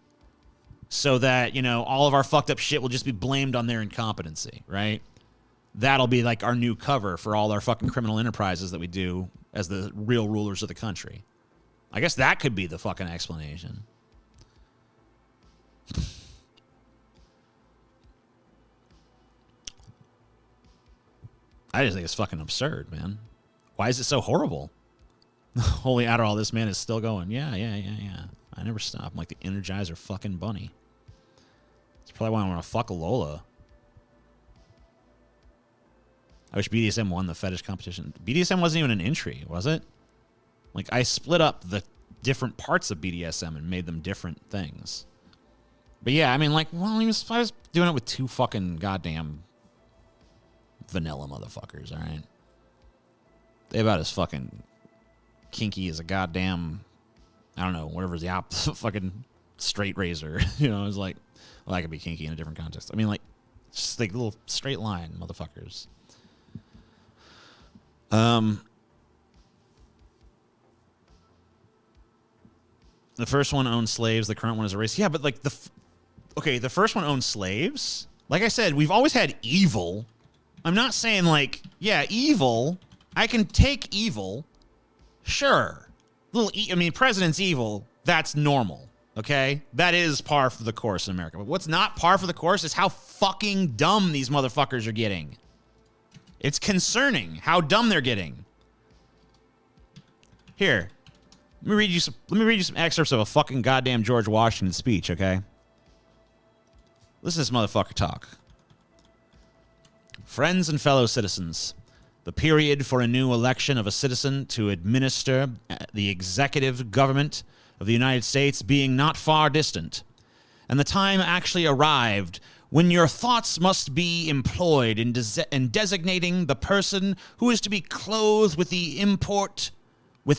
so that, you know, all of our fucked up shit will just be blamed on their incompetency, right? That'll be like our new cover for all our fucking criminal enterprises that we do as the real rulers of the country. I guess that could be the fucking explanation. I just think it's fucking absurd, man. Why is it so horrible? Holy Adderall, this man is still going. Yeah. I never stop. I'm like the Energizer fucking bunny. That's probably why I want to fuck Lola. I wish BDSM won the fetish competition. BDSM wasn't even an entry, was it? Like, I split up the different parts of BDSM and made them different things. But yeah, I mean, like, well, I was doing it with two fucking goddamn vanilla motherfuckers, all right? They about as fucking kinky as a goddamn, I don't know, whatever's the opposite, fucking straight razor. You know, it's like, well, that could be kinky in a different context. I mean, like, just like little straight line motherfuckers. The first one owned slaves. The current one is a race. Yeah, but like the first one owned slaves. Like I said, we've always had evil. I'm not saying like, yeah, evil. I can take evil. Sure. I mean, president's evil. That's normal. Okay? That is par for the course in America. But what's not par for the course is how fucking dumb these motherfuckers are getting. It's concerning how dumb they're getting. Here. Let me read you some excerpts of a fucking goddamn George Washington speech, okay? Listen to this motherfucker talk. Friends and fellow citizens, the period for a new election of a citizen to administer the executive government of the United States being not far distant, and the time actually arrived when your thoughts must be employed in designating the person who is to be clothed with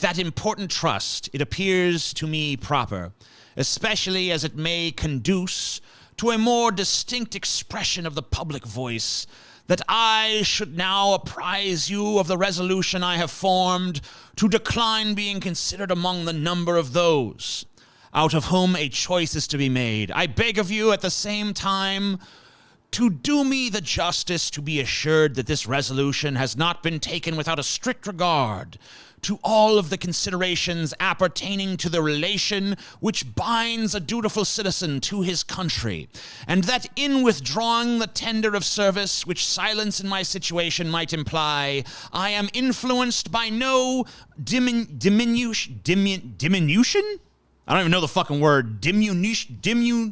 that important trust, it appears to me proper, especially as it may conduce to a more distinct expression of the public voice, that I should now apprise you of the resolution I have formed to decline being considered among the number of those out of whom a choice is to be made. I beg of you at the same time to do me the justice to be assured that this resolution has not been taken without a strict regard to all of the considerations appertaining to the relation which binds a dutiful citizen to his country, and that in withdrawing the tender of service which silence in my situation might imply, I am influenced by no diminution? I don't even know the fucking word. Diminution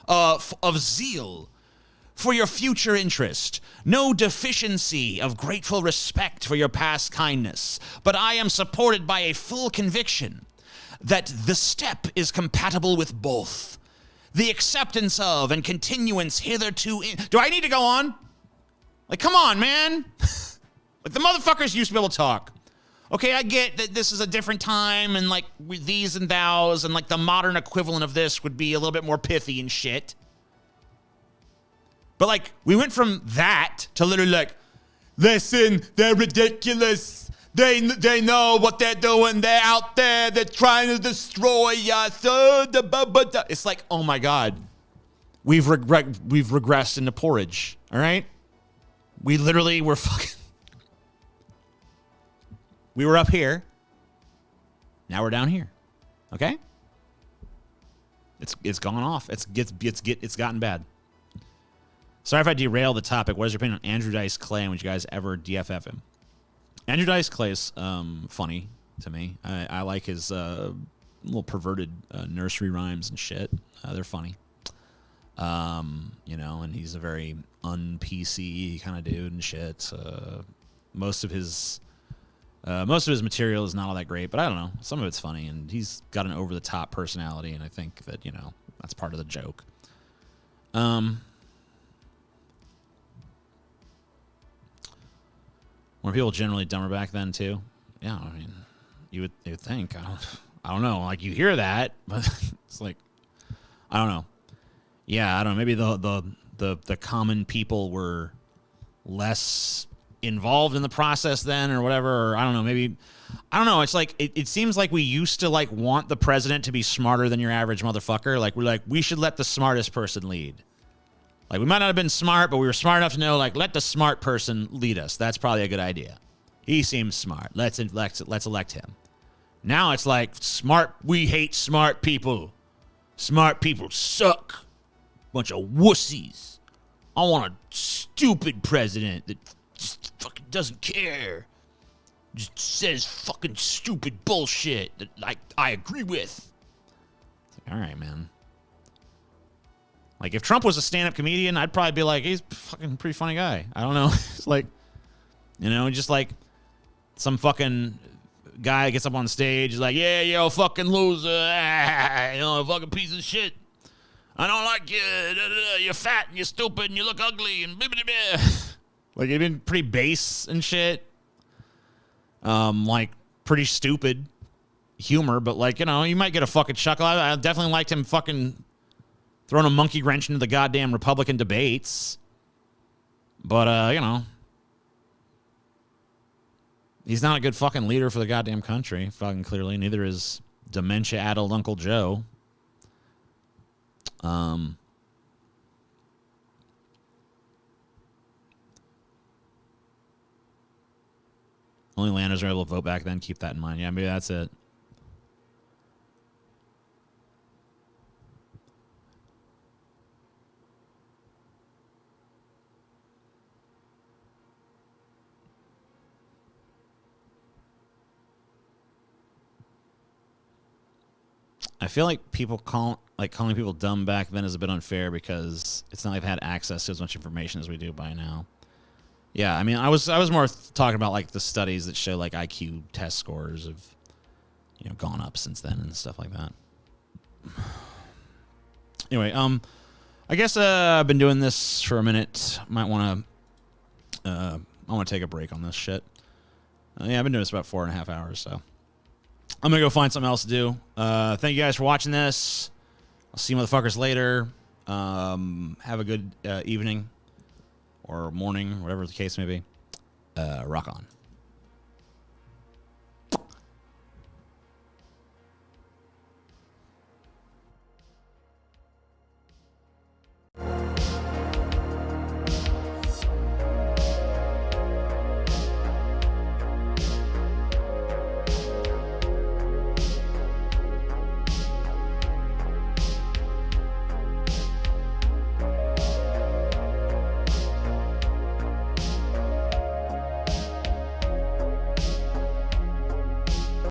of zeal for your future interest, no deficiency of grateful respect for your past kindness, but I am supported by a full conviction that the step is compatible with both. The acceptance of and continuance hitherto do I need to go on? Like, come on, man. Like, the motherfuckers used to be able to talk. Okay, I get that this is a different time, and like with these and thous, and like the modern equivalent of this would be a little bit more pithy and shit. But like, we went from that to literally like, listen, they're ridiculous. They know what they're doing. They're out there. They're trying to destroy us. It's like, oh my God, we've regressed into porridge. All right, we literally were fucking. We were up here. Now we're down here. Okay? It's gone off. It's gotten bad. Sorry if I derail the topic. What is your opinion on Andrew Dice Clay, and would you guys ever DFF him? Andrew Dice Clay is funny to me. I like his little perverted nursery rhymes and shit. They're funny. You know, and he's a very un-PC kind of dude and shit. Most of his material is not all that great, but I don't know. Some of it's funny, and he's got an over-the-top personality, and I think that, you know, that's part of the joke. Were people generally dumber back then, too? Yeah, I mean, you would think. I don't know. Like, you hear that, but it's like, I don't know. Yeah, I don't know. Maybe the common people were less involved in the process then, or whatever, or I don't know, maybe, I don't know. It's like, it seems like we used to like want the president to be smarter than your average motherfucker. Like, we're like, we should let the smartest person lead. Like, we might not have been smart, but we were smart enough to know, like, let the smart person lead us. That's probably a good idea. He seems smart. Let's elect him. Now it's like, we hate smart people. Smart people suck. Bunch of wussies. I want a stupid president that just fucking doesn't care. Just says fucking stupid bullshit that I agree with. It's like, all right, man. Like, if Trump was a stand-up comedian, I'd probably be like, he's a fucking pretty funny guy. I don't know. It's like, you know, just like some fucking guy gets up on stage, is like, yeah, yo, fucking loser, you know, fucking piece of shit. I don't like you. You're fat and you're stupid and you look ugly and blah, blah, blah. Like, it'd been pretty base and shit. Like, pretty stupid humor, but like, you know, you might get a fucking chuckle. I definitely liked him fucking throwing a monkey wrench into the goddamn Republican debates. But, you know, he's not a good fucking leader for the goddamn country, fucking clearly. Neither is dementia-addled Uncle Joe. Only landers are able to vote back then. Keep that in mind. Yeah, maybe that's it. I feel like calling people dumb back then is a bit unfair because it's not like they've had access to as much information as we do by now. Yeah, I mean, I was more talking about like the studies that show like IQ test scores of, gone up since then and stuff like that. Anyway, I guess I've been doing this for a minute. Might want to I want to take a break on this shit. Yeah, I've been doing this about 4.5 hours, so I'm gonna go find something else to do. Thank you guys for watching this. I'll see you motherfuckers later. Have a good evening or morning, whatever the case may be. Rock on.